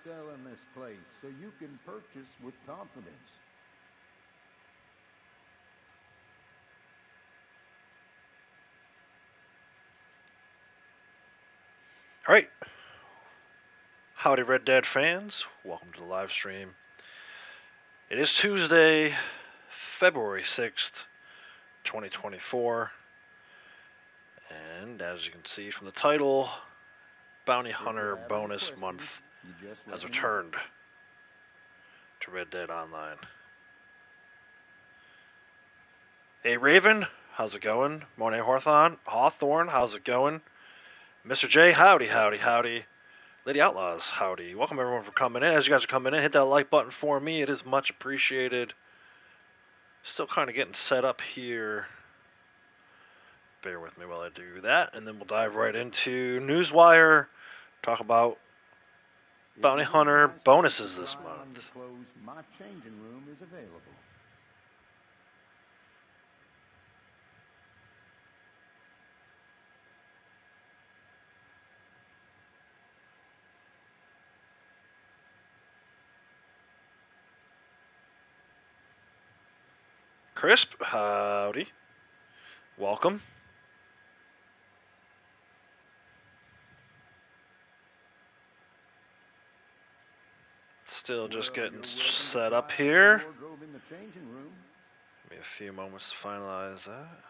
sell in this place so you can purchase with confidence. All right. Howdy, Red Dead fans. Welcome to the live stream. It is Tuesday, February 6th, 2024. And as you can see from the title, Bounty Hunter bonus month has returned to Red Dead Online. Hey Raven, how's it going? Monet Hawthorne, how's it going? Mr. J, howdy, howdy, howdy. Lady Outlaws, howdy. Welcome everyone for coming in. As you guys are coming in, hit that like button for me. It is much appreciated. Still kind of getting set up here. Bear with me while I do that, and then we'll dive right into Newswire. Talk about Bounty Hunter bonuses this month. My changing room is available. Crisp, howdy. Welcome. Still just getting set up here. Give me a few moments to finalize that.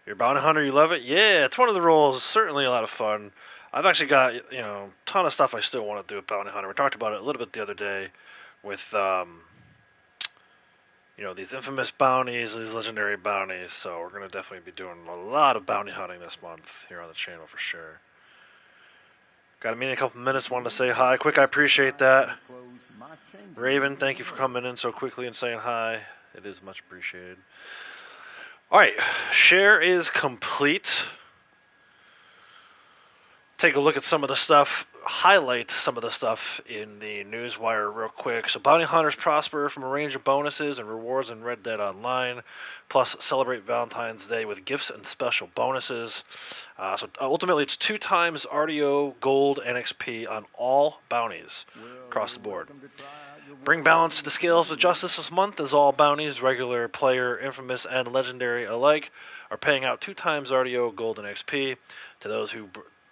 Your Bounty Hunter, you love it? Yeah, it's one of the roles. Certainly a lot of fun. I've actually got, a ton of stuff I still want to do with Bounty Hunter. We talked about it a little bit the other day with, these infamous bounties, these legendary bounties. So we're going to definitely be doing a lot of bounty hunting this month here on the channel for sure. Got a meeting in a couple minutes. Wanted to say hi quick. I appreciate that. Raven, thank you for coming in so quickly and saying hi. It is much appreciated. All right, share is complete. Take a look at some of the stuff, highlight some of the stuff in the Newswire real quick. So bounty hunters prosper from a range of bonuses and rewards in Red Dead Online, plus celebrate Valentine's Day with gifts and special bonuses. So ultimately it's 2 times RDO, gold, and XP on all bounties across the board. Bring balance to the scales of justice this month, as all bounties, regular, player, infamous, and legendary alike, are paying out 2 times RDO, gold, and XP to those who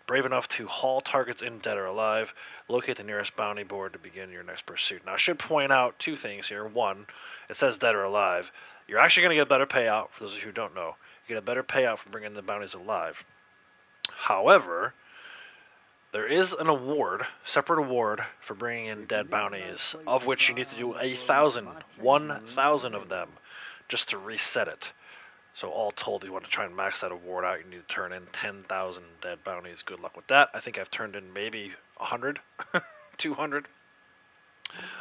brave enough to haul targets in dead or alive. Locate the nearest bounty board to begin your next pursuit. Now, I should point out 2 things here. 1, it says dead or alive. You're actually going to get a better payout, for those of you who don't know. You get a better payout for bringing the bounties alive. However, there is an award, separate award, for bringing in dead bounties, of which you need to do 1,000 of them, just to reset it. So all told, if you want to try and max that award out, you need to turn in 10,000 dead bounties. Good luck with that. I think I've turned in maybe 100, 200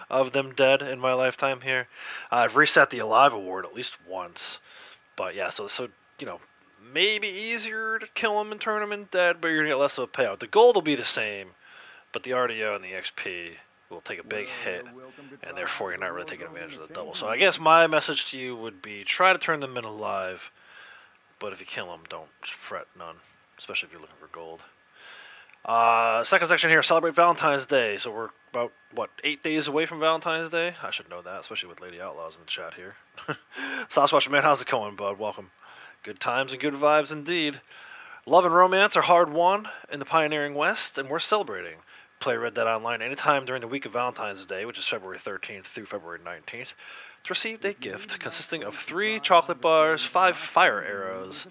of them dead in my lifetime here. I've reset the alive award at least once. But yeah, so maybe easier to kill them and turn them in dead, but you're going to get less of a payout. The gold will be the same, but the RDO and the XP will take a big hit, and therefore you're not really taking advantage of the double. So I guess my message to you would be try to turn them in alive, but if you kill them, don't fret none, especially if you're looking for gold. Second section here, celebrate Valentine's Day. So we're about, 8 days away from Valentine's Day? I should know that, especially with Lady Outlaws in the chat here. Saucewatcher Man, how's it going, bud? Welcome. Good times and good vibes indeed. Love and romance are hard won in the pioneering West, and we're celebrating. Play Red Dead Online anytime during the week of Valentine's Day, which is February 13th through February 19th, to receive a gift consisting of 3 chocolate bars, 5 fire arrows,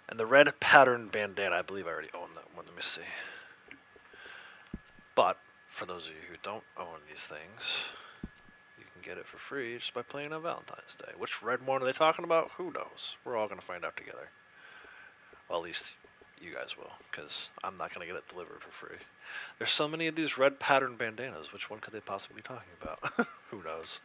and the red pattern bandana. I believe I already own that one. Let me see. But for those of you who don't own these things, you can get it for free just by playing on Valentine's Day. Which red one are they talking about? Who knows? We're all going to find out together. Well, at least you guys will, because I'm not going to get it delivered for free. There's so many of these red pattern bandanas. Which one could they possibly be talking about? Who knows?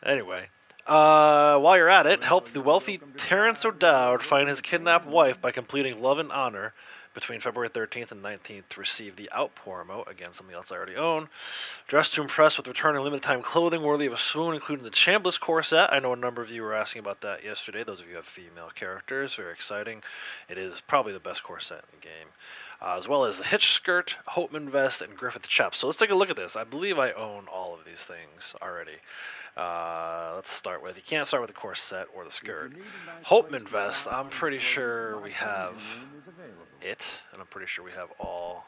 Anyway, while you're at it, help the wealthy Terrence O'Dowd find his kidnapped wife by completing Love and Honor between February 13th and 19th to receive the Outpour emote. Again, something else I already own. Dress to impress with returning limited time clothing worthy of a swoon, including the Chambliss corset. I know a number of you were asking about that yesterday. Those of you who have female characters, very exciting. It is probably the best corset in the game. As well as the hitch skirt, Hopeman vest, and Griffith chaps. So let's take a look at this. I believe I own all of these things already. Let's start with, you can't start with the corset or the skirt. Hopeman vest, I'm pretty sure we have it, and I'm pretty sure we have all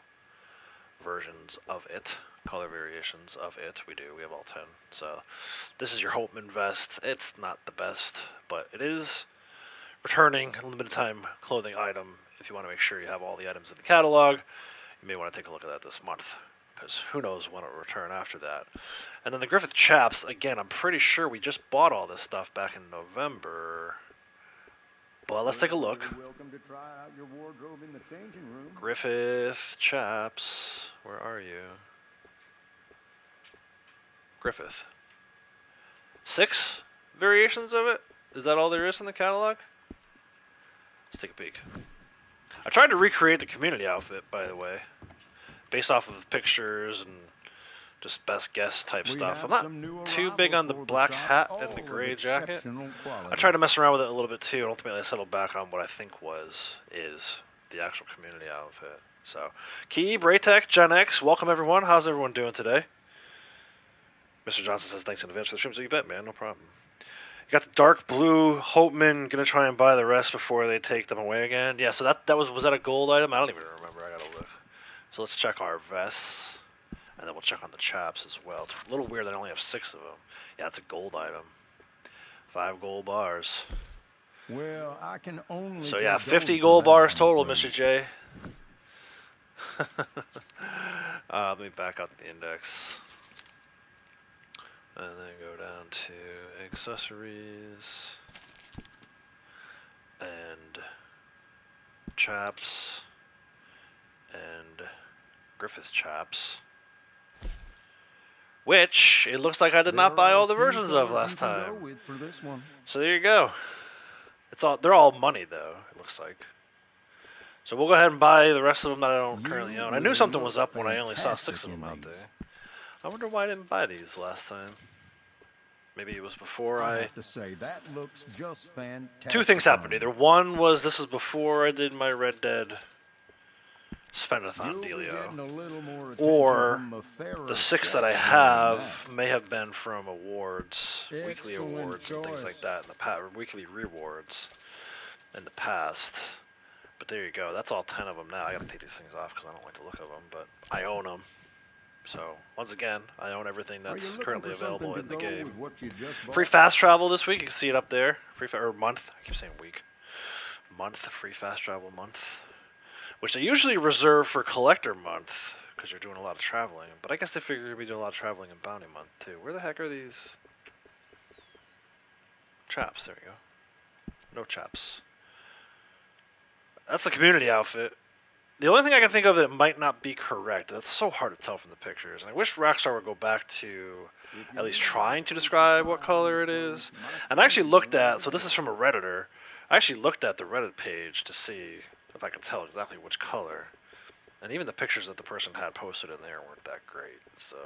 versions of it, color variations of it. We do, we have all 10. So this is your Hopeman vest. It's not the best, but it is returning a limited time clothing item. If you want to make sure you have all the items in the catalog, you may want to take a look at that this month, because who knows when it will return after that. And then the Griffith chaps, again, I'm pretty sure we just bought all this stuff back in November. But let's take a look. Welcome to try out your wardrobe in the changing room. Griffith chaps, where are you? Griffith. 6 variations of it? Is that all there is in the catalog? Let's take a peek. I tried to recreate the community outfit, by the way, based off of pictures and just best guess type stuff. I'm not too big on the black hat and the gray jacket. I tried to mess around with it a little bit too, and ultimately I settled back on what I think is the actual community outfit. So, Key, Braytech, Gen X, welcome everyone. How's everyone doing today? Mr. Johnson says thanks in advance for the stream, so you bet, man, no problem. You got the dark blue Hopeman, gonna try and buy the rest before they take them away again. Yeah, so that was that a gold item? I don't even remember. I gotta look. So let's check our vests, and then we'll check on the chaps as well. It's a little weird that I only have 6 of them. Yeah, it's a gold item. 5 gold bars. Well, I can only. So yeah, 50 gold bars total, Mr. J. Let me back up the index. And then go down to accessories and chaps and Griffith chaps, which it looks like I did not buy all the versions of last time. So there you go. They're all money though, it looks like. So we'll go ahead and buy the rest of them that I don't currently own. I knew something was up when I only saw 6 of them out there. I wonder why I didn't buy these last time. Maybe it was before I have to say that looks just fantastic. 2 things happened. Either one was this was before I did my Red Dead Spend-a-thon dealio, or the 6 that I have may have been from awards, weekly awards and things like that in the past, or weekly rewards in the past. But there you go. That's all 10 of them now. I gotta take these things off because I don't like the look of them, but I own them. So, once again, I own everything that's currently available in the game. Free fast travel this week. You can see it up there. Or month. I keep saying week. Month. Free fast travel month. Which they usually reserve for collector month because you're doing a lot of traveling. But I guess they figure you're going to be doing a lot of traveling in bounty month, too. Where the heck are these chaps? There we go. No chaps. That's the community outfit. The only thing I can think of that might not be correct, that's so hard to tell from the pictures, and I wish Rockstar would go back to at least trying to describe what color it is. And I actually looked at, so this is from a Redditor, I actually looked at the Reddit page to see if I could tell exactly which color. And even the pictures that the person had posted in there weren't that great. So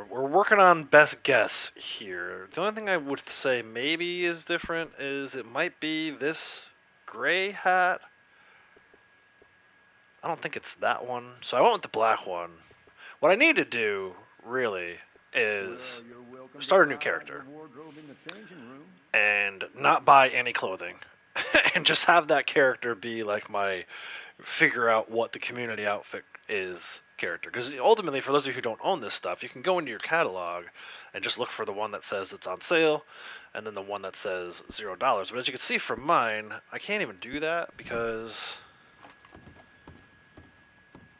we're working on best guess here. The only thing I would say maybe is different is it might be this gray hat. I don't think it's that one, so I went with the black one. What I need to do, really, is start a new character and not buy any clothing and just have that character be like my figure out what the community outfit is character. Because ultimately, for those of you who don't own this stuff, you can go into your catalog and just look for the one that says it's on sale and then the one that says $0. But as you can see from mine, I can't even do that because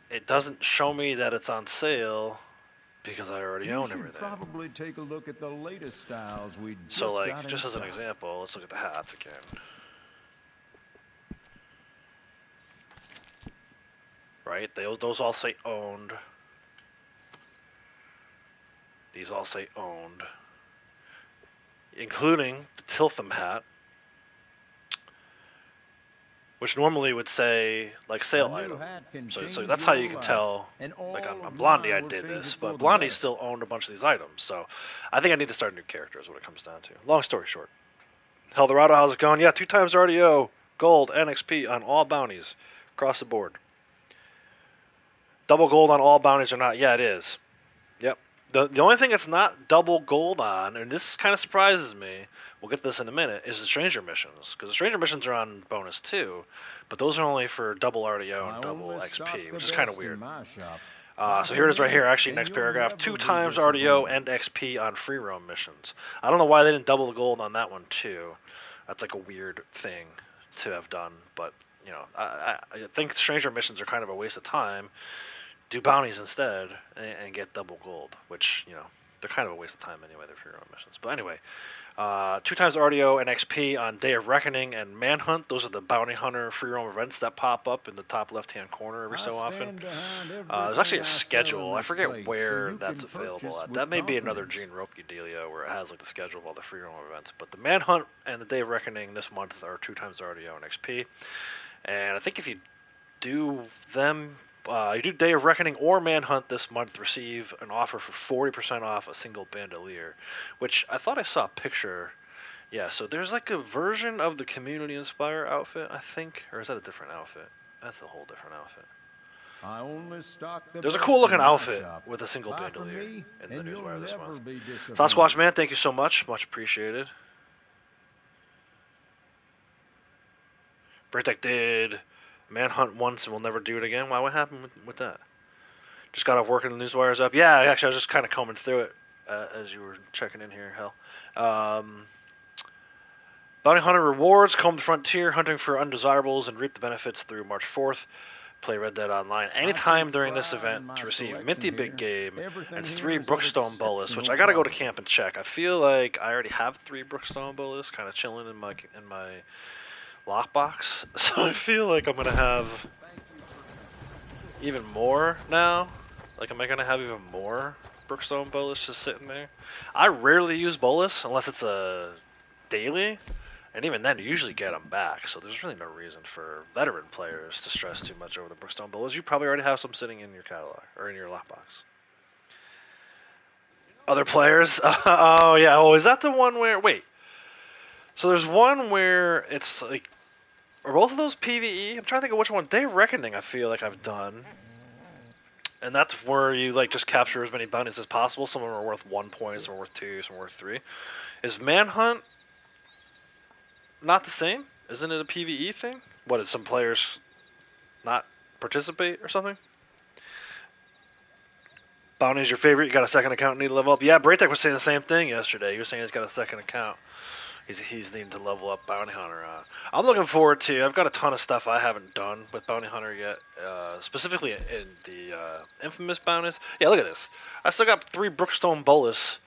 it doesn't show me that it's on sale because I already own everything. Probably take a look at the latest styles we just so like got just as an stock. example, let's look at the hats again. Right? Those all say owned. These all say owned. Including the Tiltham hat. which normally would say like sale A new item. hat can So change that's how your you can life, tell. and Like all on of Blondie, I mine will did change this, it for but the Blondie better. still owned a bunch of these items. So I think I need to start new characters. What it comes down to. Long story short, Eldorado, how's it going? Yeah, 2 times RDO, gold, and XP on all bounties across the board. Double gold on all bounties or not? Yeah, it is. Yep. The only thing that's not double gold on, and this kind of surprises me, we'll get to this in a minute, is the stranger missions. Because the stranger missions are on bonus too, but those are only for double RDO and I double only stock XP, the which is kind of best in weird. my shop. Buy So here from it is right me, here, actually, and next you'll paragraph. never Two be times RDO disappointed. and XP on free roam missions. I don't know why they didn't double the gold on that one too. That's like a weird thing to have done, but you know, I think stranger missions are kind of a waste of time. Do bounties instead and get double gold, which you know they're kind of a waste of time anyway. They're free roam missions, but anyway, 2 times RDO and XP on Day of Reckoning and Manhunt. Those are the bounty hunter free roam events that pop up in the top left-hand corner every I so often. stand behind There's actually everything a I sell in schedule. I this forget place, so where you that's can available purchase at. with That may be another confidence. Gene Ropke dealio where it has like the schedule of all the free roam events. But the Manhunt and the Day of Reckoning this month are 2 times RDO and XP. And I think if you do them, you do Day of Reckoning or Manhunt this month, receive an offer for 40% off a single bandolier, which I thought I saw a picture. Yeah, so there's like a version of the Community Inspire outfit, I think, or is that a different outfit? That's a whole different outfit. I only stock the There's a best cool looking in my outfit shop. with a single Buy from bandolier me, in the and you'll newswire this never month. be disappointed. Sasquatch Man, thank you so much. Much appreciated. Braytech did Manhunt once and will never do it again. Why? What happened with that? Just got off work and the newswire's up. Yeah, actually, I was just kind of combing through it as you were checking in here. Hell. Bounty Hunter rewards, comb the frontier, hunting for undesirables, and reap the benefits through March 4th. Play Red Dead Online I anytime take during this pride in event my to receive selection Minty Big here. Game Everything and here 3 is of Brookstone Bolas, which exceptional I gotta go to quality. camp and check. I feel like I already have 3 Brookstone Bolas kind of chilling in my lockbox, so I feel like I'm gonna have even more now. Like, am I gonna have even more Brookstone Bolas just sitting there? I rarely use Bolas unless it's a daily. And even then, you usually get them back, so there's really no reason for veteran players to stress too much over the Brookstone Bolas. You probably already have some sitting in your catalog, or in your lockbox. Other players? Oh, yeah. Oh, is that the one where... Wait. So there's one where it's like... Are both of those PvE? I'm trying to think of which one. Day of Reckoning I feel like I've done. And that's where you like just capture as many bounties as possible. Some of them are worth 1 point, some are worth 2, some are worth 3. Is Manhunt not the same? Isn't it a PvE thing? What, did some players not participate or something? Bounty's your favorite. You got a second account, need to level up. Yeah, Braytech was saying the same thing yesterday. He was saying he's got a second account. He's needing to level up Bounty Hunter. I'm looking forward to. I've got a ton of stuff I haven't done with Bounty Hunter yet, specifically in the infamous bounties. Yeah, look at this. I still got 3 Brookstone Bolas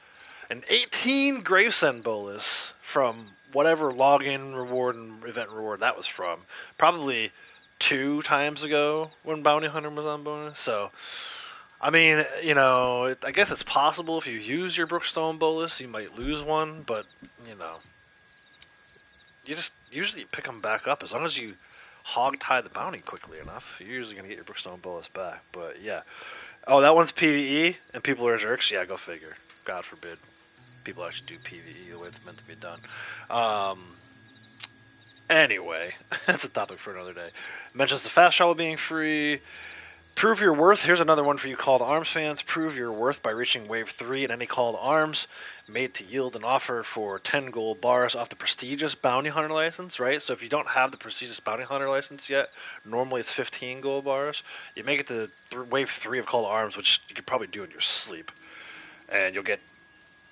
and 18 Gravesend Bolas from whatever login reward and event reward that was from. Probably 2 times ago when Bounty Hunter was on bonus. So, I mean, you know, I guess it's possible if you use your Brookstone Bolas, you might lose one, but, you know, you just usually pick them back up as long as you hog tie the bounty quickly enough. You're usually gonna get your Brookstone Bolas back. But yeah, oh, that one's PVE and people are jerks. Yeah, go figure. God forbid people actually do PVE the way it's meant to be done. Anyway, that's a topic for another day. Mentions the fast travel being free. Prove your worth. Here's another one for you Call to Arms fans. Prove your worth by reaching Wave 3 in any Call to Arms made to yield an offer for 10 gold bars off the prestigious Bounty Hunter license, right? So if you don't have the prestigious Bounty Hunter license yet, normally it's 15 gold bars. You make it to Wave 3 of Call to Arms, which you could probably do in your sleep, and you'll get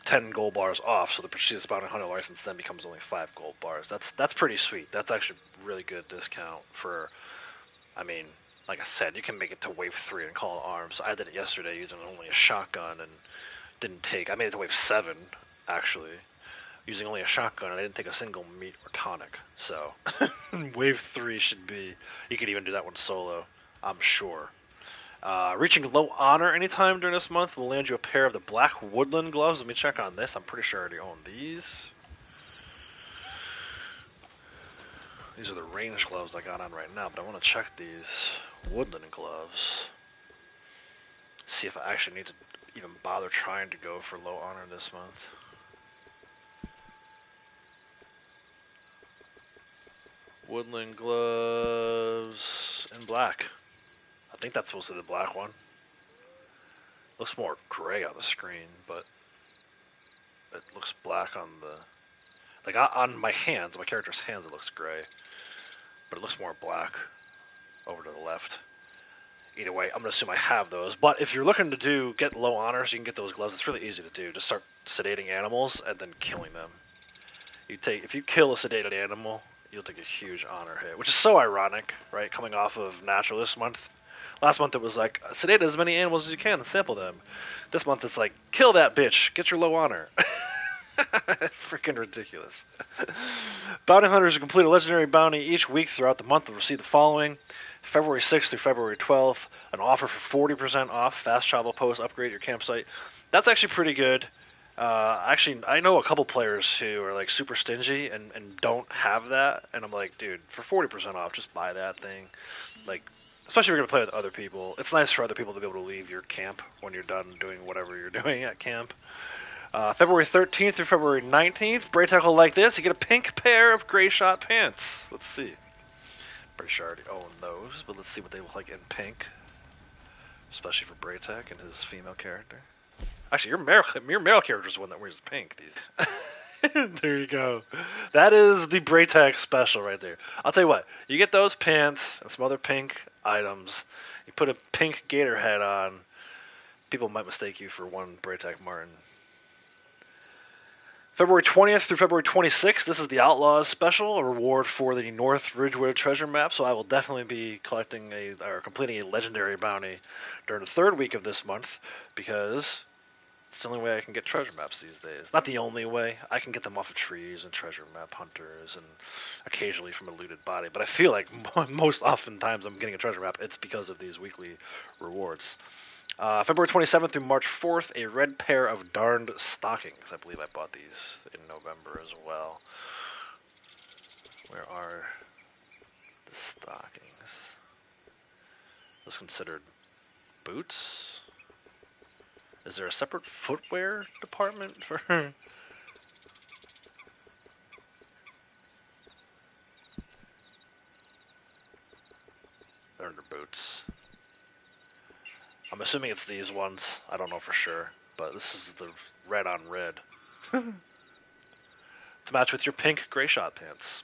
10 gold bars off, so the prestigious Bounty Hunter license then becomes only 5 gold bars. That's pretty sweet. That's actually a really good discount for, I mean, like I said, you can make it to Wave 3 and Call to Arms. I did it yesterday using only a shotgun and didn't take... I made it to Wave 7, actually, using only a shotgun, and I didn't take a single meat or tonic. So, Wave 3 should be... You could even do that one solo, I'm sure. Reaching low honor anytime during this month will land you a pair of the Black Woodland gloves. Let me check on this. I'm pretty sure I already own these. These are the range gloves I got on right now, but I want to check these woodland gloves. See if I actually need to even bother trying to go for low honor this month. Woodland gloves in black. I think that's supposed to be the black one. Looks more gray on the screen, but it looks black on the... Like on my hands, my character's hands, it looks gray. But it looks more black over to the left. Either way, I'm going to assume I have those. But if you're looking to get low honors, you can get those gloves. It's really easy to do. Just start sedating animals and then killing them. If you kill a sedated animal, you'll take a huge honor hit, which is so ironic, right? Coming off of Naturalist month. Last month it was like, sedate as many animals as you can and sample them. This month it's like, kill that bitch, get your low honor. Freaking ridiculous. Bounty hunters who complete a legendary bounty each week throughout the month will receive the following. February 6th through February 12th, an offer for 40% off fast travel post, upgrade your campsite. That's actually pretty good. Actually, I know a couple players who are like super stingy and don't have that, and I'm like, dude, for 40% off, just buy that thing. Like, especially if you're gonna play with other people, it's nice for other people to be able to leave your camp when you're done doing whatever you're doing at camp. February 13th through February 19th, Braytech will like this. You get a pink pair of gray shot pants. Let's see. Pretty sure I already own those, but let's see what they look like in pink. Especially for Braytech and his female character. Actually, your male character is the one that wears pink. There you go. That is the Braytech special right there. I'll tell you what. You get those pants and some other pink items. You put a pink gator head on. People might mistake you for one Braytech Martin. February 20th through February 26th, this is the Outlaws special, a reward for the North Ridgewood treasure map. So I will definitely be completing a legendary bounty during the third week of this month because it's the only way I can get treasure maps these days. Not the only way. I can get them off of trees and treasure map hunters and occasionally from a looted body. But I feel like most oftentimes I'm getting a treasure map, it's because of these weekly rewards. February 27th through March 4th, a red pair of darned stockings. I believe I bought these in November as well. Where are the stockings? Those considered boots? Is there a separate footwear department for... They're under boots. I'm assuming it's these ones. I don't know for sure, but this is the red on red. To match with your pink gray shot pants.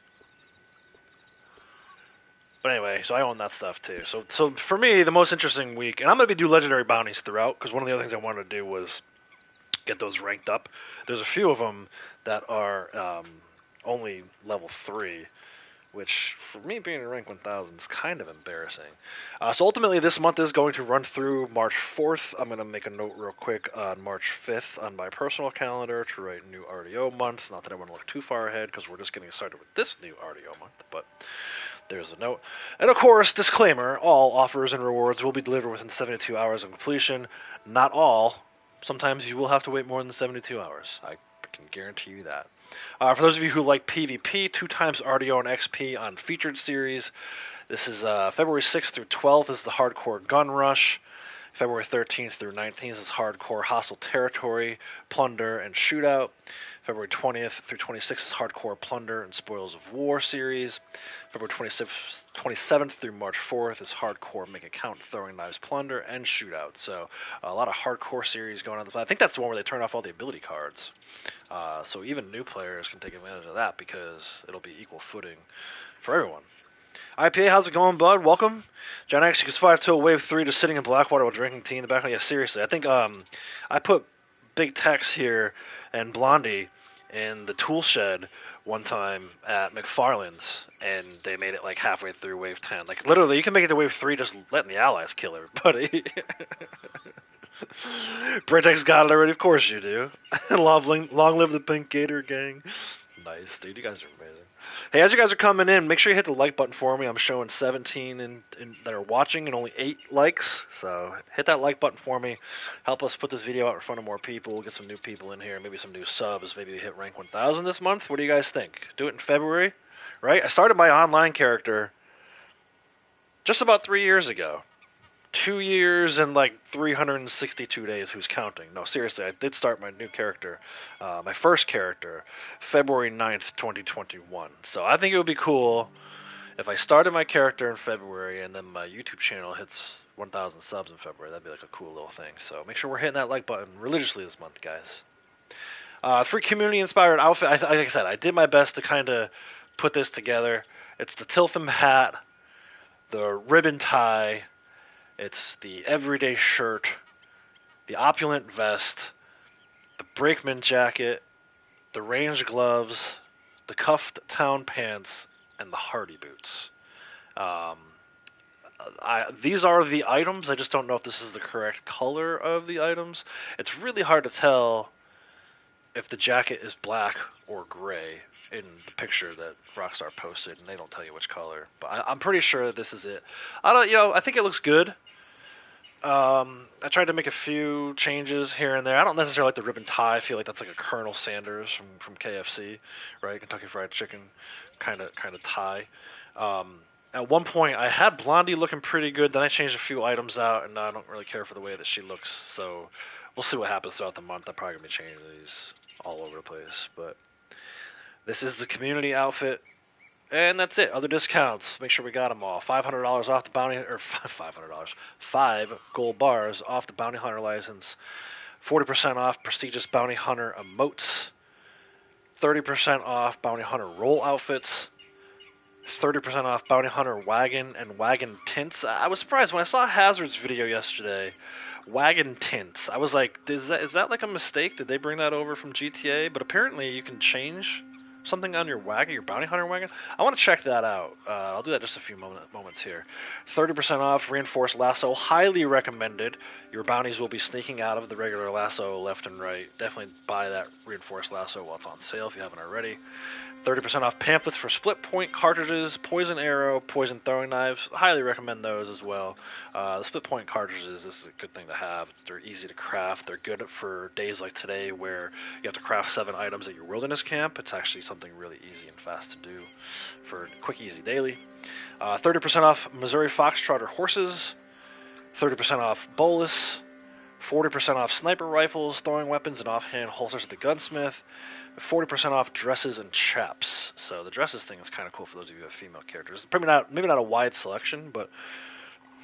But anyway, so I own that stuff too. So for me, the most interesting week, and I'm going to do legendary bounties throughout, because one of the other things I wanted to do was get those ranked up. There's a few of them that are only level 3, which for me being in rank 1000 is kind of embarrassing. So ultimately this month is going to run through March 4th. I'm going to make a note real quick on March 5th on my personal calendar to write new RDO month. Not that I want to look too far ahead because we're just getting started with this new RDO month, but there's a note. And of course, disclaimer, all offers and rewards will be delivered within 72 hours of completion. Not all. Sometimes you will have to wait more than 72 hours. I can guarantee you that. For those of you who like PvP, 2 times RDO and XP on Featured Series. This is February 6th through 12th is the Hardcore Gun Rush. February 13th through 19th is Hardcore Hostile Territory, Plunder, and Shootout. February 20th through 26th is Hardcore Plunder and Spoils of War Series. February 27th through March 4th is Hardcore Make It Count, Throwing Knives, Plunder, and Shootout. So a lot of hardcore series going on. I think that's the one where they turn off all the ability cards. So even new players can take advantage of that because it'll be equal footing for everyone. IPA, how's it going, bud? Welcome. John X, you can survive till Wave 3 just sitting in Blackwater while drinking tea in the background. Yeah, seriously. I think I put Big Tex here and Blondie in the tool shed one time at McFarland's, and they made it like halfway through Wave 10. Like, literally, you can make it to Wave 3 just letting the allies kill everybody. Braytech's got it already. Of course you do. Long live the Pink Gator Gang. Nice, dude. You guys are amazing. Hey, as you guys are coming in, make sure you hit the like button for me. I'm showing 17 that are watching and only 8 likes. So hit that like button for me. Help us put this video out in front of more people. Get some new people in here. Maybe some new subs. Maybe hit rank 1000 this month. What do you guys think? Do it in February right? I started my online character just about 3 years ago. 2 years and like 362 days. Who's counting? No, seriously, I did start my new character, my first character, February 9th, 2021. So I think it would be cool if I started my character in February and then my YouTube channel hits 1,000 subs in February. That'd be like a cool little thing. So make sure we're hitting that like button religiously this month, guys. Free community-inspired outfit. Like I said, I did my best to kind of put this together. It's the Tiltham hat, the ribbon tie, it's the everyday shirt, the opulent vest, the brakeman jacket, the range gloves, the cuffed town pants, and the hardy boots. Um, these are the items. I just don't know if this is the correct color of the items. It's really hard to tell if the jacket is black or gray in the picture that Rockstar posted, and they don't tell you which color. But I'm pretty sure that this is it. I think it looks good. I tried to make a few changes here and there. I don't necessarily like the ribbon tie. I feel like that's like a Colonel Sanders from KFC, right? Kentucky Fried Chicken kind of tie. At one point, I had Blondie looking pretty good. Then I changed a few items out, and I don't really care for the way that she looks. So we'll see what happens throughout the month. I'm probably gonna be changing these all over the place. But this is the community outfit. And that's it. Other discounts. Make sure we got them all. $500 off the bounty, or $500. 5 gold bars off the bounty hunter license. 40% off prestigious bounty hunter emotes. 30% off bounty hunter roll outfits. 30% off bounty hunter wagon and wagon tints. I was surprised when I saw Hazard's video yesterday. Wagon tints. I was like, is that like a mistake? Did they bring that over from GTA? But apparently you can change something on your wagon, your bounty hunter wagon. I want to check that out. I'll do that just a few moments here. 30% off reinforced lasso, highly recommended. Your bounties will be sneaking out of the regular lasso left and right. Definitely buy that reinforced lasso while it's on sale if you haven't already. 30% off pamphlets for split point cartridges, poison arrow, poison throwing knives. Highly recommend those as well. The split point cartridges, this is a good thing to have. They're easy to craft. They're good for days like today where you have to craft 7 items at your wilderness camp. It's actually something really easy and fast to do for quick, easy daily. 30% off Missouri Foxtrotter horses. 30% off bolus. 40% off sniper rifles, throwing weapons, and offhand holsters at the gunsmith. 40% off dresses and chaps. So the dresses thing is kind of cool for those of you who have female characters. Maybe not a wide selection, but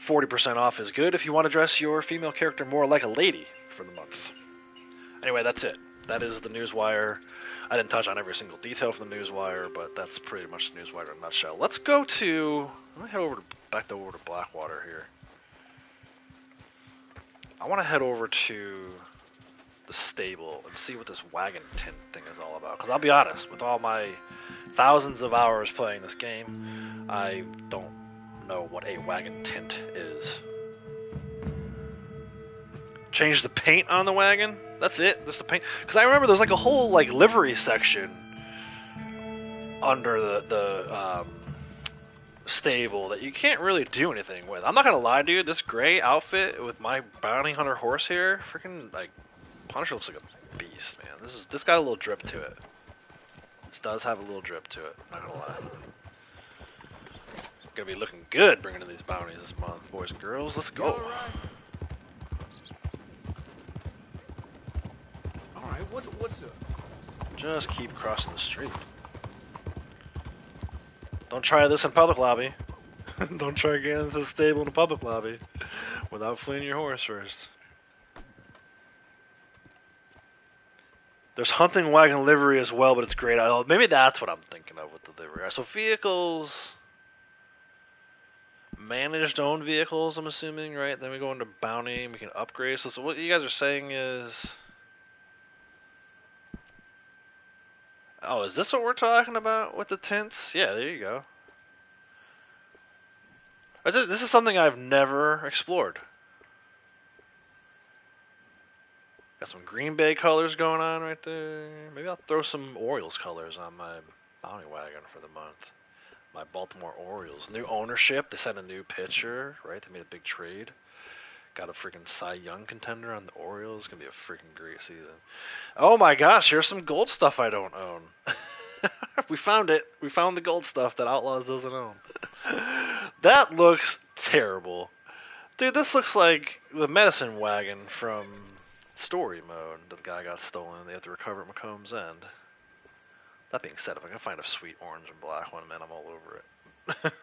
40% off is good if you want to dress your female character more like a lady for the month. Anyway, that's it. That is the Newswire. I didn't touch on every single detail from the Newswire, but that's pretty much the Newswire in a nutshell. Let's go to... Let me head back over to Blackwater here. I want to head over to the stable and see what this wagon tint thing is all about. Because I'll be honest, with all my thousands of hours playing this game, I don't know what a wagon tint is. Change the paint on the wagon? That's it? Just the paint? Because I remember there's like a whole like livery section under the stable that you can't really do anything with. I'm not gonna lie, dude. This gray outfit with my bounty hunter horse here, freaking like Punisher looks like a beast, man. This got a little drip to it. This does have a little drip to it. Not gonna lie. Gonna be looking good bringing in these bounties this month, boys and girls. Let's go. All right. What's up? Just keep crossing the street. Don't try this in public lobby. Don't try getting into the stable in a public lobby without fleeing your horse first. There's hunting wagon livery as well, but it's great. Maybe that's what I'm thinking of with the livery. So vehicles, managed owned vehicles, I'm assuming, right? Then we go into bounty, we can upgrade. So what you guys are saying is... Oh, is this what we're talking about with the tints? Yeah, there you go. This is something I've never explored. Got some Green Bay colors going on right there. Maybe I'll throw some Orioles colors on my bounty wagon for the month. My Baltimore Orioles. New ownership. They sent a new pitcher, right? They made a big trade. Got a freaking Cy Young contender on the Orioles. It's going to be a freaking great season. Oh my gosh, here's some gold stuff I don't own. We found it. We found the gold stuff that Outlaws doesn't own. That looks terrible. Dude, this looks like the medicine wagon from story mode. The guy got stolen. They have to recover at Macomb's End. That being said, if I can find a sweet orange and black one, man, I'm all over it.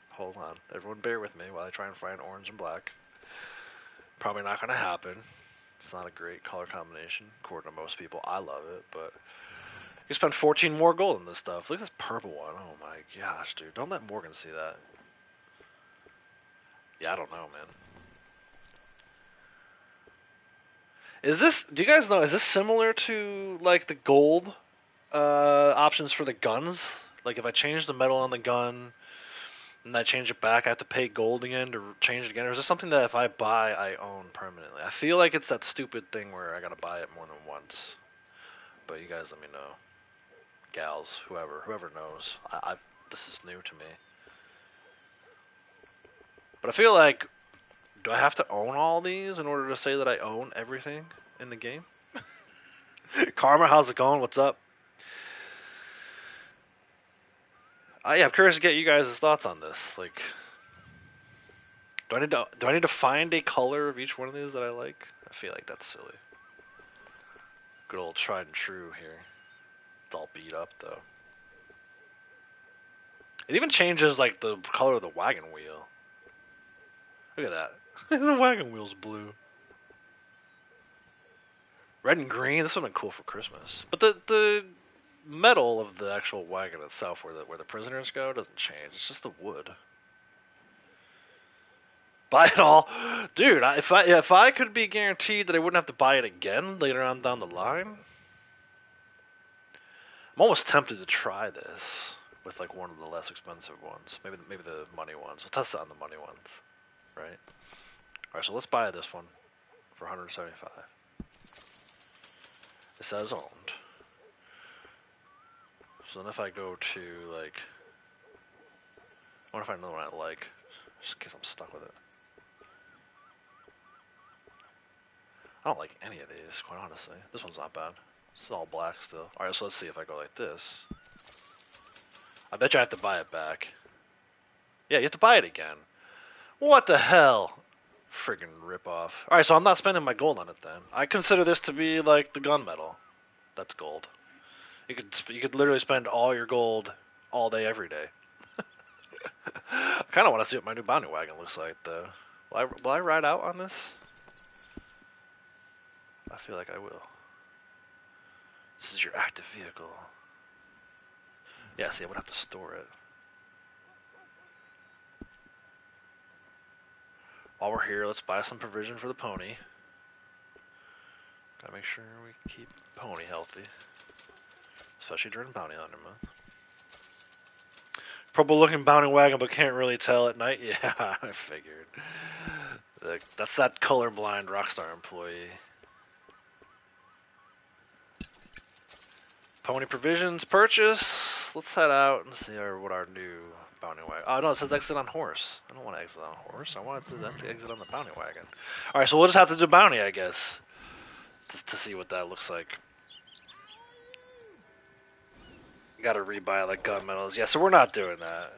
Hold on. Everyone bear with me while I try and find orange and black. Probably not going to happen. It's not a great color combination, according to most people. I love it, but you spend 14 more gold on this stuff. Look at this purple one. Oh my gosh, dude. Don't let Morgan see that. Yeah, I don't know, man. Is this, do you guys know, is this similar to, like, the gold options for the guns? Like, if I change the metal on the gun and I change it back, I have to pay gold again to change it again? Or is this something that if I buy, I own permanently? I feel like it's that stupid thing where I gotta buy it more than once. But you guys let me know. Gals, whoever knows. This is new to me. But I feel like, do I have to own all these in order to say that I own everything in the game? Karma, how's it going? What's up? Yeah, I'm curious to get you guys' thoughts on this. Like, do I need to find a color of each one of these that I like? I feel like that's silly. Good old tried and true here. It's all beat up though. It even changes like the color of the wagon wheel. Look at that. The wagon wheel's blue. Red and green. This would have been cool for Christmas. But the metal of the actual wagon itself, where the prisoners go, doesn't change. It's just the wood. Buy it all, dude. If I could be guaranteed that I wouldn't have to buy it again later on down the line, I'm almost tempted to try this with like one of the less expensive ones. Maybe the money ones. We'll test it on the money ones, right? All right, so let's buy this one for 175. It says owned. So then if I go to like, I want to find another one I like, just in case I'm stuck with it. I don't like any of these, quite honestly. This one's not bad. It's all black still. Alright, so let's see if I go like this. I bet you I have to buy it back. Yeah, you have to buy it again. What the hell? Friggin' ripoff. Alright, so I'm not spending my gold on it then. I consider this to be like the gunmetal. That's gold. You could literally spend all your gold all day, every day. I kind of want to see what my new bounty wagon looks like, though. Will I ride out on this? I feel like I will. This is your active vehicle. Yeah, see, I would have to store it. While we're here, let's buy some provision for the pony. Gotta make sure we keep pony healthy. Especially during bounty hunter month. Purple looking bounty wagon, but can't really tell at night. Yeah, I figured. That's that colorblind Rockstar employee. Pony provisions purchase. Let's head out and see what our new bounty wagon. Oh no, it says exit on horse. I don't want to exit on horse. I want to exit on the bounty wagon. All right, so we'll just have to do bounty, I guess, to see what that looks like. Got to rebuy like gun metals. Yeah, so we're not doing that.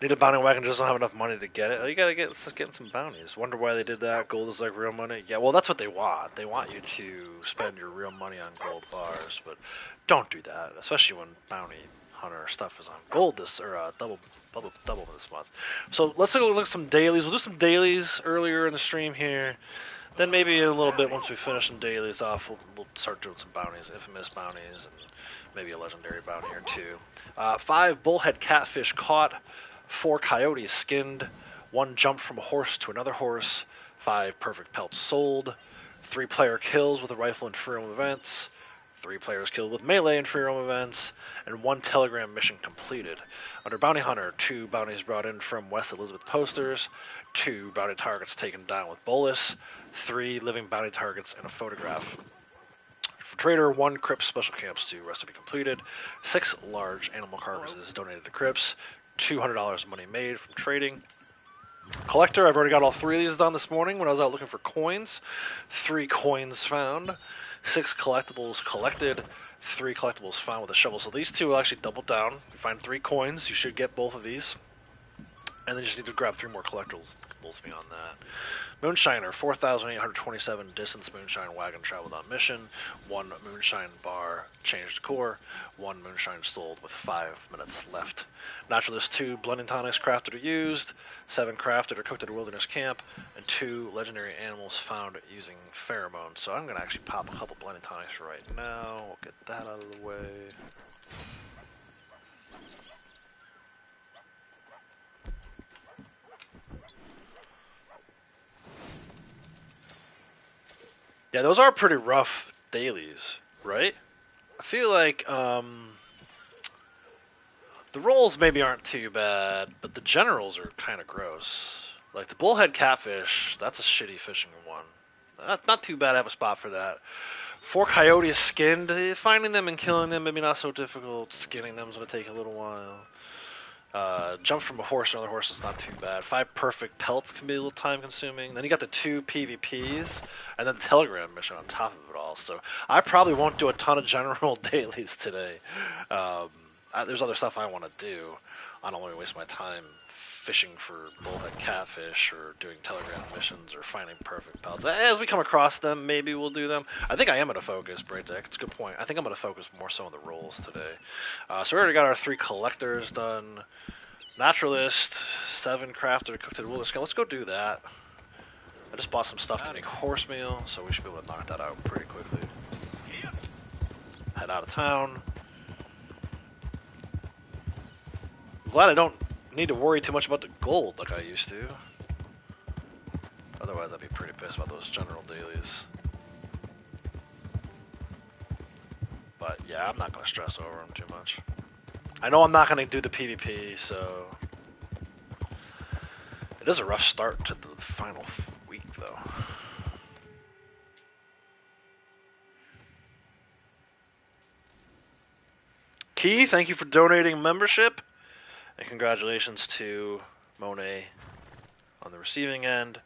Need a bounty wagon, just don't have enough money to get it. Oh, you gotta get some bounties. Wonder why they did that. Gold is like real money. Yeah, well that's what they want. They want you to spend your real money on gold bars, but don't do that. Especially when bounty hunter stuff is on gold double this month. So let's look at some dailies. We'll do some dailies earlier in the stream here. Then maybe in a little bit, once we finish some dailies off, we'll start doing some bounties, infamous bounties, and maybe a legendary bounty or two. 5 bullhead catfish caught. 4 coyotes skinned, 1 jump from a horse to another horse, 5 perfect pelts sold, 3 player kills with a rifle in free roam events, 3 players killed with melee in free roam events, and 1 telegram mission completed. Under Bounty Hunter, 2 bounties brought in from West Elizabeth posters, 2 bounty targets taken down with bolus, 3 living bounty targets and a photograph. For Trader, 1 Crips special camps to recipe completed, 6 large animal carcasses donated to Crips, $200 money made from trading. Collector, I've already got all 3 of these done this morning when I was out looking for coins. 3 coins found, 6 collectibles collected, 3 collectibles found with a shovel. So these two will actually double down. You find 3 coins, you should get both of these. And then you just need to grab 3 more collectibles beyond that. Moonshiner, 4,827 distance moonshine wagon traveled on mission. 1 moonshine bar changed core. 1 moonshine sold with 5 minutes left. Naturalist 2 blending tonics crafted or used. 7 crafted or cooked at a wilderness camp. And 2 legendary animals found using pheromones. So I'm going to actually pop a couple blending tonics right now. We'll get that out of the way. Yeah, those are pretty rough dailies, right? I feel like the rolls maybe aren't too bad, but the generals are kind of gross. Like the bullhead catfish, that's a shitty fishing one. Not too bad, I have a spot for that. 4 coyotes skinned, finding them and killing them maybe not so difficult. Skinning them is going to take a little while. Jump from a horse to another horse is not too bad. 5 perfect pelts can be a little time consuming. Then you got the 2 PvPs, and then the telegram mission on top of it all. So I probably won't do a ton of general dailies today. There's other stuff I want to do. I don't want to waste my time fishing for bullhead catfish or doing telegram missions or finding perfect pelts. As we come across them, maybe we'll do them. I think I am going to focus, Braytech. It's a good point. I think I'm going to focus more so on the rolls today. So we already got our 3 collectors done. Naturalist, 7 crafted, cooked at wilderness camp. Let's go do that. I just bought some stuff to make horse meal, so we should be able to knock that out pretty quickly. Head out of town. I'm glad I don't need to worry too much about the gold like I used to. Otherwise, I'd be pretty pissed about those general dailies. But yeah, I'm not going to stress over them too much. I know I'm not going to do the PvP, so it is a rough start to the final week, though. Key, thank you for donating membership. And congratulations to Monet on the receiving end.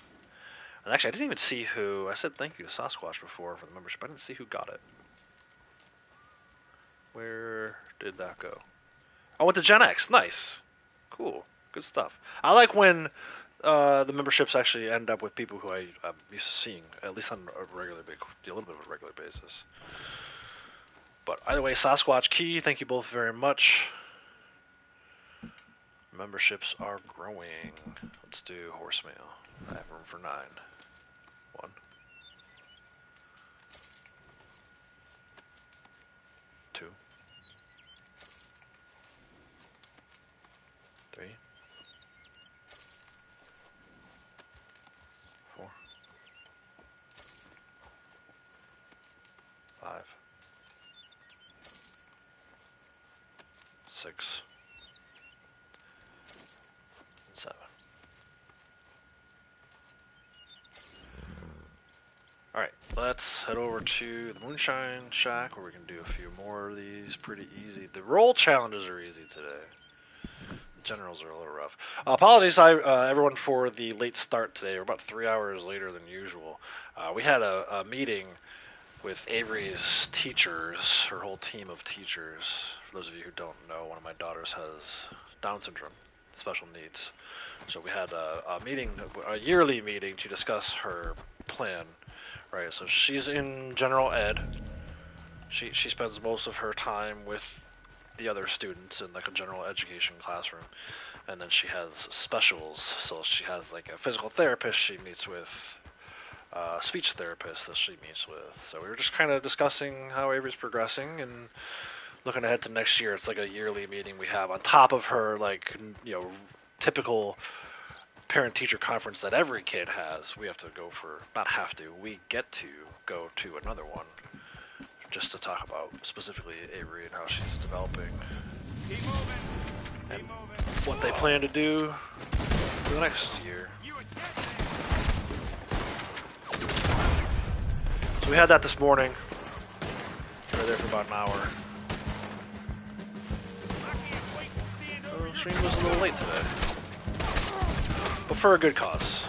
And actually, I didn't even see who... I said thank you to Sasquatch before for the membership. I didn't see who got it. Where did that go? I went to Gen X. Nice. Cool. Good stuff. I like when the memberships actually end up with people who I'm used to seeing, at least on a little bit of a regular basis. But either way, Sasquatch, Key, thank you both very much. Memberships are growing. Let's do horse mail. I have room for 9. 1. 2. 3. 4. 5. 6. 7. Alright, let's head over to the Moonshine Shack where we can do a few more of these pretty easy. The roll challenges are easy today. The generals are a little rough. Apologies, everyone, for the late start today. We're about 3 hours later than usual. We had a meeting with Avery's teachers, her whole team of teachers. For those of you who don't know, one of my daughters has Down syndrome, special needs. So we had a meeting, a yearly meeting, to discuss her plan. Right, so she's in general ed. She spends most of her time with the other students in like a general education classroom, and then she has specials. So she has like a physical therapist she meets with, speech therapist that she meets with. So we were just kind of discussing how Avery's progressing and looking ahead to next year. It's like a yearly meeting we have on top of her, like, you know, typical parent-teacher conference that every kid has. We have to go for, not have to, we get to go to another one just to talk about specifically Avery and how she's developing and what they plan to do for the next year. So we had that this morning. We were there for about an hour. So stream was a little late today, but for a good cause.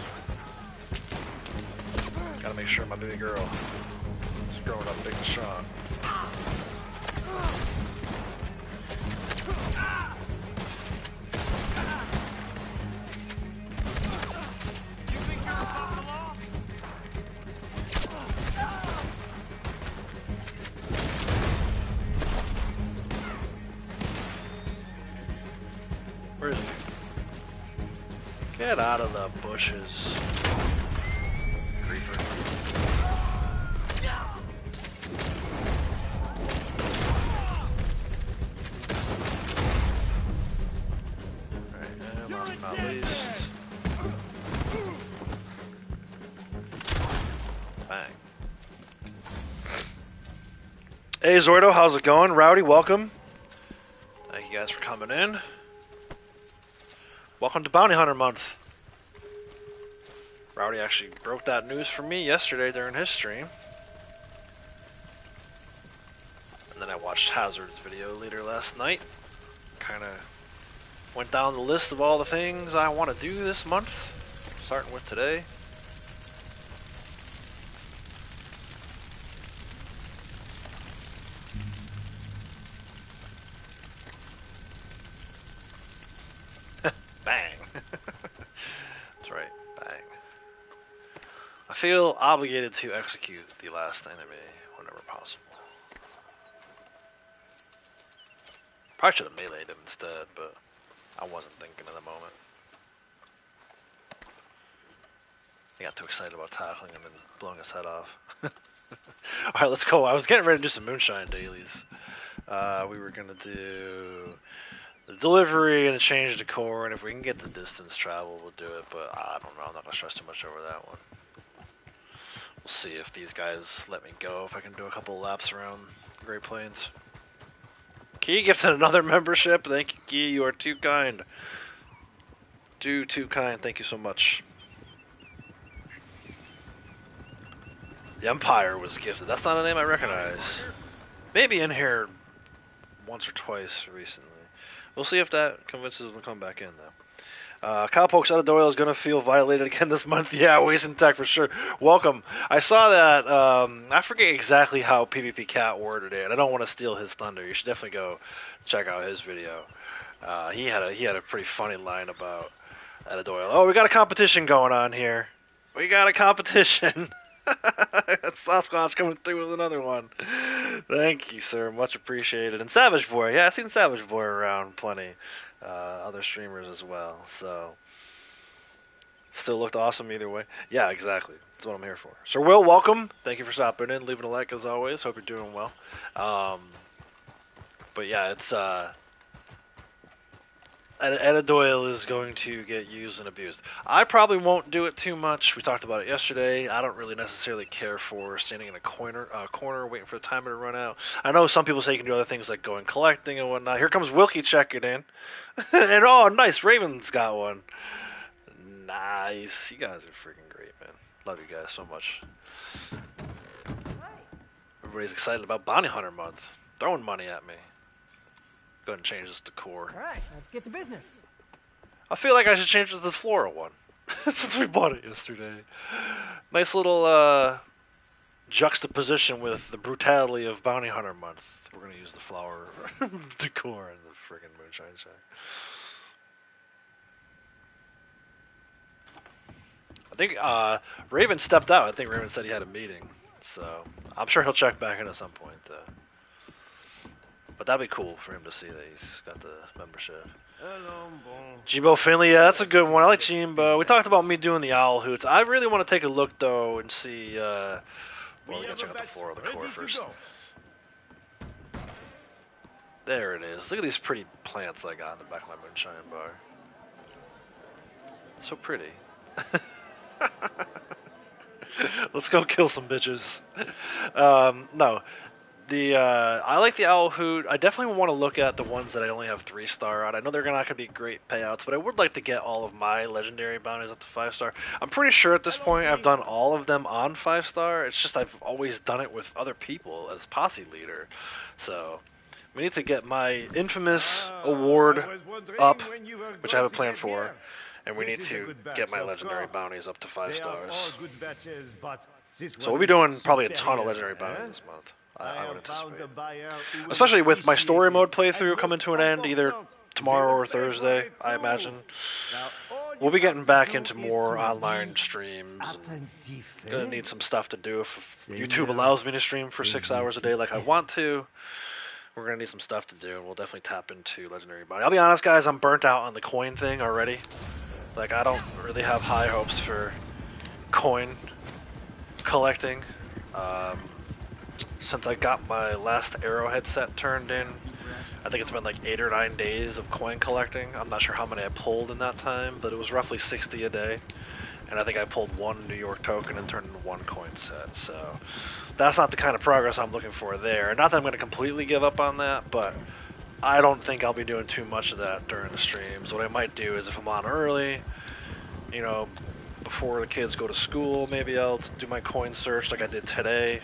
Gotta make sure my baby girl is growing up big and strong. Get out of the bushes. Creeper. Alright, not least. Bang. Hey Zordo, how's it going? Rowdy, welcome. Thank you guys for coming in. Welcome to Bounty Hunter Month. Rowdy actually broke that news for me yesterday during his stream. And then I watched Hazard's video later last night. Kind of went down the list of all the things I want to do this month, starting with today. Bang. That's right, bang. I feel obligated to execute the last enemy whenever possible. Probably should have meleeed him instead, but I wasn't thinking in the moment. I got too excited about tackling him and blowing his head off. Alright, let's go. I was getting ready to do some moonshine dailies. We were going to do the delivery and the change decor, and if we can get the distance travel, we'll do it, but I don't know. I'm not going to stress too much over that one. We'll see if these guys let me go, if I can do a couple laps around Great Plains. Key gifted another membership. Thank you, Key. You are too kind. Too kind. Thank you so much. The Empire was gifted. That's not a name I recognize. Maybe in here once or twice recently. We'll see if that convinces them to come back in, though. Cowpokes out of Doyle is going to feel violated again this month. Yeah, Wasting Tech for sure. Welcome. I saw that. I forget exactly how PvP Cat worded it. I don't want to steal his thunder. You should definitely go check out his video. He had a pretty funny line about out of Doyle. Oh, we got a competition going on here. We got a competition. Sasquatch coming through with another one. Thank you, sir. Much appreciated. And Savage Boy. Yeah, I've seen Savage Boy around plenty. Other streamers as well. So, still looked awesome either way. Yeah, exactly. That's what I'm here for. Sir Will, welcome. Thank you for stopping in. Leaving a like as always. Hope you're doing well. But yeah, it's... Etta Doyle is going to get used and abused. I probably won't do it too much. We talked about it yesterday. I don't really necessarily care for standing in a corner waiting for the timer to run out. I know some people say you can do other things like going collecting and whatnot. Here comes Wilkie checking in. And oh, nice. Raven's got one. Nice. You guys are freaking great, man. Love you guys so much. Everybody's excited about Bounty Hunter Month. Throwing money at me. Go ahead and change this to core. Alright, let's get to business. I feel like I should change it to the floral one. Since we bought it yesterday. Nice little juxtaposition with the brutality of Bounty Hunter Month. We're going to use the flower decor in the friggin' moonshine shack. I think Raven stepped out. I think Raven said he had a meeting. So I'm sure he'll check back in at some point. But that'd be cool for him to see that he's got the membership. Jimbo Finley, yeah, that's a good one. I like Jimbo. We talked about me doing the owl hoots. I really want to take a look, though, and see... well, we gotta check out the floor of the core first. There it is. Look at these pretty plants I got in the back of my moonshine bar. So pretty. Let's go kill some bitches. No. I like the owl hoot. I definitely want to look at the ones that I only have 3-star on. I know they're not going to be great payouts, but I would like to get all of my legendary bounties up to 5-star. I'm pretty sure at this point I've done all of them on 5-star. It's just I've always done it with other people as posse leader. So we need to get my infamous award up, which I have a plan for. And we need to get my legendary bounties up to 5 stars. So we'll be doing probably a ton of legendary bounties this month. I would anticipate. Especially with my story mode playthrough coming to an end either tomorrow or Thursday, I imagine. We'll be getting back into more online streams. And gonna need some stuff to do if YouTube allows me to stream for 6 hours a day like I want to. We're gonna need some stuff to do, and we'll definitely tap into legendary bounty. I'll be honest, guys, I'm burnt out on the coin thing already. Like, I don't really have high hopes for coin collecting. Since I got my last Arrowhead set turned in, I think it's been like 8 or 9 days of coin collecting. I'm not sure how many I pulled in that time, but it was roughly 60 a day. And I think I pulled 1 New York token and turned into 1 coin set. So that's not the kind of progress I'm looking for there. Not that I'm going to completely give up on that, but I don't think I'll be doing too much of that during the streams. What I might do is if I'm on early, you know, before the kids go to school, maybe I'll do my coin search like I did today.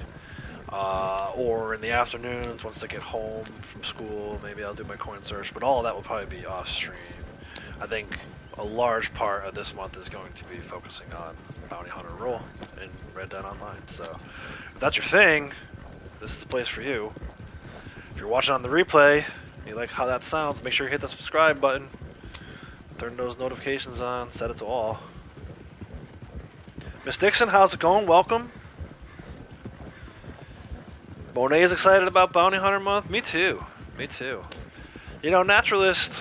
Or in the afternoons, once they get home from school, maybe I'll do my coin search. But all of that will probably be off stream. I think a large part of this month is going to be focusing on Bounty Hunter role in Red Dead Online. So if that's your thing, this is the place for you. If you're watching on the replay, you like how that sounds, make sure you hit the subscribe button. Turn those notifications on, set it to all. Miss Dixon, how's it going? Welcome. Monet's excited about Bounty Hunter Month? Me too. Me too. You know, Naturalist,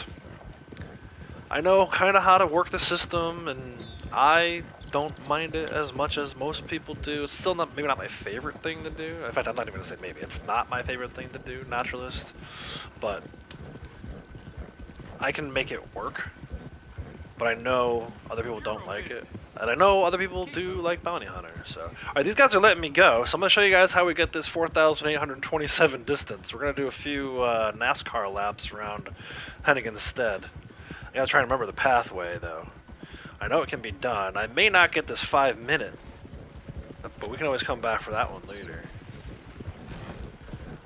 I know kind of how to work the system, and I don't mind it as much as most people do. It's still not, maybe not my favorite thing to do. In fact, I'm not even going to say maybe. It's not my favorite thing to do, Naturalist. But I can make it work. But I know other people don't like it. And I know other people do like Bounty Hunter. So, alright, these guys are letting me go. So I'm going to show you guys how we get this 4,827 distance. We're going to do a few NASCAR laps around Henniganstead. I got to try and remember the pathway, though. I know it can be done. I may not get this 5-minute. But we can always come back for that one later.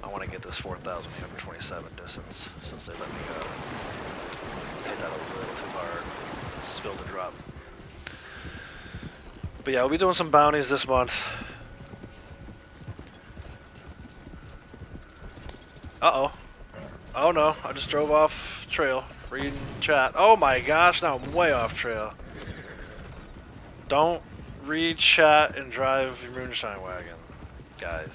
I want to get this 4,827 distance since they let me go. Hit that a little too hard. Spilled a drop. But yeah, we'll be doing some bounties this month. Uh-oh. Oh no, I just drove off trail. Reading chat. Oh my gosh, now I'm way off trail. Don't read chat and drive your moonshine wagon, guys.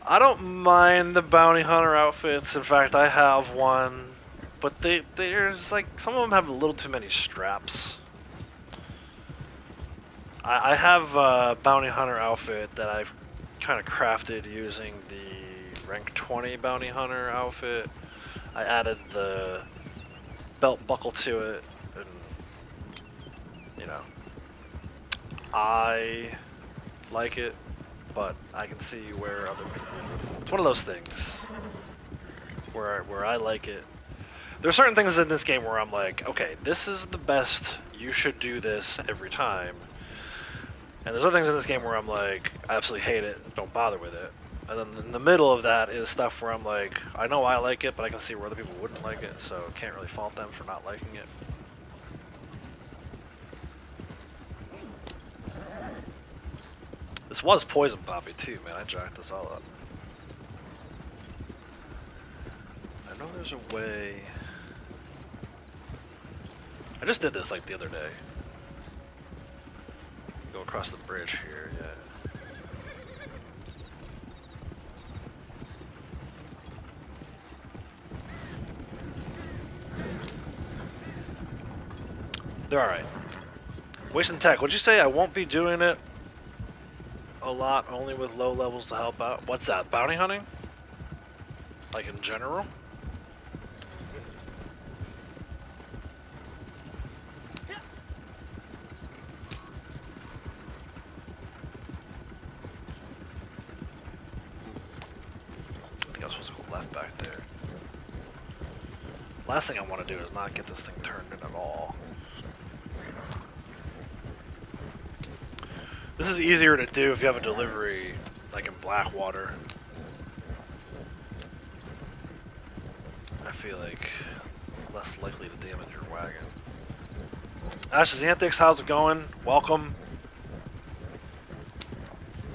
I don't mind the bounty hunter outfits. In fact, I have one, but there's like some of them have a little too many straps. I have a bounty hunter outfit that I've kind of crafted using the rank 20 bounty hunter outfit. I added the belt buckle to it, and you know, I like it. But I can see where other people... It's one of those things where I like it. There are certain things in this game where I'm like, okay, this is the best. You should do this every time. And there's other things in this game where I'm like, I absolutely hate it. Don't bother with it. And then in the middle of that is stuff where I'm like, I know I like it, but I can see where other people wouldn't like it, so I can't really fault them for not liking it. This was Poison Poppy too, man. I jacked this all up. I know there's a way... I just did this like the other day. Go across the bridge here, yeah. They're alright. Wasting tech. What'd you say? I won't be doing it a lot, only with low levels to help out. What's that? Bounty hunting? Like in general? I think I was supposed to go left back there. Last thing I want to do is not get this thing turned in at all. This is easier to do if you have a delivery, like in Blackwater. I feel like less likely to damage your wagon. Ashes Antics, how's it going? Welcome.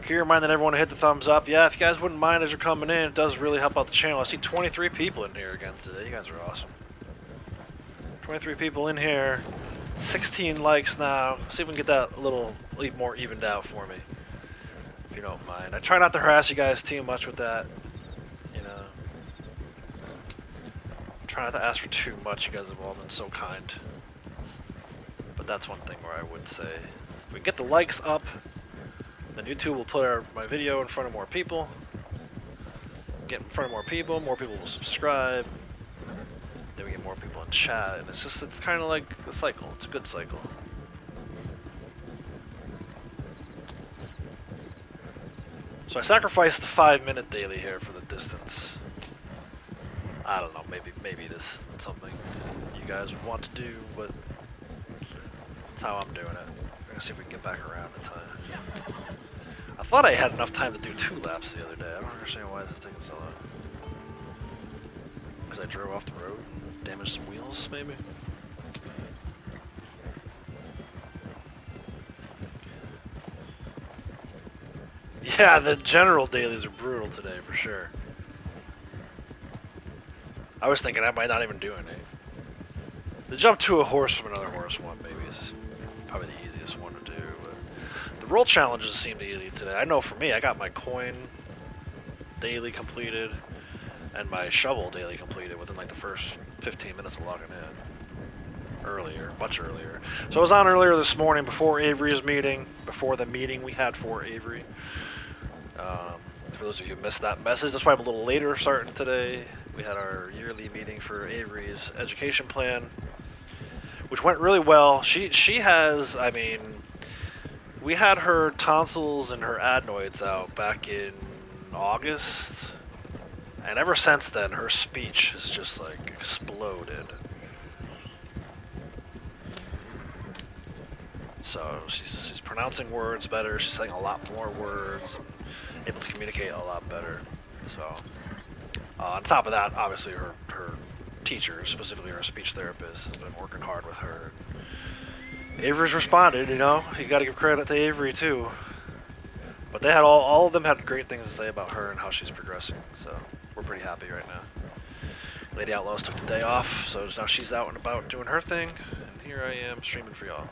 Keep in mind that everyone hit the thumbs up. Yeah, if you guys wouldn't mind as you're coming in, it does really help out the channel. I see 23 people in here again today. You guys are awesome. 23 people in here. 16 likes now. See if we can get that a little more evened out for me, if you don't mind. I try not to harass you guys too much with that, you know. Try not to ask for too much. You guys have all been so kind. But that's one thing where I would say, if we get the likes up, then YouTube will put my video in front of more people. Get in front of more people will subscribe. Then we get more people in chat, and it's kind of like a cycle. It's a good cycle. So I sacrificed the 5-minute daily here for the distance. I don't know, maybe this isn't something you guys would want to do, but that's how I'm doing it. We're gonna see if we can get back around in time. I thought I had enough time to do 2 laps the other day. I don't understand why this is taking so long. Because I drove off the road and damaged some wheels, maybe? Yeah, the general dailies are brutal today, for sure. I was thinking I might not even do any. The jump to a horse from another horse one, maybe, is probably the easiest one to do. But the roll challenges seemed easy today. I know for me, I got my coin daily completed and my shovel daily completed within like the first 15 minutes of logging in. Earlier, much earlier. So I was on earlier this morning before Avery's meeting, before the meeting we had for Avery. For those of you who missed that message, that's why I'm a little later starting today. We had our yearly meeting for Avery's education plan, which went really well. She has, I mean, we had her tonsils and her adenoids out back in August, and ever since then, her speech has just like exploded. So she's pronouncing words better. She's saying a lot more words, able to communicate a lot better. So on top of that, obviously her teacher, specifically her speech therapist, has been working hard with her. Avery's responded, you know. You got to give credit to Avery too. But they had all of them had great things to say about her and how she's progressing. So we're pretty happy right now. Lady Outlaws took the day off, so now she's out and about doing her thing, and here I am streaming for y'all.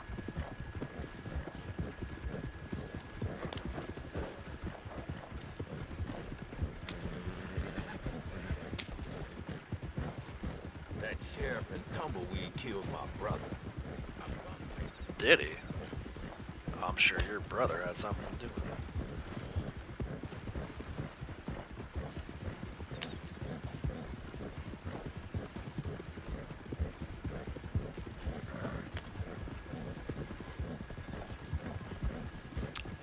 That sheriff and tumbleweed killed my brother. Did he? I'm sure your brother had something to do with it.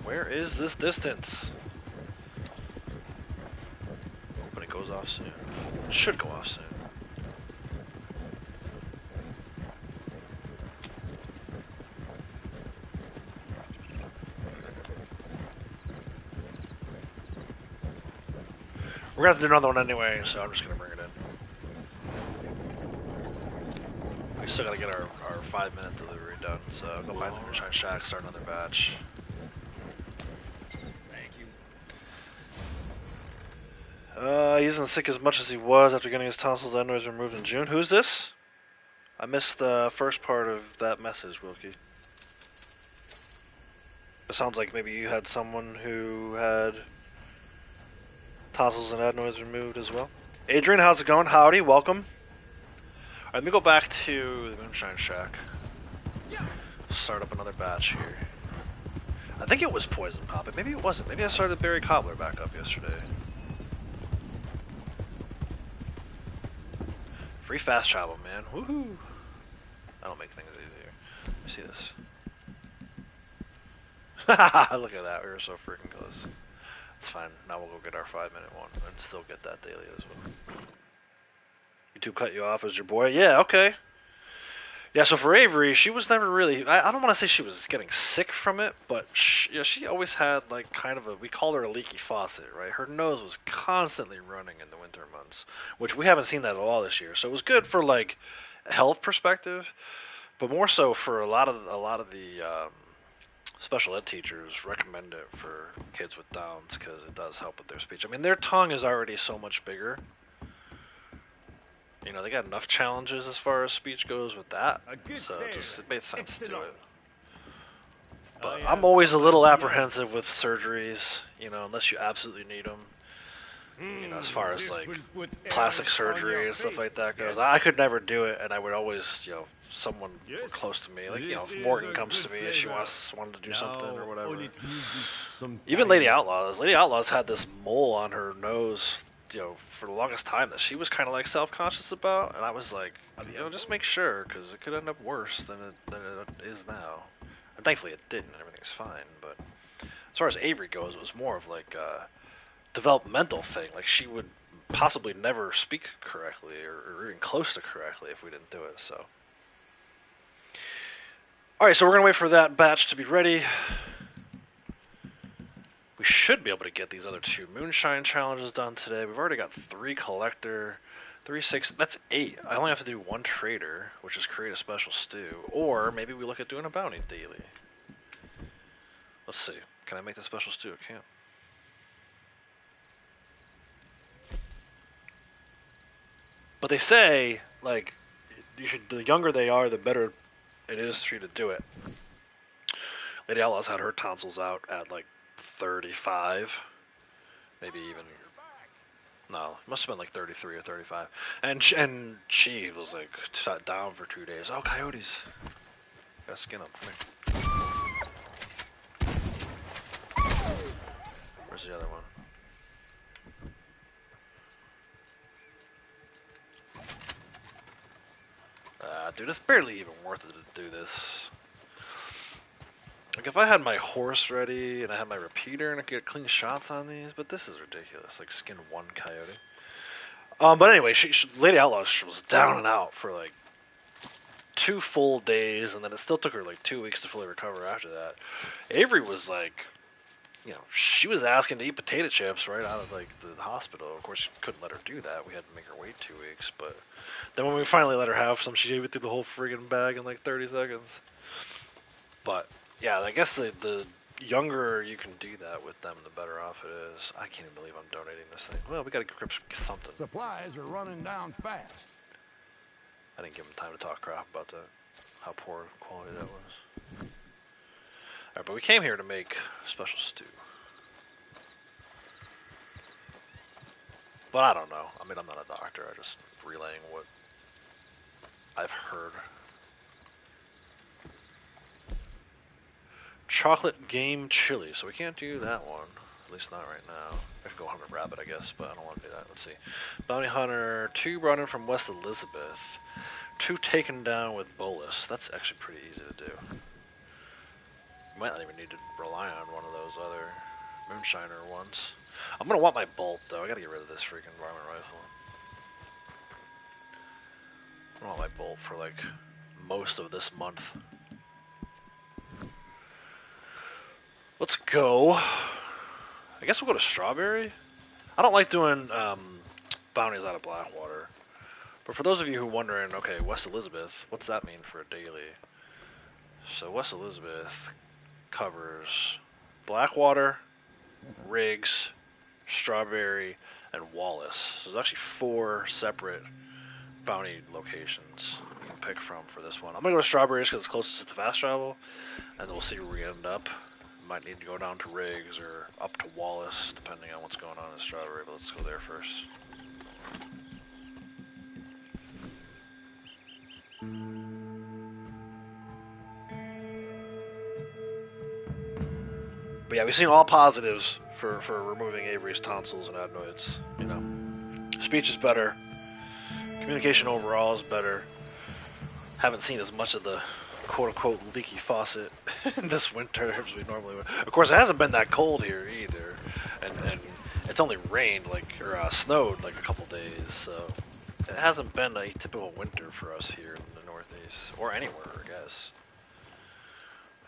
Where is this distance? Hoping it goes off soon. It should go off soon. We're gonna have to do another one anyway, so I'm just gonna bring it in. We still gotta get our 5-minute delivery done, so I'll go find the Moonshine Shack, start another batch. Thank you. He isn't sick as much as he was after getting his tonsils and adenoids removed in June. Who's this? I missed the first part of that message, Wilkie. It sounds like maybe you had someone who had tonsils and adenoids removed as well. Adrian, how's it going? Howdy, welcome. Alright, let me go back to the Moonshine Shack. Start up another batch here. I think it was Poison Pop, but maybe it wasn't. Maybe I started Berry Cobbler back up yesterday. Free fast travel, man. Woohoo! That'll make things easier. Let me see this. Look at that, we were so freaking close. It's fine. Now we'll go get our 5-minute one and still get that daily as well. YouTube cut you off as your boy? Yeah, okay. Yeah, so for Avery, she was never really... I don't want to say she was getting sick from it, but she always had, like, kind of a... We called her a leaky faucet, right? Her nose was constantly running in the winter months, which we haven't seen that at all this year. So it was good for, like, a health perspective, but more so for a lot of the... special ed teachers recommend it for kids with Downs because it does help with their speech. I mean, their tongue is already so much bigger. You know, they got enough challenges as far as speech goes with that, so it made sense to do it. But I'm always a little apprehensive with surgeries, you know, unless you absolutely need them. You know, as far as like plastic surgery and stuff like that goes. I could never do it, and I would always, you know, someone close to me, like, you know, if Morgan comes to me and she wanted to do something or whatever. Even Lady Outlaws had this mole on her nose, you know, for the longest time that she was kind of like self-conscious about, and I was like, you know, just make sure, because it could end up worse than it is now. And thankfully it didn't, everything's fine, but as far as Avery goes, it was more of like a developmental thing. Like, she would possibly never speak correctly or even close to correctly if we didn't do it, so. Alright, so we're going to wait for that batch to be ready. We should be able to get these other 2 moonshine challenges done today. We've already got 3 collector, 3, 6, that's 8. I only have to do 1 trader, which is create a special stew. Or maybe we look at doing a bounty daily. Let's see. Can I make the special stew at camp? But they say, like, the younger they are, the better it is for you to do it. Lady Outlaws had her tonsils out at like 35, maybe even. No, it must have been like 33 or 35. And she was like shut down for 2 days. Oh, coyotes! Gotta skin them. Come here. Where's the other one? Dude, it's barely even worth it to do this. Like, if I had my horse ready and I had my repeater and I could get clean shots on these, but this is ridiculous. Like, skin 1 coyote. But anyway, Lady Outlaw was down and out for like 2 full days, and then it still took her like 2 weeks to fully recover after that. Avery was like, you know, she was asking to eat potato chips right out of like the hospital. Of course, couldn't let her do that. We had to make her wait 2 weeks, but then when we finally let her have some, she ate it through the whole friggin' bag in like 30 seconds. But yeah, I guess the younger you can do that with them, the better off it is. I can't even believe I'm donating this thing. Well, we gotta grip something. Supplies are running down fast. I didn't give him time to talk crap about that. How poor quality that was. Alright, but we came here to make special stew. But I don't know. I mean, I'm not a doctor. I'm just relaying what I've heard. Chocolate game chili. So we can't do that one. At least not right now. I could go hunt a rabbit, I guess, but I don't want to do that. Let's see. Bounty hunter. 2 brought in from West Elizabeth. 2 taken down with bolus. That's actually pretty easy to do. You might not even need to rely on one of those other moonshiner ones. I'm gonna want my bolt though. I gotta get rid of this freaking varmint rifle. I want my bolt for like most of this month. Let's go. I guess we'll go to Strawberry. I don't like doing bounties out of Blackwater. But for those of you who are wondering, okay, West Elizabeth, what's that mean for a daily? So West Elizabeth covers Blackwater, Riggs, Strawberry, and Wallace. So there's actually 4 separate bounty locations you can pick from for this one. I'm going to go to Strawberries because it's closest to fast travel, and we'll see where we end up. Might need to go down to Riggs or up to Wallace, depending on what's going on in Strawberry, but let's go there first. But yeah, we've seen all positives for removing Avery's tonsils and adenoids. You know, speech is better, communication overall is better. Haven't seen as much of the quote-unquote leaky faucet this winter as we normally would. Of course, it hasn't been that cold here either, and it's only rained or snowed like a couple days, so it hasn't been a typical winter for us here in the Northeast or anywhere, I guess.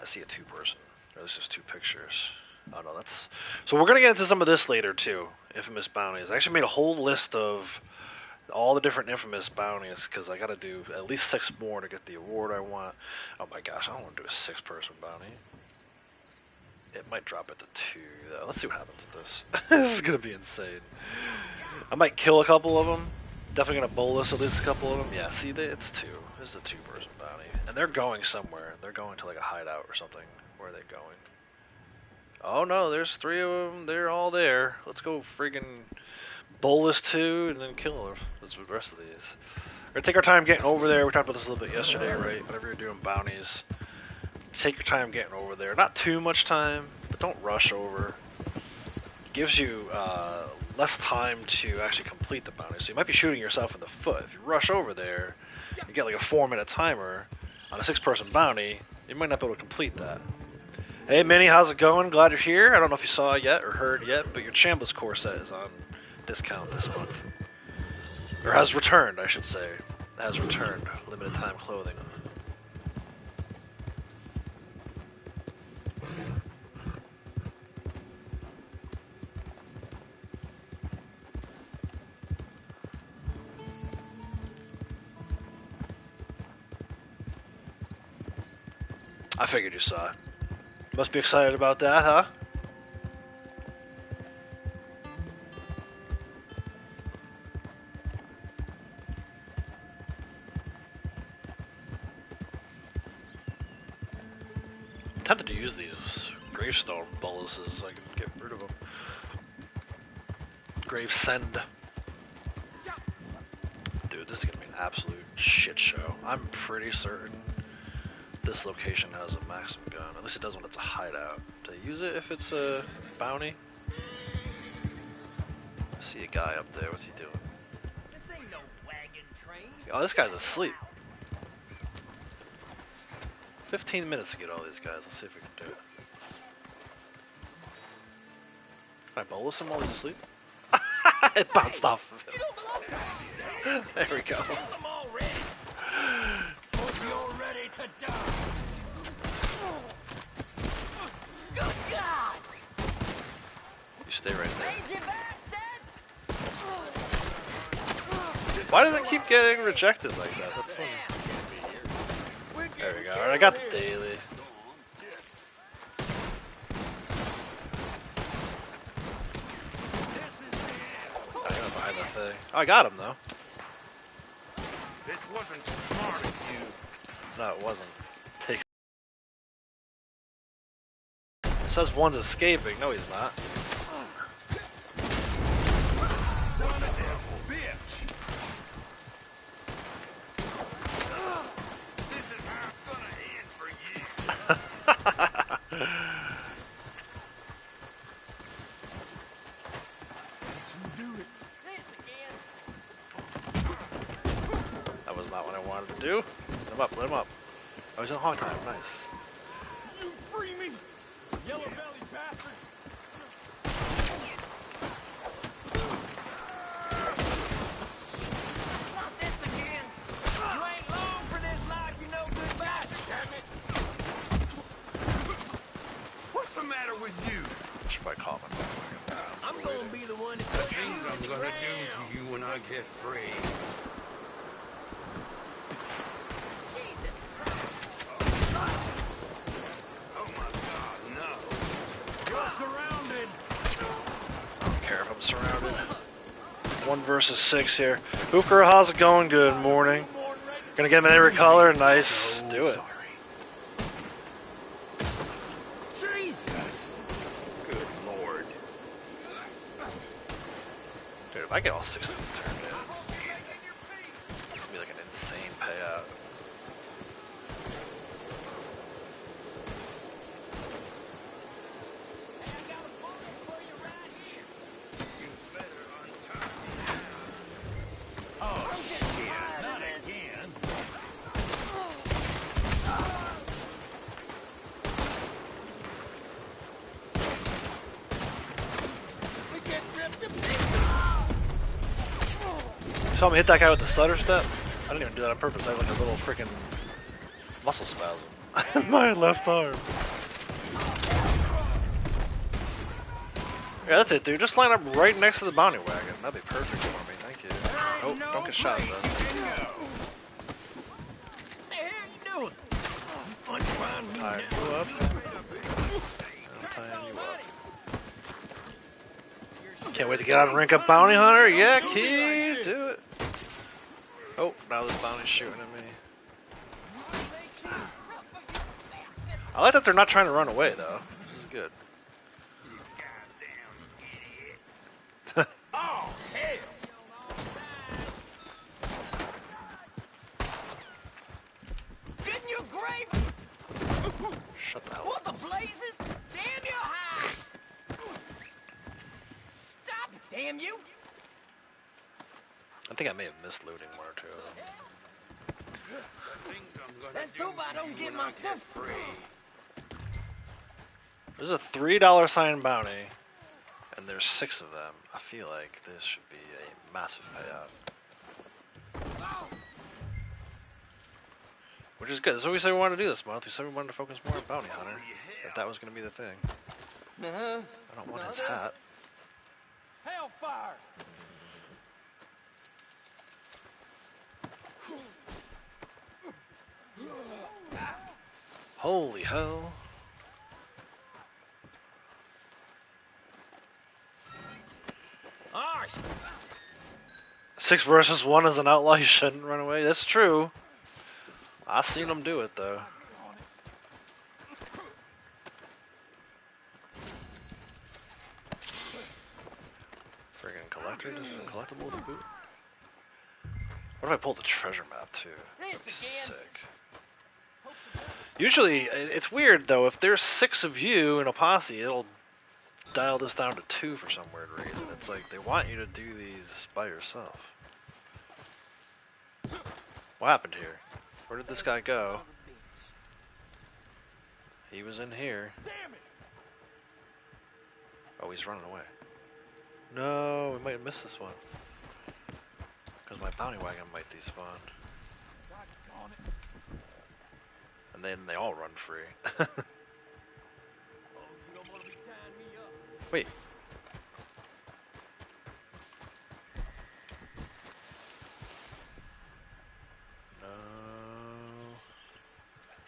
I see a 2-person. There's just 2 pictures. Oh no, that's... So we're going to get into some of this later too, infamous bounties. I actually made a whole list of all the different infamous bounties because I got to do at least 6 more to get the award I want. Oh my gosh, I don't want to do a 6-person bounty. It might drop it to 2 though. Let's see what happens with this. This is going to be insane. I might kill a couple of them. Definitely going to bolus at least a couple of them. Yeah, see, it's 2. This is a 2-person bounty. And they're going somewhere. They're going to like a hideout or something. Where are they going? Oh no, there's 3 of them. They're all there. Let's go friggin' bolus 2 and then kill them. That's the rest of these. We're gonna take our time getting over there. We talked about this a little bit yesterday, right? Whenever you're doing bounties, take your time getting over there. Not too much time, but don't rush over. It gives you less time to actually complete the bounty. So you might be shooting yourself in the foot. If you rush over there, you get like a 4-minute timer on a 6-person bounty. You might not be able to complete that. Hey Minnie, how's it going? Glad you're here. I don't know if you saw it yet or heard yet, but your Chambliss core set is on discount this month. Or has returned, I should say. Has returned. Limited time clothing. I figured you saw it. Must be excited about that, huh? I'm tempted to use these gravestone boluses so I can get rid of them. Gravesend. Dude, this is gonna be an absolute shit show. I'm pretty certain this location has a maximum gun. At least it does when it's a hideout. Do they use it if it's a bounty? I see a guy up there. What's he doing? This ain't no wagon train. Oh, this guy's asleep. 15 minutes to get all these guys. Let's see if we can do it. Can I bolus him while he's asleep? It bounced off of him. There we go. I'm all ready. Hope you're ready to die. Good God! You stay right there. Mangy bastard! Why does it keep getting rejected like that? That's funny. There we go. Alright, I got the daily. I got behind the thing. Oh, I got him though. This wasn't smart of you. No, it wasn't. Take. It says one's escaping. No, he's not. Son of a bitch. This is how it's gonna end for you. This again. That was not what I wanted to do. Let him up. Let him up. Oh, he's in hog time. Nice. You free me! Yellow belly bastard! Not this again! You ain't long for this life, you know good bastard, damn it! What's the matter with you? Should probably call him. I'm gonna be the one to The put you things in I'm the gonna ground. do to you when I get free. Jesus Christ! Oh my God, no. You're surrounded! I don't care if I'm surrounded. 1 versus 6 here. Hooker, how's it going? Good morning. Gonna get him in every color. Nice. Do it. Jesus. Good Lord. Dude, if I get all 6 of these turned in, it's gonna be like an insane payout. Hey, I got a bonus for you right here. You better untie me. Oh, shit, not again. We get ripped to pieces. You saw me hit that guy with the stutter step? I didn't even do that on purpose. I had like a little freaking muscle spasm. My left arm. Yeah, that's it, dude. Just line up right next to the bounty wagon. That'd be perfect for me. Thank you. Oh, don't get shot, though. What the hell you doing? Unwind me Alright, now. go up. I'm tying you up. Can't wait to get out and rank up Bounty Hunter. Yeah, Key, do it. Oh, now this bounty's shooting at me. I like that they're not trying to run away, though. This is good. Shut the hell What up. the blazes? Damn you! Stop it, damn you! I think I may have missed looting one or two of them. Let's hope I don't get myself free. There's a $3 sign bounty, and there's 6 of them. I feel like this should be a massive payout. Which is good. That's what we said we wanted to do this month. We said we wanted to focus more on Bounty Hunter. If that was going to be the thing. I don't want his hat. Hellfire! Holy hell. Arse! 6 versus 1 as an outlaw, you shouldn't run away. That's true. I've seen him do it, though. Friggin' collector? This is a collectible to boot. What if I pulled the treasure map, too? That'd be sick. Usually, it's weird, though. If there's 6 of you in a posse, it'll dial this down to 2 for some weird reason. It's like they want you to do these by yourself. What happened here? Where did this guy go? He was in here. Oh, he's running away. No, we might have missed this one. Because my bounty wagon might despawn. And then they all run free. Wait. No.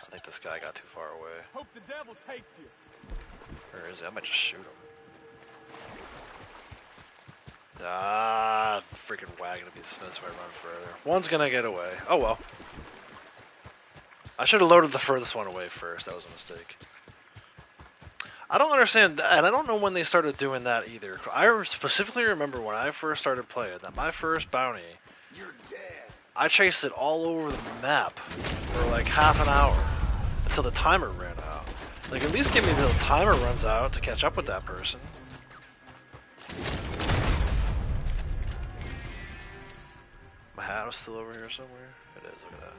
I think this guy got too far away. Hope the devil takes you. Where is he? I might just shoot him. Ah, freaking wagon to be dismissed if I run further. One's gonna get away. Oh well. I should have loaded the furthest one away first. That was a mistake. I don't understand, and I don't know when they started doing that either. I specifically remember when I first started playing that my first bounty, I chased it all over the map for like half an hour until the timer ran out. Like, at least give me until the timer runs out to catch up with that person. My hat was still over here somewhere. It is, look at that.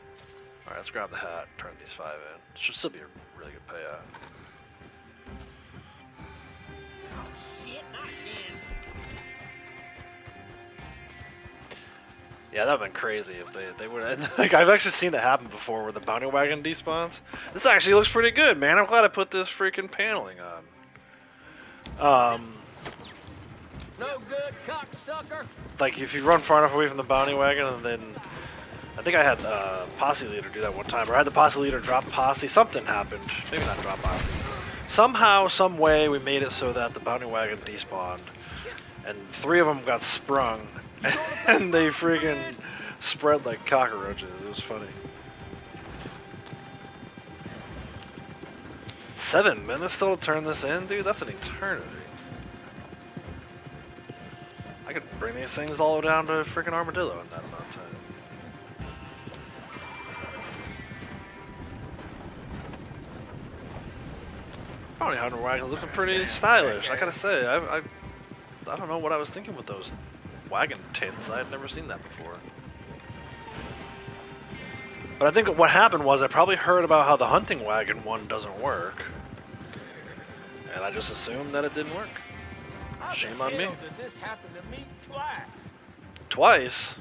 Alright, let's grab the hat, turn these 5 in. Should still be a really good payout. Oh shit, not again. Yeah, that'd been crazy if they would have. Like, I've actually seen it happen before where the bounty wagon despawns. This actually looks pretty good, man. I'm glad I put this freaking paneling on. No good, cocksucker. Like, if you run far enough away from the bounty wagon, and then I think I had posse leader do that one time, or I had the posse leader drop posse. Something happened. Maybe not drop posse. Somehow, some way, we made it so that the bounty wagon despawned, and 3 of them got sprung, and they freaking spread like cockroaches. It was funny. 7 minutes still to turn this in, dude. That's an eternity. I could bring these things all the way down to freaking Armadillo in that amount of time. Bounty Hunter wagon's looking pretty stylish, I gotta say. I don't know what I was thinking with those wagon tins. I had never seen that before. But I think what happened was I probably heard about how the hunting wagon one doesn't work. And I just assumed that it didn't work. Shame on me. Did this happen to me twice? Twice?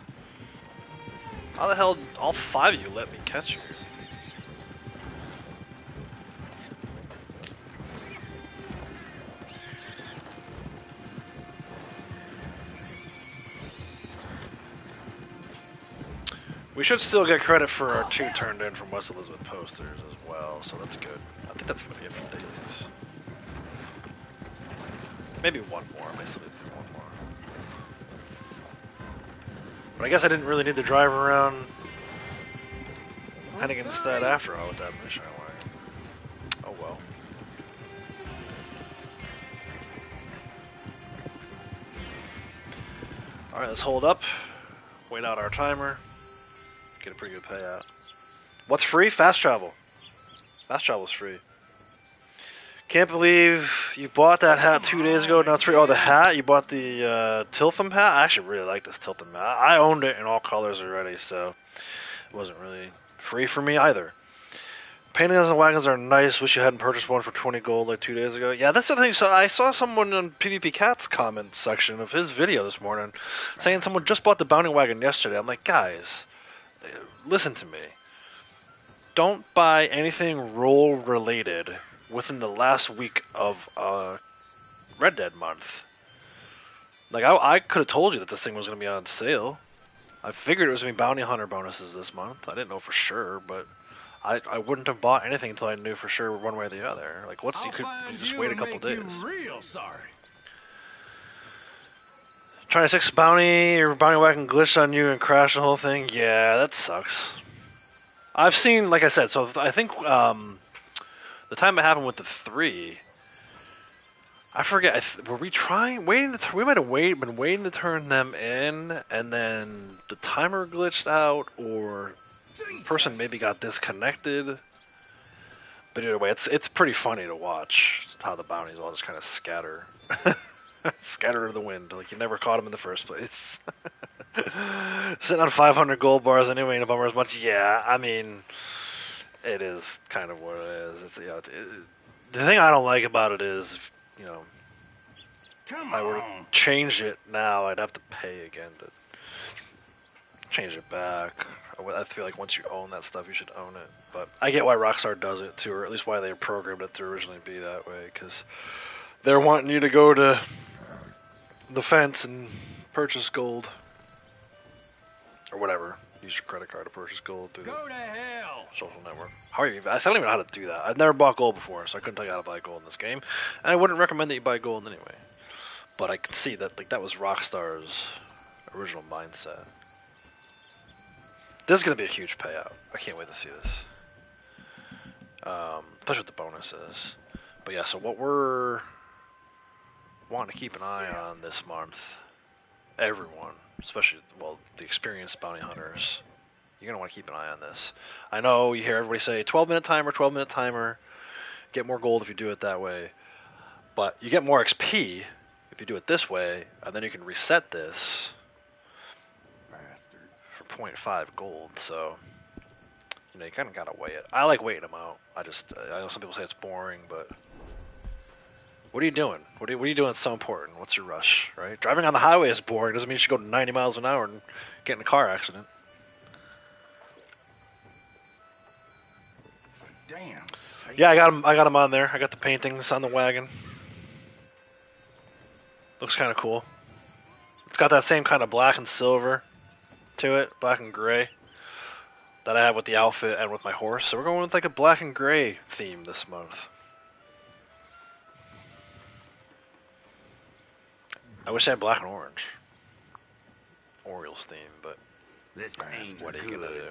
How the hell did all 5 of you let me catch you? We should still get credit for our 2 turned in from West Elizabeth posters as well, so that's good. I think that's going to be it for dailies. Maybe one more. I might still need to do one more. But I guess I didn't really need to drive around Henniganstead after all with that mission wagon. Oh well. Alright, let's hold up. Wait out our timer. Get a pretty good payout. What's free? Fast travel. Fast travel's free. Can't believe you bought that hat 2 days ago. Now it's free. Oh, the hat? You bought the Tiltham hat? I actually really like this Tiltham hat. I owned it in all colors already, so it wasn't really free for me either. Paintings on the wagons are nice. Wish you hadn't purchased one for 20 gold like 2 days ago. Yeah, that's the thing. So I saw someone in PvP Cat's comment section of his video this morning saying someone just bought the bounty wagon yesterday. I'm like, guys, listen to me. Don't buy anything role related within the last week of Red Dead month. Like, I could have told you that this thing was going to be on sale. I figured it was going to be bounty hunter bonuses this month. I didn't know for sure, but I wouldn't have bought anything until I knew for sure one way or the other. Like, you could just wait a couple days. Real sorry. 26 bounty, your bounty wagon glitched on you and crashed the whole thing. Yeah, that sucks. I've seen, like I said, so I think the time it happened with the 3, I forget. Were we waiting? We might have been waiting to turn them in, and then the timer glitched out, or the person maybe got disconnected. But either way, it's pretty funny to watch how the bounties all just kind of scatter, scatter to the wind. Like you never caught them in the first place. Sitting on 500 gold bars anyway, ain't a bummer as much. Yeah, I mean, it is kind of what it is. The thing I don't like about it is, if I were to change it now, I'd have to pay again to change it back. I feel like once you own that stuff, you should own it. But I get why Rockstar does it too, or at least why they programmed it to originally be that way, because they're wanting you to go to the fence and purchase gold. Or whatever. Use your credit card to purchase gold through the social network. How are you? I don't even know how to do that. I've never bought gold before, so I couldn't tell you how to buy gold in this game. And I wouldn't recommend that you buy gold anyway. But I can see that that was Rockstar's original mindset. This is going to be a huge payout. I can't wait to see this. Especially with the bonuses. But yeah, so what we're wanting to keep an eye on this month, everyone, especially, the experienced bounty hunters, you're going to want to keep an eye on this. I know you hear everybody say 12-minute timer, 12-minute timer, get more gold if you do it that way. But you get more XP if you do it this way, and then you can reset this for 0.5 gold. So, you kind of got to weigh it. I like weighing them out. I know some people say it's boring, but what are you doing? What are you doing that's so important? What's your rush, right? Driving on the highway is boring. Doesn't mean you should go 90 miles an hour and get in a car accident. Damn. Yeah, I got him on there. I got the paintings on the wagon. Looks kind of cool. It's got that same kind of black and silver to it, black and gray, that I have with the outfit and with my horse. So we're going with like a black and gray theme this month. I wish I had black and orange. Orioles theme, but This ain't what are you gonna do?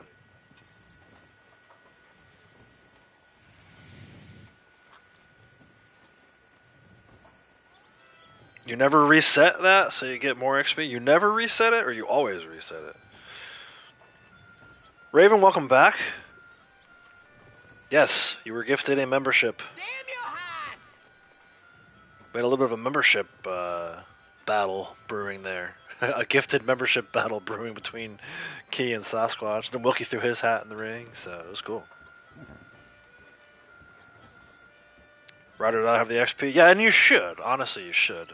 You never reset that so you get more XP? You never reset it, or you always reset it? Raven, welcome back. Yes, you were gifted a membership. Damn you hide! We had a little bit of a membership battle brewing there. A gifted membership battle brewing between Key and Sasquatch. Then Wilkie threw his hat in the ring, so it was cool. Rather not have the XP? Yeah, and you should. Honestly, you should.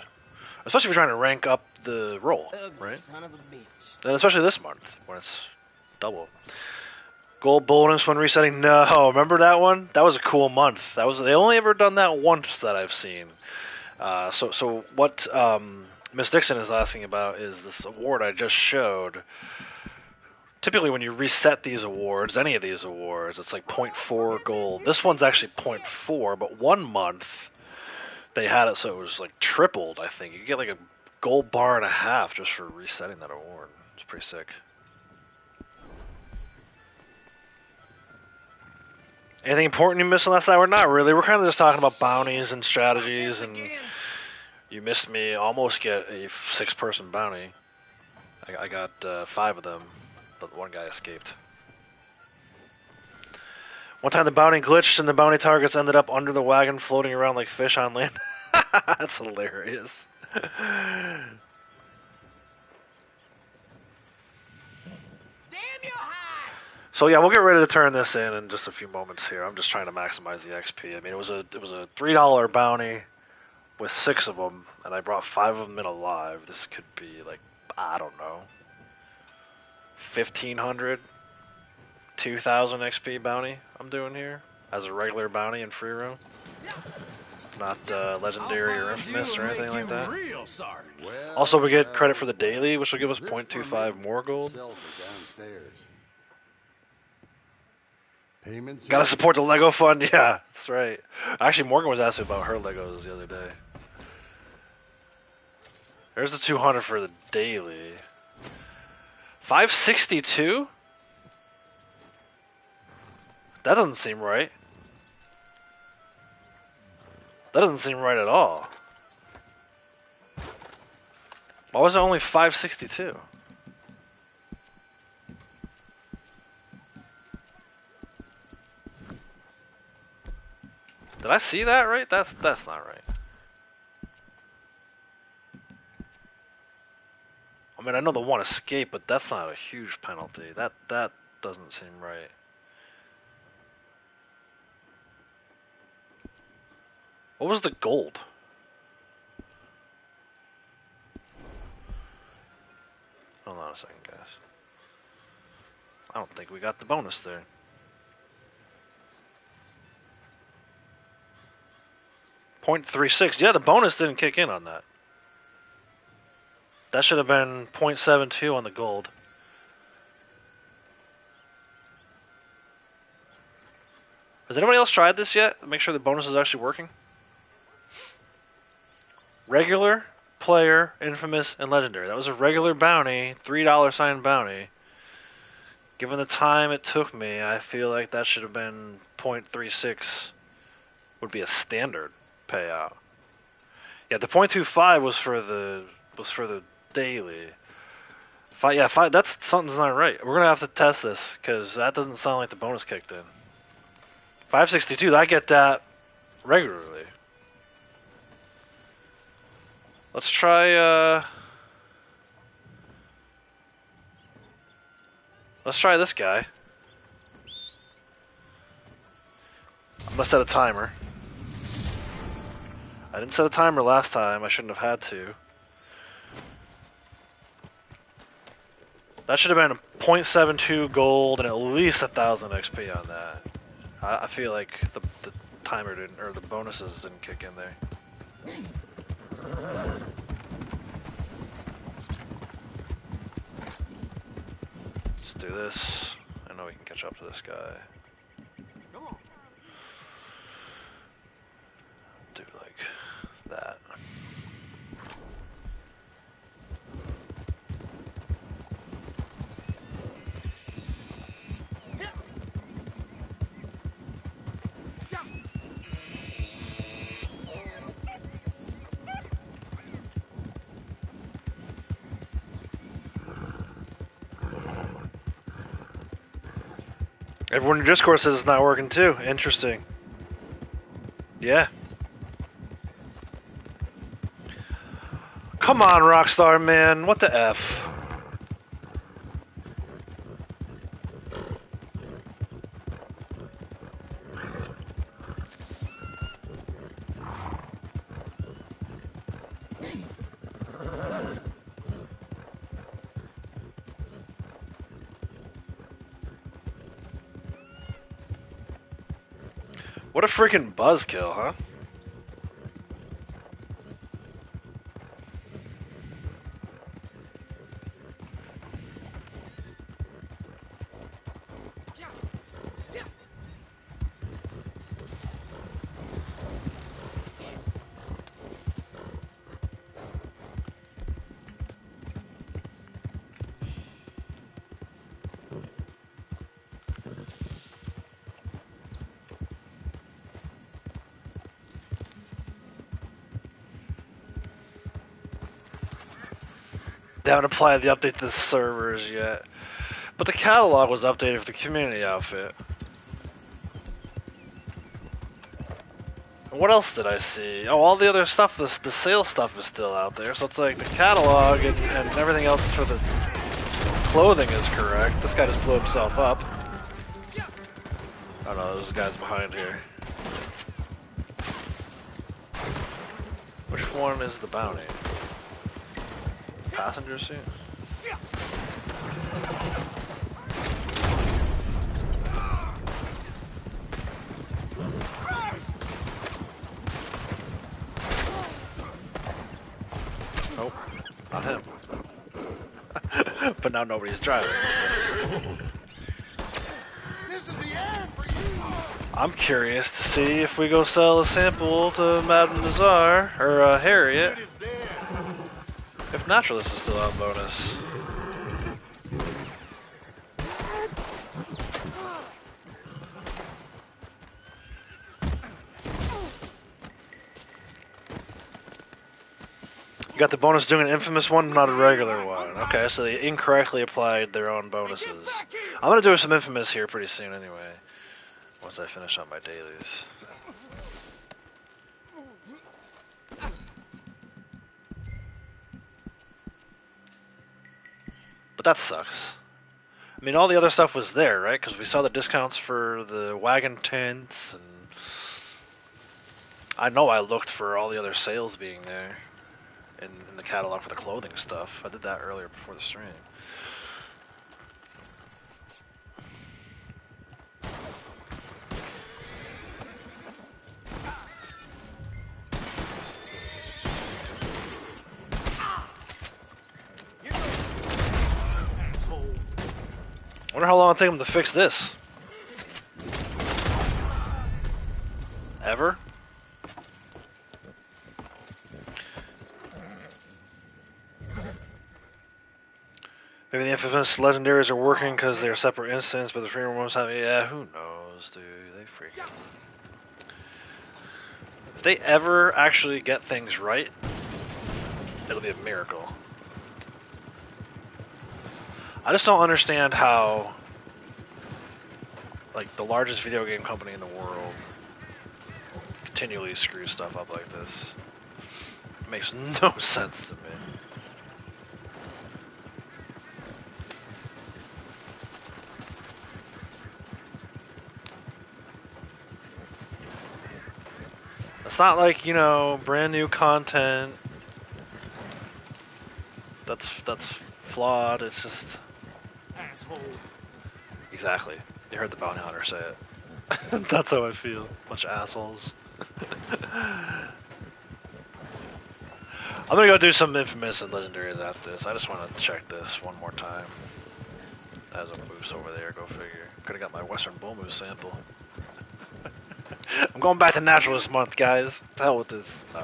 Especially if you're trying to rank up the role, right? Son of a bitch. And especially this month, when it's double. Gold bonus when resetting? No, remember that one? That was a cool month. They only ever done that once that I've seen. So what Miss Dixon is asking about is this award I just showed. Typically when you reset these awards, any of these awards, it's like 0.4 gold. This one's actually 0.4, but 1 month they had it so it was like tripled, I think. You get like a gold bar and a half just for resetting that award. It's pretty sick. Anything important you missed last hour? Not really. We're kind of just talking about bounties and strategies, and you missed me almost get a 6-person bounty. I got 5 of them, but one guy escaped. One time the bounty glitched and the bounty targets ended up under the wagon floating around like fish on land. That's hilarious. Damn you high! So yeah, we'll get ready to turn this in just a few moments here. I'm just trying to maximize the XP. I mean, it was a $3 bounty with 6 of them, and I brought 5 of them in alive. This could be like, I don't know, 1,500, 2,000 XP bounty I'm doing here as a regular bounty in free roam. Not legendary or infamous or anything like that. Real sorry. Well, Also, we get credit for the daily, which will give us 0.25 more gold. Cells are downstairs. Payments. Gotta support the Lego fund, yeah, that's right. Actually, Morgan was asking about her Legos the other day. There's the 200 for the daily. 562? That doesn't seem right. That doesn't seem right at all. Why was it only 562? Did I see that right? That's not right. I mean, I know the one escape, but that's not a huge penalty. That doesn't seem right. What was the gold? Hold on a second, guys. I don't think we got the bonus there. .36. Yeah, the bonus didn't kick in on that. That should have been .72 on the gold. Has anybody else tried this yet? Make sure the bonus is actually working. Regular, player, infamous, and legendary. That was a regular bounty, $3 signed bounty. Given the time it took me, I feel like that should have been .36. Would be a standard payout. Yeah, the .25 was for the daily. Five. That's something's not right. We're gonna have to test this because that doesn't sound like the bonus kicked in. 562. I get that regularly. Let's try. Let's try this guy. I'm gonna set a timer. I didn't set a timer last time. I shouldn't have had to. That should have been a .72 gold and at least 1,000 XP on that. I feel like the timer didn't, or the bonuses didn't kick in there. Let's do this. I know we can catch up to this guy. Do like that. Everyone in Discord says it's not working too. Interesting. Yeah. Come on, Rockstar, man. What the F? What a freaking buzzkill, huh? They haven't applied the update to the servers yet. But the catalog was updated for the community outfit. What else did I see? Oh, all the other stuff, the sale stuff is still out there. So it's like the catalog and everything else for the clothing is correct. This guy just blew himself up. Oh no, there's guys behind here. Which one is the bounty? Passenger seat? Nope, not him. But now nobody's driving. This is the end for you. I'm curious to see if we go sell a sample to Madame Nazar or Harriet. It is dead. If Naturalist is still on bonus. You got the bonus doing an infamous one, not a regular one. Okay, so they incorrectly applied their own bonuses. I'm gonna do some infamous here pretty soon anyway. Once I finish up my dailies. But that sucks. I mean, all the other stuff was there, right? Because we saw the discounts for the wagon tents, and I know I looked for all the other sales being there in the catalog for the clothing stuff. I did that earlier before the stream. I wonder how long it'll take them to fix this. Ever? Maybe the infamous legendaries are working because they're separate instances, but the freedom ones have. Yeah, who knows, dude? They freaking. If they ever actually get things right, it'll be a miracle. I just don't understand how, like, the largest video game company in the world continually screws stuff up like this. It makes no sense to me. It's not like, you know, brand new content that's flawed. It's just Asshole. exactly. You heard the bounty hunter say it. That's how I feel. Bunch of assholes. I'm gonna go do some infamous and legendaries after this. I just want to check this one more time. As a moose over there, go figure. Could have got my Western Bull Moose sample. I'm going back to natural this month, guys. To hell with this. No.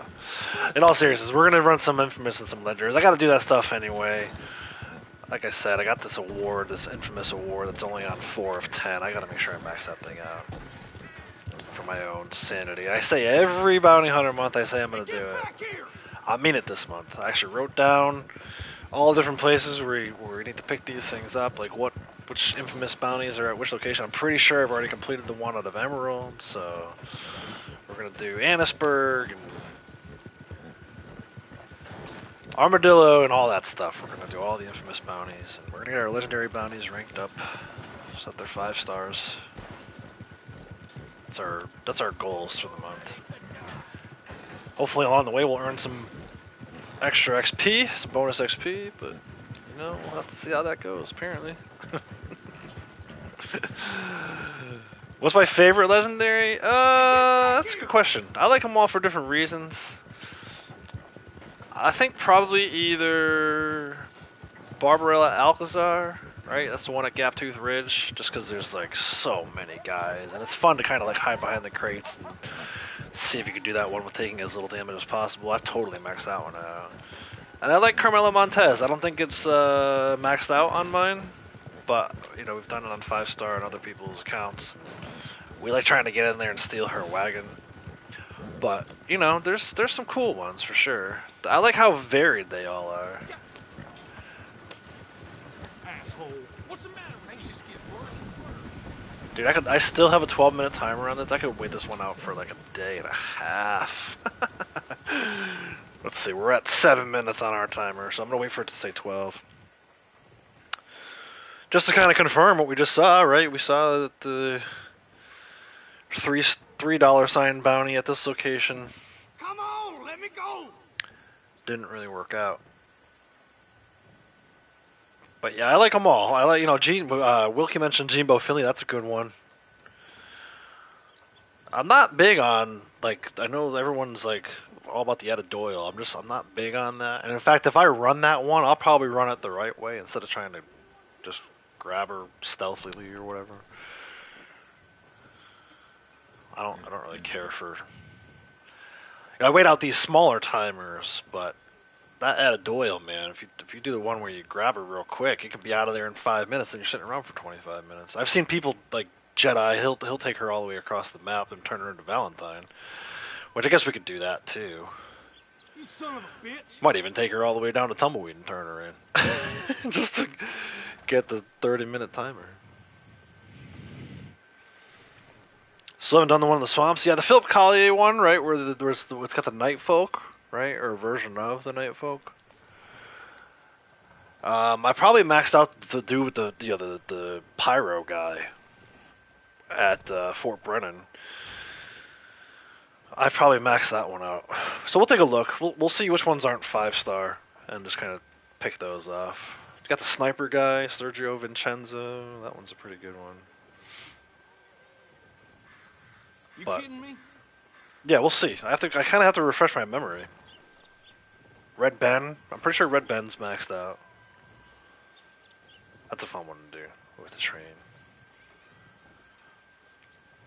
In all seriousness, we're gonna run some infamous and some legendaries. I gotta do that stuff anyway. Like I said, I got this award, this infamous award that's only on 4 of 10. I gotta make sure I max that thing out. For my own sanity. I say every bounty hunter month I say I'm gonna do it. I mean it this month. I actually wrote down all different places where you need to pick these things up, like which infamous bounties are at which location. I'm pretty sure I've already completed the one out of Emerald, so we're gonna do Annisburg and Armadillo and all that stuff. We're gonna do all the infamous bounties, and we're gonna get our legendary bounties ranked up so that they're 5 stars. That's our goals for the month. Hopefully along the way we'll earn some extra XP, some bonus XP, but you know, we'll have to see how that goes, apparently. What's my favorite legendary? That's a good question. I like them all for different reasons. I think probably either Barbarella Alcazar, right? That's the one at Gaptooth Ridge, just because there's like so many guys, and it's fun to kind of like hide behind the crates and see if you can do that one with taking as little damage as possible. I've totally maxed that one out. And I like Carmela Montez. I don't think it's maxed out on mine, but you know, we've done it on 5-star and other people's accounts. We like trying to get in there and steal her wagon. But, you know, there's some cool ones for sure. I like how varied they all are. Asshole. What's the matter? Things just get worse Dude, I still have a 12-minute timer on this. I could wait this one out for like a day and a half. Let's see, we're at 7 minutes on our timer, so I'm gonna wait for it to say 12. Just to kind of confirm what we just saw, right? We saw that the $3 sign bounty at this location Come on, let me go. didn't really work out. But yeah, I like them all. I like, Wilkie mentioned Jimbo Philly. That's a good one. I'm not big on, like, I know everyone's like all about the Etta Doyle. I'm not big on that. And in fact, if I run that one, I'll probably run it the right way instead of trying to just grab her stealthily or whatever. I don't really care for. I wait out these smaller timers, but that Etta Doyle, man, if you do the one where you grab her real quick, you can be out of there in 5 minutes, and you're sitting around for 25 minutes. I've seen people like Jedi. He'll take her all the way across the map and turn her into Valentine, which I guess we could do that too. You son of a bitch. Might even take her all the way down to Tumbleweed and turn her in, just to get the 30-minute timer. Still haven't done the one in the swamps. Yeah, the Philip Collier one, right, where it's got the Night Folk, right, or a version of the Night Folk. I probably maxed out to do with the pyro guy at Fort Brennan. I probably maxed that one out. So we'll take a look. We'll see which ones aren't 5-star and just kind of pick those off. You got the sniper guy, Sergio Vincenzo. That one's a pretty good one. You But- kidding me? Yeah, we'll see. I kind of have to refresh my memory. Red Ben. I'm pretty sure Red Ben's maxed out. That's a fun one to do with the train.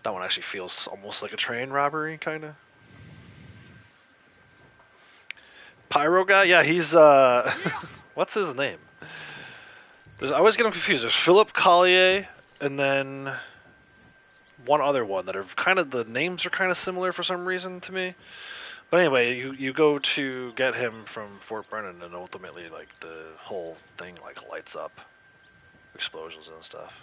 That one actually feels almost like a train robbery, kind of. Pyro guy? Yeah, he's, what's his name? I always get him confused. There's Philip Collier, and then one other one that are kind of, the names are kind of similar for some reason to me. But anyway, you go to get him from Fort Brennan, and ultimately, like, the whole thing, like, lights up. Explosions and stuff.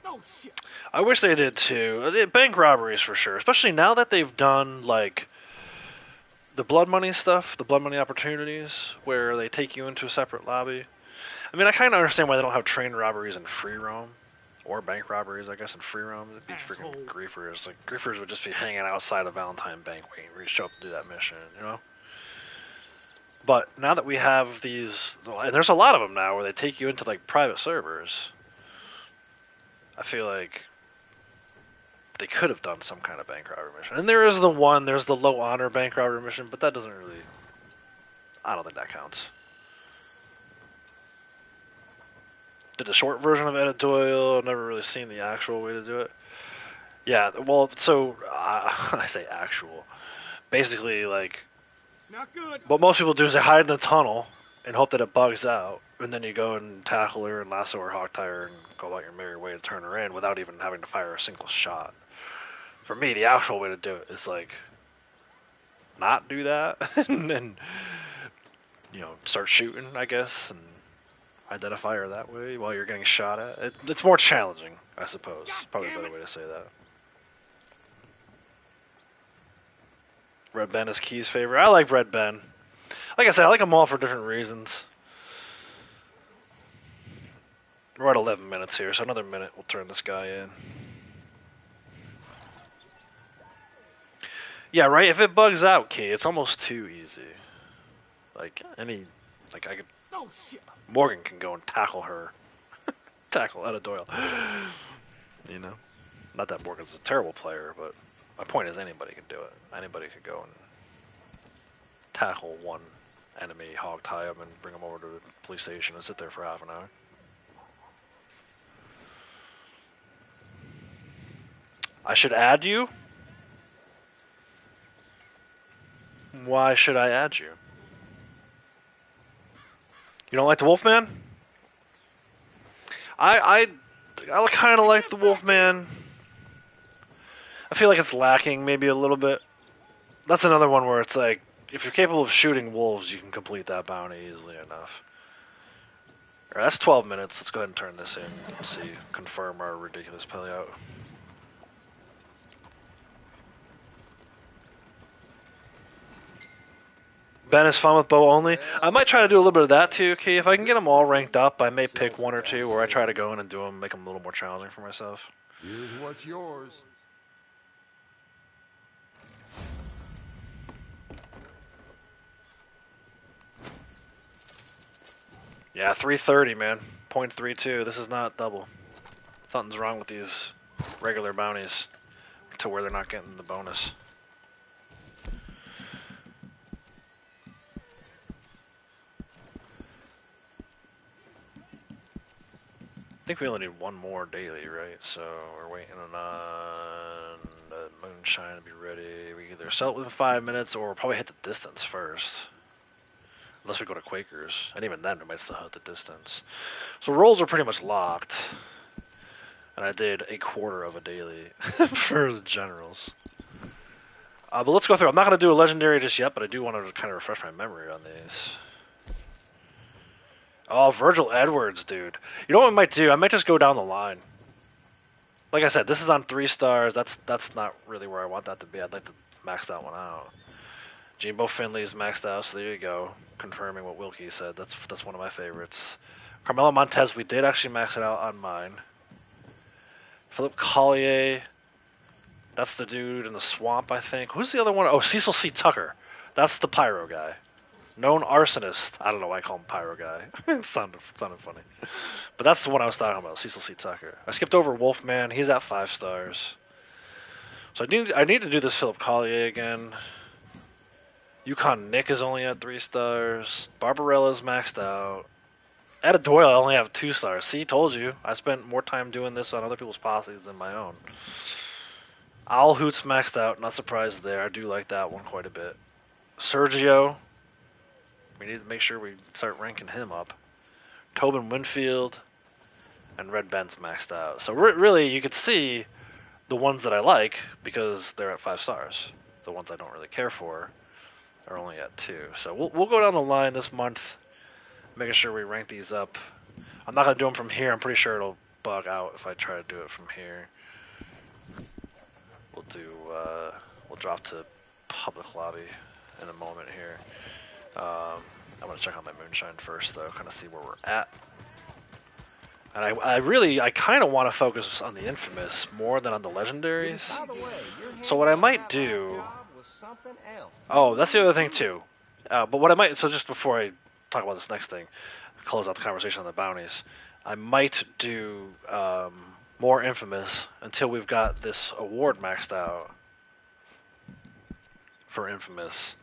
Oh shit. I wish they did too. Bank robberies for sure, especially now that they've done like the blood money stuff, the blood money opportunities, where they take you into a separate lobby. I mean, I kind of understand why they don't have train robberies in free roam, or bank robberies, I guess, in free roam. It'd be Asshole. freaking griefers. Like griefers would just be hanging outside of Valentine Bank waiting for you to show up to do that mission, you know. But now that we have these, and there's a lot of them now, where they take you into like private servers. I feel like they could have done some kind of bank robbery mission. And there's the low honor bank robbery mission, but that doesn't really, I don't think that counts. Did a short version of Edit Doyle, I've never really seen the actual way to do it. Yeah, well, so, I say actual. Basically, like, Not good. what most people do is they hide in the tunnel and hope that it bugs out, and then you go and tackle her and lasso her, hog tie her, and go about your merry way to turn her in without even having to fire a single shot. For me, the actual way to do it is like not do that, and then start shooting, I guess, and identify her that way while you're getting shot at. It's more challenging, I suppose. Probably a better way to say that. Red Ben is Key's favorite. I like Red Ben. Like I said, I like them all for different reasons. We're at 11 minutes here, so another minute we'll turn this guy in. Yeah, right? If it bugs out, Key, it's almost too easy. Like, I could... Oh shit. Morgan can go and tackle her. Tackle Etta Doyle. You know? Not that Morgan's a terrible player, but my point is anybody can do it. Anybody could go and tackle one enemy, hog tie him, and bring him over to the police station and sit there for half an hour. I should add you? Why should I add you? You don't like the Wolfman? I kind of like the Wolfman. I feel like it's lacking maybe a little bit. That's another one where it's like, if you're capable of shooting wolves, you can complete that bounty easily enough. Alright, that's 12 minutes. Let's go ahead and turn this in. Let's see, confirm our ridiculous payout. Ben is fun with bow only. I might try to do a little bit of that too, Key. If I can get them all ranked up, I may pick one or two where I try to go in and do them, make them a little more challenging for myself. Here's what's yours. Yeah, 330, man. 0.32. This is not double. Something's wrong with these regular bounties to where they're not getting the bonus. I think we only need one more daily, right? So we're waiting on the moonshine to be ready. We either sell it within 5 minutes or we'll probably hit the distance first. Unless we go to Quakers. And even then we might still hit the distance. So rolls are pretty much locked. And I did a quarter of a daily for the generals. But let's go through. I'm not going to do a legendary just yet, but I do want to kind of refresh my memory on these. Oh, Virgil Edwards, dude. You know what I might do? I might just go down the line. Like I said, this is on 3 stars. That's not really where I want that to be. I'd like to max that one out. Jimbo Finley's maxed out, so there you go. Confirming what Wilkie said. That's one of my favorites. Carmelo Montez, we did actually max it out on mine. Philip Collier. That's the dude in the swamp, I think. Who's the other one? Oh, Cecil C. Tucker. That's the pyro guy. Known arsonist. I don't know why I call him pyro guy. It sounded funny. But that's the one I was talking about, Cecil C. Tucker. I skipped over Wolfman. He's at 5 stars. So I need to do this Philip Collier again. Yukon Nick is only at 3 stars. Barbarella's maxed out. Etta Doyle, I only have 2 stars. See, told you. I spent more time doing this on other people's posses than my own. Owl Hoot's maxed out. Not surprised there. I do like that one quite a bit. Sergio. We need to make sure we start ranking him up. Tobin Winfield. And Red Ben's maxed out. So really, you could see the ones that I like because they're at 5 stars. The ones I don't really care for are only at 2. So we'll go down the line this month, making sure we rank these up. I'm not going to do them from here. I'm pretty sure it'll bug out if I try to do it from here. We'll drop to public lobby in a moment here. I'm going to check on my moonshine first, though, kind of see where we're at. And I kind of want to focus on the infamous more than on the legendaries. So what I might do... Oh, that's the other thing, too. But what I might... So just before I talk about this next thing, close out the conversation on the bounties, I might do more infamous until we've got this award maxed out for infamous.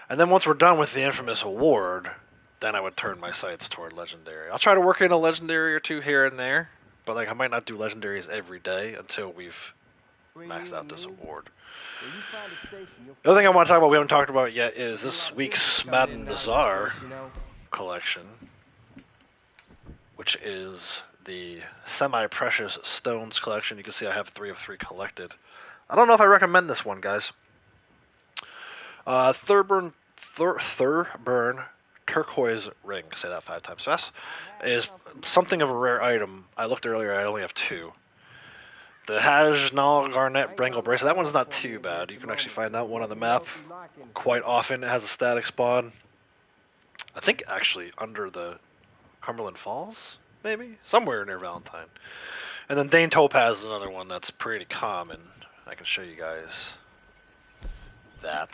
And then once we're done with the infamous award, then I would turn my sights toward legendary. I'll try to work in a legendary or 2 here and there, but like I might not do legendaries every day until we've maxed out this award. The other thing I want to talk about we haven't talked about yet is this week's Madden Bazaar collection, which is the semi-precious stones collection. You can see I have 3 of 3 collected. I don't know if I recommend this one, guys. Thurburn turquoise ring, say that 5 times fast, is something of a rare item. I looked earlier, I only have 2. The Hajnal Garnet Brangle bracelet, that one's not too bad. You can actually find that one on the map quite often. It has a static spawn. I think actually under the Cumberland Falls, maybe? Somewhere near Valentine. And then Dane Topaz is another one that's pretty common. I can show you guys that.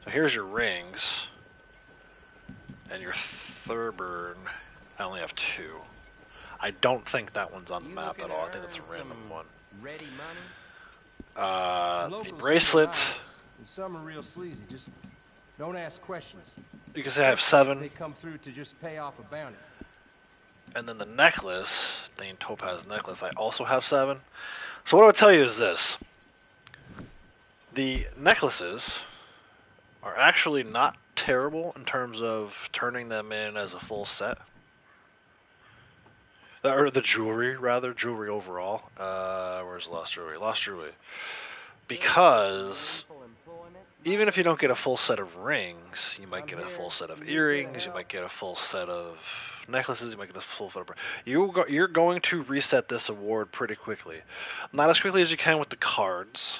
So here's your rings. And your Thurburn, I only have 2. I don't think that one's on the map at all. I think it's a random one. Ready money? The bracelet. And some are real sleazy. Just don't ask questions. You can say I have 7. They come through to just pay off a bounty. And then the necklace, Dane Topaz necklace, I also have 7. So what I would tell you is this. The necklaces are actually not terrible in terms of turning them in as a full set. Or the jewelry, rather. Jewelry overall. Where's Lost Jewelry? Lost Jewelry. Because even if you don't get a full set of rings, you might get a full set of earrings, you might get a full set of necklaces, you might get a full set of... You're going to reset this award pretty quickly. Not as quickly as you can with the cards.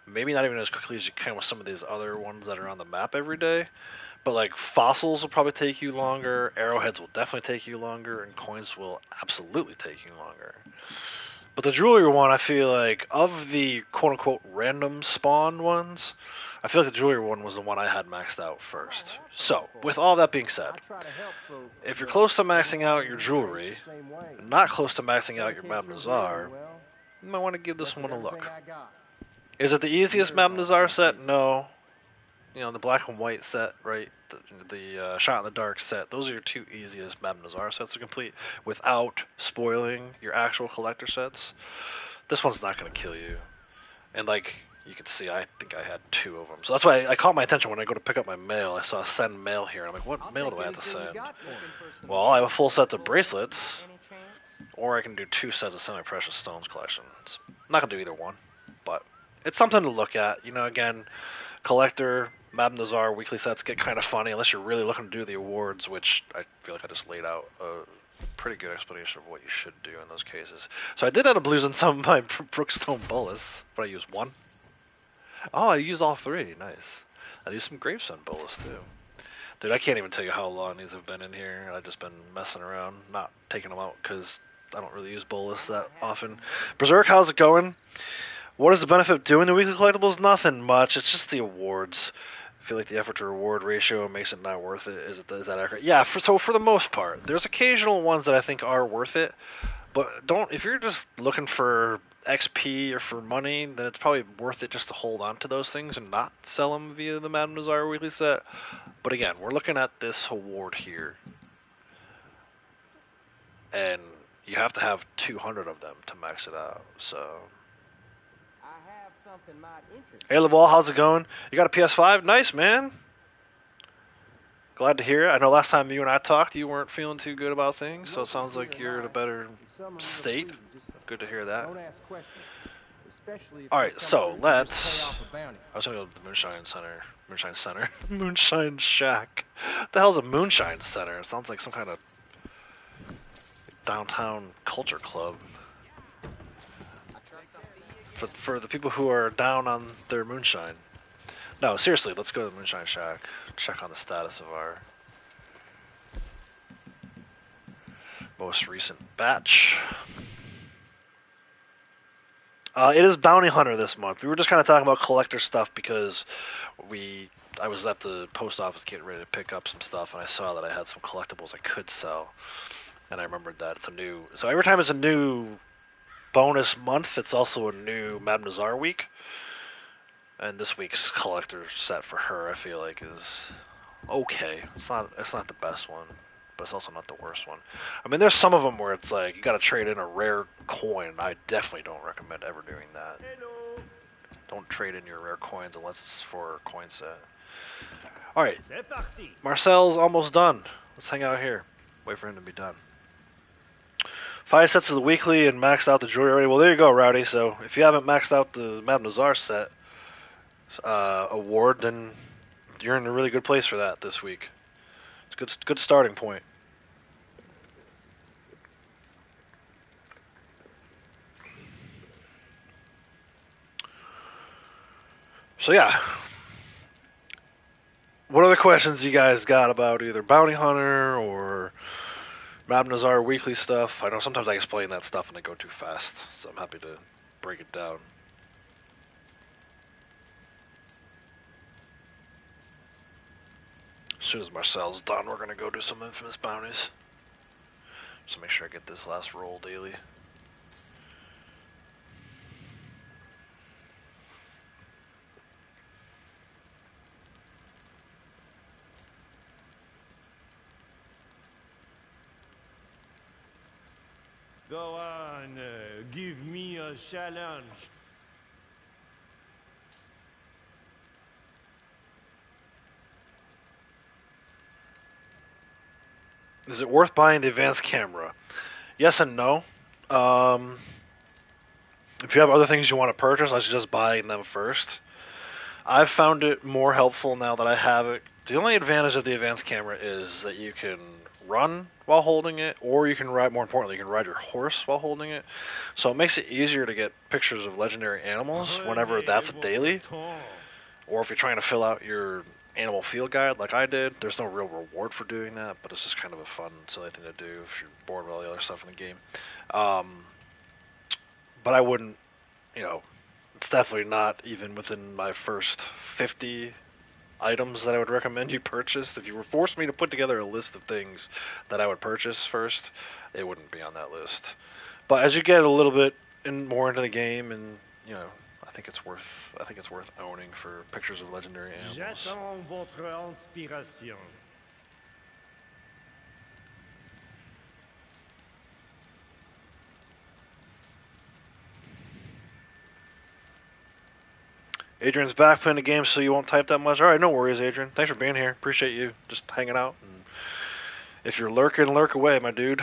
Maybe not even as quickly as you can with some of these other ones that are on the map every day. But like fossils will probably take you longer, arrowheads will definitely take you longer, and coins will absolutely take you longer. But the jewelry one, I feel like, of the quote-unquote random spawn ones, I feel like the jewelry one was the one I had maxed out first. So, with all that being said, if you're close to maxing out your jewelry, and not close to maxing out your Mab Nazar, you might want to give this one a look. Is it the easiest Mab Nazar set? No. You know, the black and white set, right? The Shot in the Dark set. Those are your two easiest Mab Nazar sets to complete without spoiling your actual collector sets. This one's not going to kill you. And like you can see, I think I had 2 of them. So that's why I caught my attention when I go to pick up my mail. I saw send mail here. And I'm like, what mail do I have to send? Well, I have a full set of bracelets. Or I can do 2 sets of semi-precious stones collections. I'm not going to do either one. But it's something to look at. You know, again, collector... Mab Nazar weekly sets get kind of funny unless you're really looking to do the awards, which I feel like I just laid out a pretty good explanation of what you should do in those cases. So I did end up losing some of my Brookstone Bullets, but I used 1. Oh, I used all 3. Nice. I used some Gravestone Bullets too. Dude, I can't even tell you how long these have been in here. I've just been messing around, not taking them out because I don't really use Bullets that often. Berserk, how's it going? What is the benefit of doing the weekly collectibles? Nothing much. It's just the awards. I feel like the effort to reward ratio makes it not worth it. Is that accurate? Yeah, so for the most part. There's occasional ones that I think are worth it, but if you're just looking for XP or for money, then it's probably worth it just to hold on to those things and not sell them via the Madame Nazar weekly set. But again, we're looking at this award here, and you have to have 200 of them to max it out, so... Hey, Laval, how's it going? You got a PS5? Nice, man. Glad to hear it. I know last time you and I talked, you weren't feeling too good about things, so it sounds like you're in a better state. Good to hear that. Alright, so let's... I was going to go to the Moonshine Center. Moonshine Center? Moonshine Shack. What the hell's a Moonshine Center? It sounds like some kind of downtown culture club. For the people who are down on their moonshine. No, seriously, let's go to the Moonshine Shack. Check on the status of our most recent batch. It is Bounty Hunter this month. We were just kind of talking about collector stuff because I was at the post office getting ready to pick up some stuff, and I saw that I had some collectibles I could sell. And I remembered that it's a new... So every time it's a new bonus month, it's also a new Mab Nazar week, and this week's collector set for her I feel like is okay. It's not the best one, but it's also not the worst one. I mean, there's some of them where it's like you got to trade in a rare coin. I definitely don't recommend ever doing that. Don't trade in your rare coins unless it's for a coin set. All right, Marcel's almost done. Let's hang out here. Wait for him to be done. 5 sets of the weekly and maxed out the jewelry already. Well, there you go, Rowdy. So if you haven't maxed out the Madame Nazar set award, then you're in a really good place for that this week. It's a good starting point. So yeah. What other questions you guys got about either Bounty Hunter or Mab Nazar weekly stuff? I know sometimes I explain that stuff and I go too fast, so I'm happy to break it down. As soon as Marcel's done, we're going to go do some infamous bounties. Just make sure I get this last roll daily. Go on, give me a challenge. Is it worth buying the advanced camera? Yes and no. If you have other things you want to purchase, I suggest buying them first. I've found it more helpful now that I have it. The only advantage of the advanced camera is that you can run while holding it, or you can ride, more importantly, you can ride your horse while holding it. So it makes it easier to get pictures of legendary animals whenever that's a daily, or if you're trying to fill out your animal field guide like I did. There's no real reward for doing that, but it's just kind of a fun, silly thing to do if you're bored with all the other stuff in the game. But I wouldn't, it's definitely not even within my first 50 items that I would recommend you purchase. If you were forced me to put together a list of things that I would purchase first, it wouldn't be on that list. But as you get a little bit more into the game, and I think it's worth owning for pictures of legendary animals. J'attends votre inspiration. Adrian's back playing the game, so you won't type that much. All right, no worries, Adrian. Thanks for being here. Appreciate you just hanging out. And if you're lurking, lurk away, my dude.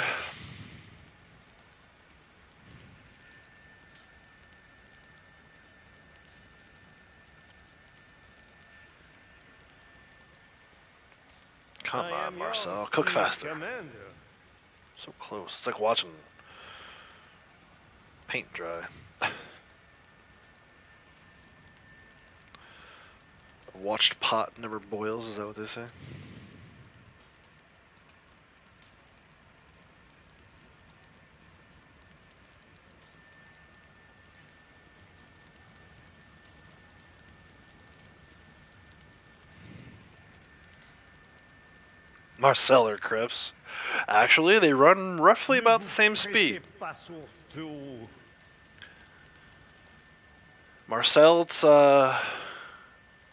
Come on, Marcel. Cook faster. So close. It's like watching paint dry. Watched pot never boils, is that what they say? Marcel or Crips. Actually, they run roughly about the same speed. Marcel, it's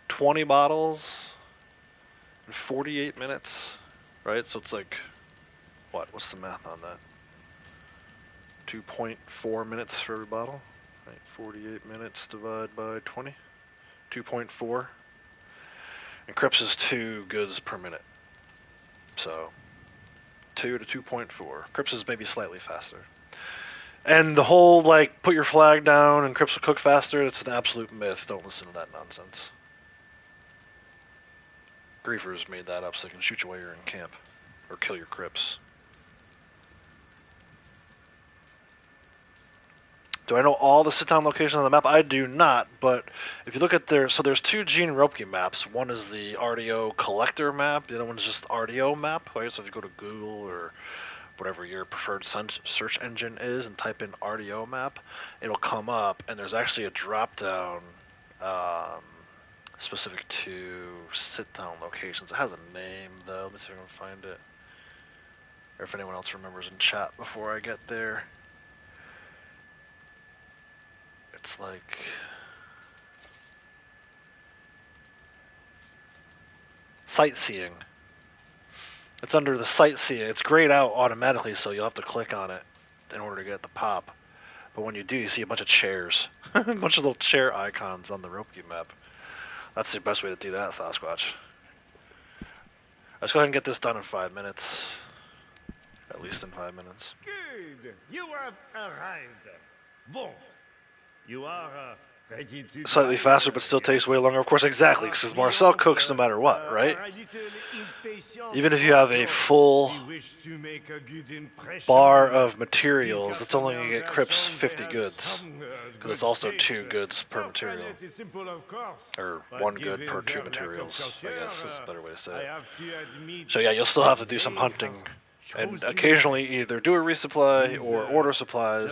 20 bottles in 48 minutes, right? So it's like, what's the math on that? 2.4 minutes for every bottle, right? 48 minutes divided by 20, 2.4. And Crips is 2 goods per minute. So 2 to 2.4. Crips is maybe slightly faster. And the whole, put your flag down and Crips will cook faster, it's an absolute myth. Don't listen to that nonsense. Griefers made that up so they can shoot you while you're in camp. Or kill your Crips. Do I know all the sit-down locations on the map? I do not, but if you look at so there's 2 Gene Ropke maps. One is the RDO collector map, the other one is just RDO map, right? So if you go to Google or whatever your preferred search engine is and type in RDO map, it'll come up, and there's actually a drop-down specific to sit-down locations. It has a name, though. Let me see if I can find it. Or if anyone else remembers in chat before I get there. It's like... sightseeing. It's under the sightseeing. It's grayed out automatically, so you'll have to click on it in order to get the pop. But when you do, you see a bunch of chairs. A bunch of little chair icons on the Ropke map. That's the best way to do that, Sasquatch. Let's go ahead and get this done in 5 minutes. At least in 5 minutes. Good. You have arrived. Bon. You are ready to... Slightly faster, but still takes way longer. Of course, exactly, because Marcel cooks no matter what, right? Even if you have a full bar of materials, it's only going to get Crips 50 goods. Because it's also 2 goods per material. Or 1 good per 2 materials, I guess is a better way to say it. So yeah, you'll still have to do some hunting. And occasionally either do a resupply or order supplies,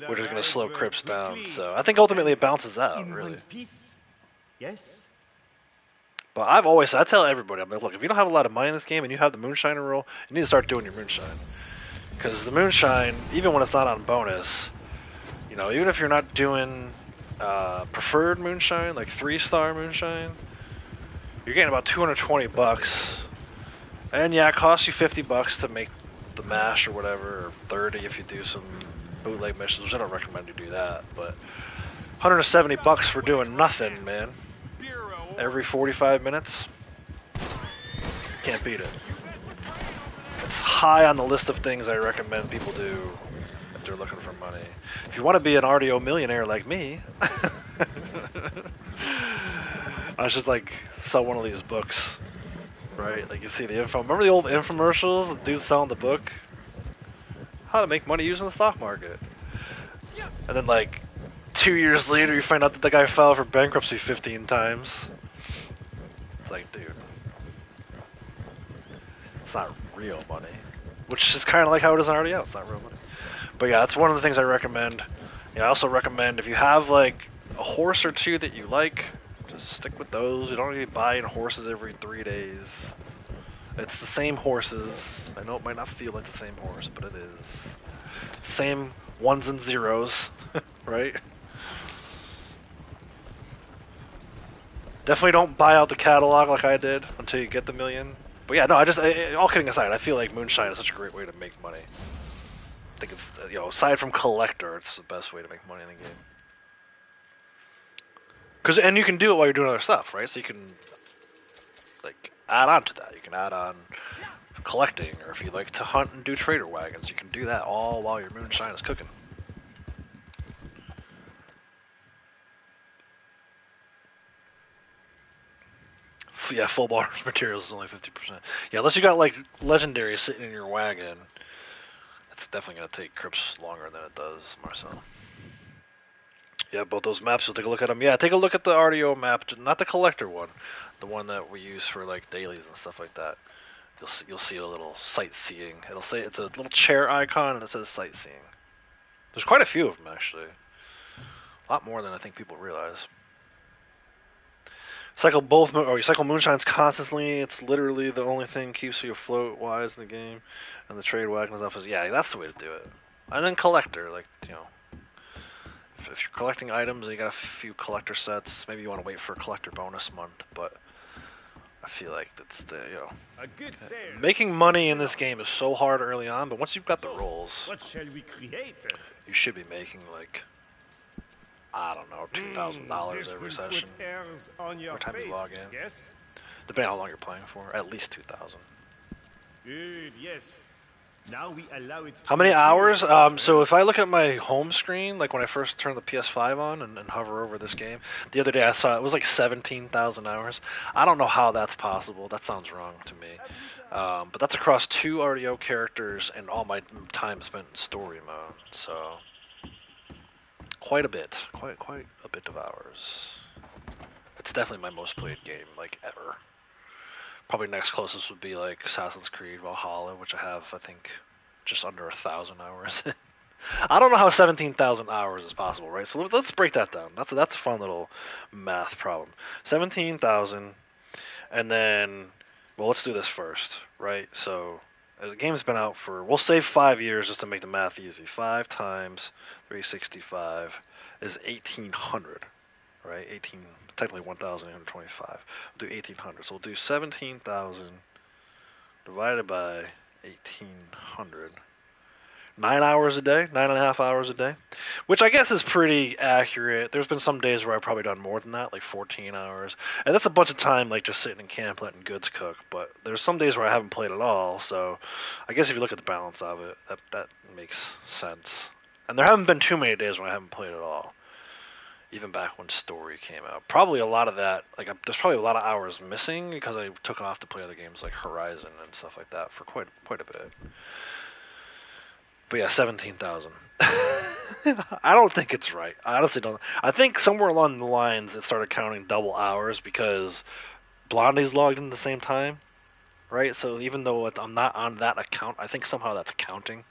which is going to slow Crips down. So I think ultimately it balances out, really. Yes. But I tell everybody, I'm like, look, if you don't have a lot of money in this game and you have the Moonshiner rule, you need to start doing your Moonshine. Because the Moonshine, even when it's not on bonus, even if you're not doing preferred Moonshine, like 3-star Moonshine, you're getting about 220 bucks. And yeah, it costs you 50 bucks to make the mash or whatever, or 30 if you do some bootleg missions, which I don't recommend you do that, but 170 bucks for doing nothing, man. Every 45 minutes. Can't beat it. It's high on the list of things I recommend people do if they're looking for money. If you want to be an RDO millionaire like me, I should like sell one of these books, right? Like you see the info. Remember the old infomercials? The dude selling the book, how to make money using the stock market. And then like 2 years later, you find out that the guy filed for bankruptcy 15 times. It's like, dude, it's not real money. Which is kind of like how it is in RDL. It's not real money. But yeah, that's one of the things I recommend. Yeah, I also recommend if you have like a horse or two that you like, just stick with those. You don't need to be buying horses every 3 days. It's the same horses. I know it might not feel like the same horse, but it is. Same ones and zeros, right? Definitely don't buy out the catalog like I did until you get the million. But yeah, no, all kidding aside, I feel like Moonshine is such a great way to make money. I think it's, aside from Collector, it's the best way to make money in the game. And you can do it while you're doing other stuff, right? So you can, like, add on to that. You can add on collecting, or if you like to hunt and do trader wagons, you can do that all while your Moonshine is cooking. Yeah, full bar materials is only 50%. Yeah, unless you got, like, Legendary sitting in your wagon, it's definitely going to take Crypts longer than it does Marcel. Yeah, both those maps, you'll take a look at them. Yeah, take a look at the RDO map, not the Collector one, the one that we use for, like, dailies and stuff like that. You'll see a little sightseeing. It'll say, it's a little chair icon, and it says sightseeing. There's quite a few of them, actually. A lot more than I think people realize. You cycle Moonshines constantly. It's literally the only thing keeps you afloat wise in the game. And the trade wagon stuff is, yeah, that's the way to do it. And then Collector, like, if you're collecting items and you got a few collector sets, maybe you want to wait for a collector bonus month, but I feel like that's A good sale. making money in this game is so hard early on, but once you've got the rolls, What shall we create? you should be making like, I don't know, $2,000 This every will session. put airs on your Every time you face, log in. yes? Depending on how long you're playing for, at least 2,000. Good, yes. Now we allow it. How many hours? So if I look at my home screen, like when I first turned the PS5 on and hover over this game, the other day I saw it was like 17,000 hours. I don't know how that's possible. That sounds wrong to me. But that's across 2 RDO characters and all my time spent in story mode. So quite a bit, quite a bit of hours. It's definitely my most played game like ever. Probably next closest would be like Assassin's Creed Valhalla, which I have, I think, just under 1,000 hours. I don't know how 17,000 hours is possible, right? So let's break that down. That's a fun little math problem. 17,000, and then, well, let's do this first, right? So the game's been out for, we'll say 5 years just to make the math easy. 5 times 365 is 1,800. Right, technically 1,825. We'll do 1,800. So we'll do 17,000 divided by 1,800. 9 hours a day, 9.5 hours a day, which I guess is pretty accurate. There's been some days where I've probably done more than that, like 14 hours, and that's a bunch of time like just sitting in camp letting goods cook. But there's some days where I haven't played at all. So I guess if you look at the balance of it, that makes sense. And there haven't been too many days when I haven't played at all. Even back when Story came out. Probably a lot of that, like, there's probably a lot of hours missing because I took off to play other games like Horizon and stuff like that for quite a bit. But yeah, 17,000. I don't think it's right. I honestly don't. I think somewhere along the lines it started counting double hours because Blondie's logged in at the same time, right? So even though I'm not on that account, I think somehow that's counting.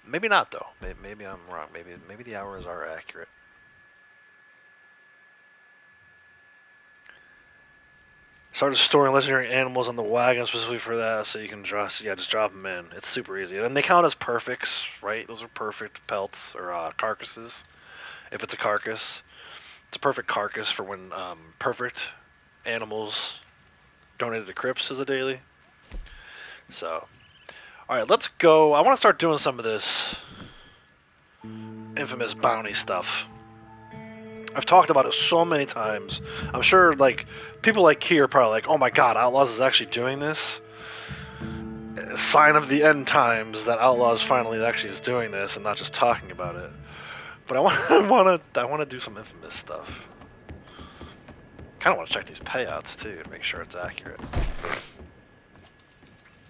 Maybe not, though. Maybe I'm wrong. Maybe the hours are accurate. Started storing legendary animals on the wagon specifically for that, so you can just drop them in. It's super easy. And they count as perfects, right? Those are perfect pelts or carcasses. If it's a carcass, it's a perfect carcass for when perfect animals donated to Crypts as a daily. So, all right, let's go. I want to start doing some of this infamous bounty stuff. I've talked about it so many times. I'm sure, like, people like Key are probably like, oh my god, Outlaws is actually doing this? A sign of the end times that Outlaws finally actually is doing this and not just talking about it. But I want to do some infamous stuff. kind of want to check these payouts too to make sure it's accurate.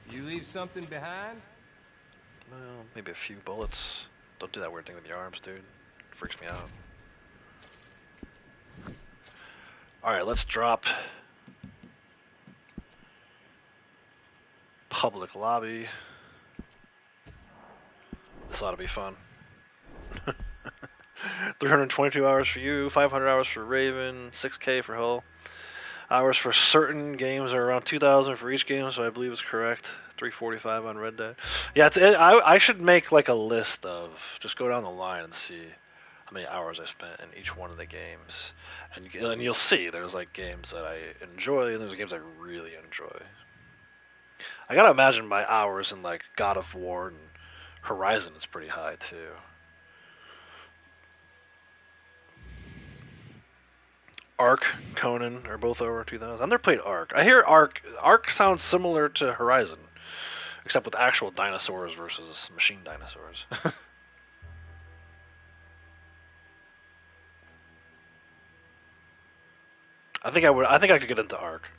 You leave something behind? Well, maybe a few bullets. Don't do that weird thing with your arms, dude. It freaks me out. Alright, let's drop public lobby. This ought to be fun. 322 hours for you, 500 hours for Raven, 6K for Hull. Hours for certain games are around 2,000 for each game, so I believe it's correct. 345 on Red Dead. Yeah, I should make like a list of, just go down the line and see how many hours I spent in each one of the games. And you'll see there's like games that I enjoy and there's games I really enjoy. I gotta imagine my hours in like God of War and Horizon is pretty high too. Ark, Conan are both over 2,000. I've never played Ark. I hear Ark sounds similar to Horizon, except with actual dinosaurs versus machine dinosaurs. I think I could get into Ark.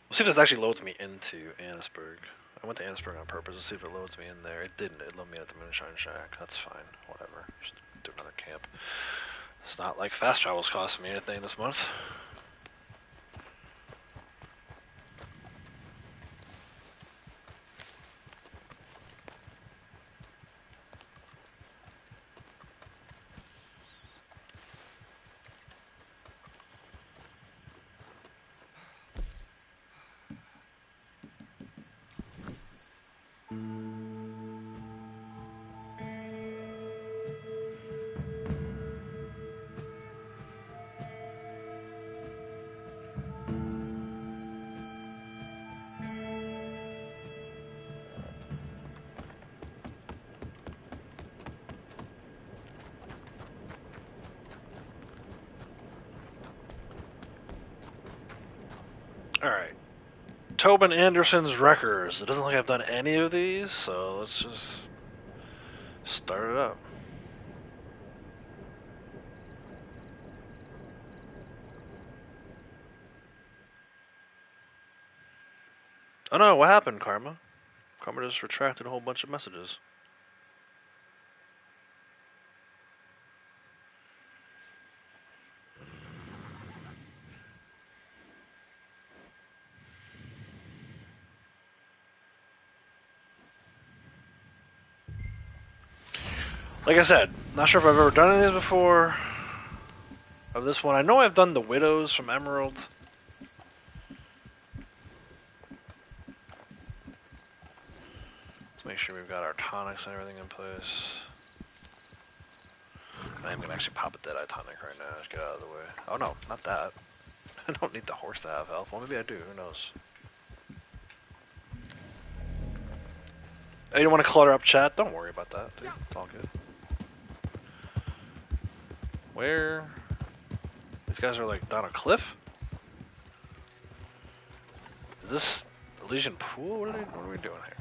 We'll see if this actually loads me into Annisburg. I went to Annisburg on purpose to see if it loads me in there. It didn't. It loaded me at the Moonshine Shack. That's fine. Whatever. Just do another camp. It's not like fast travel's costing me anything this month. Alright. Tobin Anderson's Wreckers. It doesn't look like I've done any of these, so let's just start it up. Oh no, what happened, Karma? Karma just retracted a whole bunch of messages. Like I said, not sure if I've ever done any of these before. Of this one, I know I've done the Widows from Emerald. Let's make sure we've got our tonics and everything in place. I am gonna actually pop a Deadeye tonic right now. Just get out of the way. Oh no, not that. I don't need the horse to have health. Well, maybe I do. Who knows? Oh, you don't want to clutter up chat? Don't worry about that, dude. It's all good. Where? These guys are like down a cliff? Is this Elysian Pool? What are we doing here?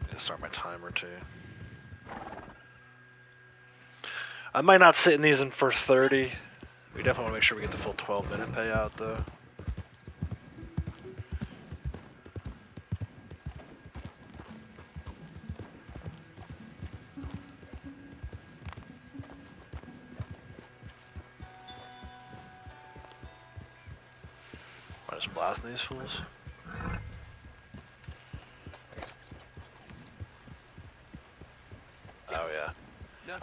Need to start my timer too. I might not sit in these in for 30. We definitely want to make sure we get the full 12-minute payout though. Just blasting these fools. Oh yeah.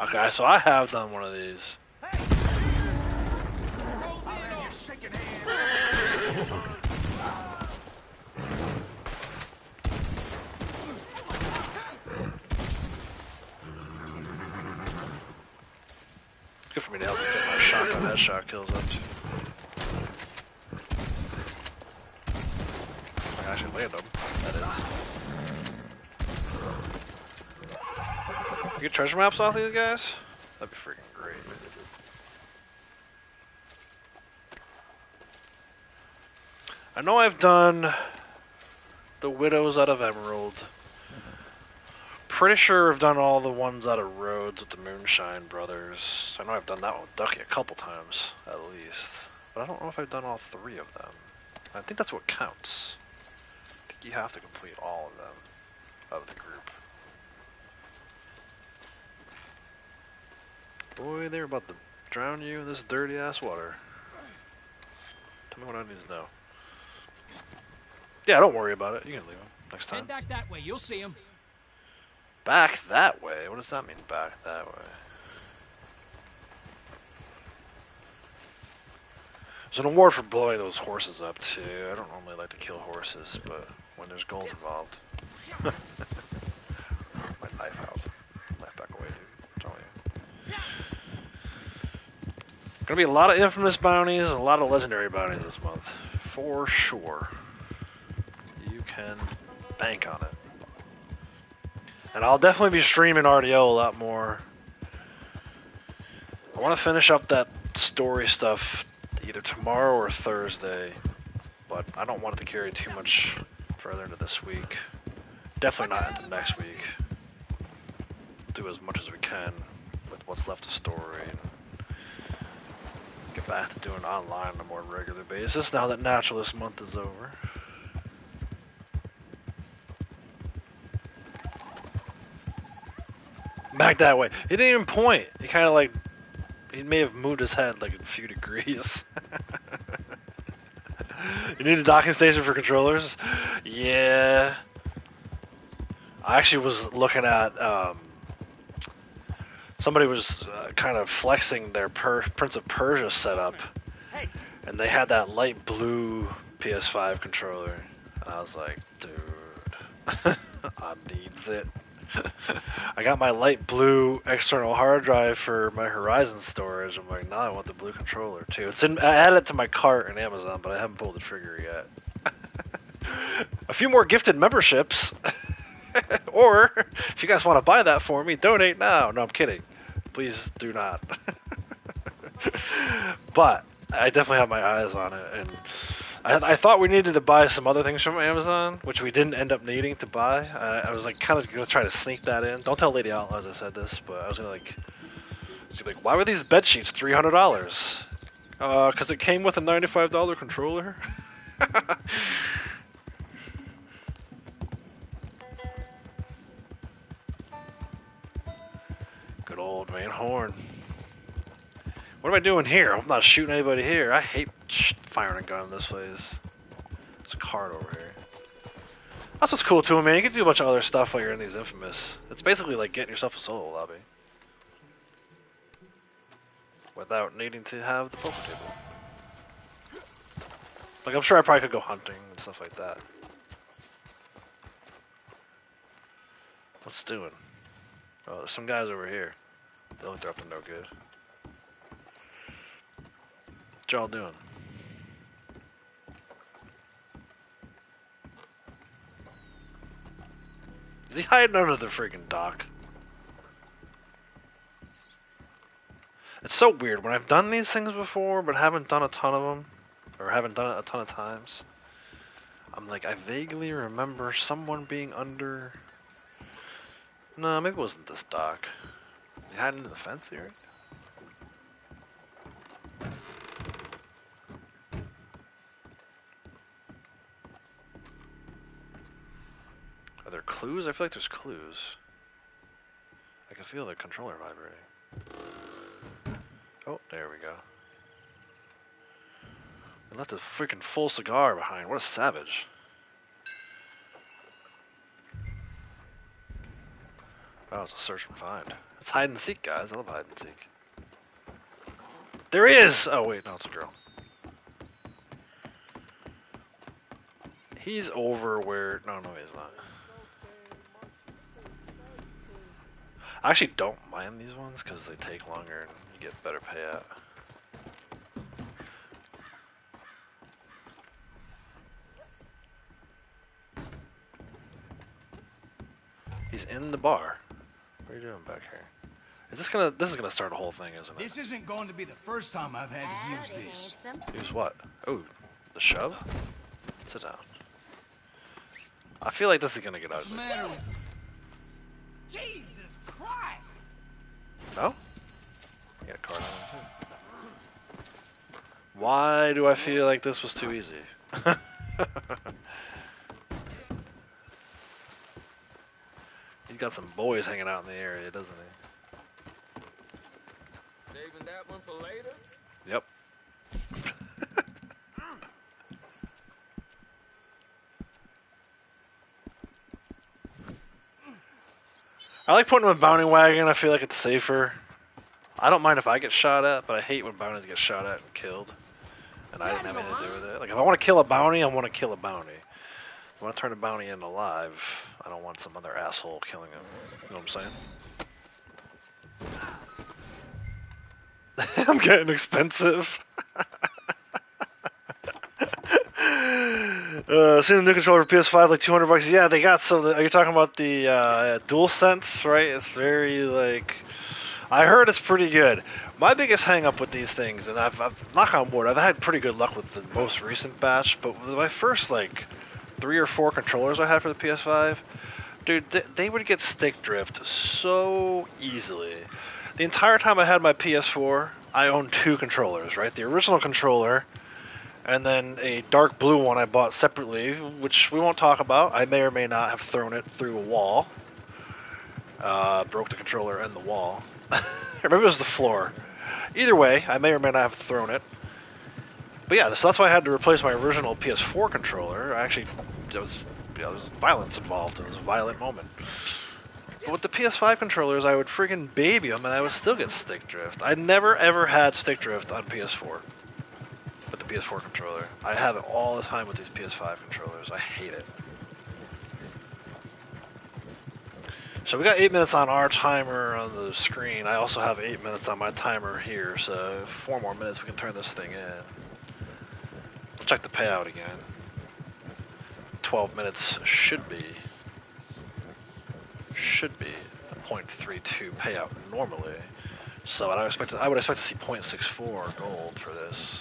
Okay, so I have done one of these. Good for me to help me get my shotgun headshot kills up too. I actually land them. That is. You get treasure maps off these guys? That'd be freaking great. I know I've done the widows out of Emerald. Pretty sure I've done all the ones out of Rhodes with the Moonshine Brothers. I know I've done that one with Ducky a couple times, at least. But I don't know if I've done all 3 of them. I think that's what counts. I think you have to complete all of them, of the group. Boy, they're about to drown you in this dirty ass water. Tell me what I need to know. Yeah, don't worry about it. You can leave them next time. Head back that way. You'll see him. Back that way? What does that mean, back that way? There's an award for blowing those horses up, too. I don't normally like to kill horses, but when there's gold involved. My knife out. Knife back away, dude. Don't you? Gonna be a lot of infamous bounties and a lot of legendary bounties this month. For sure. You can bank on it. And I'll definitely be streaming RDO a lot more. I want to finish up that story stuff either tomorrow or Thursday, but I don't want it to carry too much further into this week. Definitely not into next week. Do as much as we can with what's left of story and get back to doing online on a more regular basis now that Naturalist Month is over. Back that way. He didn't even point. He kind of like, he may have moved his head like a few degrees. You need a docking station for controllers? Yeah. I actually was looking at, somebody was kind of flexing their Prince of Persia setup. And they had that light blue PS5 controller. And I was like, dude, I need it. I got my light blue external hard drive for my Horizon storage. I'm like, now I want the blue controller too. I added it to my cart in Amazon, but I haven't pulled the trigger yet. A few more gifted memberships. Or, if you guys want to buy that for me, donate now. No, I'm kidding. Please do not. But, I definitely have my eyes on it. And I thought we needed to buy some other things from Amazon, which we didn't end up needing to buy. I was like kind of going to try to sneak that in. Don't tell Lady Outlaws I said this, but I was going to like, why were these bed sheets $300? Because it came with a $95 controller. Good old main horn. What am I doing here? I'm not shooting anybody here. I hate firing a gun in this place. There's a card over here. That's what's cool too, man. You can do a bunch of other stuff while you're in these infamous. It's basically like getting yourself a solo lobby. Without needing to have the poker table. Like, I'm sure I probably could go hunting and stuff like that. What's it doing? Oh, there's some guys over here. They look they're up to no good. What y'all doing? Is he hiding under the freaking dock? It's so weird. When I've done these things before, but haven't done a ton of them, or haven't done it a ton of times, I'm like, I vaguely remember someone being under... No, maybe it wasn't this dock. Is he hiding into the fence here? Are there clues? I feel like there's clues. I can feel the controller vibrating. Oh, there we go. They left a freaking full cigar behind. What a savage. Oh, it's a search and find. It's hide and seek, guys. I love hide and seek. There he is! Oh, wait, no, it's a girl. He's over where... No, he's not. I actually don't mind these ones because they take longer and you get better payout. He's in the bar. What are you doing back here? Is this gonna? This is gonna start a whole thing, isn't it? This isn't going to be the first time I've had to use this. Use what? Oh, the shove? Sit down. I feel like this is gonna get What's the ugly. matter with you? Jesus Christ! No? You got a card on it too. Why do I feel like this was too easy? He's got some boys hanging out in the area, doesn't he? Saving that one for later? Yep. I like putting him in a bounty wagon. I feel like it's safer. I don't mind if I get shot at, but I hate when bounties get shot at and killed. And I didn't have anything to do with it. Like, if I want to kill a bounty, I want to kill a bounty. If I want to turn a bounty in alive, I don't want some other asshole killing him. You know what I'm saying? I'm getting expensive. Seeing the new controller for PS5 like $200. Yeah, they got some. Are you talking about the DualSense? Right? It's very like. I heard it's pretty good. My biggest hang up with these things, and I've knock on wood, I've had pretty good luck with the most recent batch, but with my first like 3 or 4 controllers I had for the PS5, dude, they would get stick drift so easily. The entire time I had my PS4, I owned 2 controllers, right? The original controller, and then a dark blue one I bought separately, which we won't talk about. I may or may not have thrown it through a wall. Broke the controller and the wall. Or maybe it was the floor. Either way, I may or may not have thrown it. But yeah, so that's why I had to replace my original PS4 controller. There was violence involved. It was a violent moment. But with the PS5 controllers, I would freaking baby them, and I would still get stick drift. I never ever had stick drift on PS4 with the PS4 controller. I have it all the time with these PS5 controllers. I hate it. So we got 8 minutes on our timer on the screen. I also have 8 minutes on my timer here, so 4 more minutes we can turn this thing in. Check the payout again. 12 minutes should be a 0.32 payout normally. So I would expect to see 0.64 gold for this.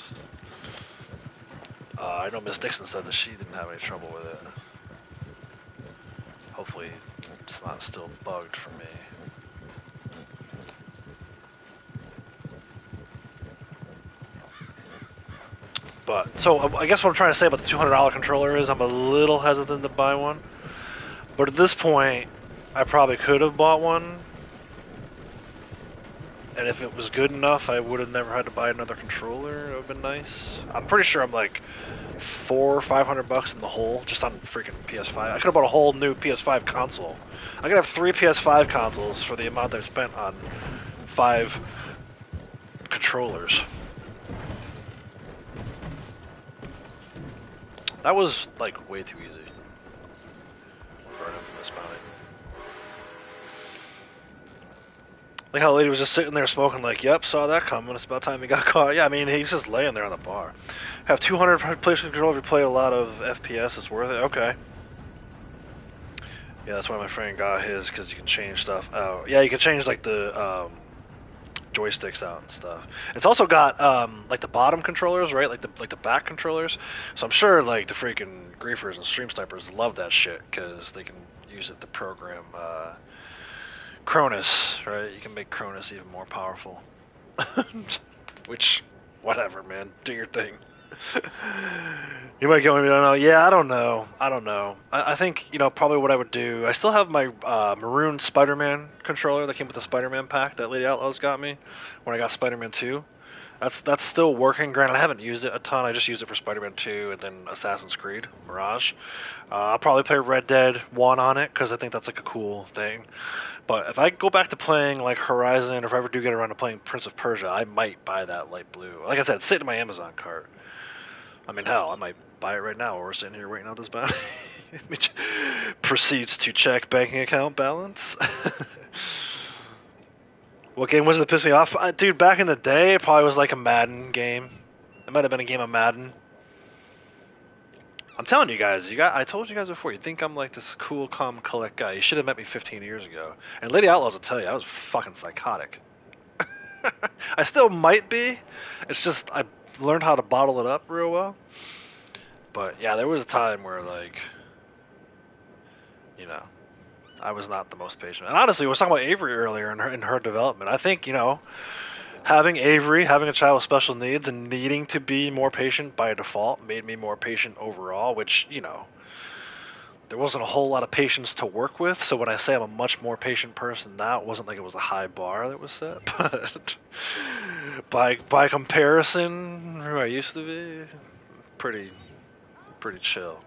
I know Miss Dixon said that she didn't have any trouble with it. Hopefully it's not still bugged for me. But, so I guess what I'm trying to say about the $200 controller is I'm a little hesitant to buy one. But at this point, I probably could have bought one. And if it was good enough, I would have never had to buy another controller. It would have been nice. I'm pretty sure I'm like $400 or $500 in the hole just on freaking PS5. I could have bought a whole new PS5 console. I could have 3 PS5 consoles for the amount I've spent on 5 controllers. That was like way too easy. Burn him from this bounty. Like how the lady was just sitting there smoking, like, yep, saw that coming. It's about time he got caught. Yeah, I mean, he's just laying there on the bar. Have 200 PlayStation control if you play a lot of FPS. It's worth it. Okay. Yeah, that's why my friend got his, because you can change stuff out. Yeah, you can change like the joysticks out and stuff. It's also got like the bottom controllers, right? Like the back controllers. So I'm sure like the freaking griefers and stream snipers love that shit because they can use it to program Cronus, right? You can make Cronus even more powerful. Which, whatever, man. Do your thing. You might go and don't know. Yeah, I don't know. I think, probably what I would do, I still have my maroon Spider-Man controller that came with the Spider-Man pack that Lady Outlaws got me when I got Spider-Man 2. That's still working. Granted, I haven't used it a ton. I just used it for Spider-Man 2 and then Assassin's Creed Mirage. I'll probably play Red Dead 1 on it because I think that's like a cool thing. But if I go back to playing like Horizon, or if I ever do get around to playing Prince of Persia, I might buy that light blue. Like I said, it's sitting in my Amazon cart. I mean, hell, I might buy it right now while we're sitting here waiting out this bounty. Which proceeds to check banking account balance. What game was it that pissed me off? Dude, back in the day, it probably was like a Madden game. It might have been a game of Madden. I'm telling you guys, I told you guys before, you think I'm like this cool, calm, collect guy. You should have met me 15 years ago. And Lady Outlaws will tell you, I was fucking psychotic. I still might be. It's just, I learned how to bottle it up real well. But yeah, there was a time where like, you know, I was not the most patient. And honestly, we were talking about Avery earlier in her development. I think, you know, having Avery, having a child with special needs, and needing to be more patient by default made me more patient overall, which, you know, there wasn't a whole lot of patience to work with. So when I say I'm a much more patient person now, it wasn't like it was a high bar that was set. But by comparison, who I used to be, pretty chill.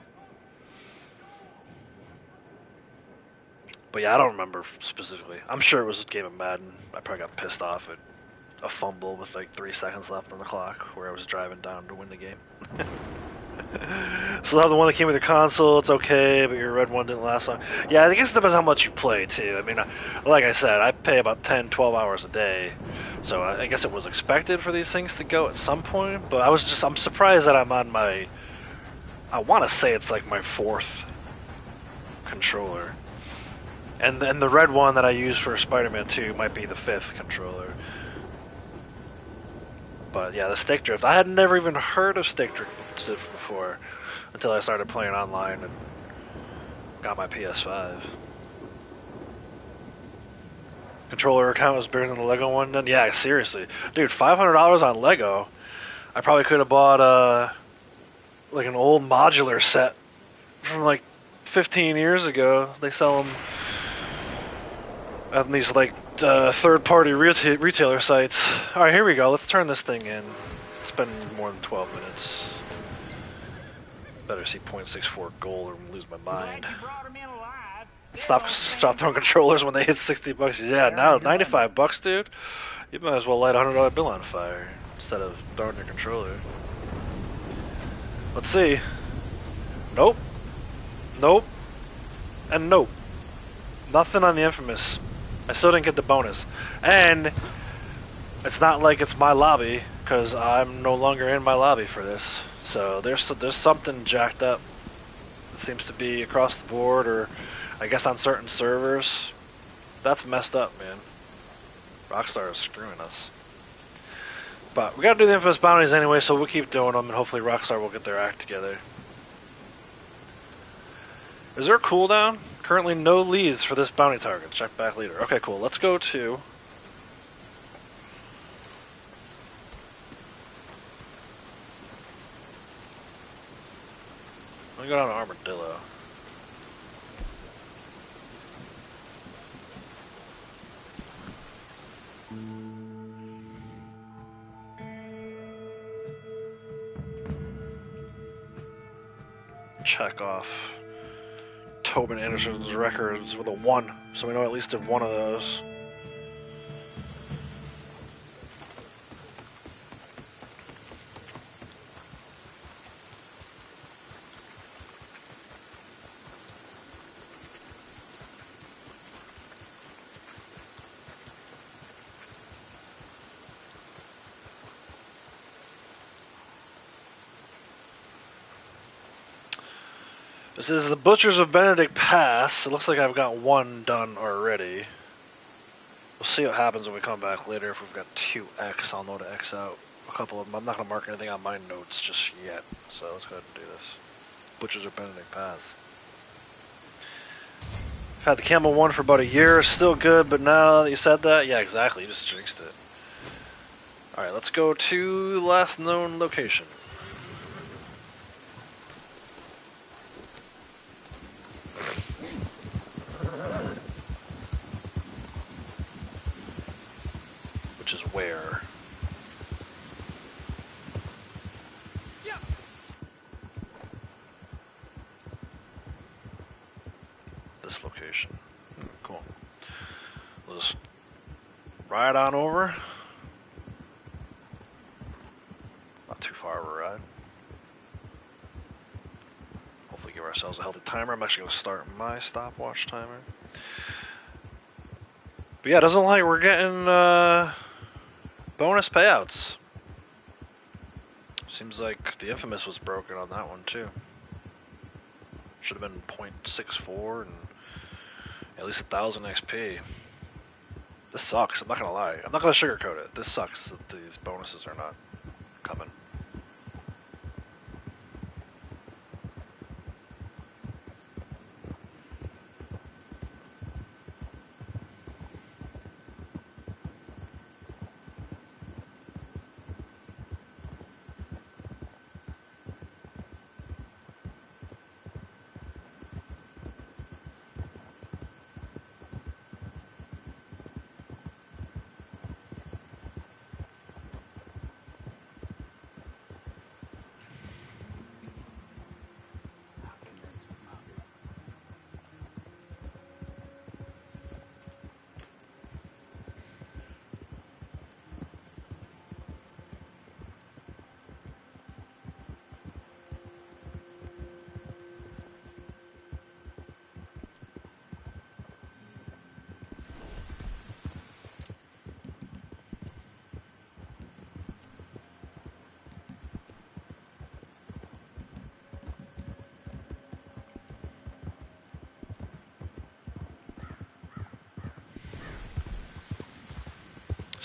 But yeah, I don't remember specifically. I'm sure it was a game of Madden. I probably got pissed off at a fumble with like 3 seconds left on the clock where I was driving down to win the game. So the one that came with your console, it's okay, but your red one didn't last long. Yeah, I guess it depends how much you play too. I mean, like I said, I pay about 10, 12 hours a day, so I guess it was expected for these things to go at some point. But I'm surprised that I'm on my, I want to say it's like my 4th controller. And the red one that I use for Spider-Man 2 might be the 5th controller. But yeah, the stick drift. I had never even heard of stick drift before until I started playing online and got my PS5. Controller account was bigger than the Lego one then? Yeah, seriously. Dude, $500 on Lego. I probably could have bought like an old modular set from like 15 years ago. They sell them on these like third-party retailer sites. All right, here we go. Let's turn this thing in. It's been more than 12 minutes. Better see 0.64 gold or I'm lose my mind. Stop throwing controllers when they hit $60. Yeah, now $95, dude. You might as well light a $100 bill on fire instead of throwing your controller. Let's see. Nope. Nope. And nope. Nothing on the Infamous. I still didn't get the bonus. And it's not like it's my lobby, because I'm no longer in my lobby for this. So there's something jacked up. It seems to be across the board, or I guess on certain servers. That's messed up, man. Rockstar is screwing us. But we gotta do the Infamous bounties anyway, so we'll keep doing them, and hopefully Rockstar will get their act together. Is there a cooldown? Currently no leads for this bounty target. Check back later. Okay, cool. Let's go to... Let me go down to Armadillo. Check off Tobin Anderson's records with a 1, so we know at least of one of those. This is the Butchers of Benedict Pass. It looks like I've got 1 done already. We'll see what happens when we come back later. If we've got 2X, I'll know to X out a couple of them. I'm not going to mark anything on my notes just yet. So let's go ahead and do this. Butchers of Benedict Pass. I've had the Camel 1 for about a year. Still good, but now that you said that, yeah, exactly. You just jinxed it. Alright, let's go to the last known location. Which is where? This location. Cool. We'll just ride on over. Not too far of a ride. Hopefully give ourselves a healthy timer. I'm actually going to start my stopwatch timer. But yeah, it doesn't look like we're getting bonus payouts. Seems like the Infamous was broken on that one too. Should have been 0.64 and at least 1,000 XP. This sucks, I'm not gonna lie. I'm not gonna sugarcoat it. This sucks that these bonuses are not coming.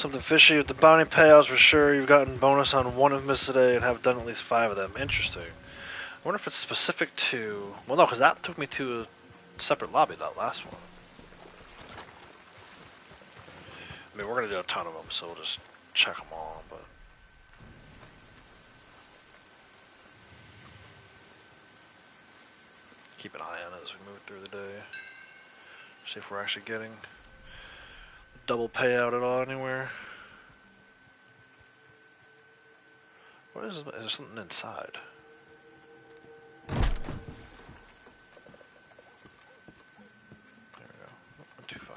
Something fishy with the bounty payouts for sure. You've gotten bonus on one of them today and have done at least 5 of them. Interesting. I wonder if it's specific to... Well, no, because that took me to a separate lobby, that last one. I mean, we're going to do a ton of them, so we'll just check them all, but... Keep an eye on it as we move through the day. See if we're actually getting double payout at all anywhere. What is there something inside? There we go. Not too far.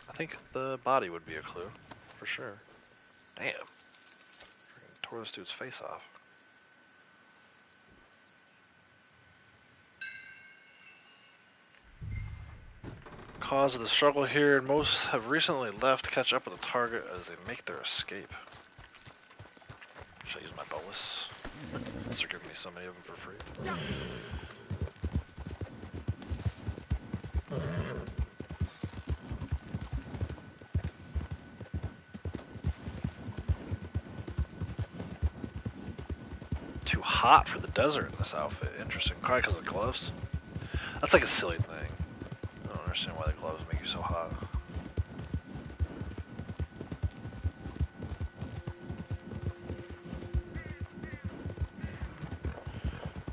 I think the body would be a clue, for sure. Damn. Freaking tore this dude's face off. Cause of the struggle here, and most have recently left to catch up with the target as they make their escape. Should I use my bolus? Since they're giving me so many of them for free. Too hot for the desert in this outfit. Interesting. Probably because of the gloves. That's like a silly thing. I don't understand why the gloves make you so hot.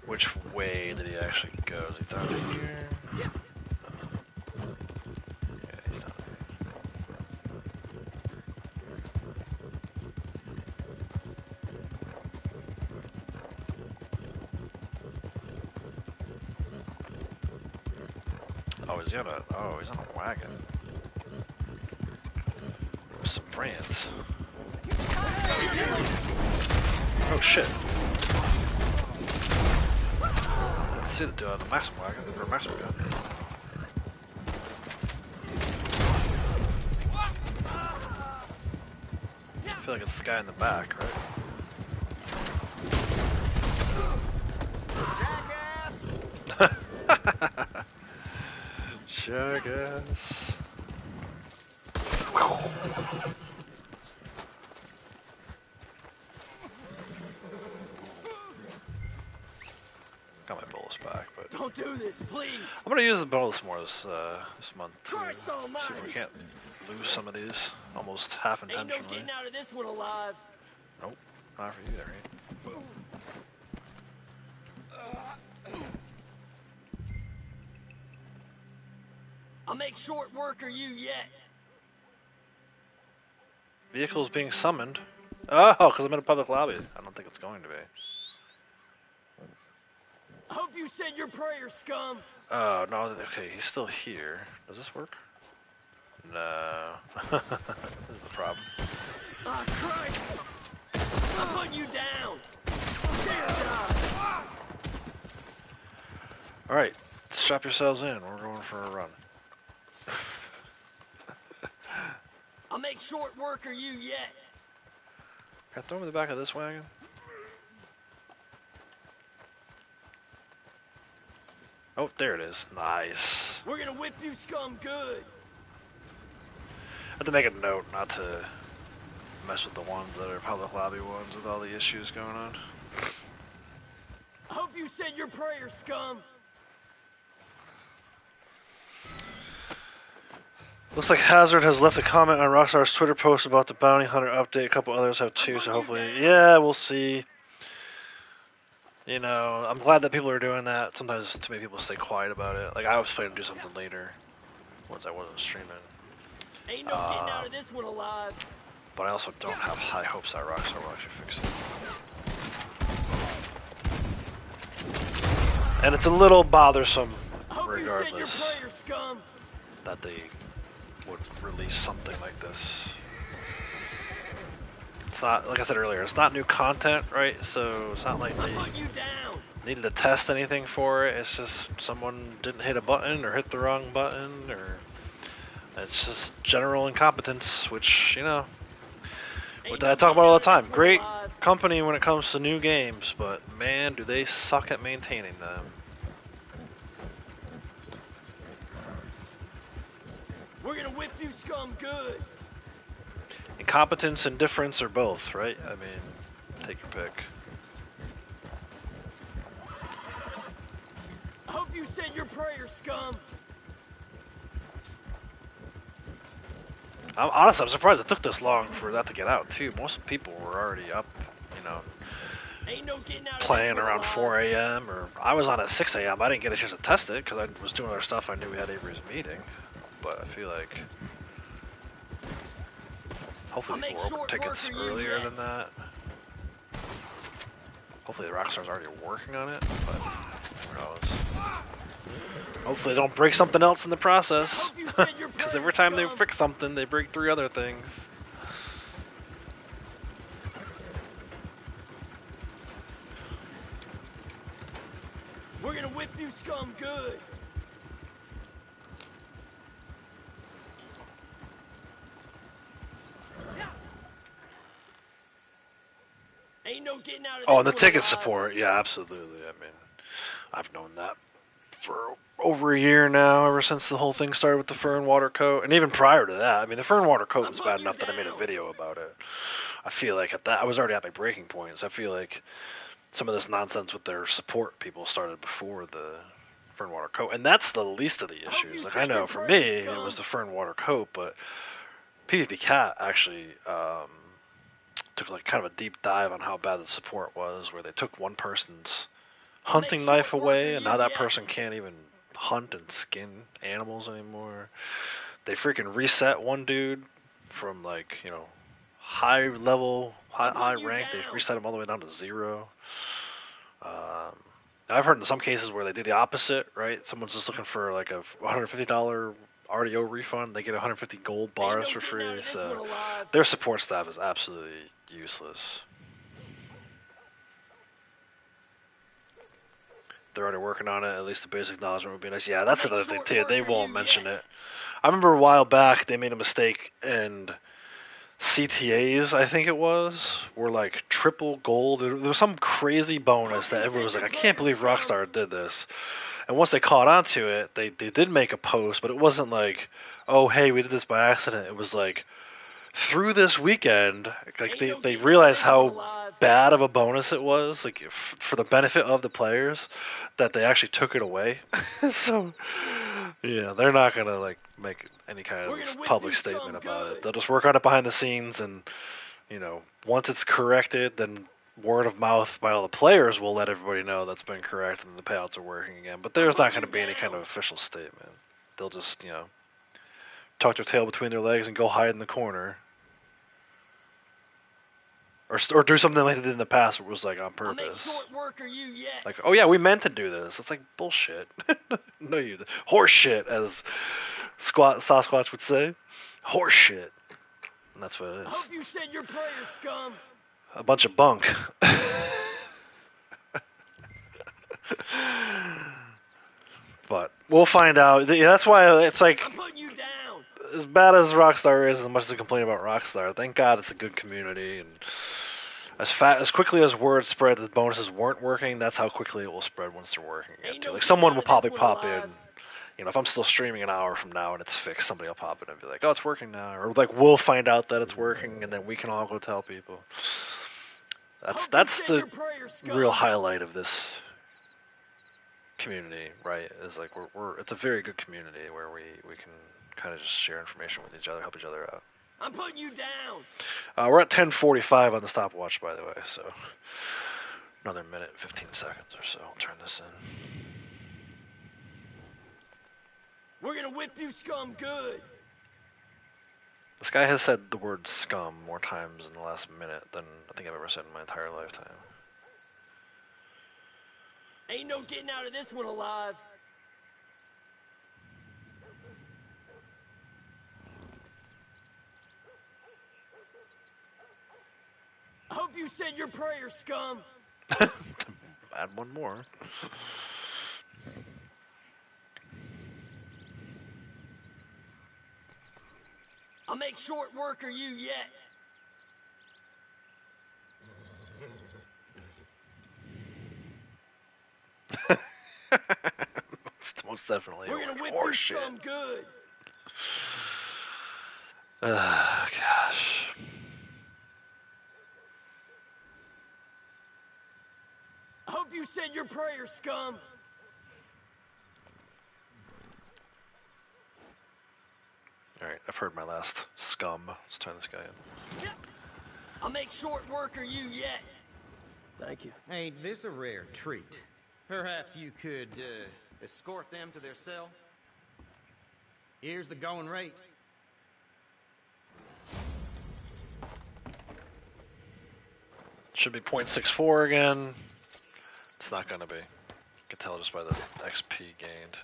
Which way did he actually go? Is he down here? Yeah, he's down here. Oh, is he on a... Oh, he's on a wagon. With some friends. Oh, shit. I didn't see the dude on the Maxim wagon, or Maxim gun. I feel like it's the guy in the back, right? Jackass. Got my bolus back, but Don't do this, please. I'm gonna use the bolus more this month. Christ See almighty. if we can't lose some of these almost half Ain't no intentionally. getting out of this one alive. Nope, not for you there, right? I'll make short work of you yet. Vehicle's being summoned. Oh, because I'm in a public lobby. I don't think it's going to be. I hope you said your prayers, scum. Oh, no, okay, he's still here. Does this work? No. This is the problem. Ah, Christ! I'm putting you down. Dear God. Alright, strap yourselves in. We're going for a run. I'll make short work of you yet. Can I throw him in the back of this wagon? Oh, there it is. Nice. We're gonna whip you scum good. I have to make a note not to mess with the ones that are public lobby ones with all the issues going on. I hope you said your prayers, scum. Looks like Hazard has left a comment on Rockstar's Twitter post about the Bounty Hunter update. A couple others have too, so hopefully... Yeah, we'll see. You know, I'm glad that people are doing that. Sometimes too many people stay quiet about it. Like, I was planning to do something later once I wasn't streaming. Ain't no getting out of this one alive. But I also don't have high hopes that Rockstar will actually fix it. And it's a little bothersome, I hope you said your regardless, prayers, scum. that they would release something like this. It's not, like I said earlier, it's not new content, right? So it's not like I'll they put you down. needed to test anything for it. It's just someone didn't hit a button or hit the wrong button, or it's just general incompetence, which, you know, what I talk about all the time. Great company when it comes to new games, but man, do they suck at maintaining them. We're gonna whip you scum good. Incompetence and indifference or both, right? I mean, take your pick. I hope you said your prayers, scum. Honestly, I'm surprised it took this long for that to get out, too. Most people were already up, you know, Ain't no getting out of playing this one around alive. 4 a.m. or I was on at 6 a.m. I didn't get a chance to test it because I was doing other stuff. I knew we had Avery's meeting, but I feel like hopefully I'll people make were open short work tickets of you earlier yet. than that. Hopefully the Rockstar's already working on it, but who knows. Hopefully they don't break something else in the process, Hope you said your because prayers, every time they scum. fix something, they break 3 other things. We're gonna whip you scum good. Ain't no getting out of this Oh, and the one ticket alive. support, yeah, absolutely. I mean, I've known that for over a year now, ever since the whole thing started with the fur and water coat, and even prior to that. I mean, the fur and water coat I'm was bad putting you enough that I made a down. video about it. I feel like at that, I was already at my breaking points. I feel like some of this nonsense with their support people started before the fur and water coat, and that's the least of the Hope you issues. Like, said I know your for me, prayers, it scum. was the fur and water coat, but PvP Cat actually took like kind of a deep dive on how bad the support was, where they took one person's hunting short knife work away, of and you now that yet. person can't even hunt and skin animals anymore. They freaking reset one dude from like, you know, high level, high putting you rank. They down. reset him all the way down to 0. I've heard in some cases where they do the opposite, right? Someone's just looking for like a $150 RDO refund. They get 150 gold bars no for getting out free. of this So one alive. their support staff is absolutely useless. They're already working on it. At least the basic acknowledgement would be nice. Yeah, that's make another thing short too. work They for won't you mention yet. it. I remember a while back they made a mistake and CTAs, I think it was, were like triple gold. There was some crazy bonus that everyone was like, I can't believe Rockstar did this. And once they caught on to it, they did make a post, but it wasn't like, oh, hey, we did this by accident. It was like, through this weekend, like they realized how bad of a bonus it was, like for the benefit of the players, that they actually took it away. So, yeah, they're not gonna like make any kind of public statement about it. They'll just work on it behind the scenes, and you know, once it's corrected, then word of mouth by all the players will let everybody know that's been corrected and the payouts are working again. But there's not going to be any kind of official statement. They'll just, you know, tuck their tail between their legs and go hide in the corner. Or do something like they did in the past where it was like on purpose. Short work of you yet. Like, oh yeah, we meant to do this. It's like bullshit. No, you horse shit, as Sasquatch would say. Horse shit. And that's what it is. Hope you said your prayers, scum. A bunch of bunk. But we'll find out. Yeah, that's why it's like, I'm putting you down. as bad as Rockstar is, as much as I complain about Rockstar, thank God it's a good community. And as quickly as word spread that bonuses weren't working, that's how quickly it will spread once they're working again. Too. Like someone will probably pop in. You know, if I'm still streaming an hour from now and it's fixed, somebody will pop in and be like, "Oh, it's working now," or like we'll find out that it's working, and then we can all go tell people. That's the real highlight of this community, right? Is like it's a very good community where we can kind of just share information with each other, help each other out. I'm putting you down. We're at 10:45 on the stopwatch, by the way, so another minute, 15 seconds or so. I'll turn this in. We're gonna whip you scum good. This guy has said the word scum more times in the last minute than I think I've ever said in my entire lifetime. Ain't no getting out of this one alive. I hope you said your prayers, scum. Add one more. I'll make short work of you yet. definitely We're gonna whip horse this shit. scum good. Gosh. I hope you said your prayers, scum. Alright, I've heard my last scum. Let's turn this guy in. I'll make short work of you yet. Thank you. Ain't this a rare treat? Perhaps you could, escort them to their cell? Here's the going rate. Should be 0.64 again. It's not gonna be. You can tell just by the XP gained.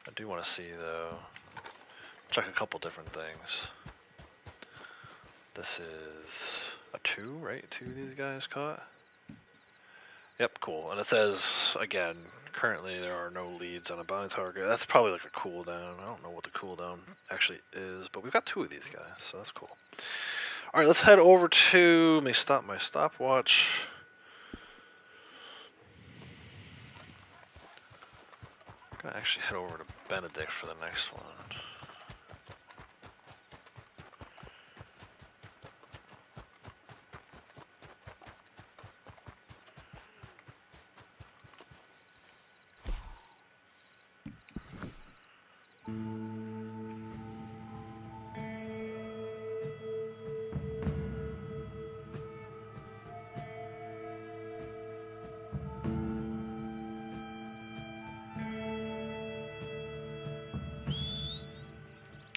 I do want to see though. Check a couple different things. This is a 2, right? 2 of these guys caught. Yep, cool. And it says again, currently there are no leads on a bounty target. That's probably like a cooldown. I don't know what the cooldown actually is, but we've got 2 of these guys, so that's cool. All right, let's head over to. Let me stop my stopwatch. I'm gonna actually head over to Benedict for the next one.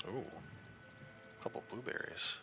Ooh, a couple blueberries.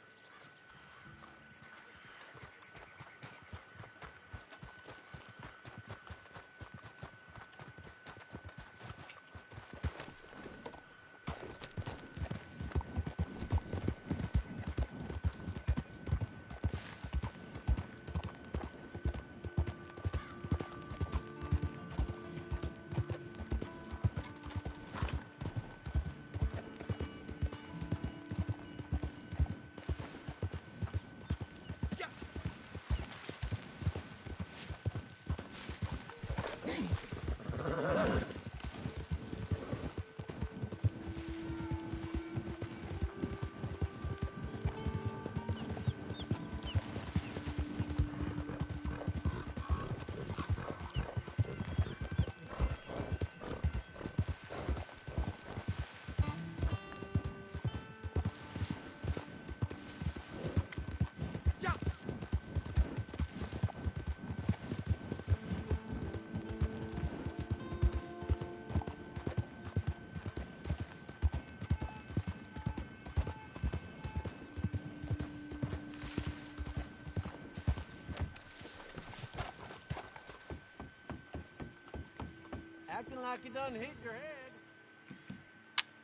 Acting like you done hit your head.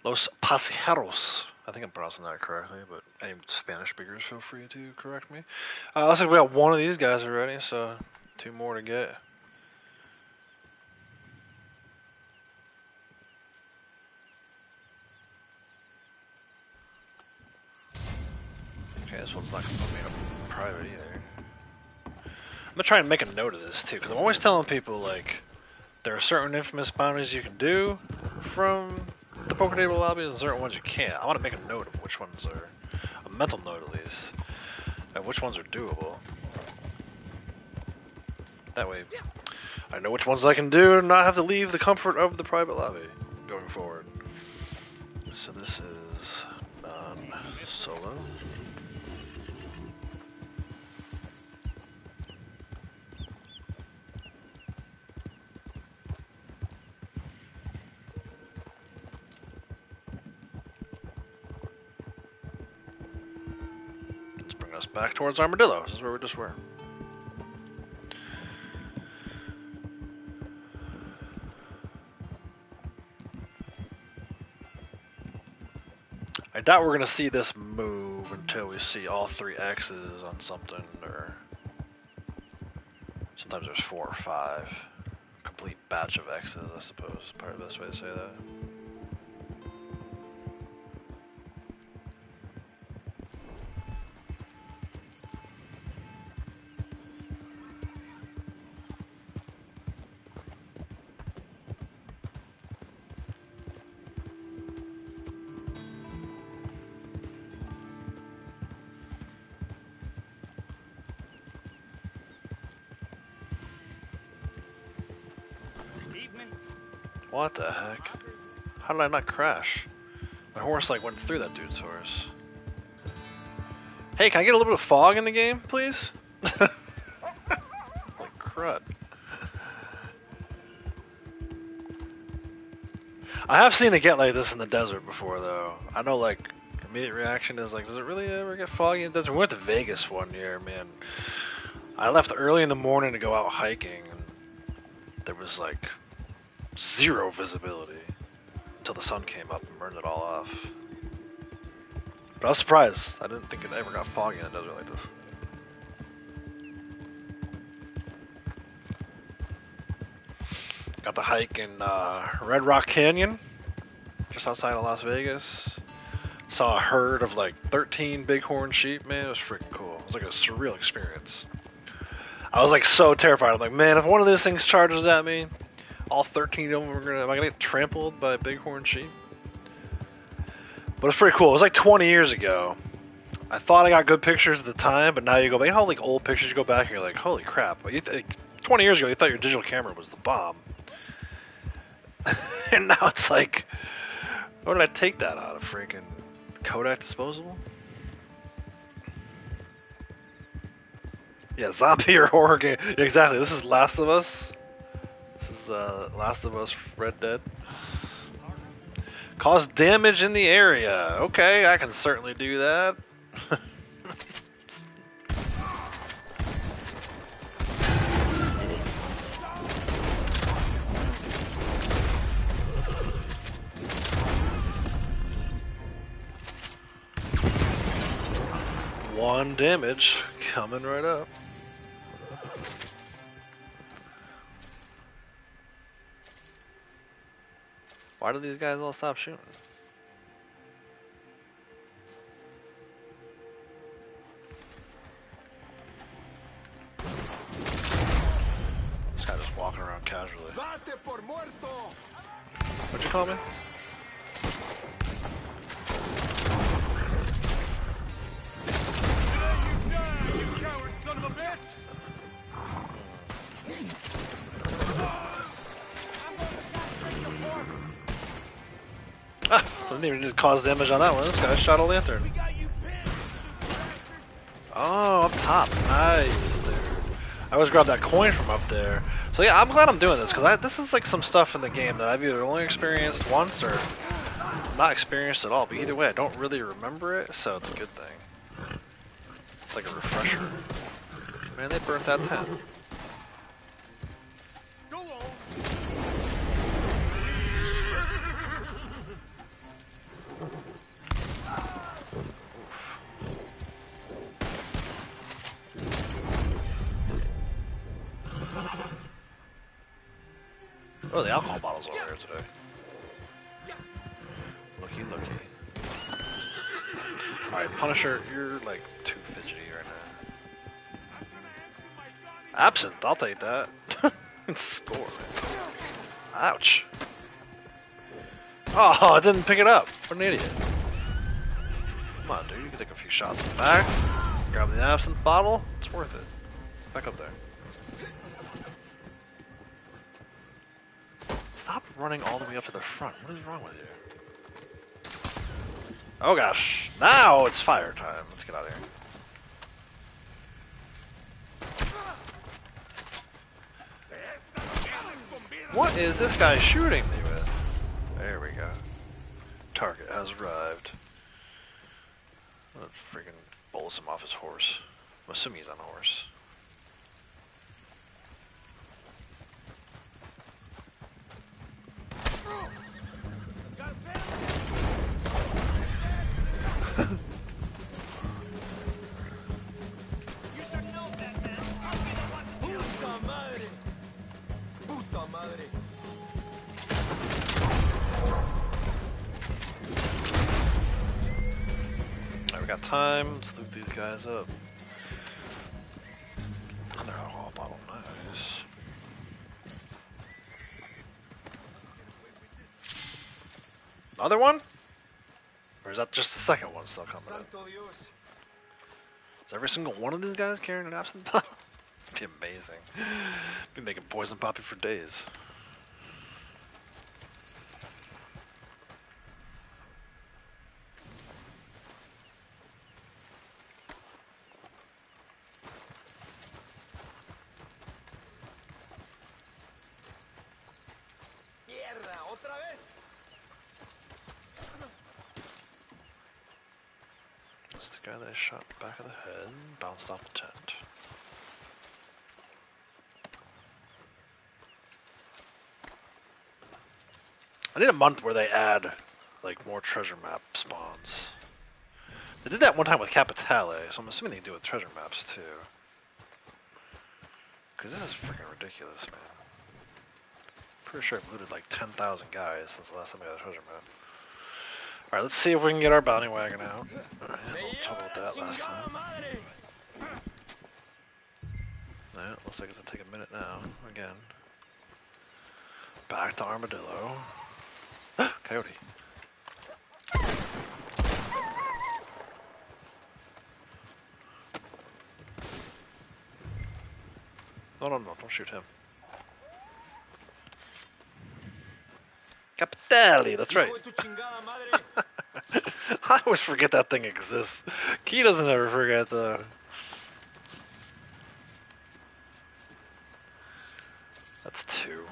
Los Pasajeros. I think I'm pronouncing that correctly, but any Spanish speakers feel free to correct me. Looks like we got 1 of these guys already, so 2 more to get. Okay, this one's not going to put me in private either. I'm going to try and make a note of this too, because I'm always telling people, like, there are certain infamous bounties you can do from the poker table lobby and certain ones you can't. I want to make a note of which ones are, a mental note at least, of which ones are doable. That way, I know which ones I can do and not have to leave the comfort of the private lobby going forward. So this is non-solo. Let's bring us back towards Armadillo. This is where we just were. I doubt we're going to see this move until we see all 3 X's on something, or sometimes there's 4 or 5. Complete batch of X's, I suppose, is probably the best way to say that. What the heck? How did I not crash? My horse like went through that dude's horse. Hey, can I get a little bit of fog in the game, please? Like crud. I have seen it get like this in the desert before, though. I know, like, immediate reaction is like, does it really ever get foggy in the desert? We went to Vegas one year, man. I left early in the morning to go out hiking, and there was like zero visibility until the sun came up and burned it all off. But I was surprised. I didn't think it ever got foggy in the desert like this. Got the hike in Red Rock Canyon, just outside of Las Vegas. Saw a herd of like 13 bighorn sheep, man. It was freaking cool. It was like a surreal experience. I was like so terrified. I'm like, man, if one of these things charges at me, all 13 of them am I gonna get trampled by bighorn sheep? But it's pretty cool. It was like 20 years ago. I thought I got good pictures at the time, but now you go back, you know how like old pictures you go back and you're like, holy crap. 20 years ago you thought your digital camera was the bomb. And now it's like, what did I take that out of? Freaking Kodak disposable? Yeah, zombie or horror game. Yeah, exactly. This is Last of Us. This is Last of Us Red Dead. Cause damage in the area. Okay, I can certainly do that. One damage coming right up. Why do these guys all stop shooting? This guy just walking around casually. What'd you call me? Son of a bitch! Ah, didn't even cause damage on that one. This guy shot a lantern. Oh, up top. Nice, dude. I always grab that coin from up there. So yeah, I'm glad I'm doing this, because this is like some stuff in the game that I've either only experienced once or not experienced at all. But either way, I don't really remember it, so it's a good thing. It's like a refresher. Man, they burnt that tent. Go on! Oh, the alcohol bottle's over here today. Looky, looky. Alright, Punisher, you're like too fidgety right now. Absinthe, I'll take that. Score, man. Ouch. Oh, I didn't pick it up. What an idiot. Come on, dude, you can take a few shots in the back. Grab the absinthe bottle. It's worth it. Back up there. Stop running all the way up to the front. What is wrong with you? Oh gosh. Now it's fire time. Let's get out of here. What is this guy shooting me with? There we go. Target has arrived. Let's freaking bolts him off his horse. I'm assuming he's on a horse. You should know that, man. I'll be the one to kill you. Puta madre. Puta madre. Alright, we got time. Let's loot these guys up. Another alcohol bottle, nice. Another one? Or is that just the second one still coming in? Santo Dios. Is every single one of these guys carrying an absinthe bottle? That'd be amazing. Be making poison poppy for days. Otra vez. That's the guy that I shot in the back of the head, bounced off the tent. I need a month where they add, like, more treasure map spawns. They did that one time with Capitale, so I'm assuming they can do it with treasure maps, too. Because this is freaking ridiculous, man. Pretty sure I've looted like 10,000 guys since the last time I got a treasure map. Alright, let's see if we can get our bounty wagon out. Alright, we'll talk about that last time. Yeah, looks like it's gonna take a minute now, again. Back to Armadillo. Coyote. No, don't shoot him. Capitale, that's right. I always forget that thing exists. Key doesn't ever forget, though. That's 2.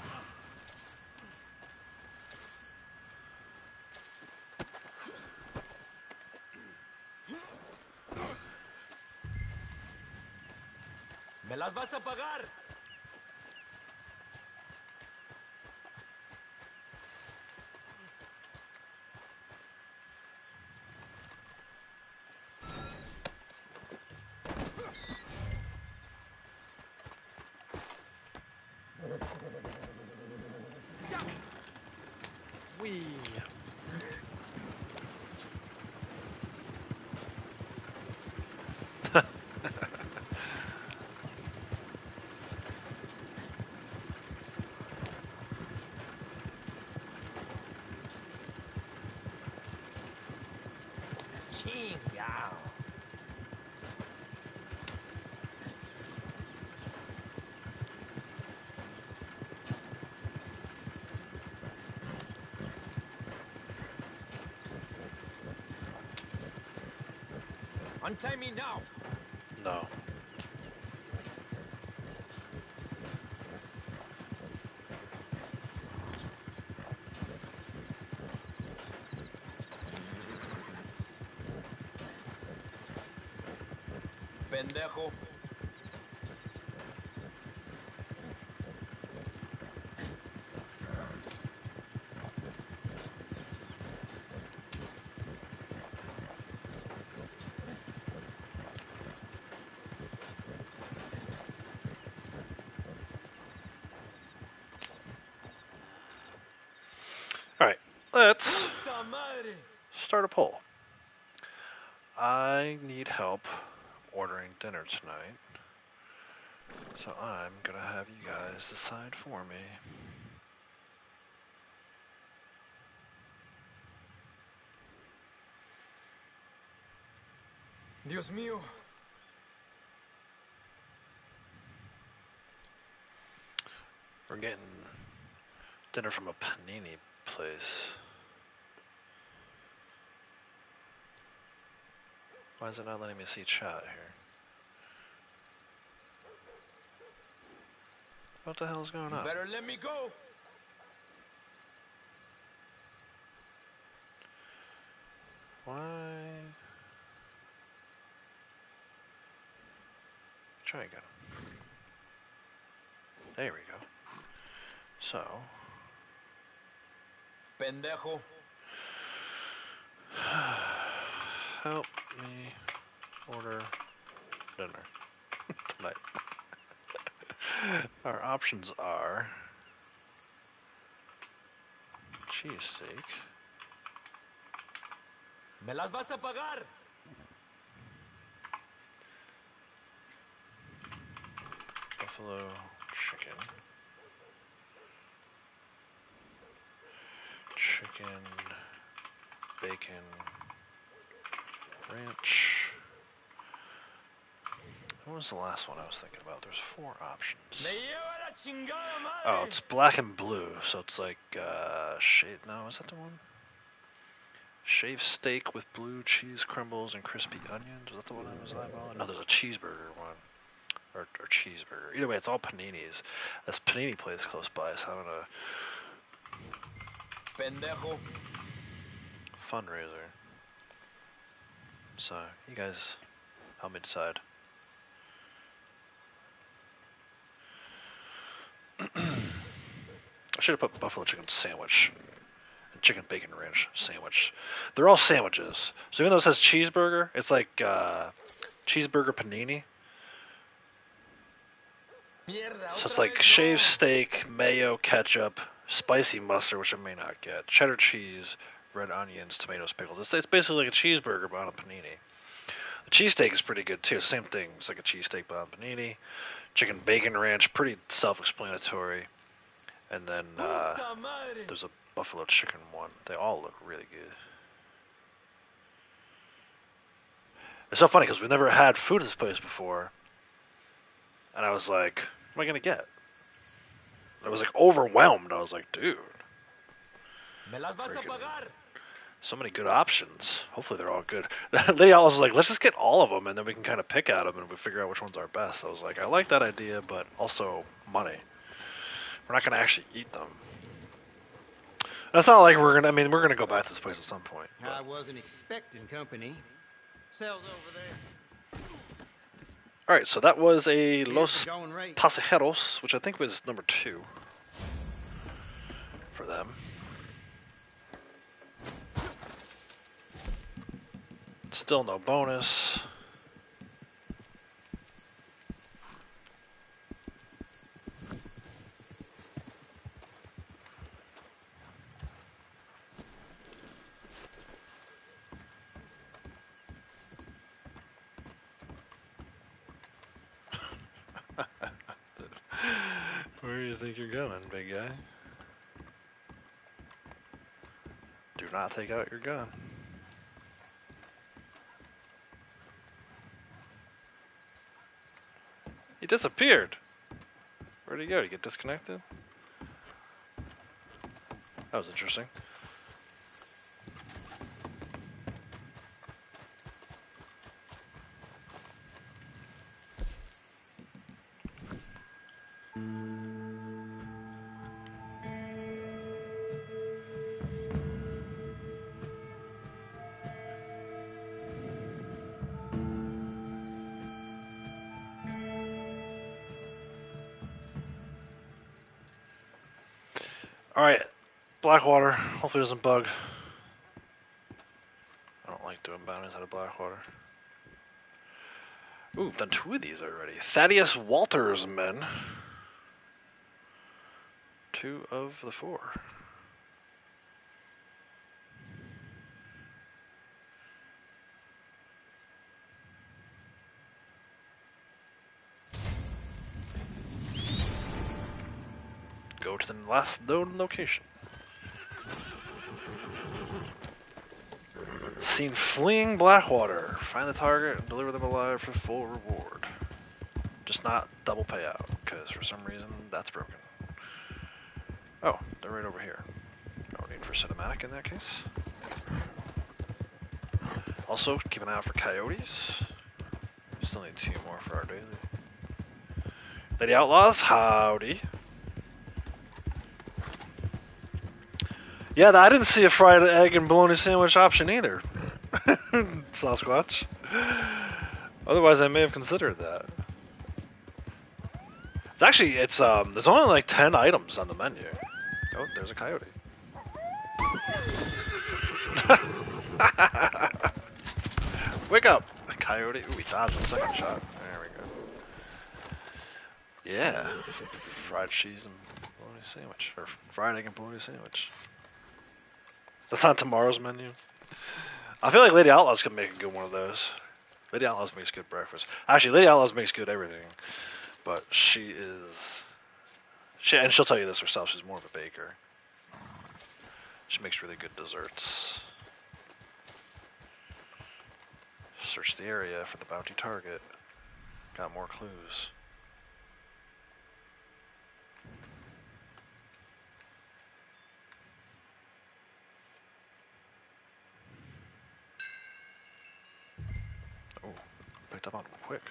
Me las vas a pagar. Wee. Chingao. Untie me now. No. Pendejo. Alright, let's Puta madre. start a poll. I need help ordering dinner tonight. So I'm gonna have you guys decide for me. Dios mío. We're getting dinner from a panini place. Why is it not letting me see chat here? What the hell is going on? Better let me go. Why? Try again. There we go. So, Pendejo. help me order dinner tonight. Our options are cheesesteak, Me las vas a pagar. buffalo chicken, chicken, bacon, ranch. What was the last one I was thinking about? There's 4 options. Me lleva la chingada madre. Oh, it's black and blue, so it's like shade. No, is that the one? Shaved steak with blue cheese crumbles and crispy onions. Is that the one I was eyeballing? No, there's a cheeseburger one, or cheeseburger. Either way, it's all paninis. This panini place close by, so I'm gonna pendejo. Fundraiser. So, you guys help me decide. I should have put buffalo chicken sandwich and chicken bacon ranch sandwich. They're all sandwiches. So even though it says cheeseburger, it's like cheeseburger panini. So it's like shaved steak, mayo, ketchup, spicy mustard, which I may not get, cheddar cheese, red onions, tomatoes, pickles. It's basically like a cheeseburger but on a panini. The cheesesteak is pretty good too. Same thing. It's like a cheesesteak but on a panini. Chicken bacon ranch, pretty self-explanatory. And then there's a buffalo chicken one. They all look really good. It's so funny because we've never had food at this place before. And I was like, what am I going to get? I was like overwhelmed. I was like, dude. So many good options. Hopefully they're all good. Lady Outlaws was like, let's just get all of them and then we can kind of pick at them and we figure out which ones are best. I was like, I like that idea, but also money. We're not going to actually eat them. That's not like we're going to, I mean, we're going to go back to this place at some point. I wasn't expecting company. Cells over there. Alright, so that was a Here's Los the going rate. Pasajeros, which I think was number 2 for them. Still no bonus. Where do you think you're going, big guy? Do not take out your gun. He disappeared. Where'd he go? Did he get disconnected? That was interesting. Alright, Blackwater. Hopefully it doesn't bug. I don't like doing bounties out of Blackwater. Ooh, I've done 2 of these already. Thaddeus Walters men. 2 of the 4. Go to the last known location. Seen fleeing Blackwater. Find the target and deliver them alive for full reward. Just not double payout, because for some reason that's broken. Oh, they're right over here. No need for cinematic in that case. Also, keep an eye out for coyotes. Still need 2 more for our daily. Lady Outlaws, howdy. Yeah, I didn't see a fried egg and bologna sandwich option either. Sasquatch. Otherwise, I may have considered that. It's actually, there's only like 10 items on the menu. Oh, there's a coyote. Wake up! A coyote. Ooh, he dodged the second shot. There we go. Yeah. Fried cheese and bologna sandwich. Or fried egg and bologna sandwich. That's on tomorrow's menu. I feel like Lady Outlaws could make a good one of those. Lady Outlaws makes good breakfast. Actually, Lady Outlaws makes good everything. But and she'll tell you this herself, she's more of a baker. She makes really good desserts. Search the area for the bounty target. Got more clues. Oh, picked up on him quick.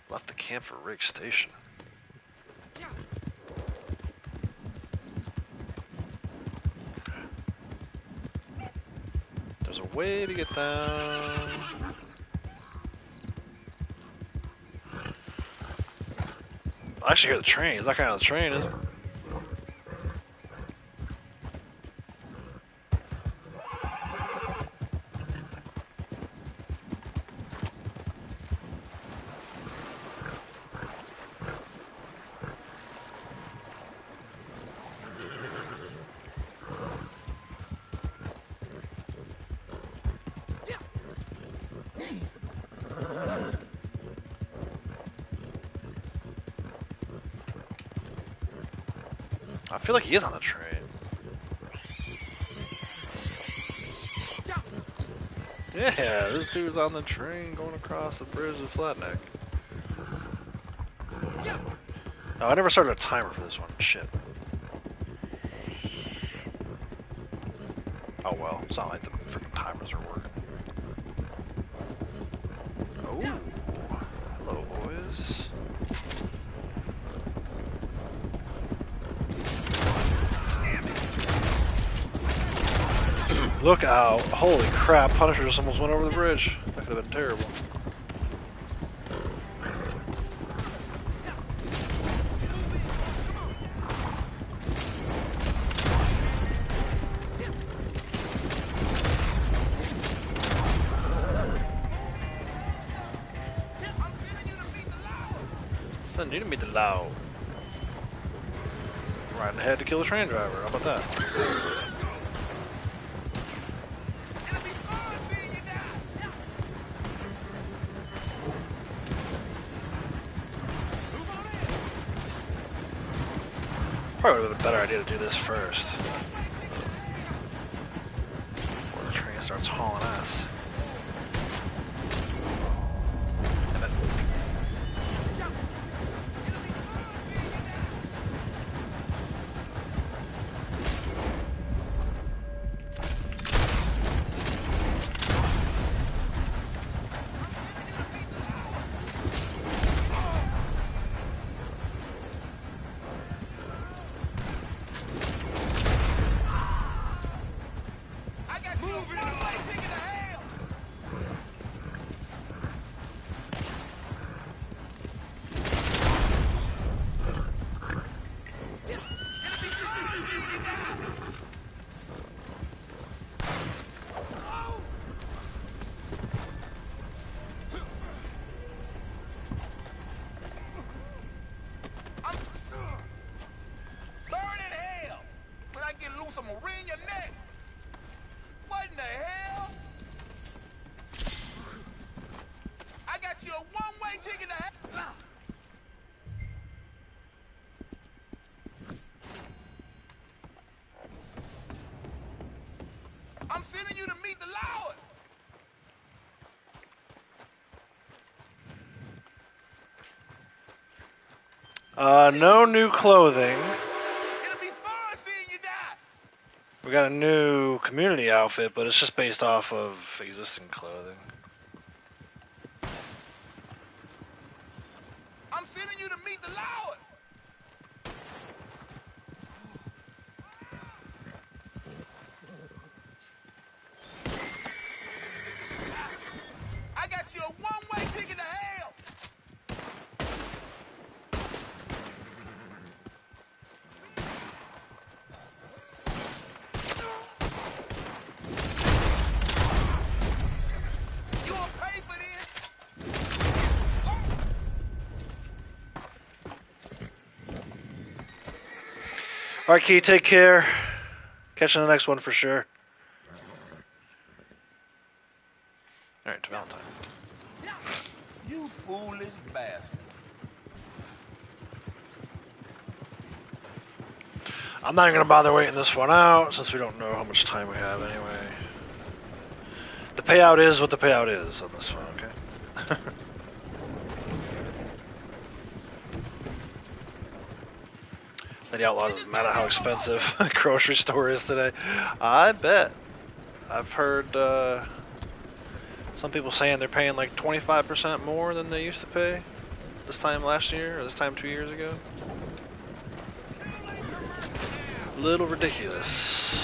Left the camp for Rig Station. way to get down. I actually hear the train. Is that kind of the train, is it? I feel like he is on the train. Yeah, this dude's on the train going across the bridge of Flatneck. Oh, I never started a timer for this one. Shit. Oh well, it's not like the freaking timers are working. Oh, hello boys. Look out. Holy crap, Punisher just almost went over the bridge. That could have been terrible. Doesn't need to meet the law. Riding ahead to kill the train driver. How about that? Probably would have been a better idea to do this first. Before the train starts hauling ass. And then... I'm sending you to meet the Lord. No new clothing. It'll be fun seeing you die. We got a new community outfit, but it's just based off of existing clothing. I'm sending you to meet the Lord. I got you a one-way ticket to hell. You'll pay for this. Alright, Key, take care. Catch you in the next one for sure. Alright, to Valentine. You foolish bastard. I'm not even going to bother waiting this one out, since we don't know how much time we have anyway. The payout is what the payout is on this one, okay? Lady Outlaw doesn't matter how expensive a grocery store is today. I bet. I've heard some people saying they're paying like 25% more than they used to pay this time last year, or this time 2 years ago. A little ridiculous.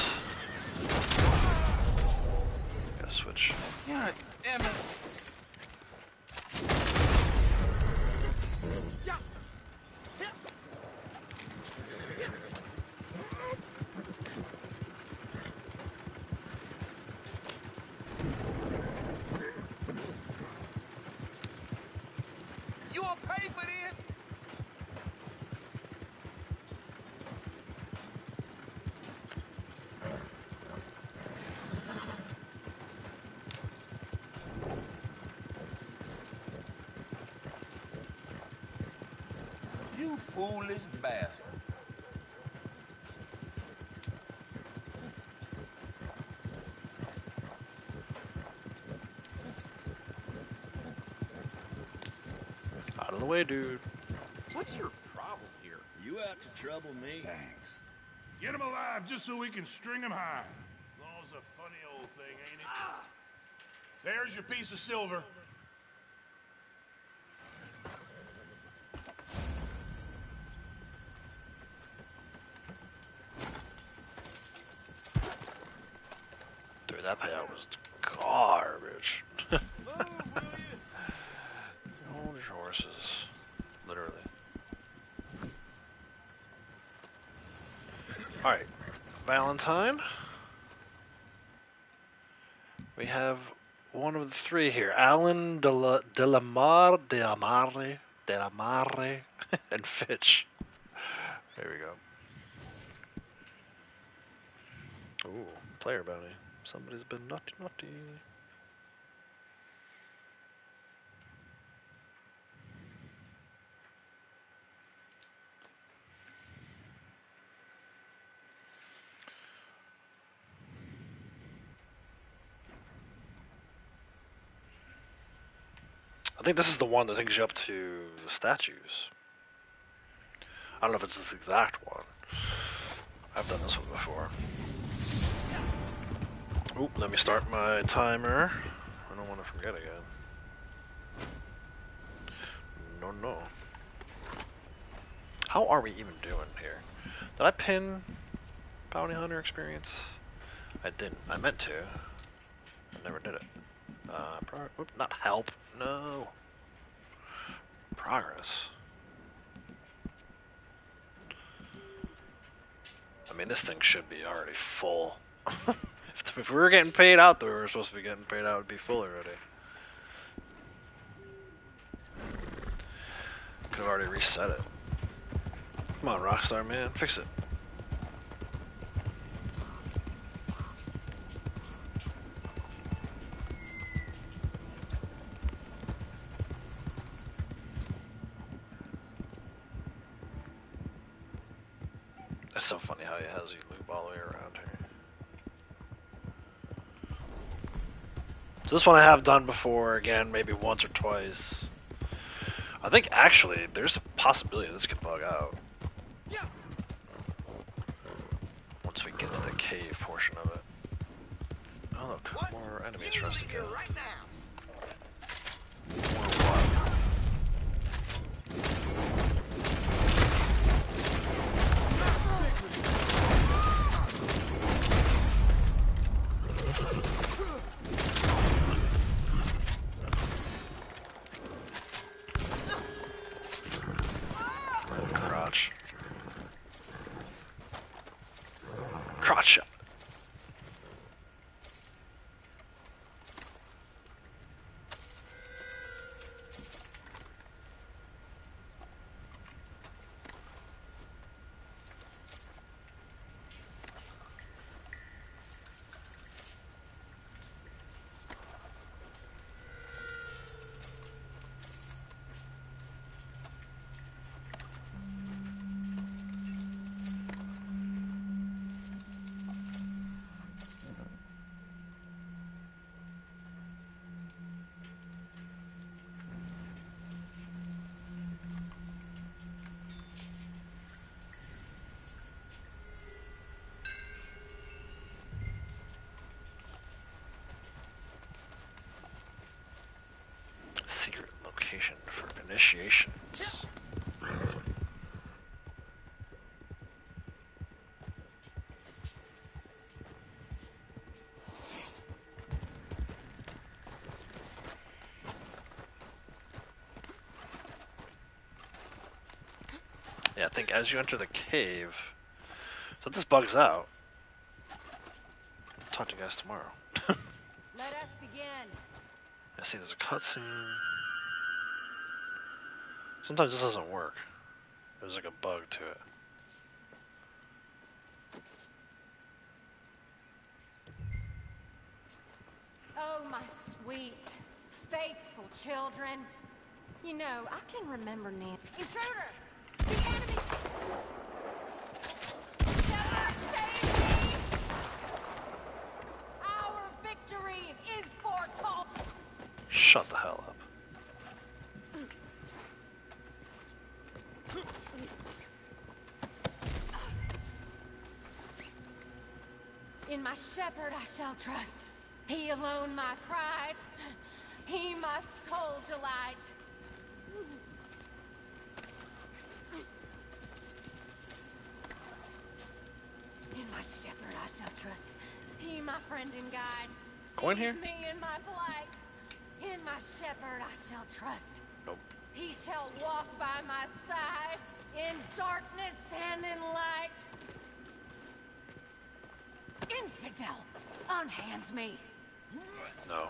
Gotta switch God damn it. You will pay for this? You foolish bastard. Out of the way, dude. What's your problem here? You out to trouble me? Thanks. Get him alive just so we can string him high. Law's a funny old thing, ain't it? There's your piece of silver. Dude, that payout was garbage. Hold your horses. Literally. Alright. Valentine. We have one of the three here. Alan Delamare, and Fitch. There we go. Ooh, player bounty. Somebody's been naughty. I think this is the one that takes you up to the statues. I don't know if it's this exact one. I've done this one before. Oop, let me start my timer. I don't want to forget again. No. How are we even doing here? Did I pin Bounty Hunter experience? I didn't. I meant to. I never did it. Oop, not help. No. Progress. I mean, this thing should be already full. If we were getting paid out the way we were supposed to be getting paid out, it would be full already. Could have already reset it. Come on, Rockstar, man. Fix it. That's so funny how he has you loop all the way around here. So this one I have done before, again, maybe once or twice. I think actually there's a possibility this could bug out. Once we get to the cave portion of it. Oh look, more enemies for us to kill. Right now. More what? Crotch. Crotch shot. Secret location for initiations. Yeah, I think as you enter the cave, so this bugs out. Talk to you guys tomorrow. Let us begin. I see there's a cutscene. Sometimes this doesn't work. There's like a bug to it. Oh, my sweet, faithful children. You know, I can remember Nan. Intruder! The enemy! Shepard, save me! Our victory is foretold! Shut the hell up. In my shepherd I shall trust. He alone my pride. He my sole delight. In my shepherd I shall trust. He my friend and guide. Going here? Sees me in my plight. In my shepherd I shall trust. Nope. He shall walk by my side in darkness and in light. Infidel, unhand me. No.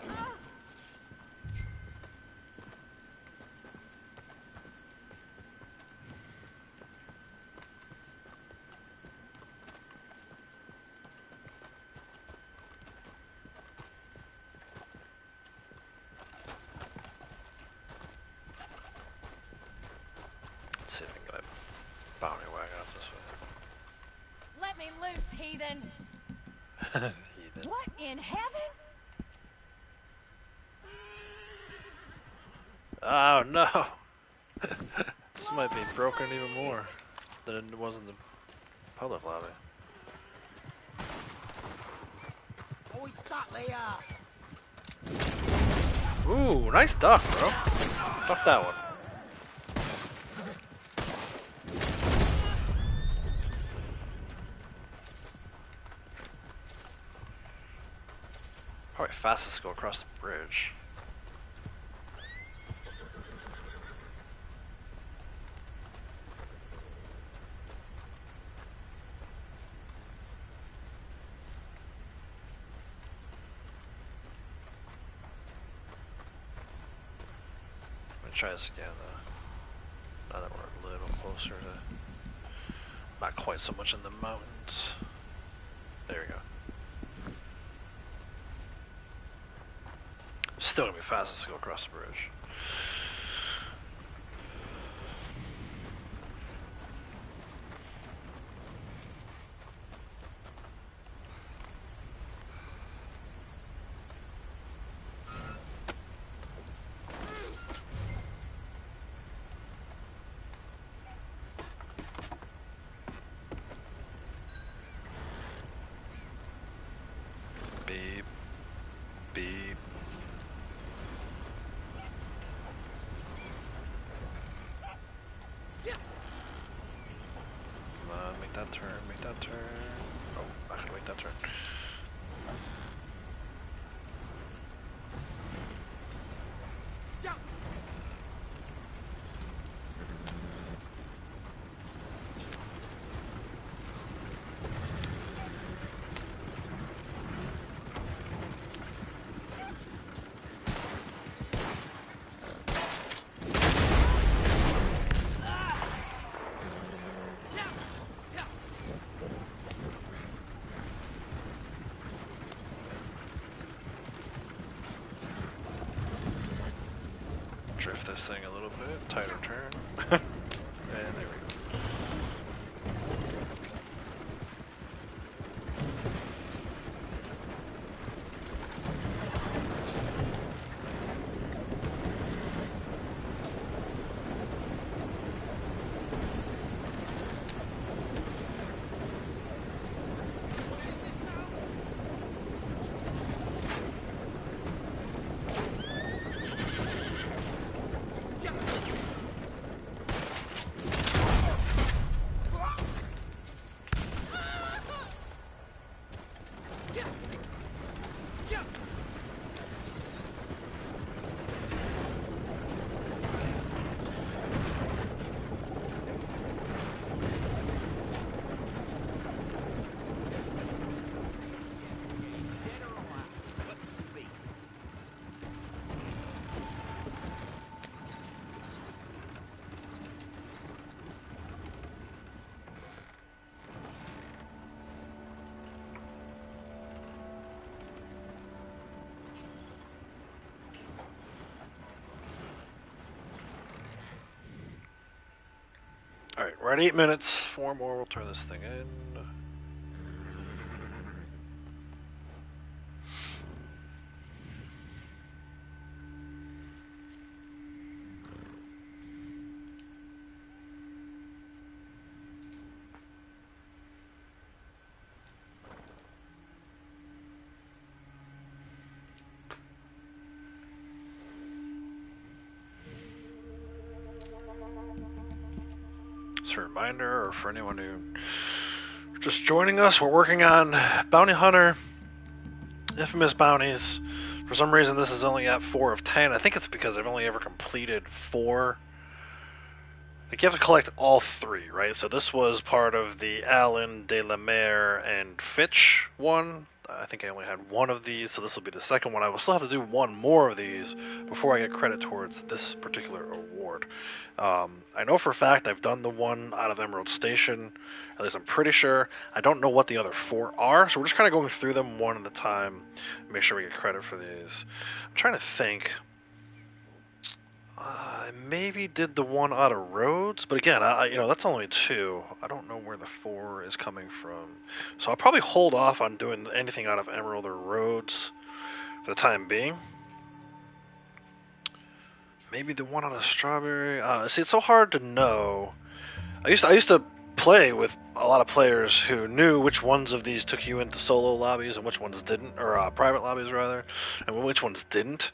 Let's see if I can get a bounty wagon up this Let me loose, heathen. way. Heathen. What in heaven? Oh no! This might be broken even more than it was in the public lobby. Oi, sat Leia! Ooh, nice duck, bro. Fuck that one. Probably fastest to go across the bridge. I'm gonna try this again though. Now that we're a little closer to not quite so much in the mountains. There we go. Still gonna be fastest to go across the bridge. Beep. Beep. Come on, make that turn, make that turn. Oh, not gonna make that turn. Drift this thing a little bit, tighter turn. And there we go. Alright, we're at 8 minutes. 4 more, we'll turn this thing in. As a reminder, or for anyone who just joining us, we're working on Bounty Hunter, Infamous Bounties. For some reason, this is only at 4 of 10. I think it's because I've only ever completed 4. Like, you have to collect all 3, right? So this was part of the Allen, De La Mare, and Fitch one. I think I only had 1 of these, so this will be the second one. I will still have to do 1 more of these before I get credit towards this particular award. I know for a fact I've done the one out of Emerald Station. At least I'm pretty sure. I don't know what the other 4 are, so we're just kind of going through them one at a time. Make sure we get credit for these. I'm trying to think. I maybe did the one out of Rhodes, but again, that's only 2. I don't know where the 4 is coming from. So I'll probably hold off on doing anything out of Emerald or Rhodes for the time being. Maybe the one out of Strawberry. See, it's so hard to know. I used to play with a lot of players who knew which ones of these took you into solo lobbies and which ones didn't, or private lobbies rather, and which ones didn't.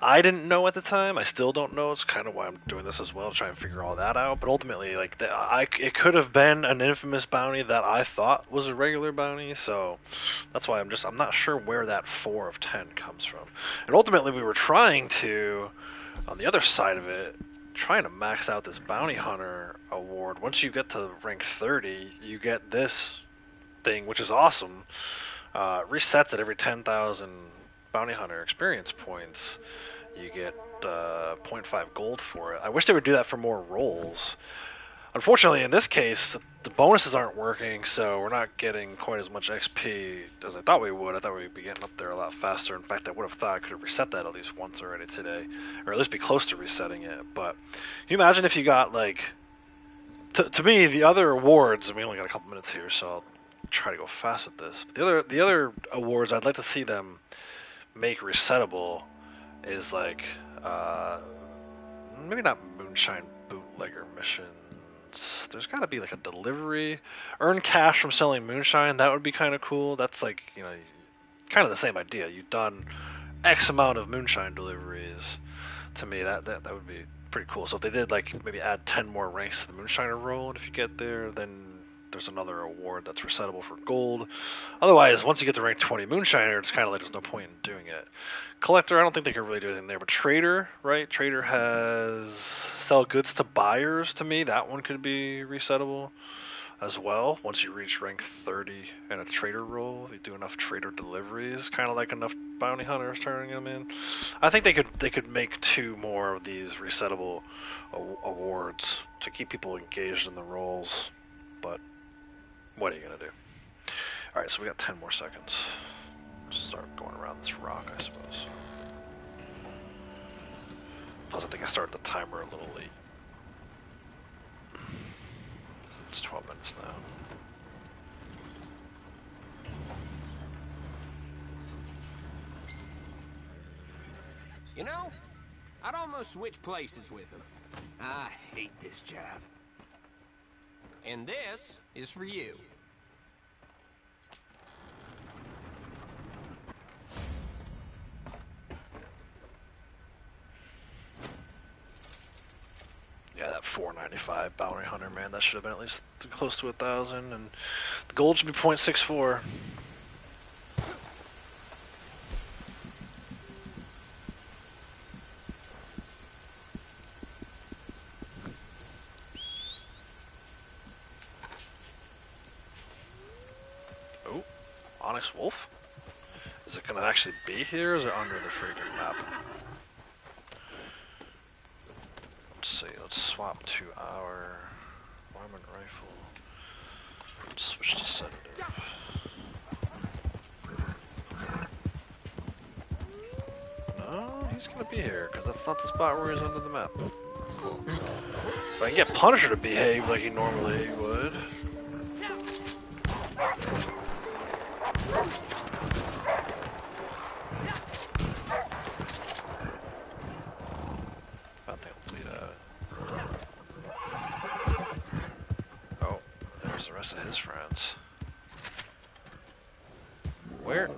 I didn't know at the time. I still don't know. It's kind of why I'm doing this as well, to try and figure all that out. But ultimately, like, it could have been an infamous bounty that I thought was a regular bounty. So that's why I'm not sure where that 4 of 10 comes from. And ultimately, we were trying to, on the other side of it, trying to max out this bounty hunter award. Once you get to rank 30, you get this thing, which is awesome. Resets at every 10,000 bounty hunter experience points. You get 0.5 gold for it. I wish they would do that for more rolls. Unfortunately, in this case, the bonuses aren't working, so we're not getting quite as much XP as I thought we would. I thought we'd be getting up there a lot faster. In fact, I would have thought I could have reset that at least once already today, or at least be close to resetting it. But can you imagine if you got, like, to me, the other awards, and we only got a couple minutes here, so I'll try to go fast with this. But the other awards, I'd like to see them make resettable is like maybe not moonshine bootlegger missions. There's got to be like a delivery, earn cash from selling moonshine. That would be kind of cool. That's like, kind of the same idea. You've done X amount of moonshine deliveries. To me, that would be pretty cool. So if they did like maybe add 10 more ranks to the moonshiner roll, and if you get there, then there's another award that's resettable for gold. Otherwise, once you get to rank 20 moonshiner, it's kind of like there's no point in doing it. Collector, I don't think they can really do anything there, but trader, right? Trader has sell goods to buyers. To me, that one could be resettable as well. Once you reach rank 30 in a trader role, you do enough trader deliveries, kind of like enough bounty hunters turning them in. I think they could make 2 more of these resettable awards to keep people engaged in the roles, but what are you gonna do? Alright, so we got 10 more seconds. Start going around this rock, I suppose. Plus, I think I started the timer a little late. It's 12 minutes now. You know, I'd almost switch places with him. I hate this job. And this is for you. Yeah, that 495 bounty hunter, man, that should have been at least close to 1,000, and the gold should be 0.64. Oh, Onyx Wolf? Is it gonna actually be here, or is it under the freaking map? Let's swap to our Varmint rifle. Let's switch to sedative. No, he's gonna be here, because that's not the spot where he's under the map. Cool. If I can get Punisher to behave like he normally would. I think I'll do that. Oh, there's the rest of his friends. Where?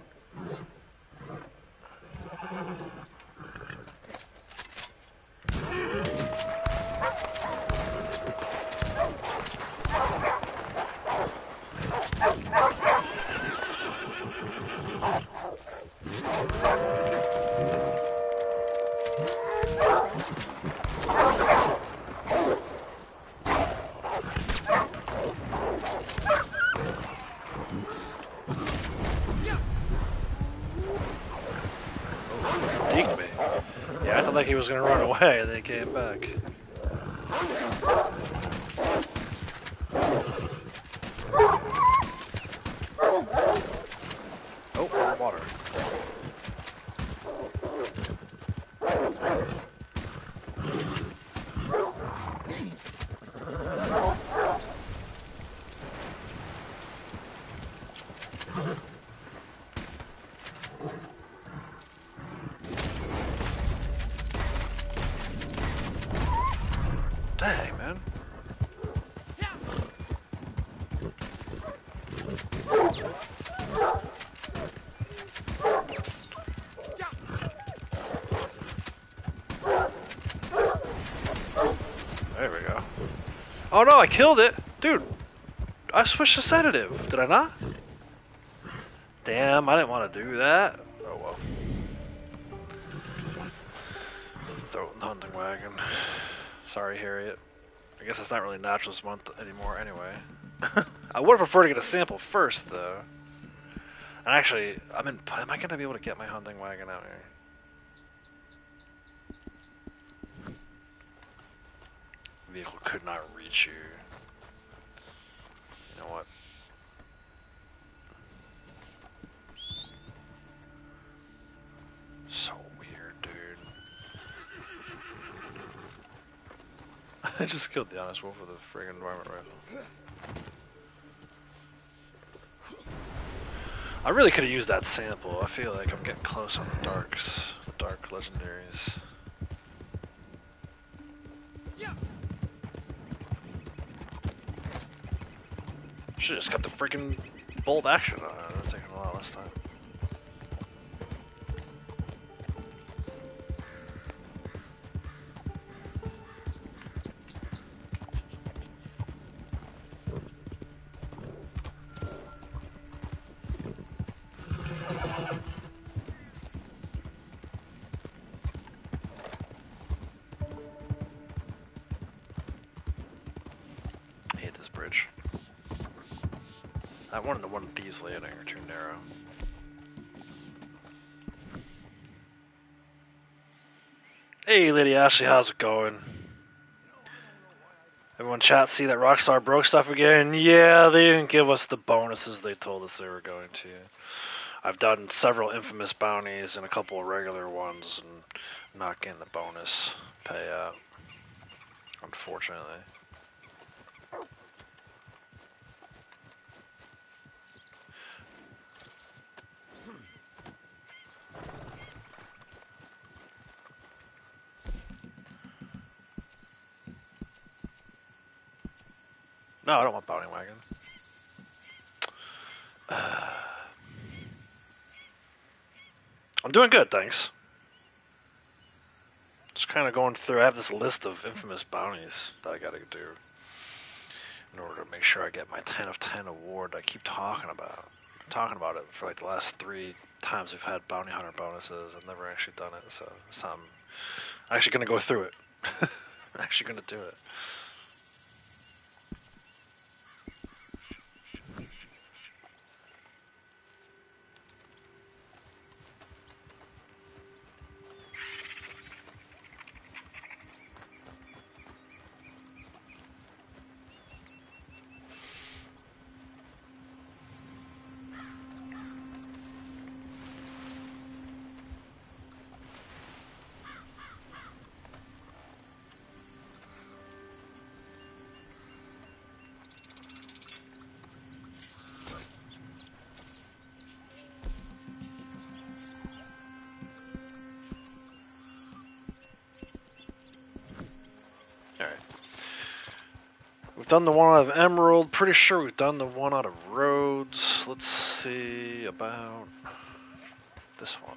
Deked me. Yeah, I thought like he was gonna run away and then he came back. Oh, more water. Dang, man. There we go. Oh no, I killed it! Dude, I switched to sedative. Did I not? Damn, I didn't want to do that. Oh well. Throw it in the hunting wagon. Sorry, Harriet. I guess it's not really Naturalist Month anymore anyway. I would prefer to get a sample first, though. And actually, am I going to be able to get my hunting wagon out here? Vehicle could not reach you. You know what? So weird, dude. I just killed the honest wolf with a friggin' varmint rifle. I really could have used that sample. I feel like I'm getting close on the dark legendaries. Should've just got the freaking bolt action on it. It would have taken a lot less time. I hate this bridge. That one and the one Thieves Landing are too narrow. Hey, Lady Ashley, how's it going? Everyone chat, see that Rockstar broke stuff again? Yeah, they didn't give us the bonuses they told us they were going to. I've done several infamous bounties and a couple of regular ones and not getting the bonus payout, unfortunately. No, I don't want bounty wagon. I'm doing good, thanks. Just kind of going through. I have this list of infamous bounties that I gotta do in order to make sure I get my 10 of 10 award I keep talking about. I'm talking about it for like the last 3 times we've had bounty hunter bonuses. I've never actually done it, so I'm actually gonna go through it. I'm actually gonna do it. done the one out of Emerald. Pretty sure we've done the one out of Rhodes. Let's see about this one.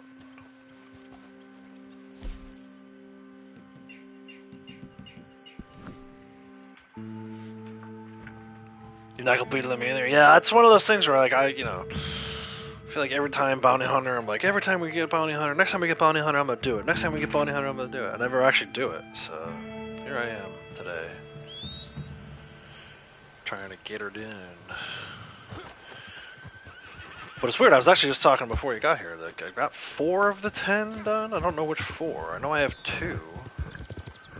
You're not completing them either. Yeah, it's one of those things where like I feel like every time Bounty Hunter, I'm like, every time we get Bounty Hunter, next time we get Bounty Hunter, I'm gonna do it. Next time we get Bounty Hunter, I'm gonna do it. I never actually do it, so here I am today. Trying to get her in. But it's weird, I was actually just talking before you got here, like I got 4 of the 10 done. I don't know which 4. I know I have 2.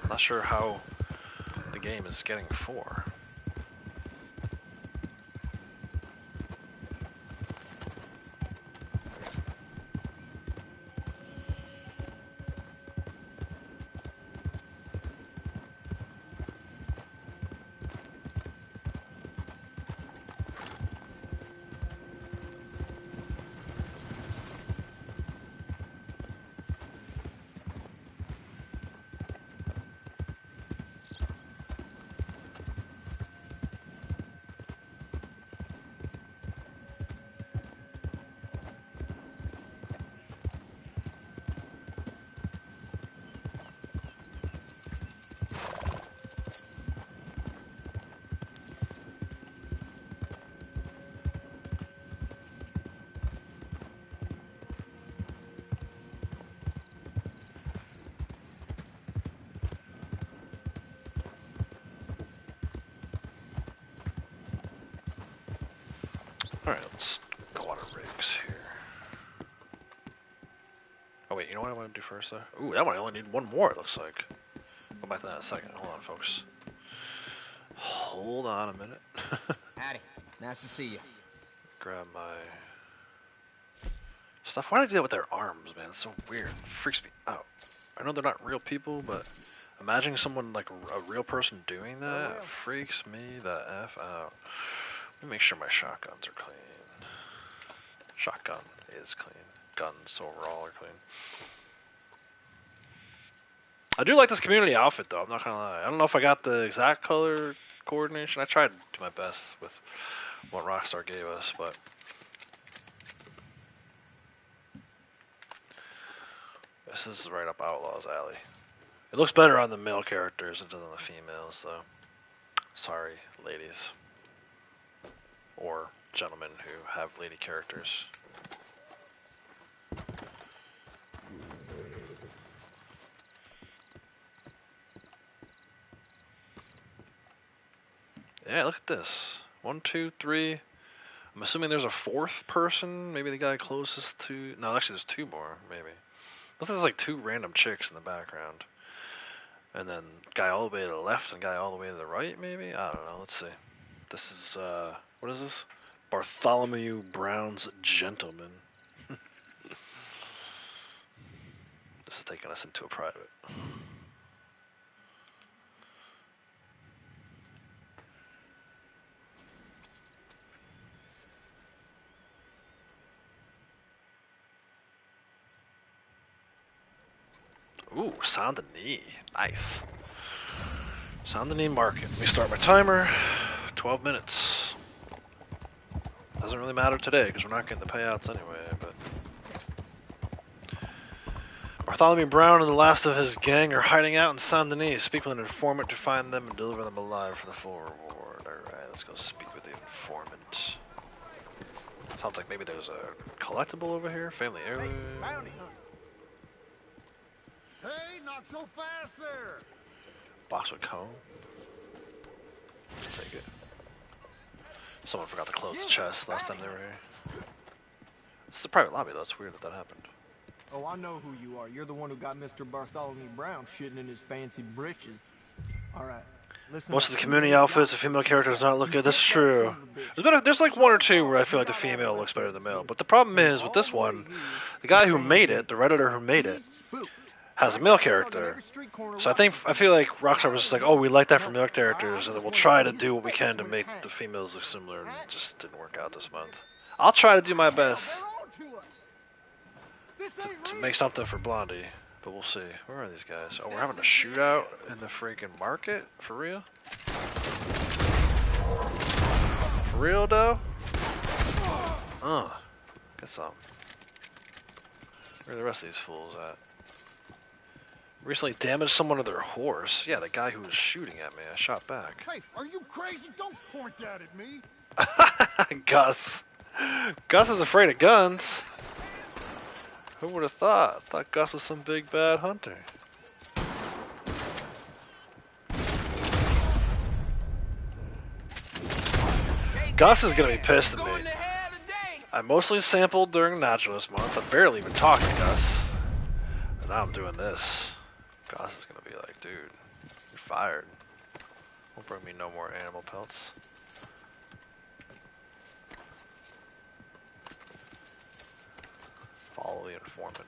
I'm not sure how the game is getting 4. Alright, let's go on our rigs here. Oh wait, you know what I want to do first though? Ooh, that one I only need 1 more, it looks like. Go back to that in a second. Hold on, folks. Hold on a minute. Howdy. Nice to see you. Grab my stuff. Why do they do that with their arms, man? It's so weird. It freaks me out. I know they're not real people, but imagining someone like a real person doing that freaks me the F out. Let me make sure my shotguns are clean. Shotgun is clean. Guns overall are clean. I do like this community outfit though, I'm not gonna lie. I don't know if I got the exact color coordination. I tried to do my best with what Rockstar gave us, but this is right up Outlaw's alley. It looks better on the male characters than on the females, so sorry, ladies. Or gentlemen who have lady characters. Yeah, look at this. 1, 2, 3. I'm assuming there's a 4th person. Maybe the guy closest to... No, actually there's 2 more, maybe. Looks like there's like 2 random chicks in the background. And then guy all the way to the left and guy all the way to the right, maybe? I don't know, let's see. This is, what is this? Bartholomew Brown's Gentleman. This is taking us into a private. Ooh, Saint Denis. Nice. Saint Denis Market. Let me start my timer. 12 minutes. Doesn't really matter today because we're not getting the payouts anyway, but Bartholomew Brown and the last of his gang are hiding out in Saint Denis. Speak with an informant to find them and deliver them alive for the full reward. Alright, let's go speak with the informant. Sounds like maybe there's a collectible over here. Family heirloom. Bounty hunter. Hey, not so fast there. Box with comb. Take it. Someone forgot to close the chest last time they were here. This is a private lobby though, it's weird that happened. Oh, I know who you are. You're the one who got Mr. Bartholomew Brown shitting in his fancy britches. Alright. Most of the community outfits, the female character does not look good. That's true. There's like 1 or 2 where I feel like the female looks better than the male. But the problem is with this one, the guy who made it, the Redditor who made it, has a male character. So I feel like Rockstar was just like, oh, we like that for male characters, and then we'll try to do what we can to make the females look similar, and it just didn't work out this month. I'll try to do my best to make something for Blondie, but we'll see. Where are these guys? Oh, we're having a shootout in the freaking market? For real? For real though? Guess so. Where are the rest of these fools at? Recently damaged someone to their horse. Yeah, the guy who was shooting at me. I shot back. Hey, are you crazy? Don't point that at me. Gus. Gus is afraid of guns. Who would have thought? I thought Gus was some big bad hunter. Gus is gonna be pissed at me. I mostly sampled during Naturalist Month. I barely even talked to Gus. And now I'm doing this. Gus is gonna be like, dude, you're fired. Won't bring me no more animal pelts. Follow the informant.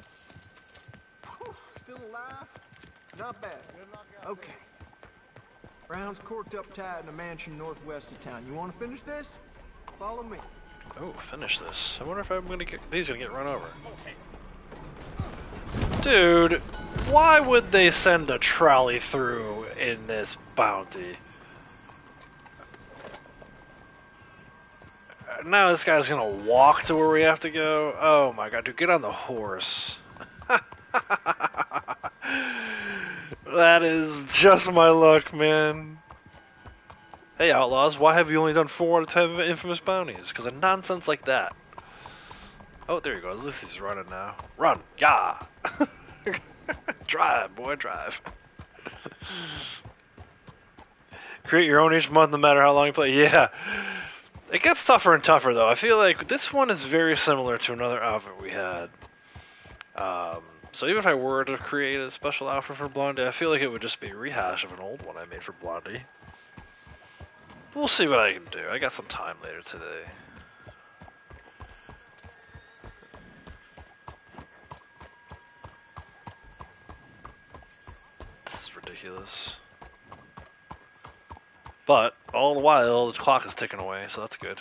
Whew, still alive? Not bad. Okay. Brown's corked up tight in a mansion northwest of town. You want to finish this? Follow me. Oh, finish this. I wonder if I'm gonna get these gonna get run over. Dude, why would they send a trolley through in this bounty? Now this guy's gonna walk to where we have to go. Oh my god, dude, get on the horse. That is just my luck, man. Hey Outlaws, why have you only done 4 out of 10 infamous bounties? Because of nonsense like that. Oh, there he goes. Lucy's running now. Run! Yeah! Drive, boy, drive. Create your own each month no matter how long you play. Yeah. It gets tougher and tougher, though. I feel like this one is very similar to another outfit we had. So even if I were to create a special outfit for Blondie, I feel like it would just be a rehash of an old one I made for Blondie. We'll see what I can do. I got some time later today. This is ridiculous. But, all the while, the clock is ticking away, so that's good.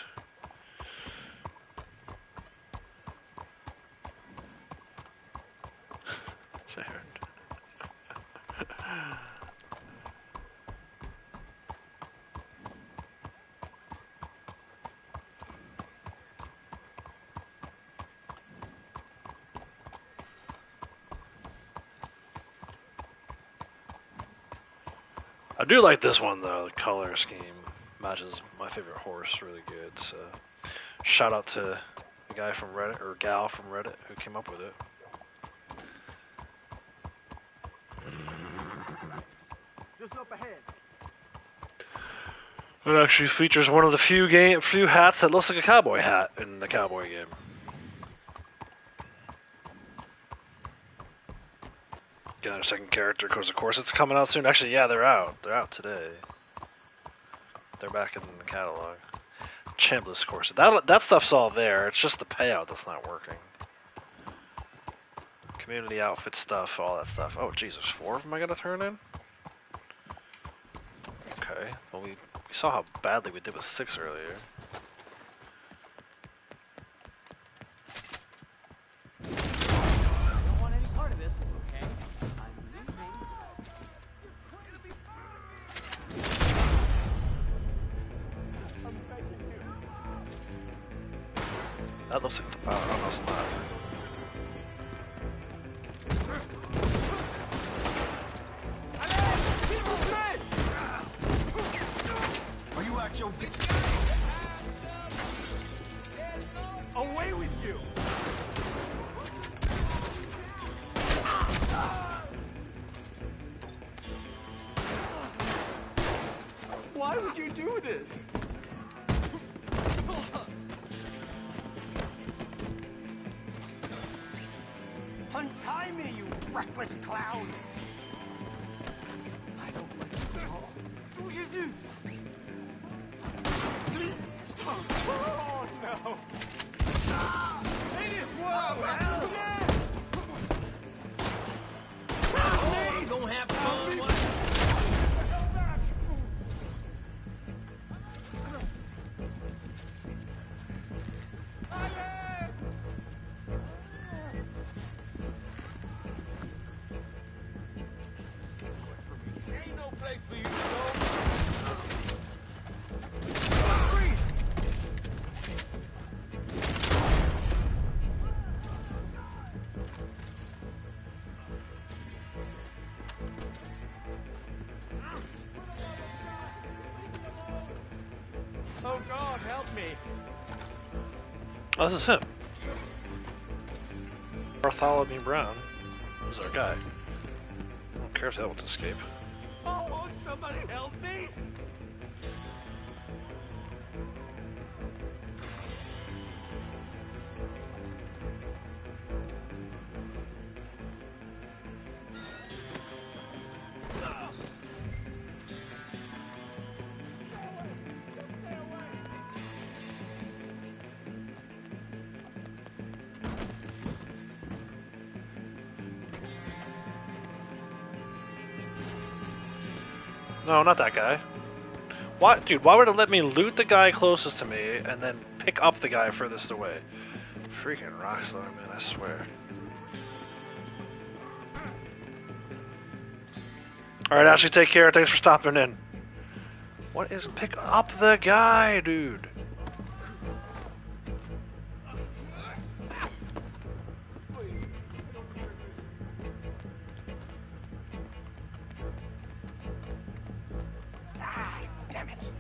I do like this one though, the color scheme matches my favorite horse really good, so shout out to the guy from Reddit, or gal from Reddit, who came up with it. Just up ahead. It actually features one of the few hats that looks like a cowboy hat in the cowboy game. Get our second character, because of course it's coming out soon. Actually, yeah, they're out. They're out today. They're back in the catalog. Chambliss course. That stuff's all there. It's just the payout that's not working. Community outfit stuff, all that stuff. Oh, Jesus, 4 of them I gotta turn in? Okay. Well, we saw how badly we did with 6 earlier. Don't want any part of this, okay? I'm leaving. That looks like the power. Oh, no, it's not. Are you at your Away with you! Why would you do this? untie me, you reckless clown? I don't like this at all. Oh, Jesus! Please stop! Oh no! Ah! Idiot! Whoa! Hell yeah! Oh, you gonna have fun, what? God, help me. Oh, this is him. Bartholomew Brown. This is our guy. I don't care if that wants to escape. Oh, won't somebody help me? No, not that guy. Why, dude? Why would it let me loot the guy closest to me and then pick up the guy furthest away? Freaking Rockstar, man! I swear. All right, Ashley, take care. Thanks for stopping in. What is pick up the guy, dude? Damn it.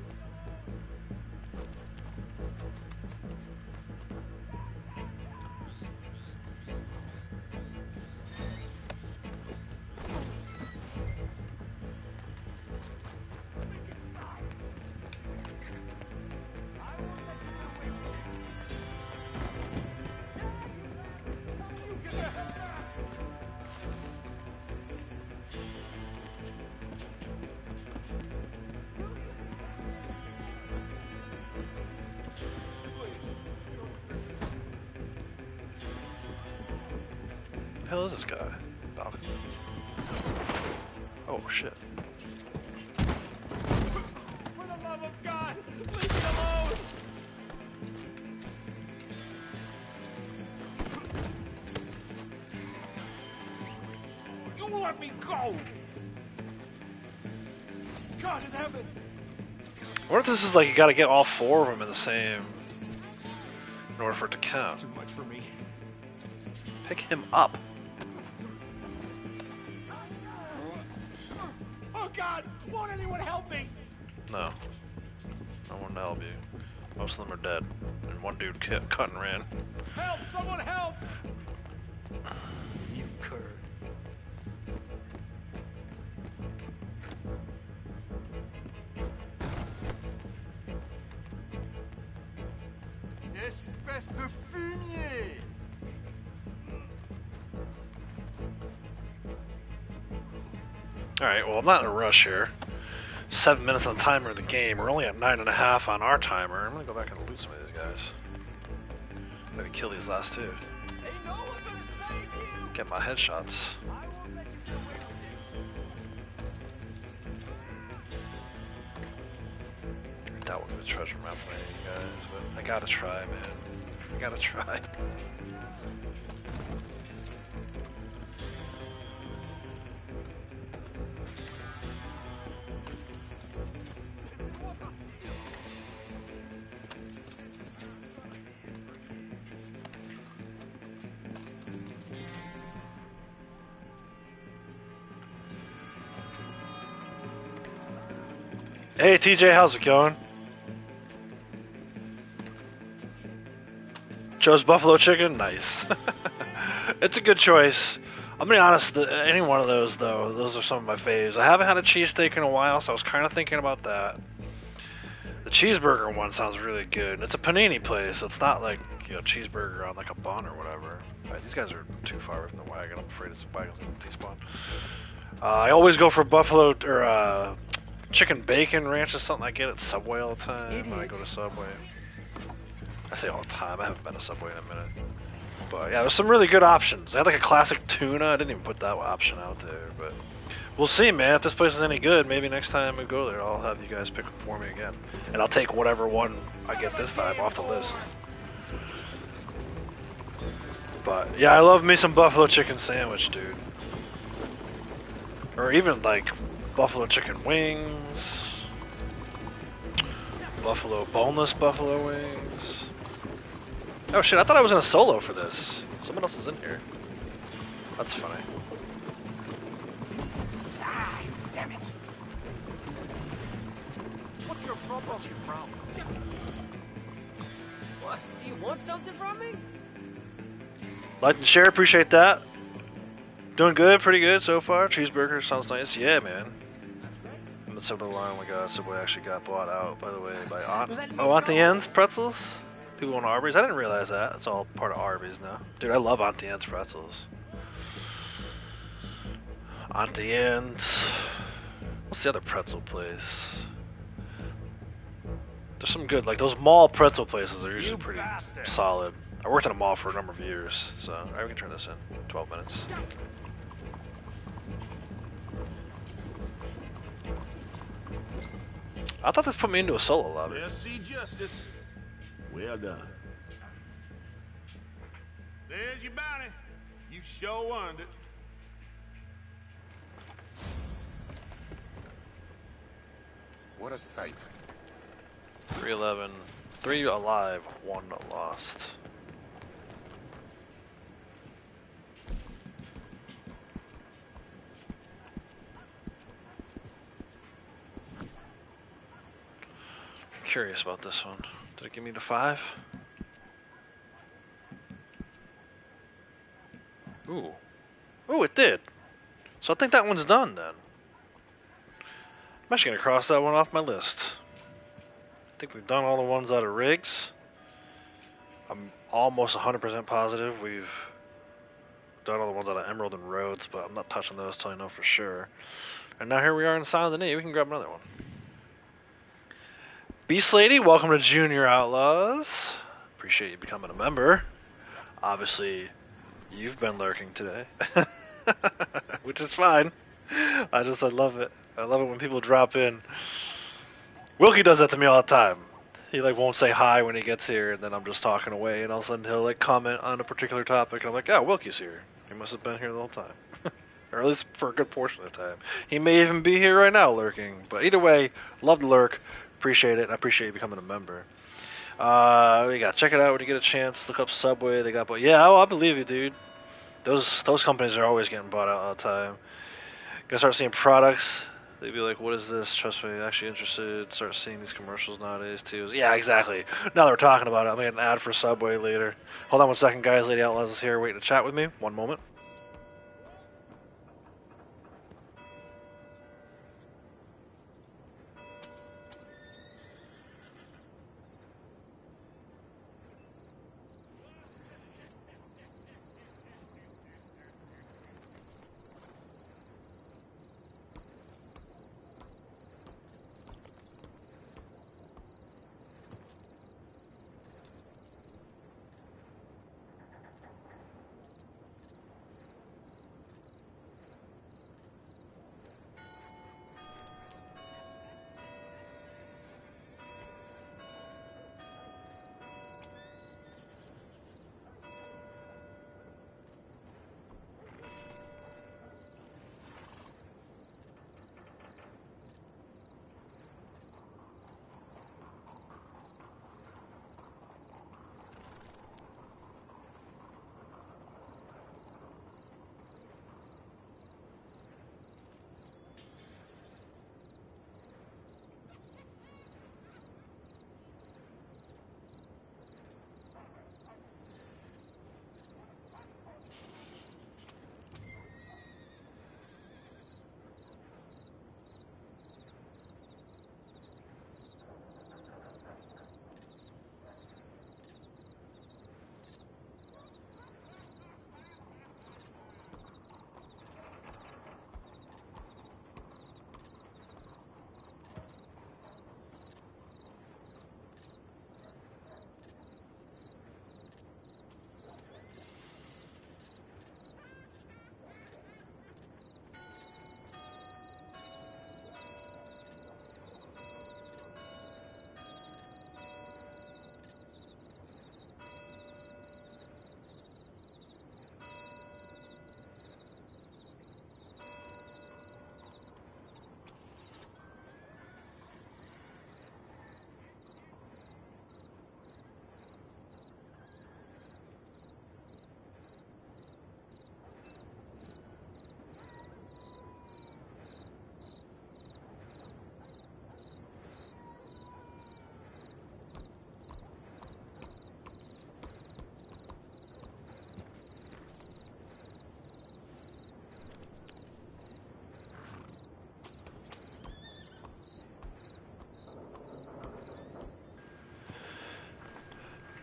The hell is this guy? Falcon. Oh shit. For the love of God, leave me alone. You let me go. God in heaven. What if this is like you gotta get all four of them in the same in order for it to This count? is too much for me. Pick him up. Oh God, won't anyone help me? No. No one to help you. Most of them are dead. And one dude cut and ran. Help, someone help. You cur. Espèce de fumier! Alright, well I'm not in a rush here. 7 minutes on the timer of the game. We're only at 9.5 on our timer. I'm gonna go back and loot some of these guys. Maybe kill these last two. Ain't no one gonna save you! Get my headshots. I won't let you get away with this. I doubt we're gonna treasure map by you guys, but I gotta try, man. I gotta try. Hey TJ, how's it going? Joe's Buffalo Chicken? Nice. It's a good choice. I'm gonna be honest, any one of those though, those are some of my faves. I haven't had a cheesesteak in a while, so I was kind of thinking about that. The cheeseburger one sounds really good. It's a panini place, so it's not like, you know, cheeseburger on like a bun or whatever. Right, these guys are too far away from the wagon. I'm afraid it's the wagon's gonna T-spawn. I always go for buffalo or chicken bacon ranch is something I get at Subway all the time when I go to Subway. I say all the time, I haven't been to Subway in a minute. But yeah, there's some really good options. I had like a classic tuna, I didn't even put that option out there, but we'll see, man. If this place is any good, maybe next time we go there, I'll have you guys pick for me again. And I'll take whatever one I get this time off the list. But yeah, I love me some buffalo chicken sandwich, dude. Or even like buffalo chicken wings, buffalo boneless buffalo wings. Oh shit, I thought I was in a solo for this. Someone else is in here. That's funny. Ah, damn it. What's your problem? You want something from me? Like and share, appreciate that. Doing good, pretty good so far. Cheeseburger sounds nice. Yeah, man. And the Subway line, oh my god, Subway actually got bought out, by the way, by Auntie Anne's Pretzels. People want Arby's. I didn't realize that. It's all part of Arby's now. Dude, I love Auntie Anne's Pretzels. Auntie Anne's. What's the other pretzel place? There's some good, like those mall pretzel places are usually pretty solid. I worked in a mall for a number of years, so alright, we can turn this in 12 minutes. I thought this put me into a solo lobby. They'll see justice. Well done. There's your bounty. You sure earned it. What a sight. 311. 3 alive, 1 lost. I'm curious about this one. Did it give me to 5? Ooh. Ooh, it did. So I think that one's done then. I'm actually going to cross that one off my list. I think we've done all the ones out of rigs. I'm almost 100% positive we've done all the ones out of Emerald and Rhodes, but I'm not touching those till I know for sure. And now here we are in Silent the Knee. We can grab another one. Beast Lady, welcome to Junior Outlaws. Appreciate you becoming a member. Obviously, you've been lurking today, which is fine. I love it. I love it when people drop in. Wilkie does that to me all the time. He like won't say hi when he gets here, and then I'm just talking away, and all of a sudden he'll like comment on a particular topic, and I'm like, oh, Wilkie's here. He must have been here the whole time. Or at least for a good portion of the time. He may even be here right now lurking. But either way, love to lurk. Appreciate it, and I appreciate you becoming a member. What do you got? Check it out when you get a chance. Look up Subway. They got, yeah, I believe you, dude. Those companies are always getting bought out all the time. Gonna start seeing products. They'd be like, what is this? Trust me, actually interested. Start seeing these commercials nowadays, too. Yeah, exactly. Now that we're talking about it, I'm going to get an ad for Subway later. Hold on one second, guys. Lady Outlaws is here waiting to chat with me. One moment.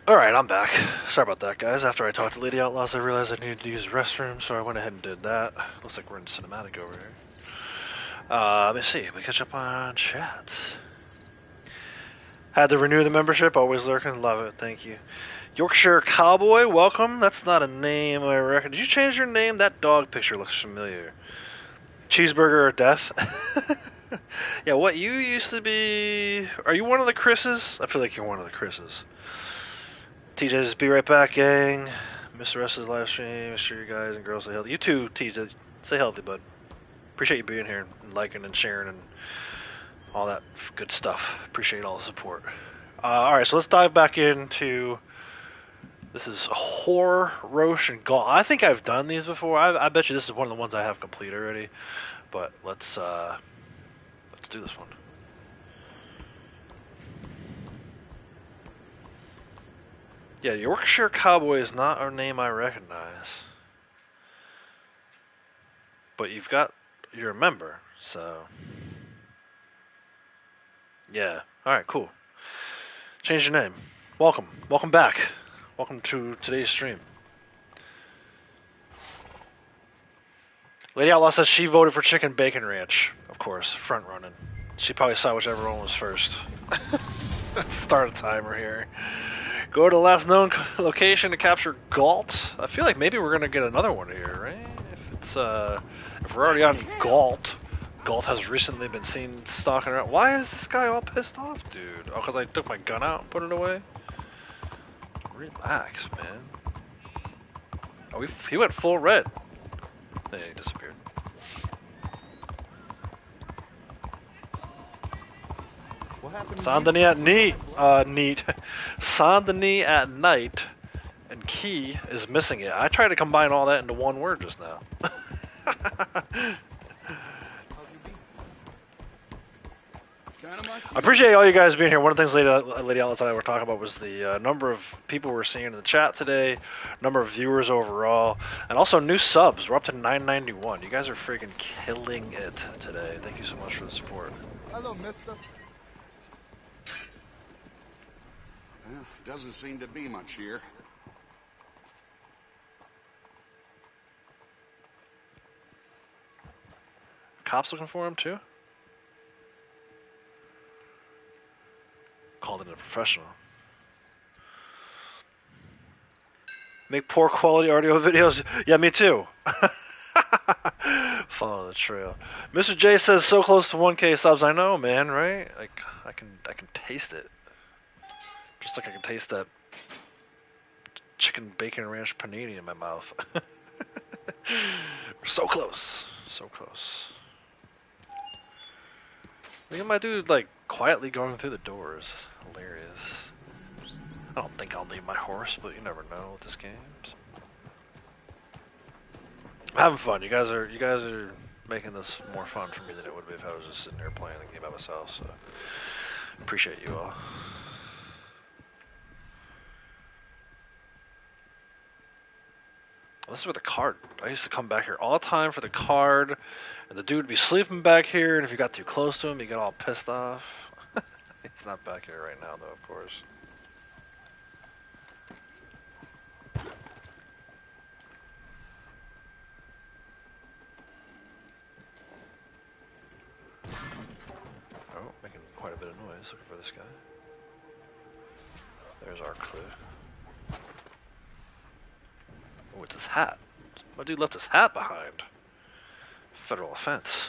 Alright, I'm back. Sorry about that, guys. After I talked to Lady Outlaws, I realized I needed to use the restroom, so I went ahead and did that. Looks like we're in cinematic over here. Let me see. Let me catch up on chat. Had to renew the membership. Always lurking. Love it. Thank you. Yorkshire Cowboy, welcome. That's not a name I reckon. Did you change your name? That dog picture looks familiar. Cheeseburger or death? Yeah, what you used to be... Are you one of the Chris's? I feel like you're one of the Chris's. TJ's be right back, gang. Mr. Russ's live stream. Make sure you guys and girls stay healthy. You too, TJ. Stay healthy, bud. Appreciate you being here and liking and sharing and all that good stuff. Appreciate all the support. Alright, so let's dive back into... This is Horror, Roche, and Gall. I think I've done these before. I bet you this is one of the ones I have complete already. But let's do this one. Yeah, Yorkshire Cowboy is not a name I recognize. But you're a member, so... Yeah, alright, cool. Change your name. Welcome. Welcome back. Welcome to today's stream. Lady Outlaw says she voted for Chicken Bacon Ranch. Of course, front running. She probably saw whichever one was first. Start a timer here. Go to the last known location to capture Galt. I feel like maybe we're gonna get another one here, right? If we're already on Galt. Galt has recently been seen stalking around. Why is this guy all pissed off, dude? Oh, because I took my gun out and put it away? Relax, man. Oh, he went full red. Yeah, he disappeared. What happened? Saint-Denis at night, and Key is missing it. I tried to combine all that into one word just now. I appreciate all you guys being here. One of the things Lady Outlaws and I were talking about was the number of people we're seeing in the chat today, number of viewers overall, and also new subs. We're up to 991. You guys are freaking killing it today. Thank you so much for the support. Hello, mister. Well, doesn't seem to be much here. Cops looking for him too? Called it a professional. Make poor quality audio videos. Yeah, me too. Follow the trail. Mr. J says so close to 1K subs. I know, man. Right? Like I can taste it. Just like I can taste that chicken bacon ranch panini in my mouth. We're so close. So close. Look at my dude, like, quietly going through the doors. Hilarious. I don't think I'll need my horse, but you never know with this game. I'm having fun. You guys are making this more fun for me than it would be if I was just sitting here playing the game by myself, so appreciate you all. This is where the card. I used to come back here all the time for the card, and the dude would be sleeping back here, and if you got too close to him, you get all pissed off. He's not back here right now, though, of course. Oh, making quite a bit of noise looking for this guy. There's our clue. Oh, it's his hat. My dude left his hat behind. Federal offense.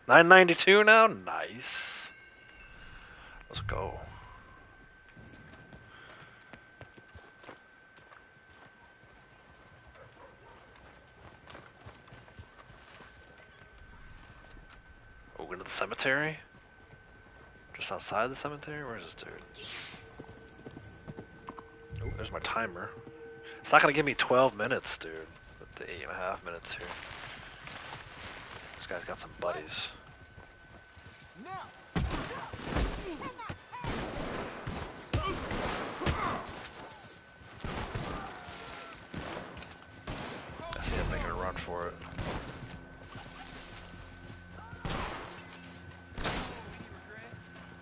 992 now? Nice. Let's go. Oh, into the cemetery? Just outside the cemetery? Where's this dude? Oh, there's my timer. It's not gonna give me 12 minutes, dude. With the 8.5 minutes here. This guy's got some buddies. I see him making a run for it.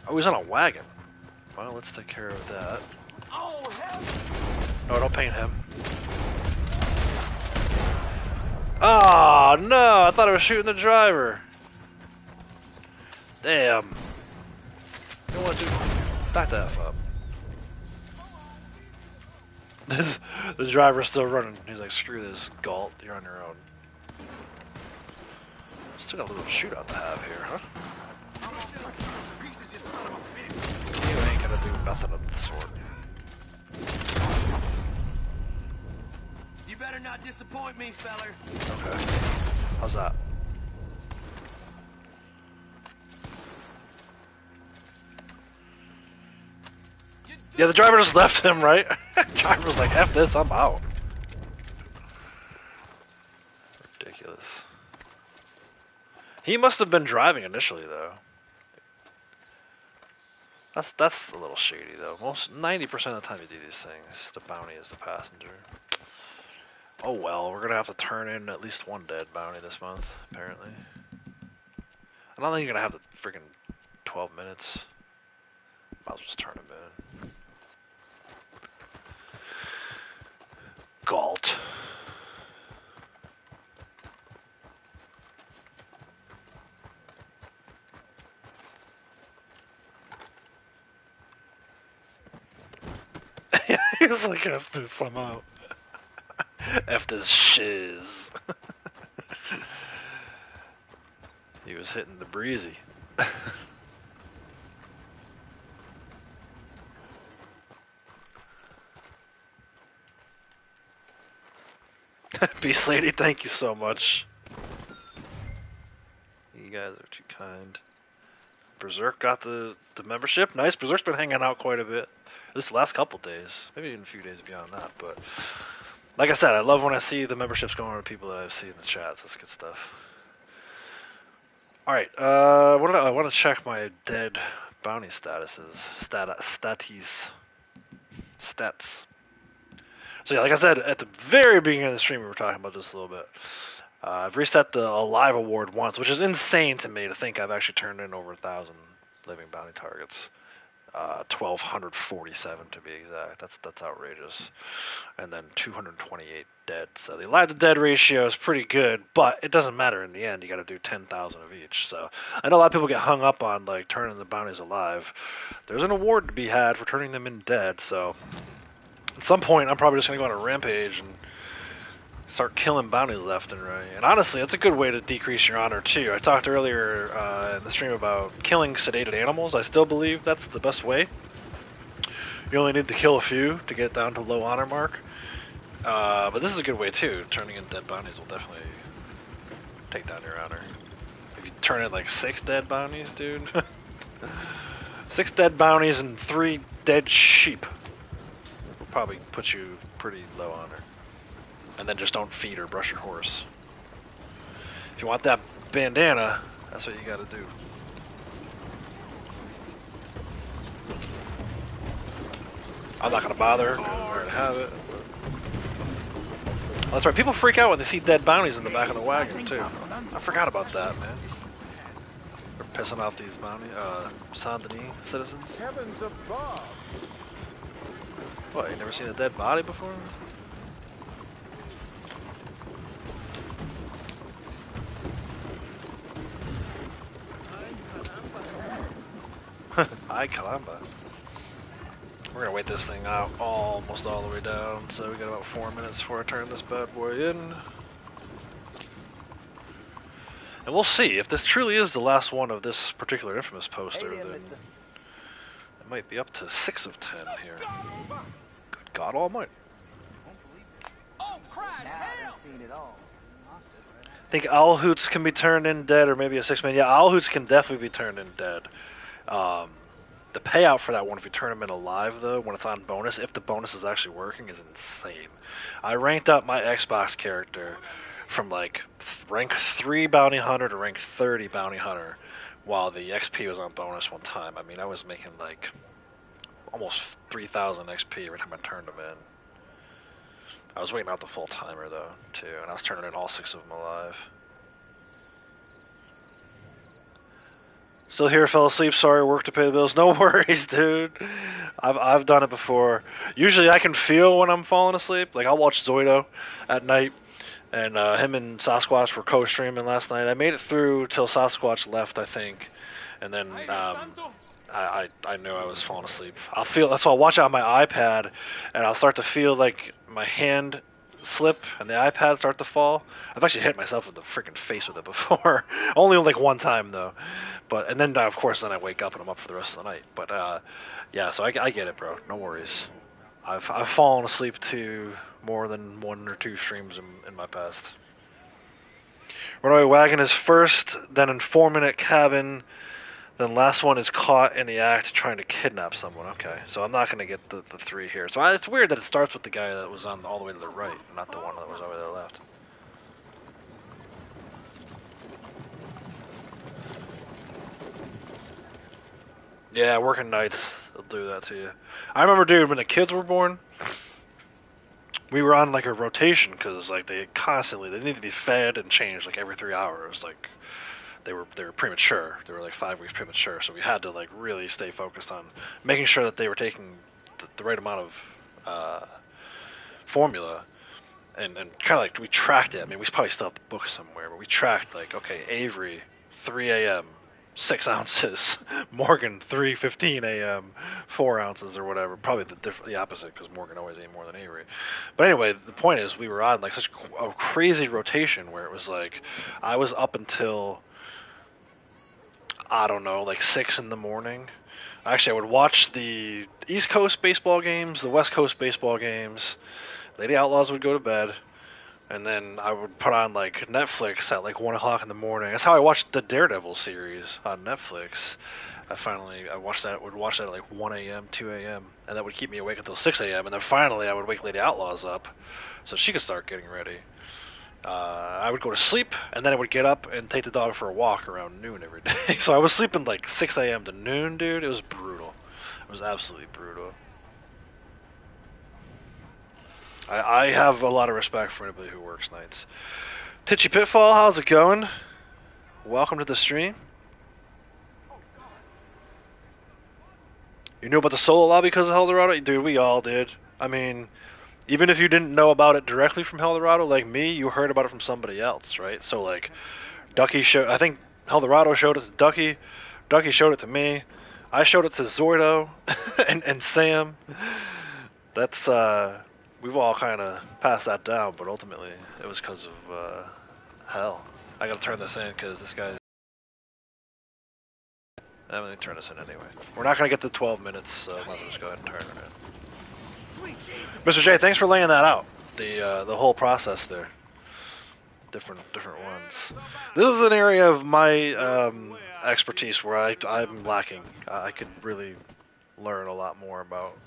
Oh, he's on a wagon. Well, let's take care of that. Oh, hell! Oh, don't paint him. Oh, no! I thought I was shooting the driver. Damn. You want to back the F up. The driver's still running. He's like, screw this, Galt. You're on your own. Still got a little shootout to have here, huh? You ain't gonna do nothing of the sort. You better not disappoint me, feller. Okay. How's that? Yeah, the driver just left him, right? Driver was like, F this, I'm out. Ridiculous. He must have been driving initially, though. That's a little shady, though. 90% of the time you do these things, the bounty is the passenger. Oh well, we're gonna have to turn in at least one dead bounty this month, apparently. I don't think you're gonna have the freaking 12 minutes. Might as well just turn him in. Galt. He was like, F this, I'm out. F this shiz. He was hitting the breezy. Beast Lady, thank you so much. You guys are too kind. Berserk got the membership. Nice. Berserk's been hanging out quite a bit. This last couple days. Maybe even a few days beyond that. But like I said, I love when I see the memberships going to people that I see in the chats. That's good stuff. Alright, I want to check my dead bounty statuses. Stats. So yeah, like I said, at the very beginning of the stream we were talking about this a little bit. I've reset the Alive award once, which is insane to me to think I've actually turned in over 1,000 living bounty targets. 1,247 to be exact. That's outrageous. And then 228 dead. So the alive to dead ratio is pretty good, but it doesn't matter in the end. You got to do 10,000 of each. So I know a lot of people get hung up on like turning the bounties alive. There's an award to be had for turning them in dead. So at some point, I'm probably just gonna go on a rampage and start killing bounties left and right. And honestly, it's a good way to decrease your honor too. I talked earlier in the stream about killing sedated animals. I still believe that's the best way. You only need to kill a few to get down to low honor mark. But this is a good way too. Turning in dead bounties will definitely take down your honor. If you turn in like 6 dead bounties, dude. 6 dead bounties and 3 dead sheep will probably put you pretty low honor. And then just don't feed or brush your horse. If you want that bandana, that's what you gotta do. I'm not gonna bother. I'm gonna have it. Oh, that's right. People freak out when they see dead bounties in the back of the wagon too. I forgot about that, man. They're pissing off these bounty, Saint-Denis citizens. Heavens above! What? You never seen a dead body before? Hi, Kalamba. We're gonna wait this thing out almost all the way down, so we got about 4 minutes before I turn this bad boy in. And we'll see if this truly is the last one of this particular infamous poster. Hey there, then mister. It might be up to 6 of 10 here. Good God Almighty! Oh, Christ, hell! I think Owl Hoots can be turned in dead, or maybe a 6-man. Yeah, Owl Hoots can definitely be turned in dead. The payout for that one, if you turn them in alive, though, when it's on bonus, if the bonus is actually working, is insane. I ranked up my Xbox character from like rank 3 bounty hunter to rank 30 bounty hunter, while the XP was on bonus one time. I mean, I was making like almost 3,000 XP every time I turned them in. I was waiting out the full timer though, too, and I was turning in all 6 of them alive. Still here, fell asleep. Sorry, work to pay the bills. No worries, dude. I've done it before. Usually, I can feel when I'm falling asleep. Like I'll watch Zoido at night, and him and Sasquatch were co-streaming last night. I made it through till Sasquatch left, I think, and then I knew I was falling asleep. I'll feel that's why I'll watch it on my iPad, and I'll start to feel like my hand slip and the iPad start to fall. I've actually hit myself in the freaking face with it before. Only like one time though. But and then of course then I wake up and I'm up for the rest of the night. But yeah, so I get it, bro. No worries. I've fallen asleep to more than 1 or 2 streams in my past. Runaway wagon is first, then informant cabin, then last one is caught in the act trying to kidnap someone. Okay, so I'm not going to get the 3 here. So it's weird that it starts with the guy that was on all the way to the right, not the one that was over to the left. Yeah, working nights, they'll do that to you. I remember, dude, when the kids were born, we were on like a rotation because like they need to be fed and changed like every 3 hours. Like they were premature. They were like 5 weeks premature, so we had to like really stay focused on making sure that they were taking the right amount of formula, and kind of like we tracked it. I mean, we probably still have the book somewhere, but we tracked like, okay, Avery, 3 a.m. 6 ounces, Morgan 3:15 a.m. 4 ounces or whatever. Probably the opposite because Morgan always ate more than Avery. But anyway, the point is we were on like such a crazy rotation where it was like I was up until I don't know, like 6 in the morning. Actually, I would watch the East Coast baseball games, the West Coast baseball games. Lady Outlaws would go to bed. And then I would put on like Netflix at like 1 o'clock in the morning. That's how I watched the Daredevil series on Netflix. I would watch that at like 1 a.m., 2 a.m., and that would keep me awake until 6 a.m. And then finally I would wake Lady Outlaws up so she could start getting ready. I would go to sleep, and then I would get up and take the dog for a walk around noon every day. So I was sleeping like 6 a.m. to noon, dude. It was brutal. It was absolutely brutal. I have a lot of respect for anybody who works nights. Titchy Pitfall, how's it going? Welcome to the stream. You knew about the solo lobby because of Eldorado? Dude, we all did. I mean, even if you didn't know about it directly from Eldorado, like me, you heard about it from somebody else, right? So, like, Ducky showed... I think Eldorado showed it to Ducky. Ducky showed it to me. I showed it to Zordo and Sam. That's, we've all kind of passed that down, but ultimately it was because of hell. I gotta turn this in because this guy's... I'm gonna turn this in anyway. We're not gonna get to 12 minutes, so let's just go ahead and turn it in. Mr. J, thanks for laying that out. The whole process there. Different ones. This is an area of my expertise where I'm lacking. I could really learn a lot more about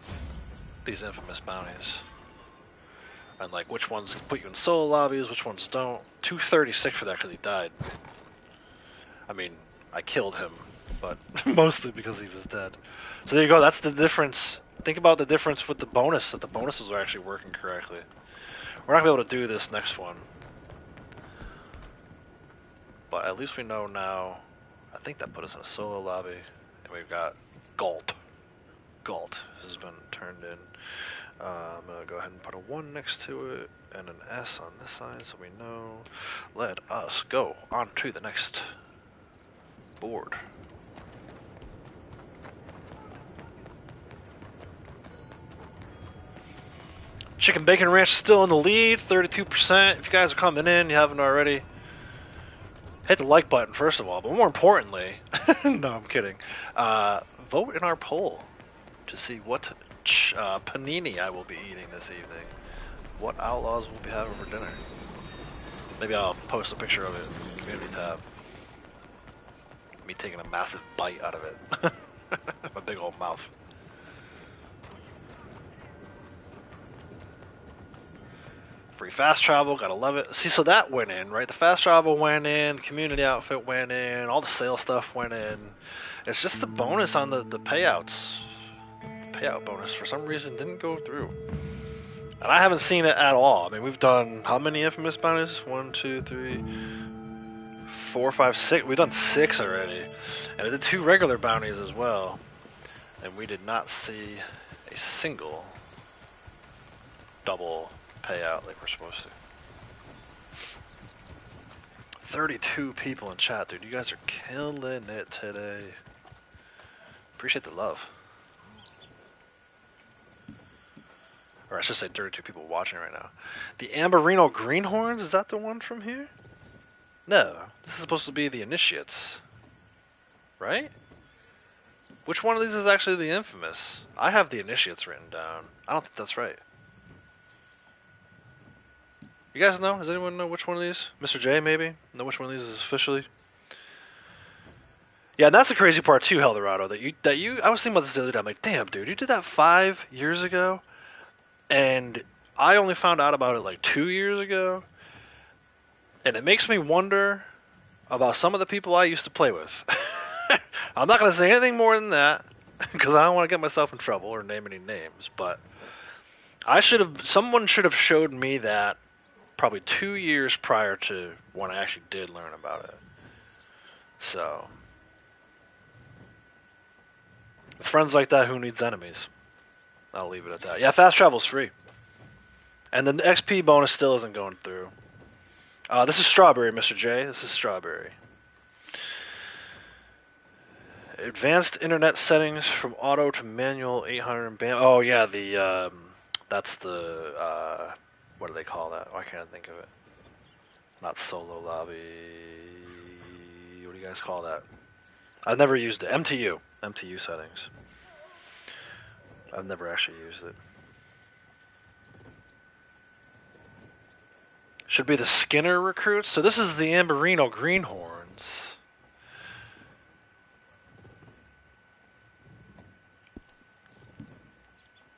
these infamous bounties. And like which ones put you in solo lobbies, which ones don't. 236 for that because he died. I mean, I killed him, but mostly because he was dead. So there you go, that's the difference. Think about the difference with the bonus, that the bonuses are actually working correctly. We're not going to be able to do this next one. But at least we know now. I think that put us in a solo lobby. And we've got Galt. Galt has been turned in. I'm going to go ahead and put a 1 next to it and an S on this side so we know. Let us go on to the next board. Chicken Bacon Ranch still in the lead, 32%. If you guys are coming in, you haven't already, hit the like button first of all, but more importantly, no, I'm kidding. Vote in our poll to see what panini I will be eating this evening. What Outlaws will be having for dinner. Maybe I'll post a picture of it in the community tab. Me taking a massive bite out of it. My big old mouth. Free fast travel, gotta love it. See, so that went in, right? The fast travel went in, community outfit went in, all the sale stuff went in. It's just the bonus on the payouts. The payout bonus, for some reason, didn't go through. And I haven't seen it at all. I mean, we've done how many infamous bounties? 1, 2, 3, 4, 5, 6. We've done 6 already. And I did 2 regular bounties as well. And we did not see a single double payout like we're supposed to. 32 people in chat, dude. You guys are killing it today. Appreciate the love. Or I should say 32 people watching right now. The Amberino Greenhorns, is that the one from here? No, this is supposed to be the Initiates. Right? Which one of these is actually the Infamous? I have the Initiates written down. I don't think that's right. You guys know? Does anyone know which one of these? Mr. J, maybe? Know which one of these is officially? Yeah, and that's the crazy part too, Eldorado. That you. I was thinking about this the other day. I'm like, damn, dude, you did that 5 years ago, and I only found out about it like 2 years ago, and it makes me wonder about some of the people I used to play with. I'm not gonna say anything more than that because I don't want to get myself in trouble or name any names. But someone should have showed me that probably 2 years prior to when I actually did learn about it. So, with friends like that, who needs enemies? I'll leave it at that. Yeah, fast travel's free. And the XP bonus still isn't going through. This is Strawberry, Mr. J. This is Strawberry. Advanced internet settings from auto to manual 800 and bam. Oh, yeah, that's the, what do they call that? Why can't I think of it? Not solo lobby. What do you guys call that? I've never used it. MTU settings. I've never actually used it. Should be the Skinner recruits. So this is the Amberino Greenhorns.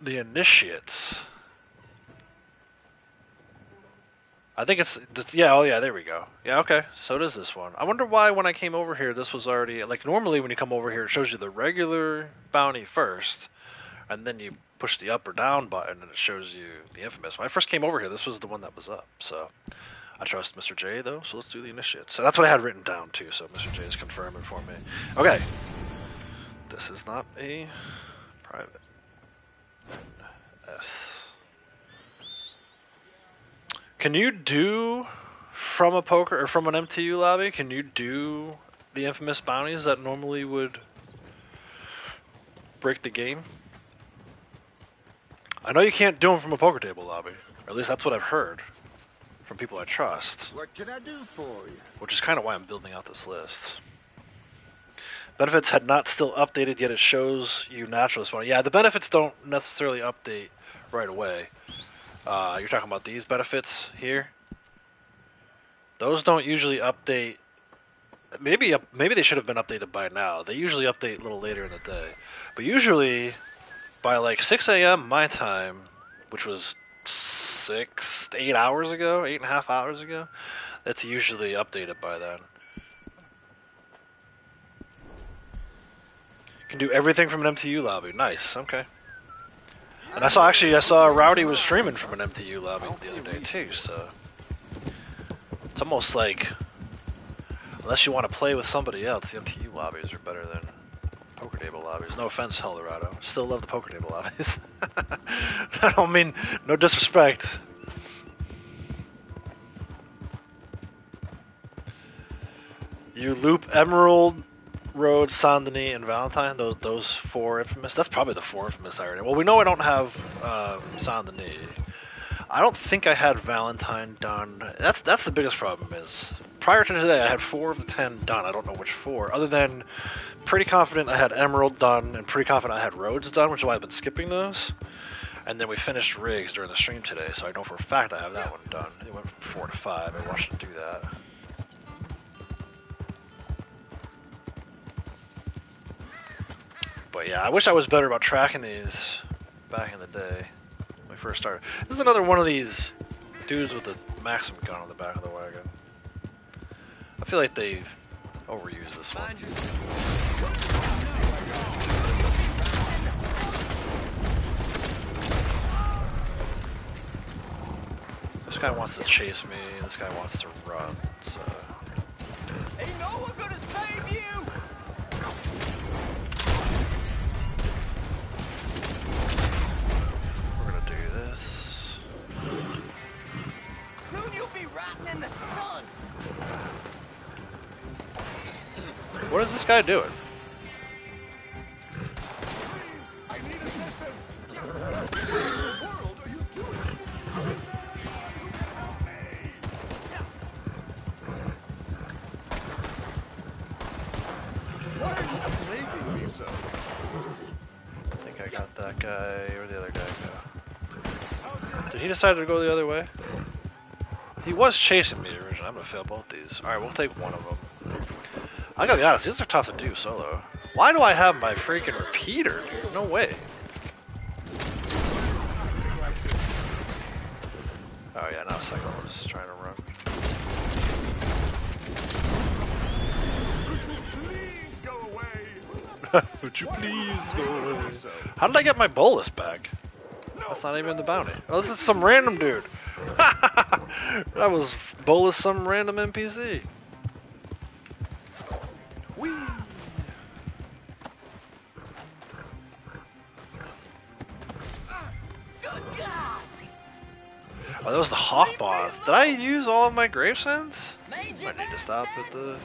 The Initiates. I think it's, yeah, oh yeah, there we go. Yeah, okay, so it is this one. I wonder why when I came over here, this was already, like normally when you come over here, it shows you the regular bounty first, and then you push the up or down button and it shows you the Infamous. When I first came over here, this was the one that was up, so I trust Mr. J though, so let's do the Initiate. So that's what I had written down too, so Mr. J is confirming for me. Okay, this is not a private. S. Can you do from a poker or from an MTU lobby? Can you do the Infamous bounties that normally would break the game? I know you can't do them from a poker table lobby. Or at least that's what I've heard from people I trust. What can I do for you? Which is kind of why I'm building out this list. Benefits had not still updated yet. It shows you naturalist one. Yeah, the benefits don't necessarily update right away. You're talking about these benefits here? Those don't usually update. Maybe they should have been updated by now. They usually update a little later in the day. But usually, by like 6 a.m. my time, which was 8 hours ago, 8.5 hours ago, that's usually updated by then. Can do everything from an MTU lobby. Nice, okay. And I saw Rowdy was streaming from an MTU lobby the other day too, so it's almost like, unless you want to play with somebody else, the MTU lobbies are better than poker table lobbies. No offense, Eldorado. Still love the poker table lobbies. I don't mean no disrespect. You loop Emerald, Road, Saint-Denis, and Valentine, those 4 Infamous. That's probably the 4 Infamous I already. Well, we know I don't have Saint-Denis. I don't think I had Valentine done. That's the biggest problem is, prior to today, I had 4 of the 10 done. I don't know which 4. Other than, pretty confident I had Emerald done, and pretty confident I had Roads done, which is why I've been skipping those. And then we finished Riggs during the stream today, so I know for a fact I have that one done. It went from 4 to 5. I watched him do that. But yeah, I wish I was better about tracking these back in the day when we first started. This is another one of these dudes with the Maxim gun on the back of the wagon. I feel like they overused this one. This guy wants to chase me, this guy wants to run, so What is this guy doing? I need assistance. What in the world are you doing? Why are you plaguing me so? I think I got that guy. Where'd the other guy go? Did he decide to go the other way? He was chasing me originally. I'm gonna fail both these. Alright, we'll take one of them. I gotta be honest, these are tough to do solo. Why do I have my freaking repeater, dude? No way. Oh yeah, now a second one is trying to run. Could you please go away? Would you please go away? How did I get my bolus back? That's not even the bounty. Oh, this is some random dude. That was bolus some random NPC. Whee! Oh, that was the Hawk bomb. Did I use all of my gravesends? I need to stop at the...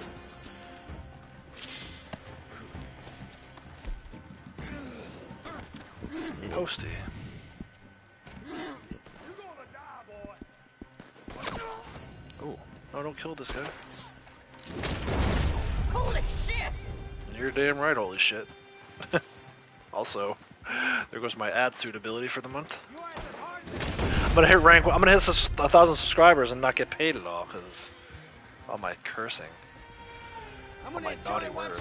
Posty. Oh, no, don't kill this guy. Holy shit! You're damn right, holy shit. Also, there goes my ad suitability for the month. I'm gonna hit rank. I'm gonna hit 1,000 subscribers and not get paid at all because all my cursing, all my naughty words.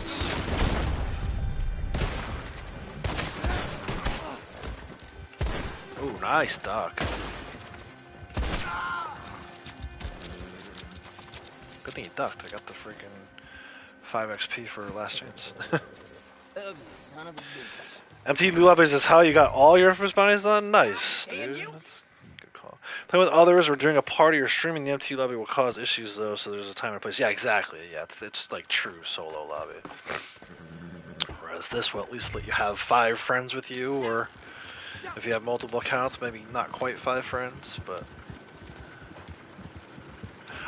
Ooh, nice duck. Good thing he ducked. I got the freaking 5 XP for last chance. Ugly son of a bitch. MTU lobbies is how you got all your first bounties done? Nice, dude. That's a good call. Playing with others or during a party or streaming the MTU lobby will cause issues though, so there's a time and place. Yeah, exactly. Yeah, it's like true solo lobby. Whereas this will at least let you have 5 friends with you, or if you have multiple accounts, maybe not quite 5 friends, but...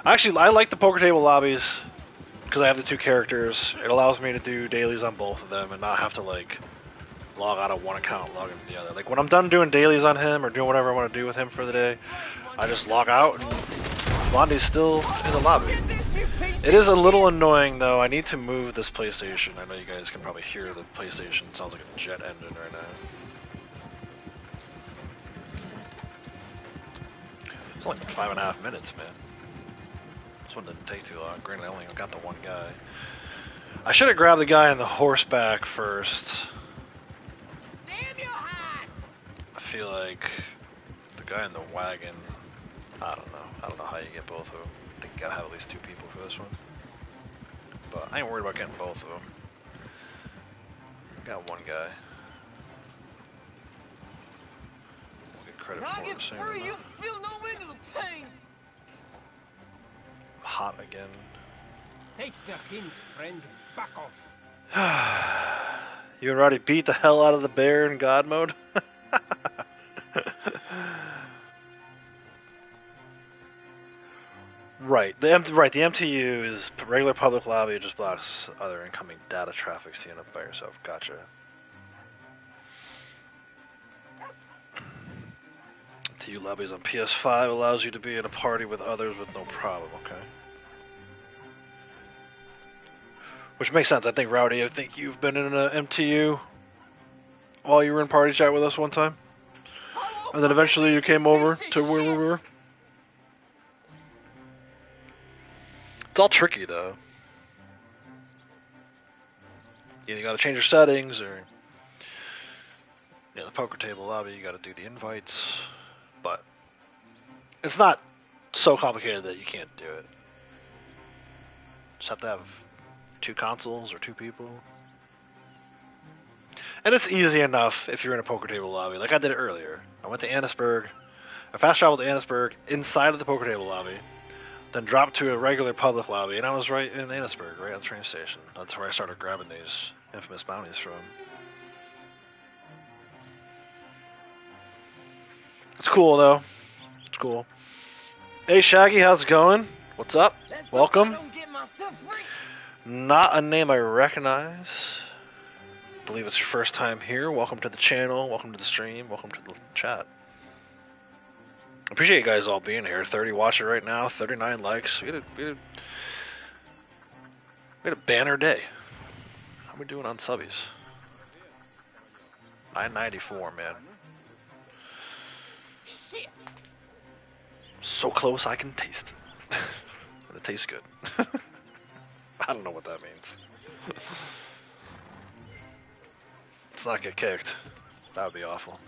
Actually, I like the poker table lobbies because I have the 2 characters. It allows me to do dailies on both of them and not have to, like, log out of one account, log into the other. Like, when I'm done doing dailies on him or doing whatever I want to do with him for the day, I just log out and Blondie's still in the lobby. It is a little annoying, though. I need to move this PlayStation. I know you guys can probably hear the PlayStation. It sounds like a jet engine right now. It's only 5.5 minutes, man. This one didn't take too long. Granted, I only got the one guy. I should have grabbed the guy on the horseback first. I feel like the guy in the wagon, I don't know. I don't know how you get both of them. I think you gotta have at least 2 people for this one. But I ain't worried about getting both of them. Got one guy. We'll get credit for it. Free, you feel no end of the pain. Hot again. Take the hint, friend. Back off. You already beat the hell out of the bear in God mode? Right. The MTU is regular public lobby. It just blocks other incoming data traffic, so you end up by yourself. Gotcha. MTU lobbies on PS5 allows you to be in a party with others with no problem. Okay. Which makes sense. I think, Rowdy, I think you've been in an MTU while you were in party chat with us one time. And then eventually you came over to where we were. It's all tricky, though. Either you gotta change your settings, or... Yeah, the poker table lobby, you gotta do the invites. But... it's not so complicated that you can't do it. Just have to have 2 consoles or 2 people. And it's easy enough if you're in a poker table lobby. Like I did it earlier. I went to Annisburg. I fast traveled to Annisburg inside of the poker table lobby. Then dropped to a regular public lobby. And I was right in Annisburg, right on the train station. That's where I started grabbing these infamous bounties from. It's cool, though. It's cool. Hey, Shaggy, how's it going? What's up? Welcome. Not a name I recognize. Believe it's your first time here. Welcome to the channel. Welcome to the stream. Welcome to the chat. Appreciate you guys all being here. 30 watching right now. 39 likes. We had a banner day. How are we doing on subbies? 994, man. Shit. So close I can taste it. And it tastes good. I don't know what that means. Let's not get kicked. That would be awful.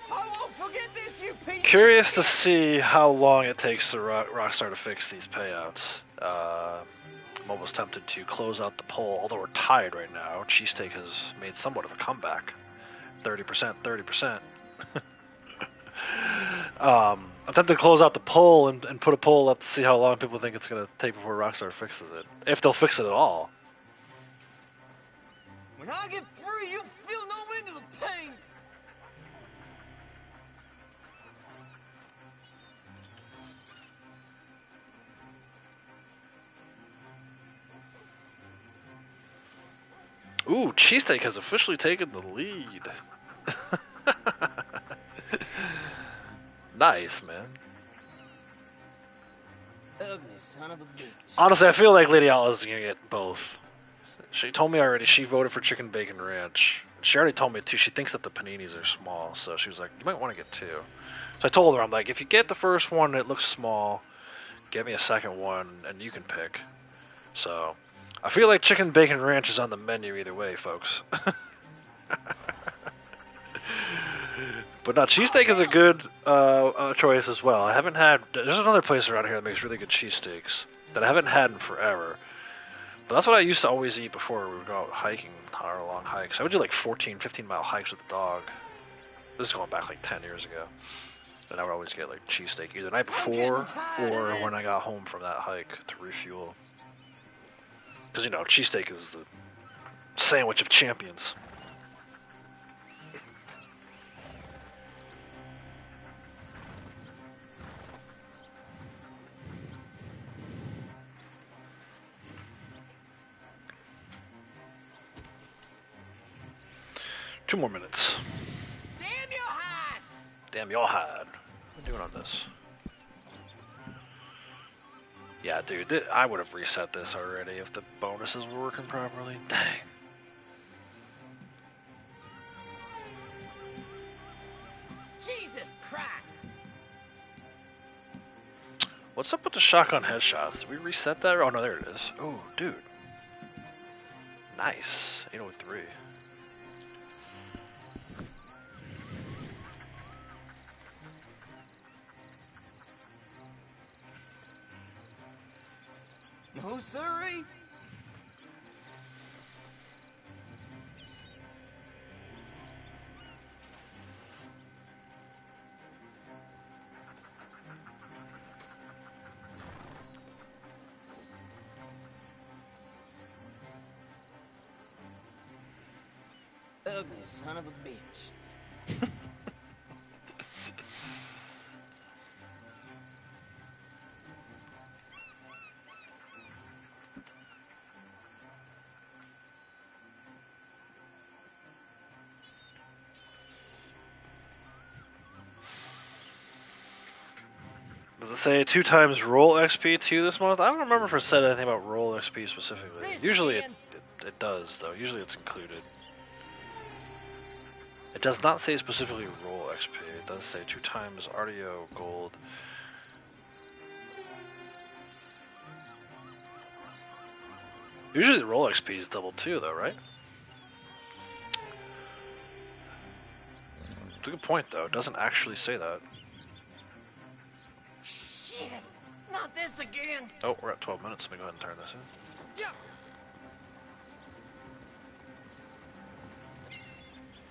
I won't forget this, you piece Curious of to shit. see how long it takes the Rockstar to fix these payouts. I'm almost tempted to close out the poll, although we're tied right now. Cheesesteak has made somewhat of a comeback. 30%, 30%. I'm tempted to close out the poll and put a poll up to see how long people think it's going to take before Rockstar fixes it. If they'll fix it at all. When I get free, you'll feel no end to the pain. Ooh, Cheesesteak has officially taken the lead. Nice, man. Ugly son of a bitch. Honestly, I feel like Lady Outlaw is going to get both. She told me already she voted for Chicken Bacon Ranch. She already told me, too, she thinks that the paninis are small. So she was like, you might want to get two. So I told her, I'm like, if you get the first one and it looks small, get me a second one and you can pick. So I feel like Chicken Bacon Ranch is on the menu either way, folks. But no, cheesesteak is a good choice as well. I haven't had... There's another place around here that makes really good cheesesteaks that I haven't had in forever. But that's what I used to always eat before we would go out hiking, hour-long hikes. I would do like 14, 15-mile hikes with the dog. This is going back like 10 years ago. And I would always get like cheesesteak either the night before or when I got home from that hike to refuel. Because, you know, cheesesteak is the sandwich of champions. Two more minutes. Damn your hide! Damn your hide. What are we doing on this? Yeah, dude, I would have reset this already if the bonuses were working properly. Dang. Jesus Christ! What's up with the shotgun headshots? Did we reset that? Oh, no, there it is. Oh, dude. Nice. 803. No, sirree. Ugly son of a bitch. Does it say 2 times roll XP 2 this month? I don't remember if it said anything about roll XP specifically. This Usually again. it does, though. Usually it's included. It does not say specifically roll XP. It does say 2 times RDO gold. Usually the roll XP is double 2, though, right? It's a good point, though. It doesn't actually say that. Shit! Not this again! Oh, we're at 12 minutes. Let me go ahead and turn this in. Yeah.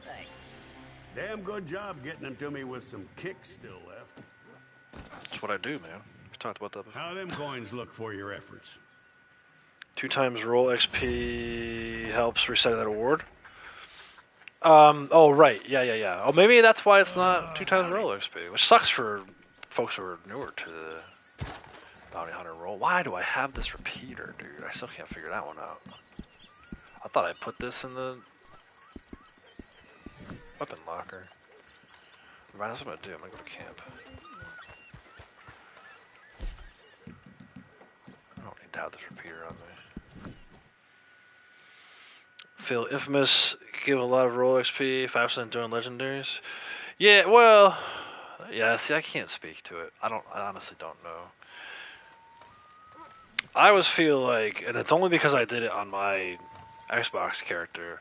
Thanks. Damn good job getting them to me with some kicks still left. That's what I do, man. We talked about that before. How them coins look for your efforts? 2 times roll XP helps reset that award. Oh, right. Yeah. Oh, maybe that's why it's not 2 times roll XP, which sucks for folks who are newer to Bounty hunter roll. Why do I have this repeater, dude? I still can't figure that one out. I thought I put this in the weapon locker. Right, that's what I'm gonna do. I'm gonna go to camp. I don't need to have this repeater on me. Feel infamous. Give a lot of roll XP. 5% doing legendaries. Yeah, well, yeah. See, I can't speak to it. I honestly don't know. I always feel like, and it's only because I did it on my Xbox character,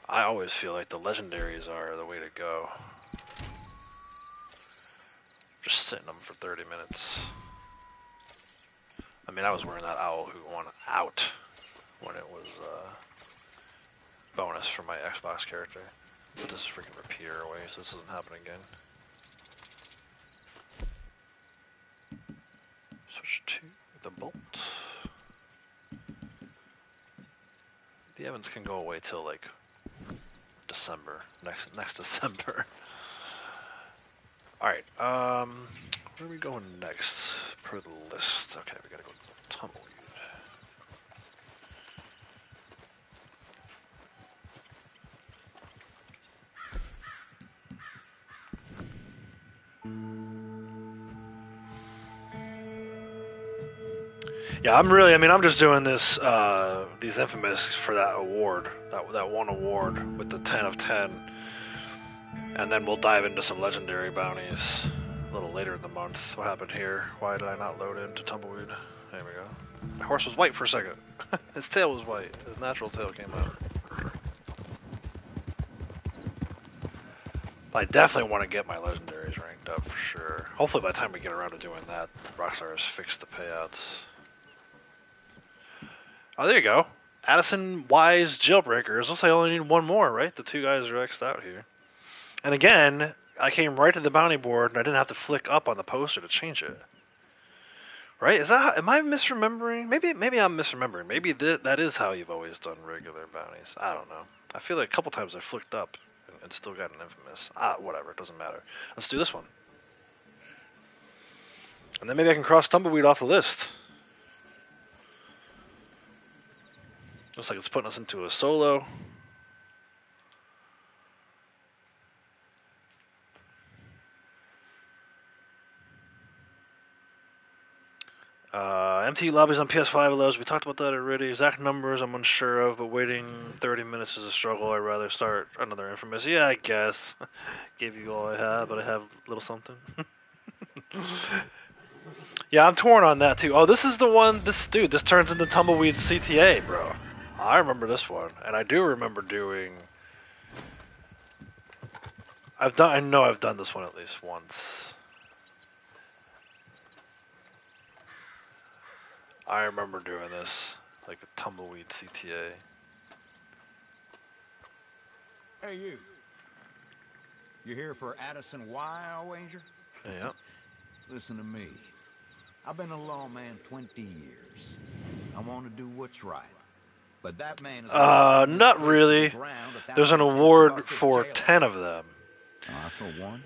I always feel like the legendaries are the way to go. Just sitting them for 30 minutes. I mean, I was wearing that Owl Who Won out when it was bonus for my Xbox character. Put this freaking repeater away so this doesn't happen again. Switch to the bolt. The Evans can go away till like December, next December. All right, where are we going next per the list? Okay, we gotta go to Tumbleweed. Yeah, I'm just doing this, these infamous for that award, that one award with the 10 of 10. And then we'll dive into some legendary bounties a little later in the month. What happened here? Why did I not load into Tumbleweed? There we go. My horse was white for a second. His tail was white. His natural tail came out. I definitely want to get my legendaries ranked up for sure. Hopefully by the time we get around to doing that, Rockstar has fixed the payouts. Oh, there you go. Addison Wise Jailbreakers. Looks like I only need one more, right? The two guys are X'd out here. And again, I came right to the bounty board and I didn't have to flick up on the poster to change it. Right? Am I misremembering? Maybe I'm misremembering. Maybe that is how you've always done regular bounties. I don't know. I feel like a couple times I flicked up and still got an infamous. Whatever, it doesn't matter. Let's do this one. And then maybe I can cross Tumbleweed off the list. Looks like it's putting us into a solo. MT lobbies on PS5 allows. We talked about that already. Exact numbers I'm unsure of, but waiting 30 minutes is a struggle. I'd rather start another infamous. Yeah, I guess. Gave you all I have, but I have a little something. Yeah, I'm torn on that too. Oh, this is the one. This turns into Tumbleweed CTA, bro. I remember this one, and I do remember doing. I know I've done this one at least once. I remember doing this, like a Tumbleweed CTA. Hey, you. You here for Addison Y, I'll wager? Yeah. Listen to me. I've been a lawman 20 years. I want to do what's right. But that man is... not really. There's an award for 10 of them. For one.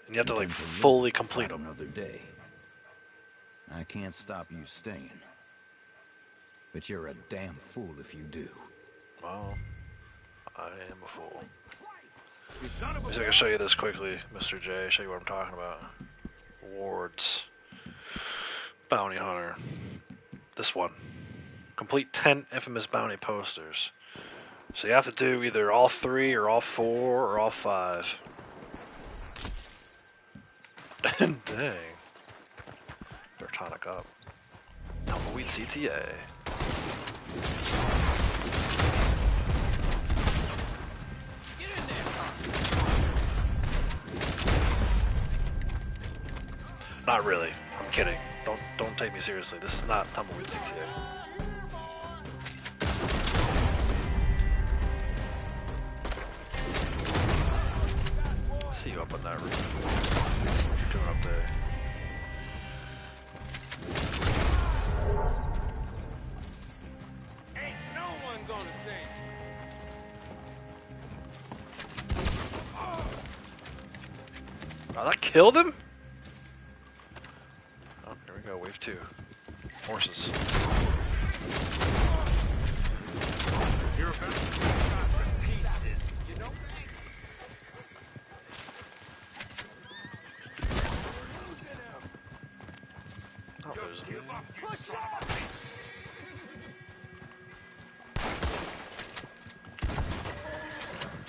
And you have to, like, fully complete them. Another day. I can't stop you staying. But you're a damn fool if you do. Well, I am a fool. I can show you this quickly, Mr. J. Show you what I'm talking about. Awards. Bounty Hunter. This one. Complete 10 infamous bounty posters. So you have to do either all 3 or all 4 or all 5. Dang. They're tonic up. Tumbleweed CTA. Get in there. Not really. I'm kidding. Don't take me seriously. This is not Tumbleweed CTA. See you up on that roof. What you doing up there? Ain't no one gonna save Oh, that killed him? Oh, here we go, wave 2. Horses. You're about to be shot to pieces. You know that? Not losing. Give up, you son of a bitch.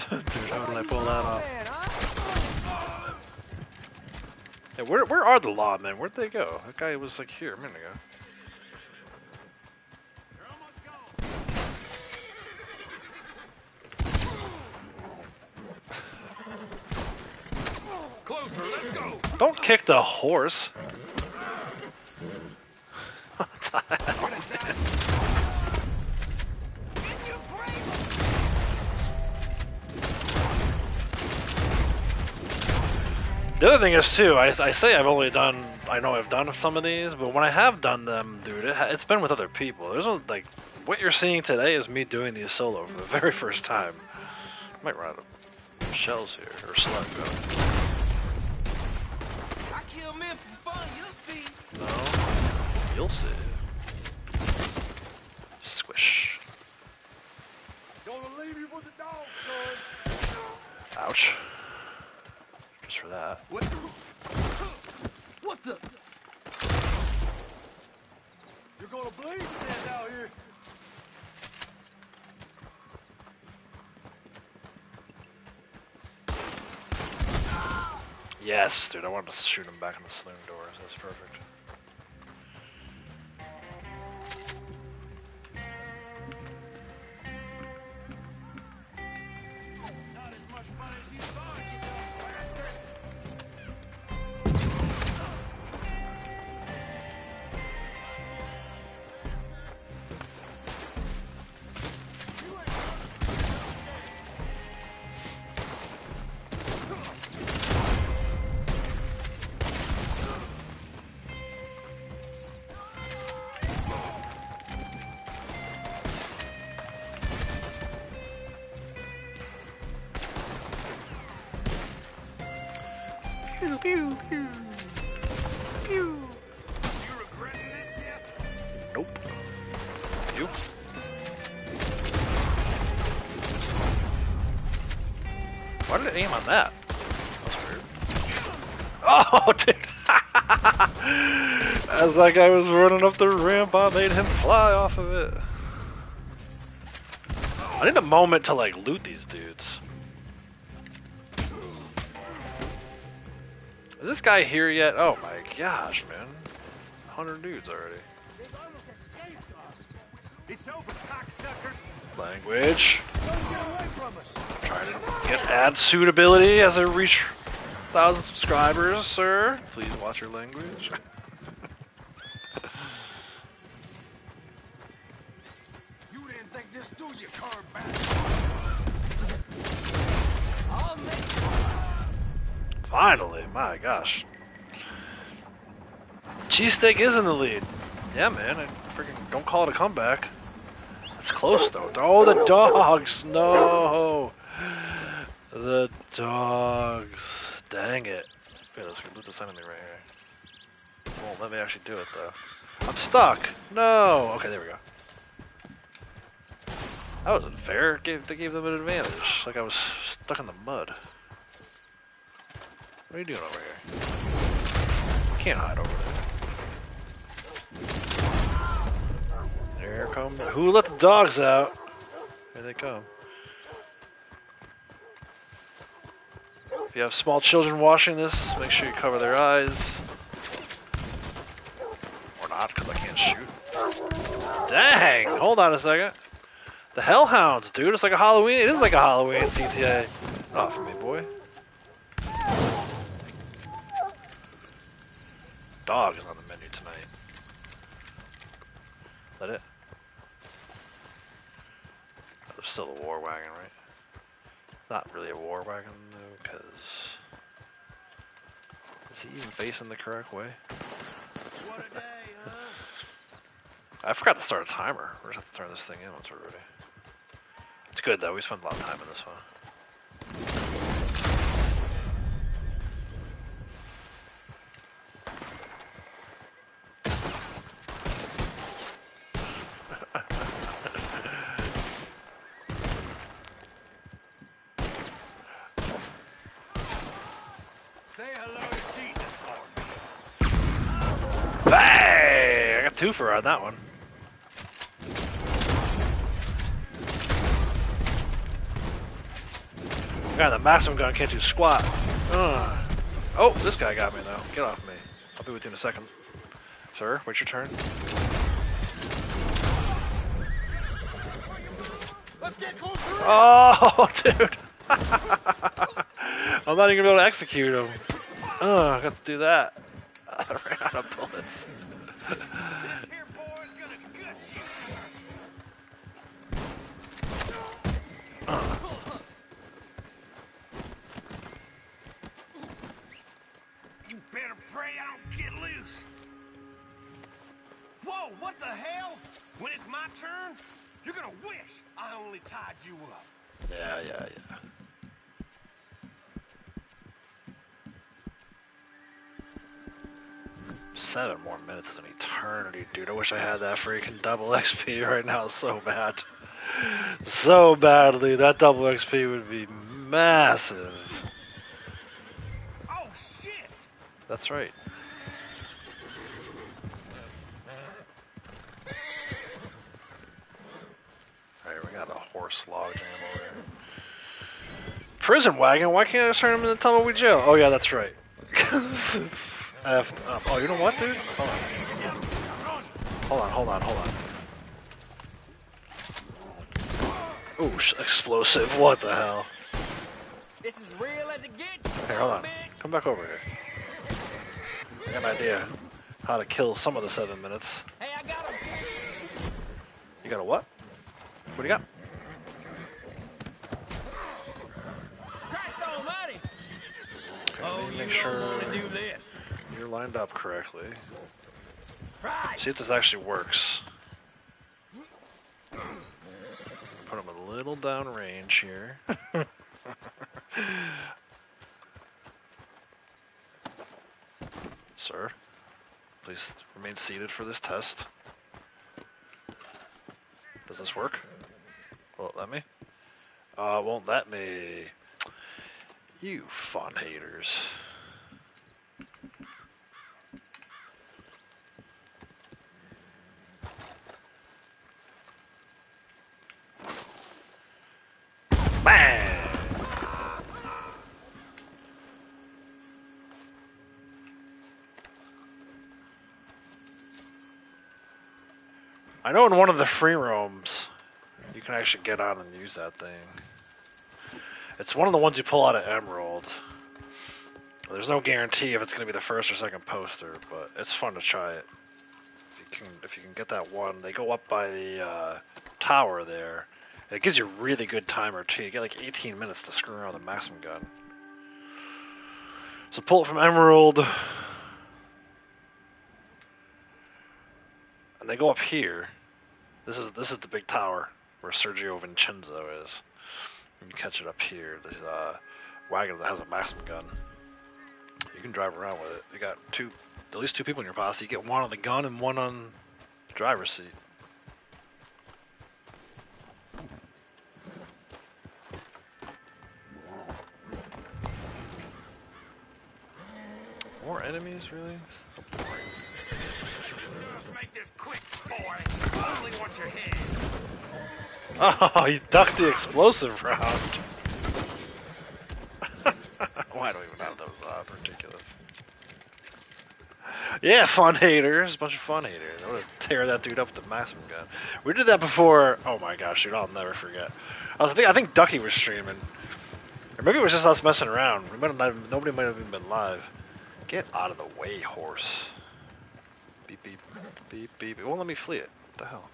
Dude, how did I pull that off? Hey, where are the lawmen? Where'd they go? That guy was like here a minute ago. Closer, let's go. Don't kick the horse. The other thing is too, I say I've only done, I know I've done some of these, but when I have done them, dude, it's been with other people. There's no, like, what you're seeing today is me doing these solo for the very first time. I might run out of shells here, or slug. I kill men for fun, you'll see. No, you'll see. Squish. Gonna leave you with the dog, son. Ouch. Just for that. What? What the? You're gonna bleed to death out here. Yes, dude, I wanted to shoot him back in the saloon doors. That's perfect. Not as much fun as you thought, you bastard. Pew, pew, pew. Pew. You regretting this yet? Nope. You? Why did it aim on that? That's weird. Oh, dude! As that guy was running up the ramp, I made him fly off of it. I need a moment to like loot these dudes. Is this guy here yet? Oh my gosh, man. 100 dudes already. It's over, cocksucker. Language. Don't get away from us. Trying to get ad suitability as I reach 1,000 subscribers, sir. Please watch your language. You didn't think this through, you card back. Finally, my gosh. Cheesesteak is in the lead. Yeah, man. I freaking don't call it a comeback. It's close though. Oh, the dogs! No, the dogs. Dang it. Okay, let's loot this enemy right here. Won't let me actually do it though. I'm stuck. No. Okay, there we go. That wasn't fair. They gave them an advantage. Like I was stuck in the mud. What are you doing over here? Can't hide over there. There come. Who let the dogs out? Here they come. If you have small children watching this, make sure you cover their eyes. Or not, because I can't shoot. Dang! Hold on a second. The Hellhounds, dude. It's like a Halloween. It is like a Halloween GTA. Off me, boy. Dog is on the menu tonight. Is that it? Oh, there's still a war wagon, right? It's not really a war wagon though, because is he even facing the correct way? What a day, huh? I forgot to start a timer. We're just have to turn this thing in once we're ready. It's good though. We spent a lot of time in this one. Say hello to Jesus for me. Bang! I got 2 for on that one. God, the maximum gun can't do squat. Ugh. Oh, this guy got me though. Get off me. I'll be with you in a second. Sir, wait your turn. Let's get closer. Oh, dude. I'm not even able to execute him. Oh, I got to do that. I ran out of bullets. This here boy's gonna gut you. You better pray I don't get loose. Whoa, what the hell? When it's my turn, you're gonna wish I only tied you up. Yeah. 7 more minutes is an eternity, dude. I wish I had that freaking double XP right now so bad. So badly. That double XP would be massive. Oh, shit! That's right. Alright, we got a horse log jam over here. Prison wagon? Why can't I just turn him into tumbleweed jail? Oh yeah, that's right. It's effed up. Oh, you know what, dude? Hold on. Ooh, explosive. What the hell? This is real as it gets. Here, hold on. Come back over here. I got an idea how to kill some of the 7 minutes. Hey, I got him. You got a what? What do you got? Christ almighty. Okay, let me make sure you're lined up correctly. Right. See if this actually works. Put him a little down range here. Sir, please remain seated for this test. Does this work? Will it let me? It won't let me. You fun haters. Bang! I know in one of the free roams, you can actually get on and use that thing. It's one of the ones you pull out of Emerald. There's no guarantee if it's going to be the first or second poster, but it's fun to try it. If you can get that one, they go up by the tower there. It gives you a really good timer too. You get like 18 minutes to screw around with a maximum gun. So pull it from Emerald, and they go up here. This is the big tower where Sergio Vincenzo is. You catch it up here. There's a wagon that has a maximum gun. You can drive around with it. You got at least two people in your posse. You get one on the gun and one on the driver's seat. More enemies, really? Just make this quick, boy. Only want your head. Oh, you ducked the explosive round. Why do we even have those? Ridiculous. Yeah, fun haters. A bunch of fun haters. I would tear that dude up with the maximum gun. We did that before. Oh my gosh, dude, I'll never forget. I think Ducky was streaming. Or maybe it was just us messing around. Nobody might have even been live. Get out of the way, horse. Beep, beep, beep, beep. It won't let me flee it. What the hell?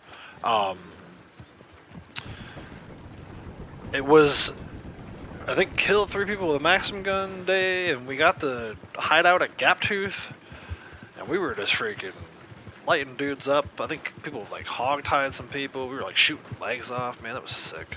It was, I think, killed 3 people with a maximum gun day, and we got the hideout at Gaptooth, and we were just freaking lighting dudes up. I think people like hog-tied some people. We were like shooting legs off. Man, that was sick.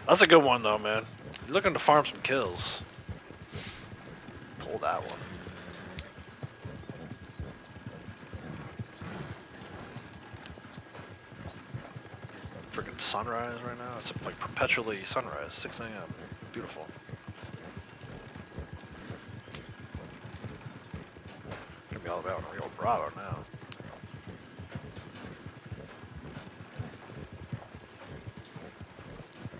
That's a good one though, man. You're looking to farm some kills. Pull that one. Freaking sunrise right now. It's like perpetually sunrise, 6 a.m. Beautiful. Gonna be all about Rio Bravo now.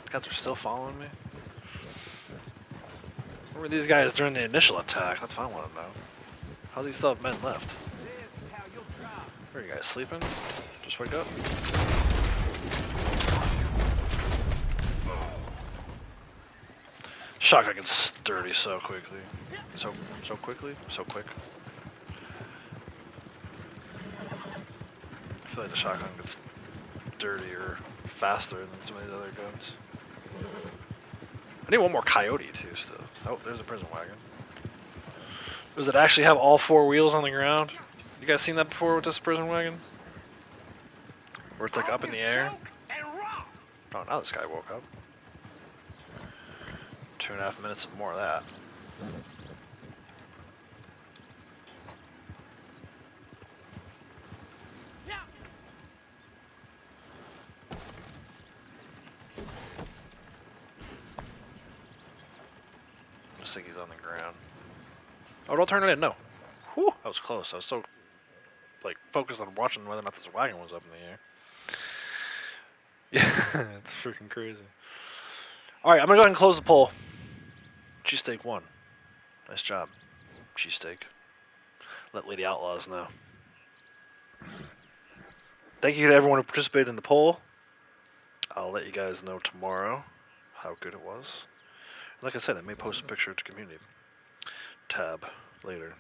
God, they're still following me? Where were these guys during the initial attack? That's what I want to know. How do you still have men left? Where are you guys sleeping? Just wake up. Shotgun gets dirty so quickly. So quickly? So quick. I feel like the shotgun gets dirtier faster than some of these other guns. I need one more coyote too still. Oh, there's a prison wagon. Does it actually have all 4 wheels on the ground? You guys seen that before with this prison wagon? Where it's like up in the air? Oh, now this guy woke up. 2.5 minutes of more of that. I just think he's on the ground. Oh, don't turn it in, no. Whew, that was close. I was so, like, focused on watching whether or not this wagon was up in the air. Yeah, it's freaking crazy. Alright, I'm gonna go ahead and close the poll. Cheesesteak won. Nice job, Cheesesteak. Let Lady Outlaws know. Thank you to everyone who participated in the poll. I'll let you guys know tomorrow how good it was. Like I said, I may post a picture to community tab later.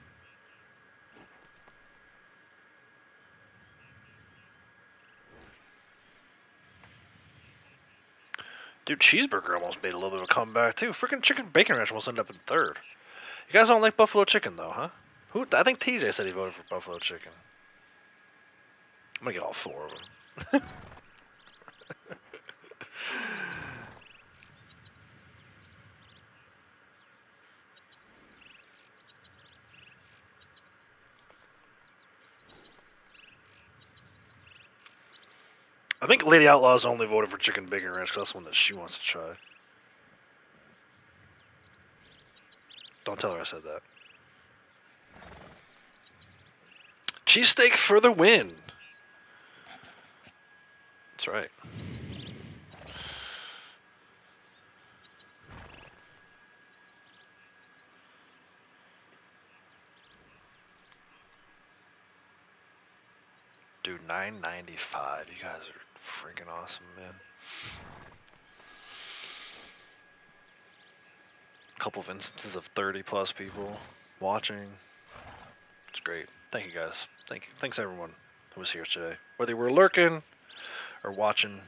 Dude, Cheeseburger almost made a little bit of a comeback too. Freaking Chicken Bacon Ranch almost ended up in 3rd. You guys don't like buffalo chicken though, huh? Who? I think TJ said he voted for buffalo chicken. I'm gonna get all 4 of them. I think Lady Outlaws only voted for Chicken Bacon Ranch because that's the one that she wants to try. Don't tell her I said that. Cheesesteak for the win. That's right. Dude, $9.95. You guys are freaking awesome, man. A couple of instances of 30+ people watching. It's great. Thank you guys. Thanks everyone who was here today. Whether you were lurking or watching.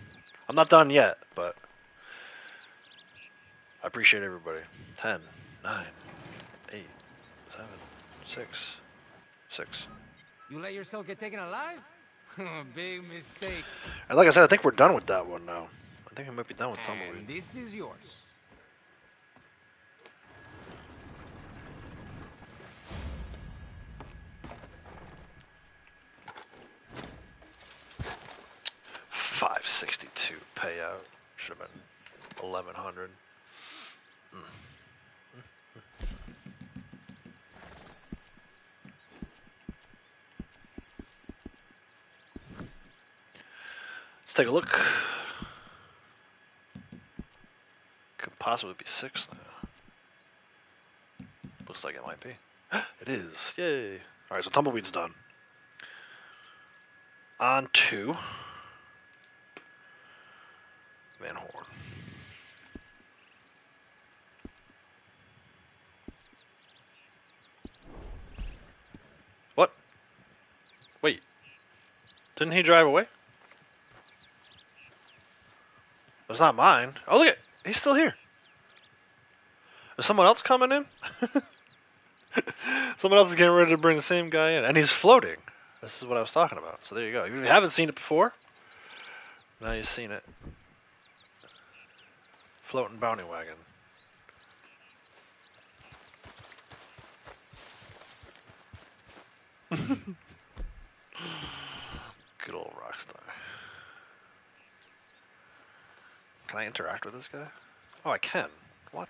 I'm not done yet, but I appreciate everybody. 10, 9, 8, 7, 6, 6. You let yourself get taken alive? Big mistake. And like I said, I think we're done with that one now. I think we might be done with Tumbleweed. And this is yours. $562 payout. Should have been 1,100. Let's take a look. Could possibly be 6 now. Looks like it might be. It is. Yay. Alright, so Tumbleweed's done. On to Van Horn. What? Wait. Didn't he drive away? It's not mine. Oh, look at he's still here. Is someone else coming in? Someone else is getting ready to bring the same guy in, and he's floating. This is what I was talking about. So there you go. If you haven't seen it before, now you've seen it. Floating bounty wagon. Good old Rockstar. Can I interact with this guy? Oh, I can. What?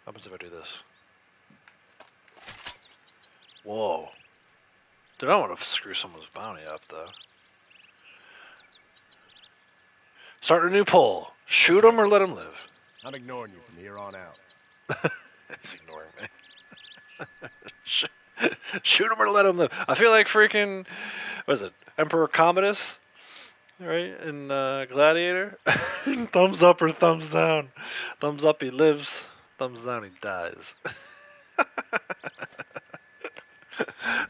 What happens if I do this? Whoa. Dude, I don't want to screw someone's bounty up, though. Start a new poll. Shoot him or let him live? I'm ignoring you from here on out. He's ignoring me. Shoot him or let him live. I feel like freaking, what is it, Emperor Commodus? Right? In Gladiator? Thumbs up or thumbs down. Thumbs up, he lives. Thumbs down, he dies.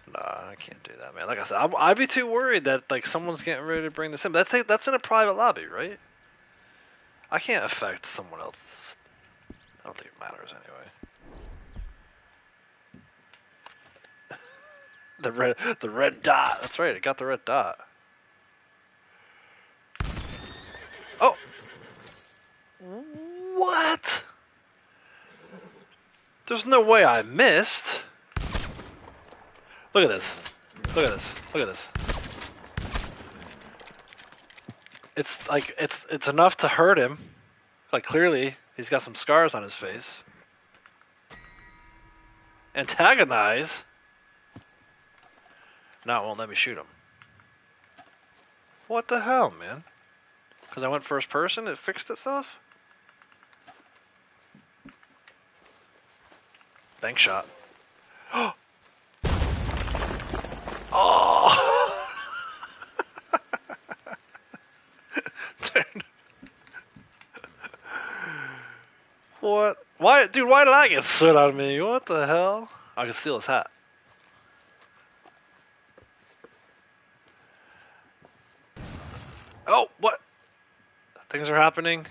Nah, I can't do that, man. Like I said, I'd be too worried that like someone's getting ready to bring this in. That's in a private lobby, right? I can't affect someone else. I don't think it matters anyway. The red dot. That's right. It got the red dot. Oh. What? There's no way I missed. Look at this. Look at this. Look at this. It's like it's enough to hurt him. Like clearly he's got some scars on his face. Antagonize. Now it won't let me shoot him. What the hell, man? Because I went first person, it fixed itself? Bank shot. Oh! Dude. What? Why, dude, why did I get soot on me? What the hell? I can steal his hat. Oh, what? Things are happening.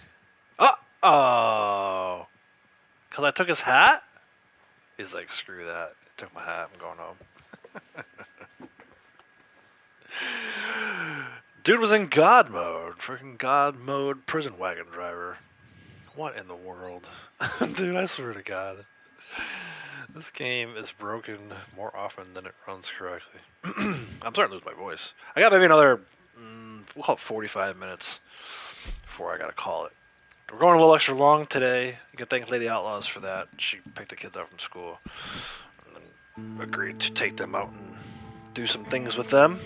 Oh. Because I took his hat? He's like, screw that. I took my hat. I'm going home. Dude was in God mode. Freaking God mode prison wagon driver. What in the world? Dude, I swear to God. This game is broken more often than it runs correctly. I'm starting to lose my voice. I got maybe another, we'll call it 45 minutes before I gotta call it. We're going a little extra long today. You can thank Lady Outlaws for that. She picked the kids up from school and then agreed to take them out and do some things with them.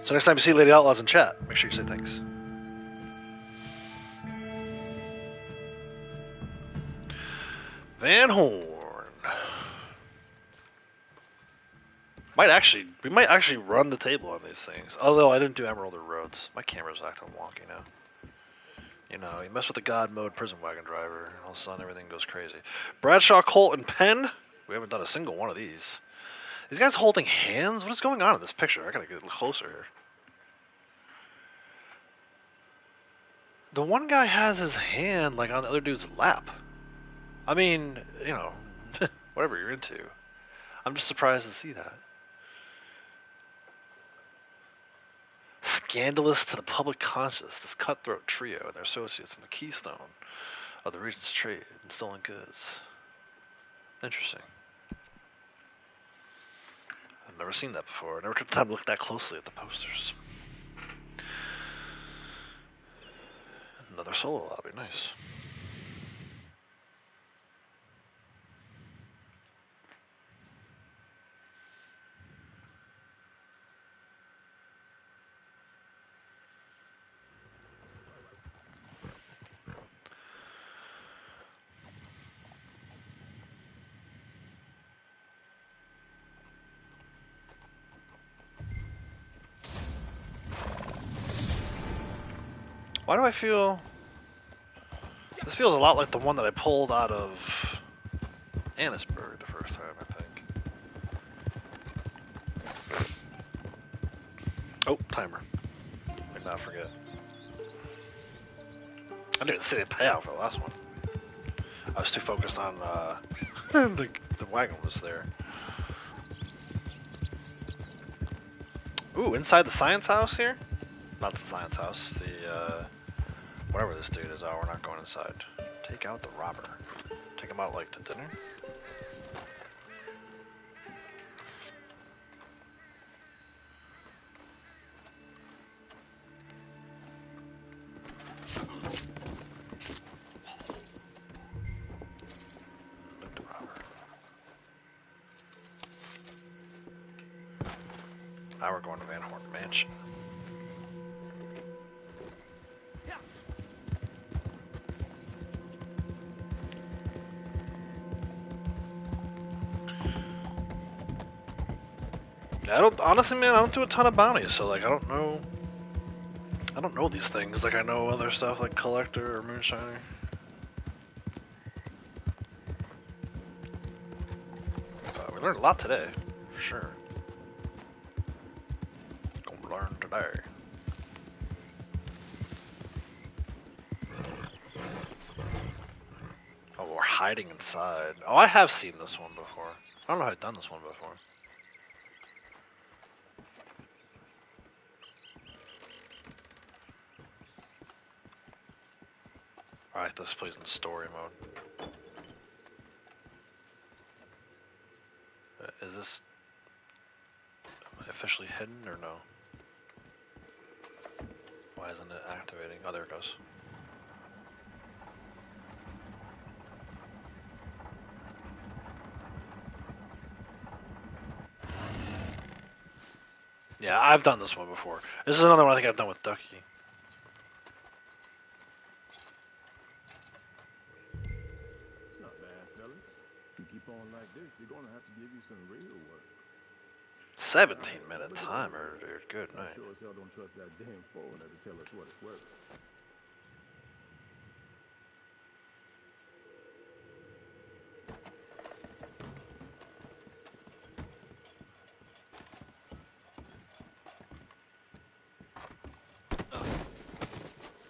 So next time you see Lady Outlaws in chat, make sure you say thanks. Van Horn. We might actually run the table on these things. Although I didn't do Emerald or Rhodes. My camera's acting wonky now. You know, you mess with the God mode prison wagon driver, and all of a sudden everything goes crazy. Bradshaw, Colt, and Penn. We haven't done a single one of these. These guys holding hands? What is going on in this picture? I gotta get a little closer here. The one guy has his hand like on the other dude's lap. I mean, you know, whatever you're into. I'm just surprised to see that. Scandalous to the public conscience, this cutthroat trio and their associates in the keystone of the region's trade in stolen goods. Interesting. I've never seen that before. I never took the time to look that closely at the posters. Another solo lobby, nice. Why do I feel... This feels a lot like the one that I pulled out of Annisburg the first time, I think. Oh, timer. Cannot forget. I didn't see the payout for the last one. I was too focused on the wagon was there. Ooh, inside the science house here? Not the science house, the whatever this dude is. Oh, we're not going inside. Take out the robber. Take him out like to dinner. Now we're going to Van Horn Mansion. I don't, honestly, man, I don't do a ton of bounties, so like I don't know these things like I know other stuff like Collector or Moonshiner. We learned a lot today, for sure. Gonna learn today. Oh, we're hiding inside. Oh, I have seen this one before. I don't know if I've done this one before. Alright, this plays in story mode. Is this... am I officially hidden or no? Why isn't it activating? Oh, there it goes. Yeah, I've done this one before. This is another one I think I've done with Ducky. Not bad, fellas. You keep on like this, you're gonna have to give you some real work. 17-minute timer, dude. Good night. Sure as hell don't trust that damn foreigner to tell us what it's worth.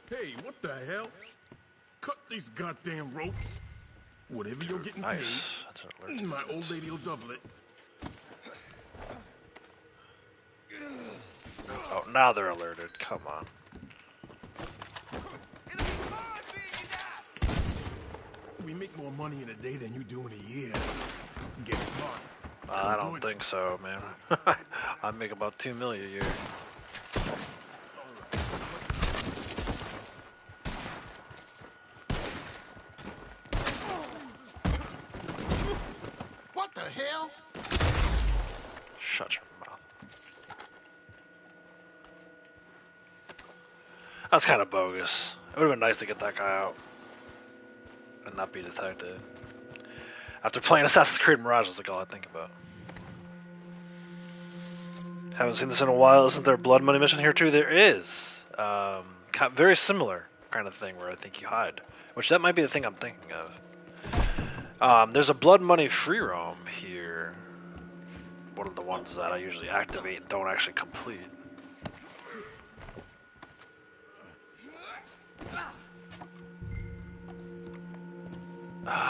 Hey, what the hell? Cut these goddamn ropes. Whatever you're getting Nice. paid, my old lady'll double it. Oh, now they're alerted. Come on. We make more money in a day than you do in a year. Get smart. I don't think so, man. I make about $2 million a year. What the hell? Shut your mouth. That's kind of bogus. It would have been nice to get that guy out and not be detected. After playing Assassin's Creed Mirage, that's like all I think about. Haven't seen this in a while. Isn't there a blood money mission here too? There is. Very similar kind of thing where I think you hide. Which that might be the thing I'm thinking of. There's a blood money free roam here. One of the ones that I usually activate and don't actually complete.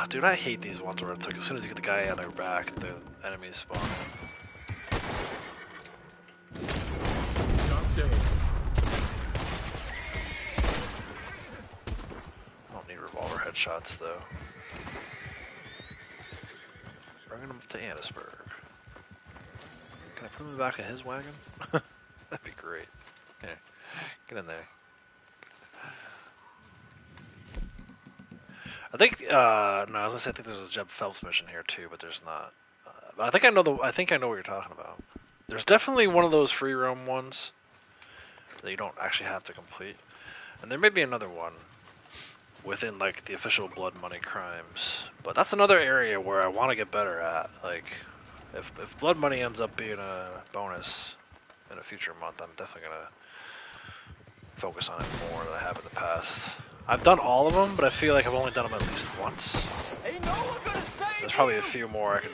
Dude, I hate these ones where it's like as soon as you get the guy on their back, the enemies spawn. I don't need revolver headshots though. Bringing him to Annisburg. Can I put him in the back of his wagon? That'd be great. Here, get in there. I think no, I was gonna say I think there's a Jeb Phelps mission here too, but there's not. But I think I know what you're talking about. There's definitely one of those free roam ones that you don't actually have to complete, and there may be another one within like the official blood money crimes. But that's another area where I want to get better at. Like, if blood money ends up being a bonus in a future month, I'm definitely gonna focus on it more than I have in the past. I've done all of them, but I feel like I've only done them at least once. Ain't no one gonna save There's probably a few more I can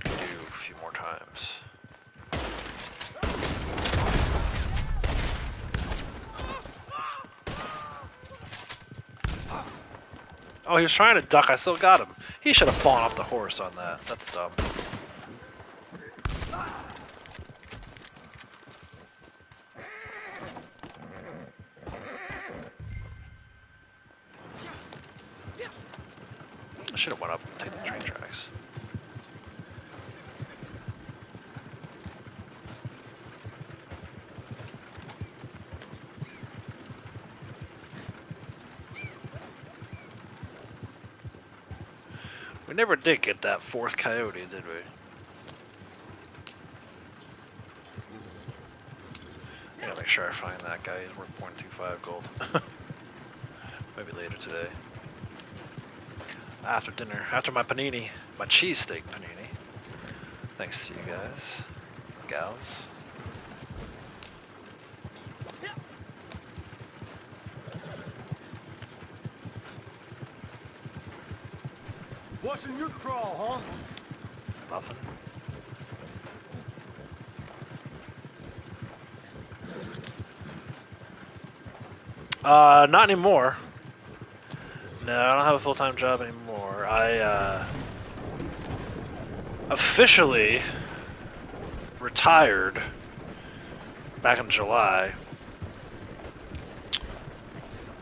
do a few more times. Oh, he was trying to duck. I still got him. He should have fallen off the horse on that. That's dumb. I should have went up and taken the train tracks. We never did get that fourth coyote, did we? I gotta make sure I find that guy. He's worth 0.25 gold. Maybe later today. After dinner, after my panini, my cheesesteak panini. Thanks to you guys, gals. What's in your crawl, huh? Nothing. Not anymore. No, I don't have a full-time job anymore. I officially retired back in July.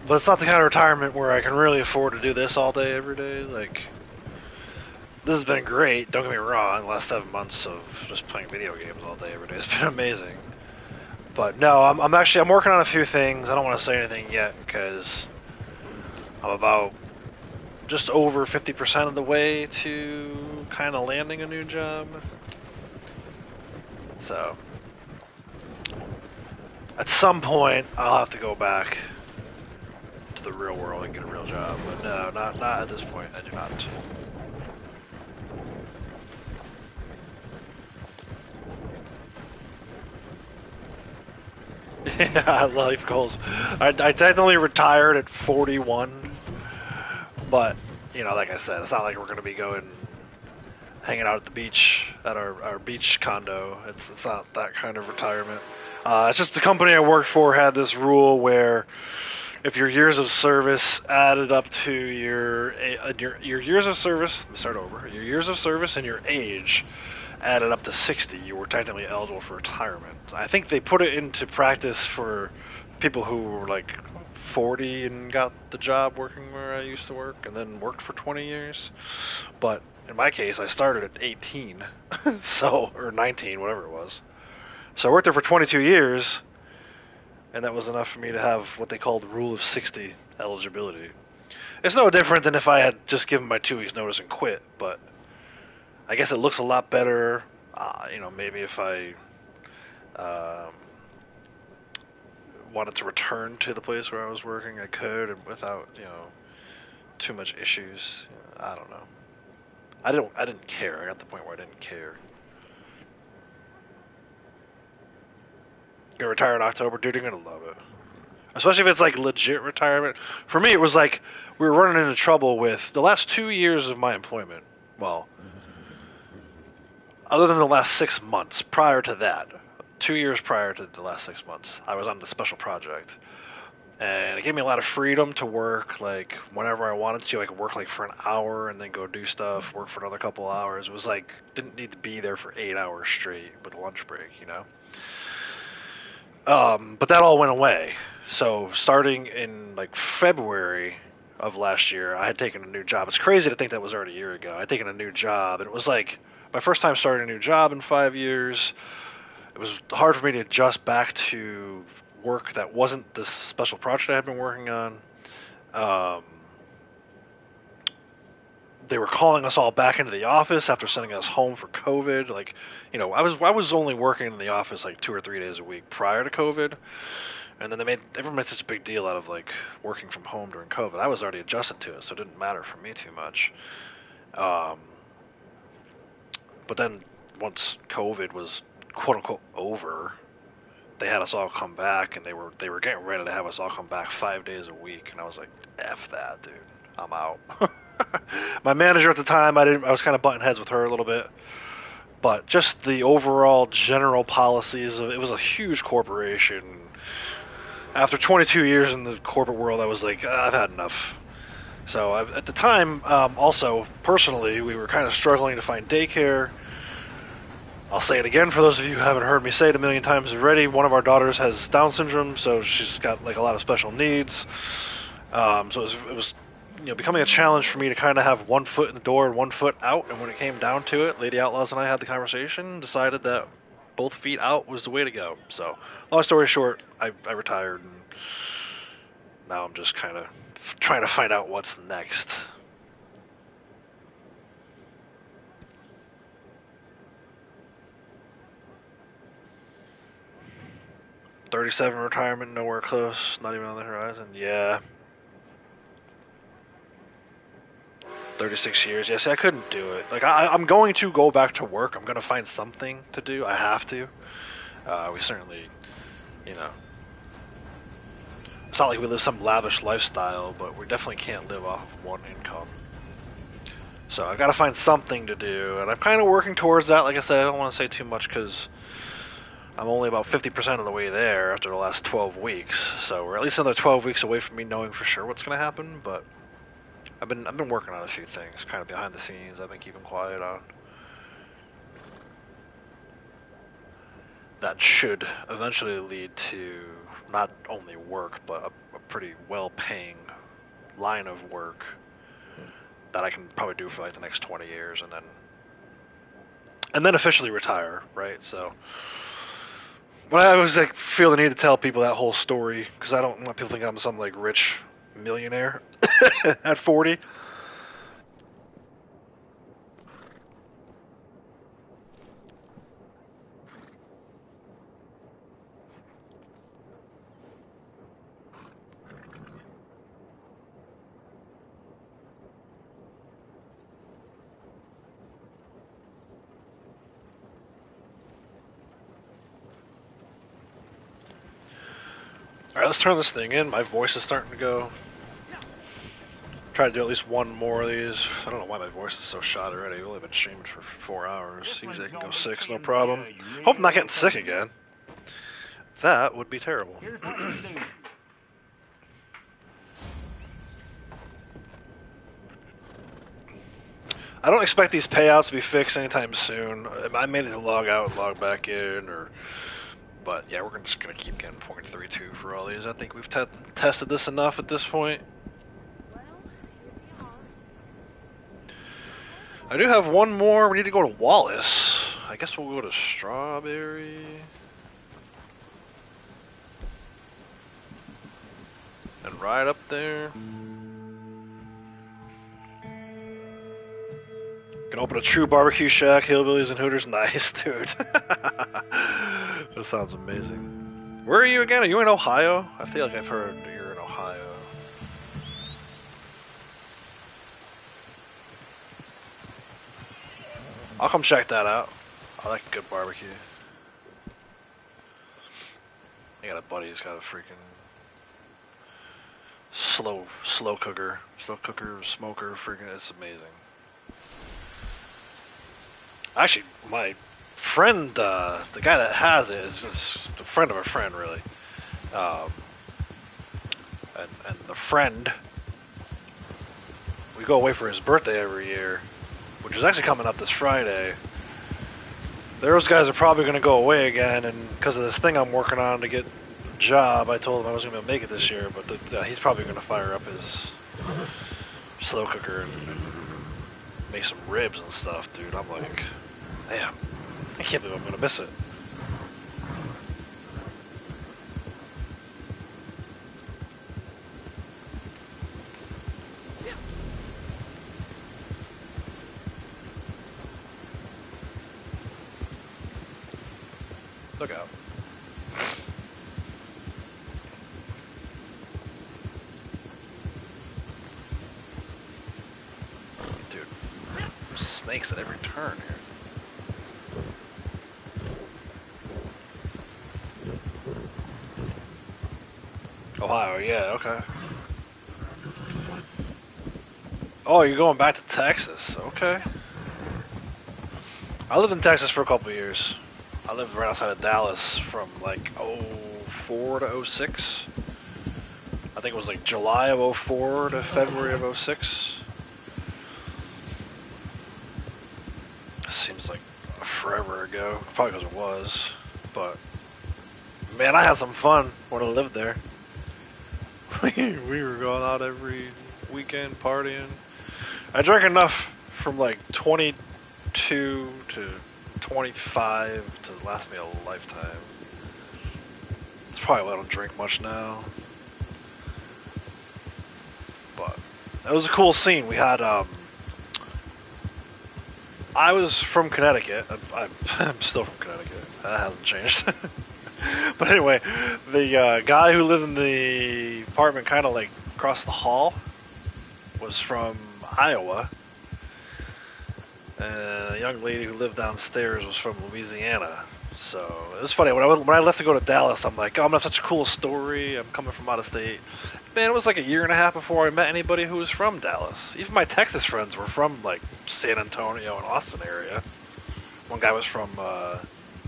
But it's not the kind of retirement where I can really afford to do this all day, every day. Like, this has been great, don't get me wrong. The last 7 months of just playing video games all day, every day has been amazing. But no, I'm working on a few things. I don't want to say anything yet because I'm about just over 50% of the way to kind of landing a new job. So, at some point, I'll have to go back to the real world and get a real job. But no, not at this point. I do not. Yeah, life goals. I technically retired at 41, but you know, like I said, it's not like we're gonna be going hanging out at the beach at our beach condo. It's not that kind of retirement. It's just the company I worked for had this rule where if your years of service added up to your years of service, let me start over. Your years of service and your age added up to 60, you were technically eligible for retirement. I think they put it into practice for people who were like 40 and got the job working where I used to work and then worked for 20 years. But in my case, I started at 18, so, or 19, whatever it was. So I worked there for 22 years, and that was enough for me to have what they call the rule of 60 eligibility. It's no different than if I had just given my 2 weeks notice and quit, but I guess it looks a lot better. You know, maybe if I wanted to return to the place where I was working, I could, and without, you know, too much issues. I don't know. I didn't care. I got to the point where I didn't care. Gonna retire in October, dude. You're gonna love it. Especially if it's like legit retirement. For me, it was like we were running into trouble with the last 2 years of my employment. Well, other than the last 6 months prior to that, 2 years prior to the last 6 months, I was on the special project. And it gave me a lot of freedom to work, like, whenever I wanted to. I could work, like, for an hour and then go do stuff, work for another couple hours. It was, like, didn't need to be there for 8 hours straight with a lunch break, you know? But that all went away. So, starting in, like, February of last year, I had taken a new job. It's crazy to think that was already a year ago. I had taken a new job, and it was, like, my first time starting a new job in 5 years. It was hard for me to adjust back to work that wasn't this special project I had been working on. They were calling us all back into the office after sending us home for COVID. Like, you know, I was only working in the office like 2 or 3 days a week prior to COVID, and then everyone made such a big deal out of like working from home during COVID. I was already adjusted to it, so it didn't matter for me too much. But then once COVID was quote unquote over, they had us all come back, and they were getting ready to have us all come back 5 days a week, and I was like, F that, dude, I'm out. My manager at the time, I was kind of butting heads with her a little bit, but just the overall general policies of it was a huge corporation. After 22 years in the corporate world, I was like, I've had enough. So at the time, also personally, we were kind of struggling to find daycare. I'll say it again for those of you who haven't heard me say it a million times already. One of our daughters has Down syndrome, so she's got like a lot of special needs. So it was becoming a challenge for me to kind of have one foot in the door and one foot out. And when it came down to it, Lady Outlaws and I had the conversation, decided that both feet out was the way to go. So long story short, I retired, and now I'm just kind of trying to find out what's next. $37 retirement, nowhere close, not even on the horizon. Yeah. 36 years. Yeah, see, I couldn't do it. Like, I'm going to go back to work. I'm going to find something to do. I have to. We certainly, it's not like we live some lavish lifestyle, but we definitely can't live off of one income. So I've got to find something to do, and I'm kind of working towards that. Like I said, I don't want to say too much because I'm only about 50% of the way there after the last 12 weeks. So we're at least another 12 weeks away from me knowing for sure what's going to happen. But I've been working on a few things, kind of behind the scenes. I've been keeping quiet on. That should eventually lead to not only work, but a pretty well-paying line of work that I can probably do for like the next 20 years, and then officially retire, right? So. But I always like feel the need to tell people that whole story because I don't want people thinking I'm some like rich millionaire at 40. All right, let's turn this thing in. My voice is starting to go. Try to do at least one more of these. I don't know why my voice is so shot already. I've only been streaming for 4 hours. Usually I can go 6, no problem. Hope I'm not getting sick again. That would be terrible. Here's what you do. I don't expect these payouts to be fixed anytime soon. I may need to log out and log back in, but yeah, we're just gonna keep getting 0.32 for all these. I think we've tested this enough at this point. I do have one more. We need to go to Wallace. I guess we'll go to Strawberry. And ride up there. Can open a true barbecue shack, hillbillies and hooters. Nice, dude. That sounds amazing. Where are you again? Are you in Ohio? I feel like I've heard that you're in Ohio. I'll come check that out. I like a good barbecue. I got a buddy who's got a freaking slow cooker, smoker, freaking, it's amazing. Actually, my friend, the guy that has it is just a friend of a friend, really. And the friend, we go away for his birthday every year, which is actually coming up this Friday. Those guys are probably going to go away again, and because of this thing I'm working on to get a job, I told him I wasn't going to make it this year, but he's probably going to fire up his slow cooker and make some ribs and stuff, dude. I'm like, damn, I can't believe I'm going to miss it. Look out. Dude, snakes at every turn here. Ohio, yeah, okay. Oh, you're going back to Texas, okay. I lived in Texas for a couple of years. I lived right outside of Dallas from like 04 to 06. I think it was like July of 04 to February of 06. Seems like forever ago. Probably because it was. But, man, I had some fun when I lived there. We were going out every weekend partying. I drank enough from like 22 to 25 to last me a lifetime. It's probably why I don't drink much now. But it was a cool scene. We had, I was from Connecticut. I'm still from Connecticut. That hasn't changed. But anyway, the guy who lived in the apartment kind of like across the hall was from Iowa. And a young lady who lived downstairs was from Louisiana. So it was funny. When I left to go to Dallas, I'm like, oh, I'm gonna have such a cool story. I'm coming from out of state. Man, it was like a year and a half before I met anybody who was from Dallas. Even my Texas friends were from like San Antonio and Austin area. One guy was from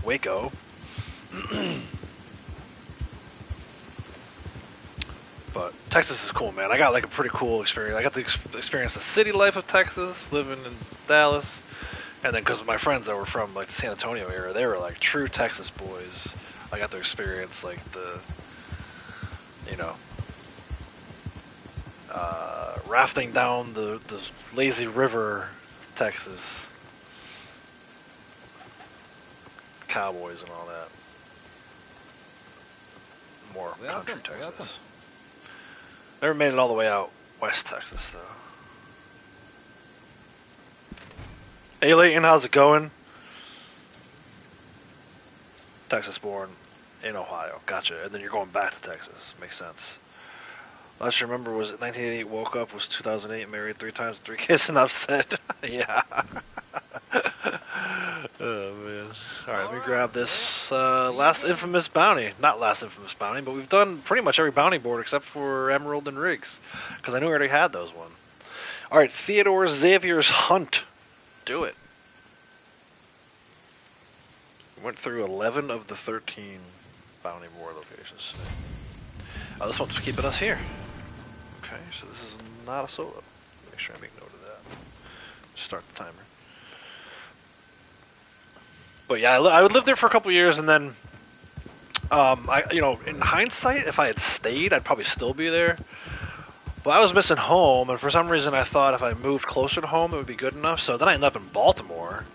Waco. But Texas is cool, man. I got like a pretty cool experience. I got to experience the city life of Texas, living in Dallas. And then because of my friends that were from like the San Antonio area, they were like true Texas boys. I got to experience like the, you know, rafting down the lazy river, Texas. Cowboys and all that. More country Texas. Welcome. Never made it all the way out West Texas though. Hey Leighton, how's it going? Texas born in Ohio. Gotcha. And then you're going back to Texas. Makes sense. Last I remember was 1988, woke up, was 2008, married 3 times, 3 kids, and I've said, yeah. Oh, man. Alright, let me grab this last infamous bounty. Not last infamous bounty, but we've done pretty much every bounty board except for Emerald and Riggs. Because I knew I already had those one. Alright, Theodore Xavier's Hunt. Do it. Went through 11 of the 13 bounty board locations. Oh, this one's keeping us here. Okay, so this is not a solo. Make sure I make note of that. Start the timer. But yeah, I lived there for a couple years, and then, in hindsight, if I had stayed, I'd probably still be there. But I was missing home, and for some reason I thought if I moved closer to home, it would be good enough. So then I ended up in Baltimore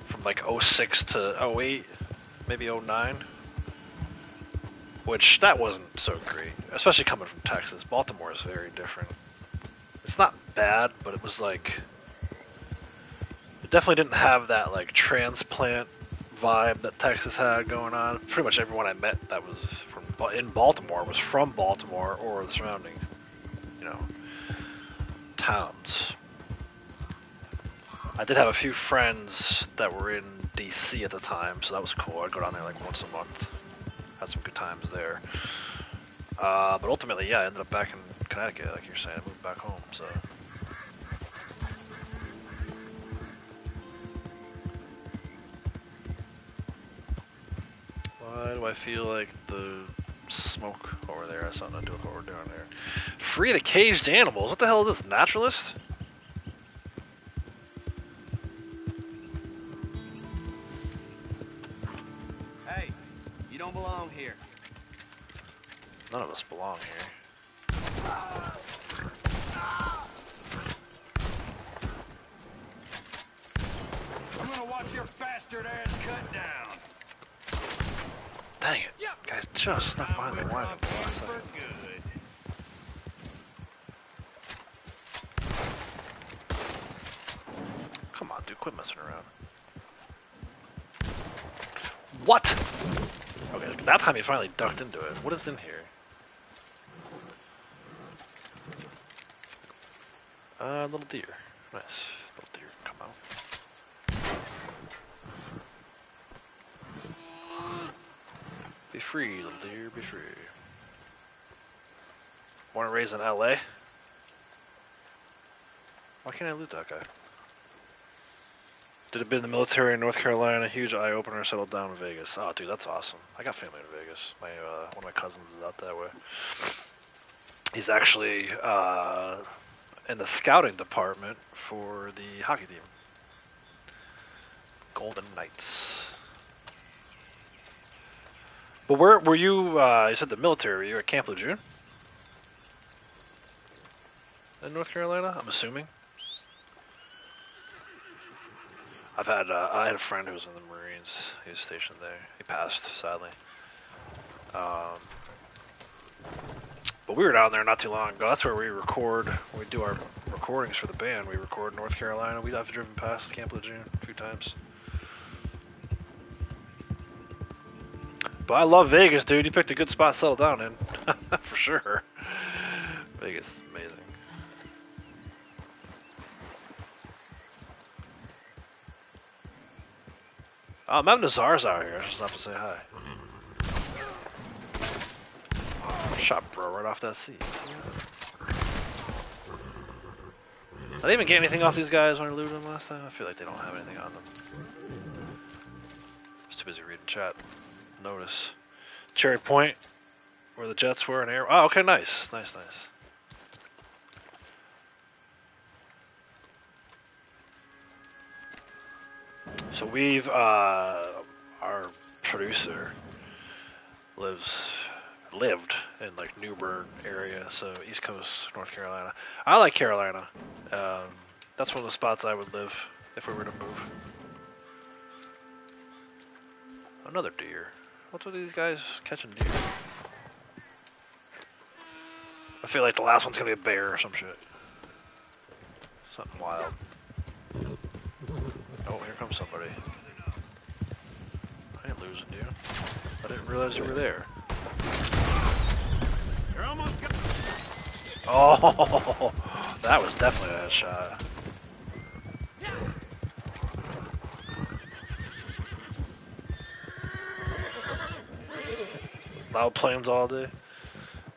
from like 06 to 08, maybe 09. Which, that wasn't so great, especially coming from Texas. Baltimore is very different. It's not bad, but it was like, it definitely didn't have that like transplant vibe that Texas had going on. Pretty much everyone I met that was in Baltimore was from Baltimore or the surrounding, towns. I did have a few friends that were in DC at the time, so that was cool. I'd go down there like once a month. Had some good times there. But ultimately, yeah, I ended up back in Connecticut, like you're saying. I moved back home, so. Why do I feel like the smoke over there has something to do with what we're doing there? Free the caged animals. What the hell is this, naturalist? Hey, you don't belong here. None of us belong here. I'm gonna watch your bastard ass cut down. Dang it. Guys just snuck behind the line at the last second. Come on, dude, quit messing around. What? Okay, that time he finally ducked into it. What is in here? Little deer. Nice. Little deer, come out. Be free, little deer, be free. Born and raised in LA? Why can't I loot that guy? Did a bit in the military in North Carolina, huge eye-opener, settled down in Vegas. Oh, dude, that's awesome. I got family in Vegas. One of my cousins is out that way. He's actually in the scouting department for the hockey team. Golden Knights. But where were you? You said the military. Were you at Camp Lejeune in North Carolina? I'm assuming. I had a friend who was in the Marines. He was stationed there. He passed, sadly. But we were down there not too long ago. That's where we record. When we do our recordings for the band, we record North Carolina. I've driven past Camp Lejeune a few times. But I love Vegas, dude. You picked a good spot to settle down in. For sure. Vegas is amazing. Mount Nazar's out here. I just have to say hi. Shot bro right off that seat. I didn't even get anything off these guys when I looted them last time. I feel like they don't have anything on them. I was too busy reading chat. Notice. Cherry Point, where the Jets were, and air. Oh, okay, nice. Nice. So we've, our producer lived in like Newburgh area, so East Coast, North Carolina. I like Carolina. That's one of the spots I would live if we were to move. Another deer. What's with these guys catching deer? I feel like the last one's gonna be a bear or some shit. Something wild. Oh, here comes somebody. I ain't losing you. I didn't realize you were there. You're almost got. Oh, that was definitely a shot. Loud planes all day.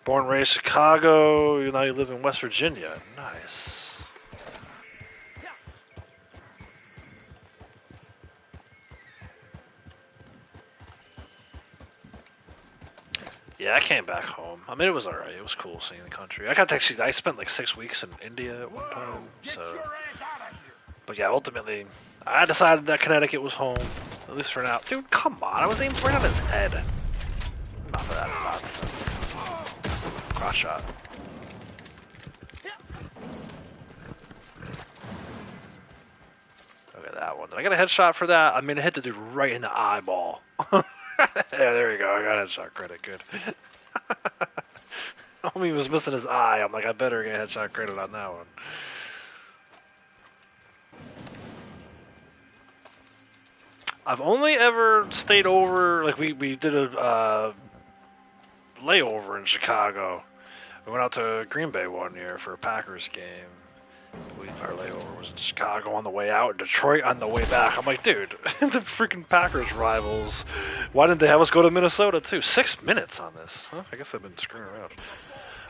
Born and raised Chicago. Now you live in West Virginia. Nice. Yeah, I came back home. I mean, it was alright. It was cool seeing the country. I spent like 6 weeks in India at one time. So, but yeah, ultimately, I decided that Connecticut was home, at least for now. Dude, come on! I was aiming right on his head. Enough of that nonsense. Cross shot. Look at that one. Did I get a headshot for that? I mean, I hit the dude right in the eyeball. Yeah, there you go. I got headshot credit. Good. Homie was missing his eye. I'm like, I better get headshot credit on that one. I've only ever stayed over, like we did a layover in Chicago. We went out to Green Bay one year for a Packers game. Our layover was in Chicago on the way out, and Detroit on the way back. I'm like, dude, the freaking Packers rivals. Why didn't they have us go to Minnesota too? 6 minutes on this. Huh? I guess I've been screwing around.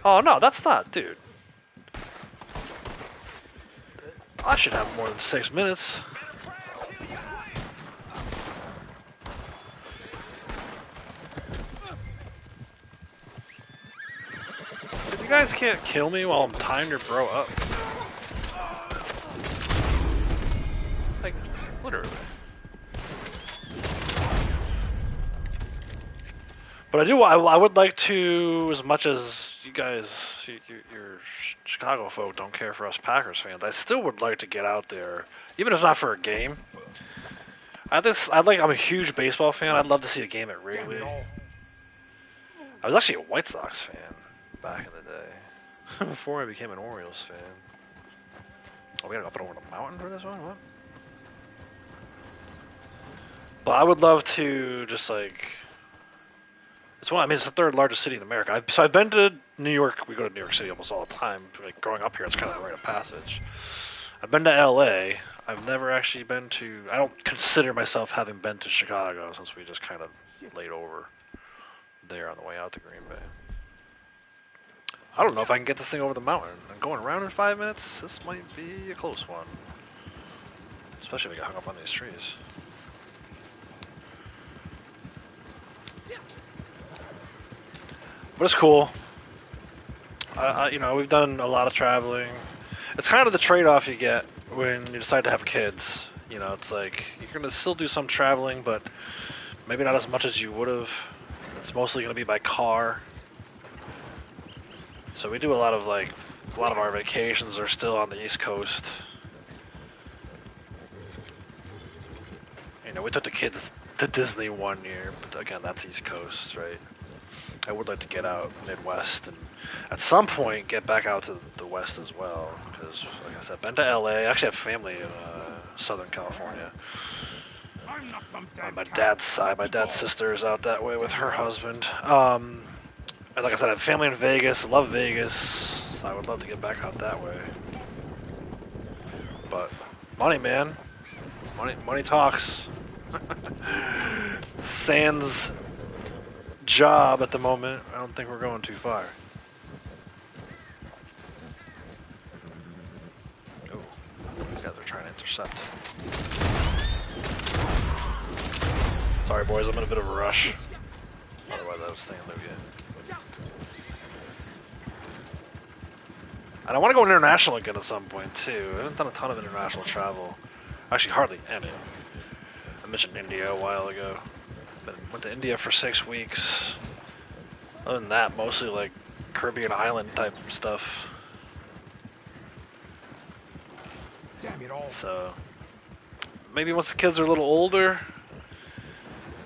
Oh no, that's not, dude. I should have more than 6 minutes. You guys can't kill me while I'm tying your bro up. Like, literally. But I would like to, as much as you guys, your Chicago folk don't care for us Packers fans, I still would like to get out there, even if it's not for a game. I'm a huge baseball fan. I'd love to see a game at Wrigley. I was actually a White Sox fan back in the day, before I became an Orioles fan. Oh, we gotta go up and over the mountain for this one? What? But I would love to just like... It's the third largest city in America. So I've been to New York. We go to New York City almost all the time. Like growing up here, it's kind of a rite of passage. I've been to LA. I've never actually been to... I don't consider myself having been to Chicago since we just kind of laid over there on the way out to Green Bay. I don't know if I can get this thing over the mountain. I'm going around in 5 minutes. This might be a close one. Especially if I get hung up on these trees. But it's cool. You know, we've done a lot of traveling. It's kind of the trade-off you get when you decide to have kids. You know, it's like you're gonna still do some traveling, but maybe not as much as you would have. It's mostly gonna be by car. So we do a lot of our vacations are still on the East Coast. You know, we took the kids to Disney one year, but again, that's East Coast, right? I would like to get out Midwest and at some point get back out to the West as well. Because, like I said, I've been to LA. I actually have family in Southern California. On my dad's side, my dad's sister is out that way with her husband. And like I said, I have family in Vegas. Love Vegas. So I would love to get back out that way. But money, man. Money talks. Sans job at the moment. I don't think we're going too far. Oh, these guys are trying to intercept. Sorry, boys, I'm in a bit of a rush. Otherwise, I was staying there again. And I want to go international again at some point too. I haven't done a ton of international travel. Actually, hardly any. I mentioned India a while ago. Went to India for 6 weeks. Other than that, mostly like Caribbean island type stuff. Damn it all. So maybe once the kids are a little older,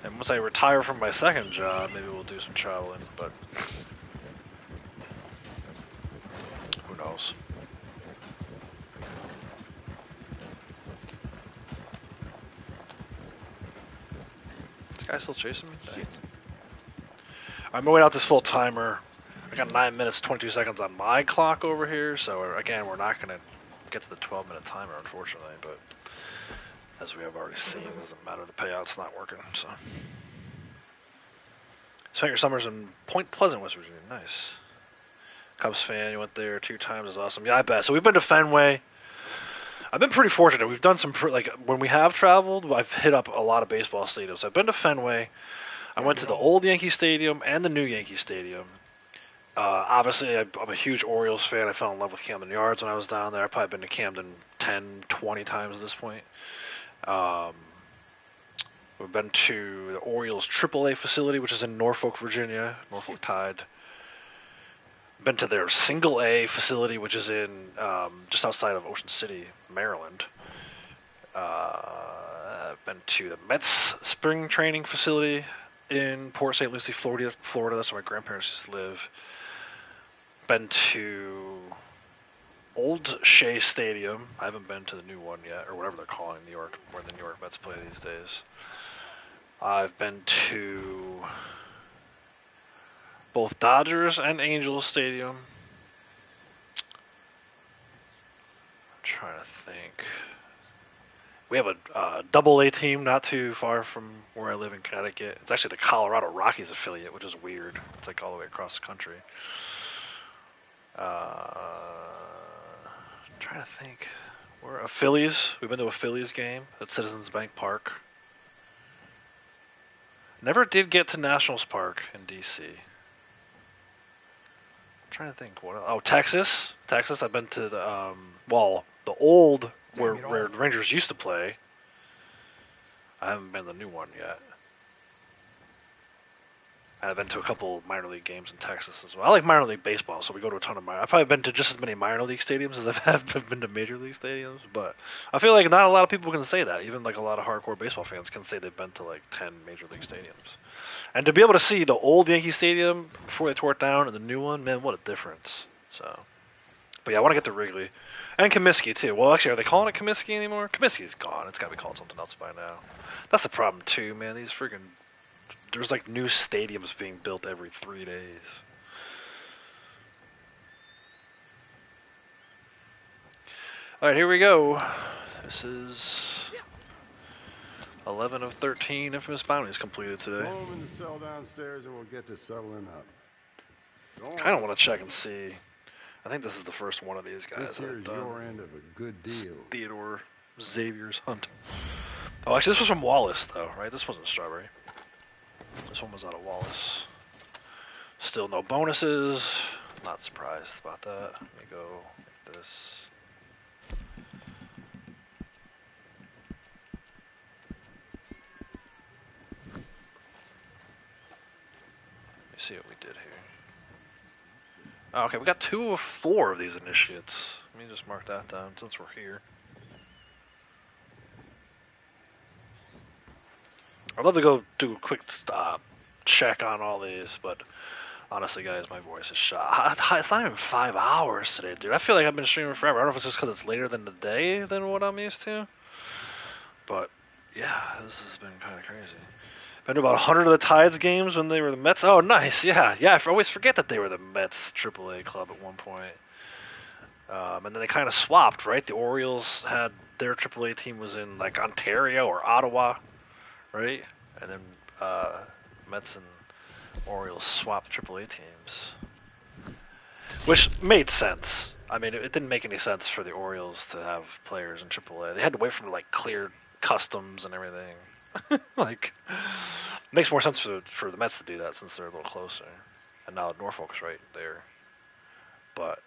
and once I retire from my second job, maybe we'll do some traveling. But who knows? This guy still chasing me? Shit. I'm gonna wait out this full timer. I got 9 minutes 22 seconds on my clock over here, so again, we're not gonna get to the 12-minute timer, unfortunately. But as we have already seen, it doesn't matter. The payout's not working. So spent your summers in Point Pleasant, West Virginia. Nice. Cubs fan. You went there 2 times. Is awesome. Yeah, I bet. So we've been to Fenway. I've been pretty fortunate. We've done some when we have traveled, I've hit up a lot of baseball stadiums. I've been to Fenway. I went to the old Yankee Stadium and the new Yankee Stadium. Obviously, I'm a huge Orioles fan. I fell in love with Camden Yards when I was down there. I've probably been to Camden 10, 20 times at this point. We've been to the Orioles AAA facility, which is in Norfolk, Virginia, Norfolk Tide. Been to their single A facility, which is in just outside of Ocean City, Maryland. I've been to the Mets spring training facility in Port St. Lucie, Florida. That's where my grandparents used to live. Been to Old Shea Stadium. I haven't been to the new one yet, or whatever they're calling New York, where the New York Mets play these days. I've been to both Dodgers and Angels Stadium. I'm trying to think. We have a double-A team not too far from where I live in Connecticut. It's actually the Colorado Rockies affiliate, which is weird. It's like all the way across the country. I'm trying to think. We're a Phillies. We've been to a Phillies game at Citizens Bank Park. Never did get to Nationals Park in D.C. I'm trying to think. What else? Oh, Texas. Texas. I've been to the the old where the Rangers used to play. I haven't been to the new one yet. I've been to a couple minor league games in Texas as well. I like minor league baseball, so we go to a ton of I've probably been to just as many minor league stadiums as I've been to major league stadiums, but I feel like not a lot of people can say that. Even like a lot of hardcore baseball fans can say they've been to like 10 major league stadiums. And to be able to see the old Yankee Stadium before they tore it down and the new one, man, what a difference. So, but yeah, I want to get to Wrigley. And Comiskey, too. Well, actually, are they calling it Comiskey anymore? Comiskey's gone. It's got to be called something else by now. That's the problem, too, man. These freaking... There's, like, new stadiums being built every 3 days. Alright, here we go. This is... 11 of 13 infamous bounties completed today. Throw them in the cell downstairs and we'll get to settling up. I don't want to check and see. I think this is the first one of these guys. This here's your end of a good deal. Theodore Xavier's Hunt. Oh, actually, this was from Wallace, though, right? This wasn't Strawberry. This one was out of Wallace. Still no bonuses. Not surprised about that. Let me go like this. Let me see what we did here. Oh, okay, we got 2 of 4 of these initiates. Let me just mark that down since we're here. I'd love to go do a quick check on all these, but honestly, guys, my voice is shot. It's not even 5 hours today, dude. I feel like I've been streaming forever. I don't know if it's just because it's later than the day than what I'm used to. But, yeah, this has been kind of crazy. Been to about 100 of the Tides games when they were the Mets. Oh, nice, yeah. Yeah, I always forget that they were the Mets AAA club at one point. And then they kind of swapped, right? The Orioles had their AAA team was in, like, Ontario or Ottawa, right? And then Mets and Orioles swapped AAA teams. Which made sense. I mean, it didn't make any sense for the Orioles to have players in AAA. They had to wait for them to, like, clear customs and everything. Like, it makes more sense for the Mets to do that since they're a little closer. And now Norfolk's right there. But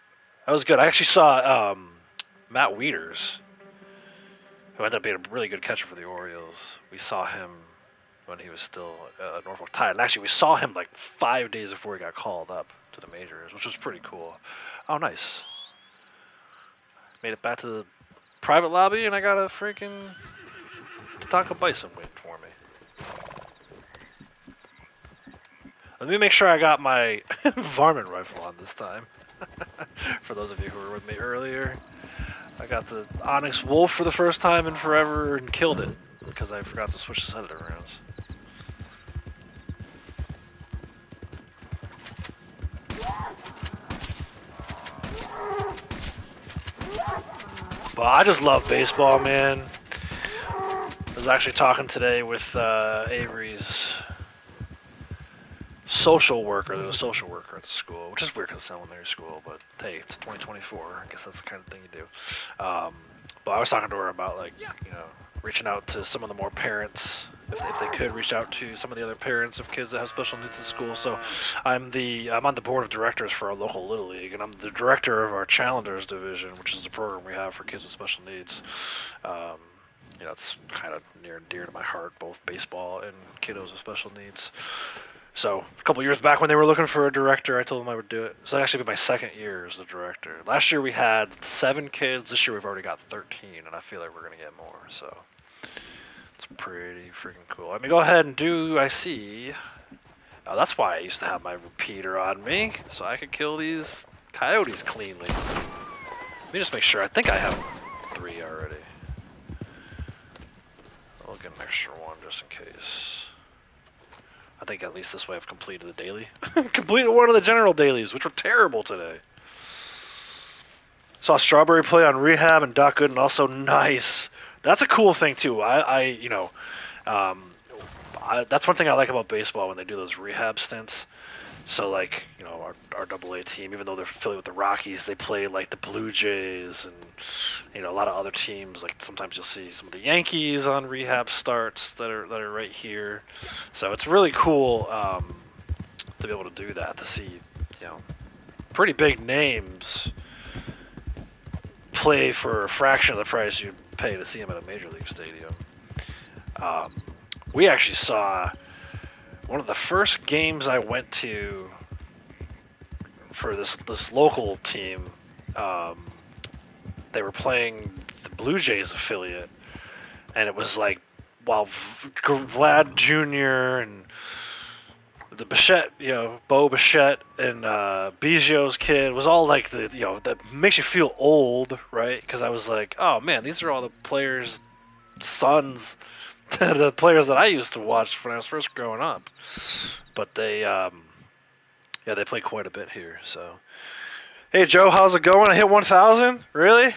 that was good. I actually saw Matt Wieters, who ended up being a really good catcher for the Orioles. We saw him when he was still Norfolk Tide. And actually, we saw him like 5 days before he got called up to the majors, which was pretty cool. Oh, nice. Made it back to the private lobby, and I got a freaking Taco Bison waiting for me. Let me make sure I got my varmint rifle on this time. For those of you who were with me earlier, I got the Onyx Wolf for the first time in forever and killed it because I forgot to switch the sedative rounds. But I just love baseball, man. I was actually talking today with Avery's social worker. There was a social worker at the school, which is weird because it's elementary school, but hey, it's 2024. I guess that's the kind of thing you do. But I was talking to her about, like, you know, reaching out to some of the more parents, if they could reach out to some of the other parents of kids that have special needs at school. So I'm on the board of directors for our local Little League, and I'm the director of our Challengers division, which is the program we have for kids with special needs. You know, it's kind of near and dear to my heart, both baseball and kiddos with special needs. So a couple years back when they were looking for a director, I told them I would do it. So actually been my second year as the director. Last year we had 7 kids. This year we've already got 13, and I feel like we're going to get more. So it's pretty freaking cool. Let me go ahead and do, I see. Oh, that's why I used to have my repeater on me, so I could kill these coyotes cleanly. Let me just make sure. I think I have 3 already. I'll get an extra one just in case. I think at least this way I've completed the daily. Completed one of the general dailies, which were terrible today. Saw Strawberry play on Rehab and Doc Gooden, also nice. That's a cool thing too. That's one thing I like about baseball when they do those rehab stints. So, like, you know, our AA team, even though they're affiliated with the Rockies, they play like the Blue Jays and, you know, a lot of other teams. Like sometimes you'll see some of the Yankees on rehab starts that are right here. So it's really cool to be able to do that, to see, you know, pretty big names play for a fraction of the price you'd pay to see them at a major league stadium. We actually saw one of the first games I went to for this local team. They were playing the Blue Jays affiliate, and it was like, while Vlad Jr. and the Bichette, you know, Bo Bichette and Biggio's kid was all like the, you know, that makes you feel old, right? Because I was like, oh man, these are all the players' sons. The players that I used to watch when I was first growing up. But they, they play quite a bit here. So, hey Joe, how's it going? I hit 1,000. Really?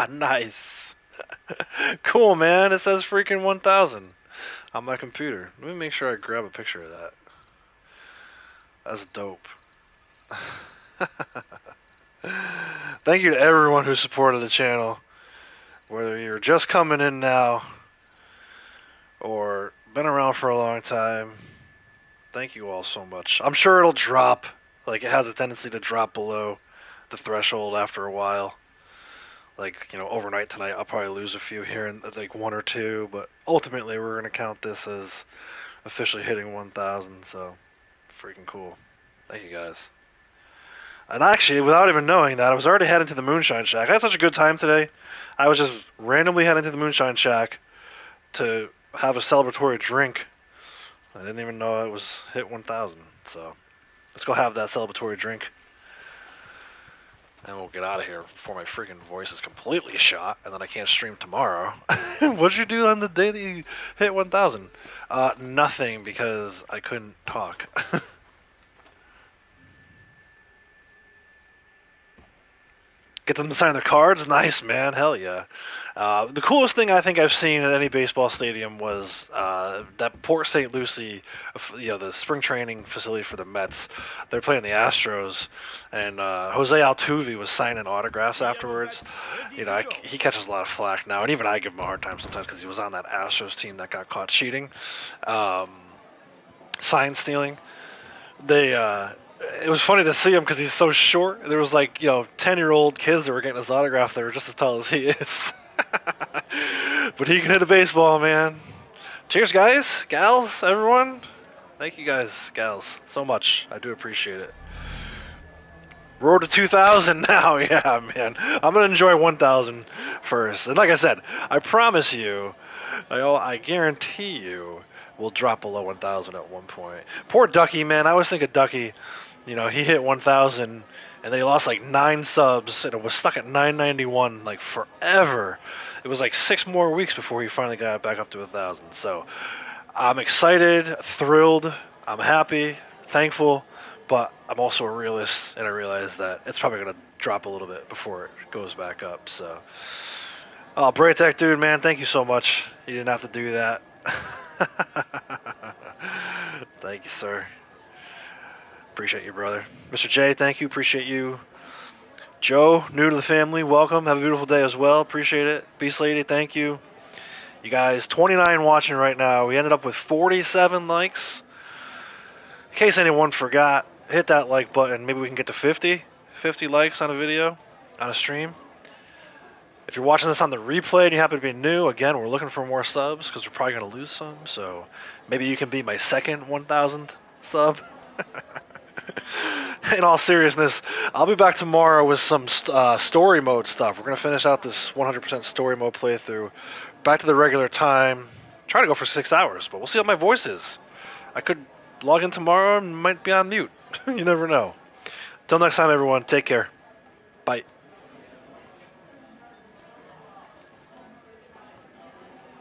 Nice. Cool, man. It says freaking 1,000 on my computer. Let me make sure I grab a picture of that. That's dope. Thank you to everyone who supported the channel, whether you're just coming in now or been around for a long time. Thank you all so much. I'm sure it'll drop Like, it has a tendency to drop below the threshold after a while. Like, overnight tonight, I'll probably lose a few here, and like 1 or 2, but ultimately we're going to count this as officially hitting 1,000, so freaking cool. Thank you, guys. And actually, without even knowing that, I was already heading to the Moonshine Shack. I had such a good time today. I was just randomly heading to the Moonshine Shack to have a celebratory drink. I didn't even know it was hit 1,000, so let's go have that celebratory drink. And we'll get out of here before my freaking voice is completely shot, and then I can't stream tomorrow. What'd you do on the day that you hit 1,000? Nothing, because I couldn't talk. Get them to sign their cards? Nice, man. Hell yeah. The coolest thing I think I've seen at any baseball stadium was that Port St. Lucie, the spring training facility for the Mets. They're playing the Astros, and Jose Altuve was signing autographs afterwards. He catches a lot of flack now, and even I give him a hard time sometimes because he was on that Astros team that got caught cheating, sign stealing. It was funny to see him because he's so short. There was 10-year-old kids that were getting his autograph. They were just as tall as he is. But he can hit a baseball, man. Cheers, guys, gals, everyone. Thank you guys, gals, so much. I do appreciate it. Road to 2,000 now. Yeah, man. I'm going to enjoy 1,000 first. And like I said, I promise you, I guarantee you, we'll drop below 1,000 at one point. Poor Ducky, man. I always think of Ducky. He hit 1,000, and they lost 9 subs, and it was stuck at 991 forever. It was 6 more weeks before he finally got back up to 1,000. So I'm excited, thrilled, I'm happy, thankful, but I'm also a realist, and I realize that it's probably going to drop a little bit before it goes back up. So, Braytech, dude, man, thank you so much. You didn't have to do that. Thank you, sir. Appreciate you, brother. Mr. J, thank you. Appreciate you. Joe, new to the family, welcome. Have a beautiful day as well. Appreciate it. Beast Lady, thank you. You guys, 29 watching right now. We ended up with 47 likes. In case anyone forgot, hit that like button. Maybe we can get to 50 likes on a video, on a stream. If you're watching this on the replay and you happen to be new, again, we're looking for more subs because we're probably going to lose some. So maybe you can be my second 1,000th sub. In all seriousness, I'll be back tomorrow with some story mode stuff. We're going to finish out this 100% story mode playthrough. Back to the regular time. Try to go for 6 hours, but we'll see how my voice is. I could log in tomorrow and might be on mute. You never know. Until next time, everyone, take care. Bye.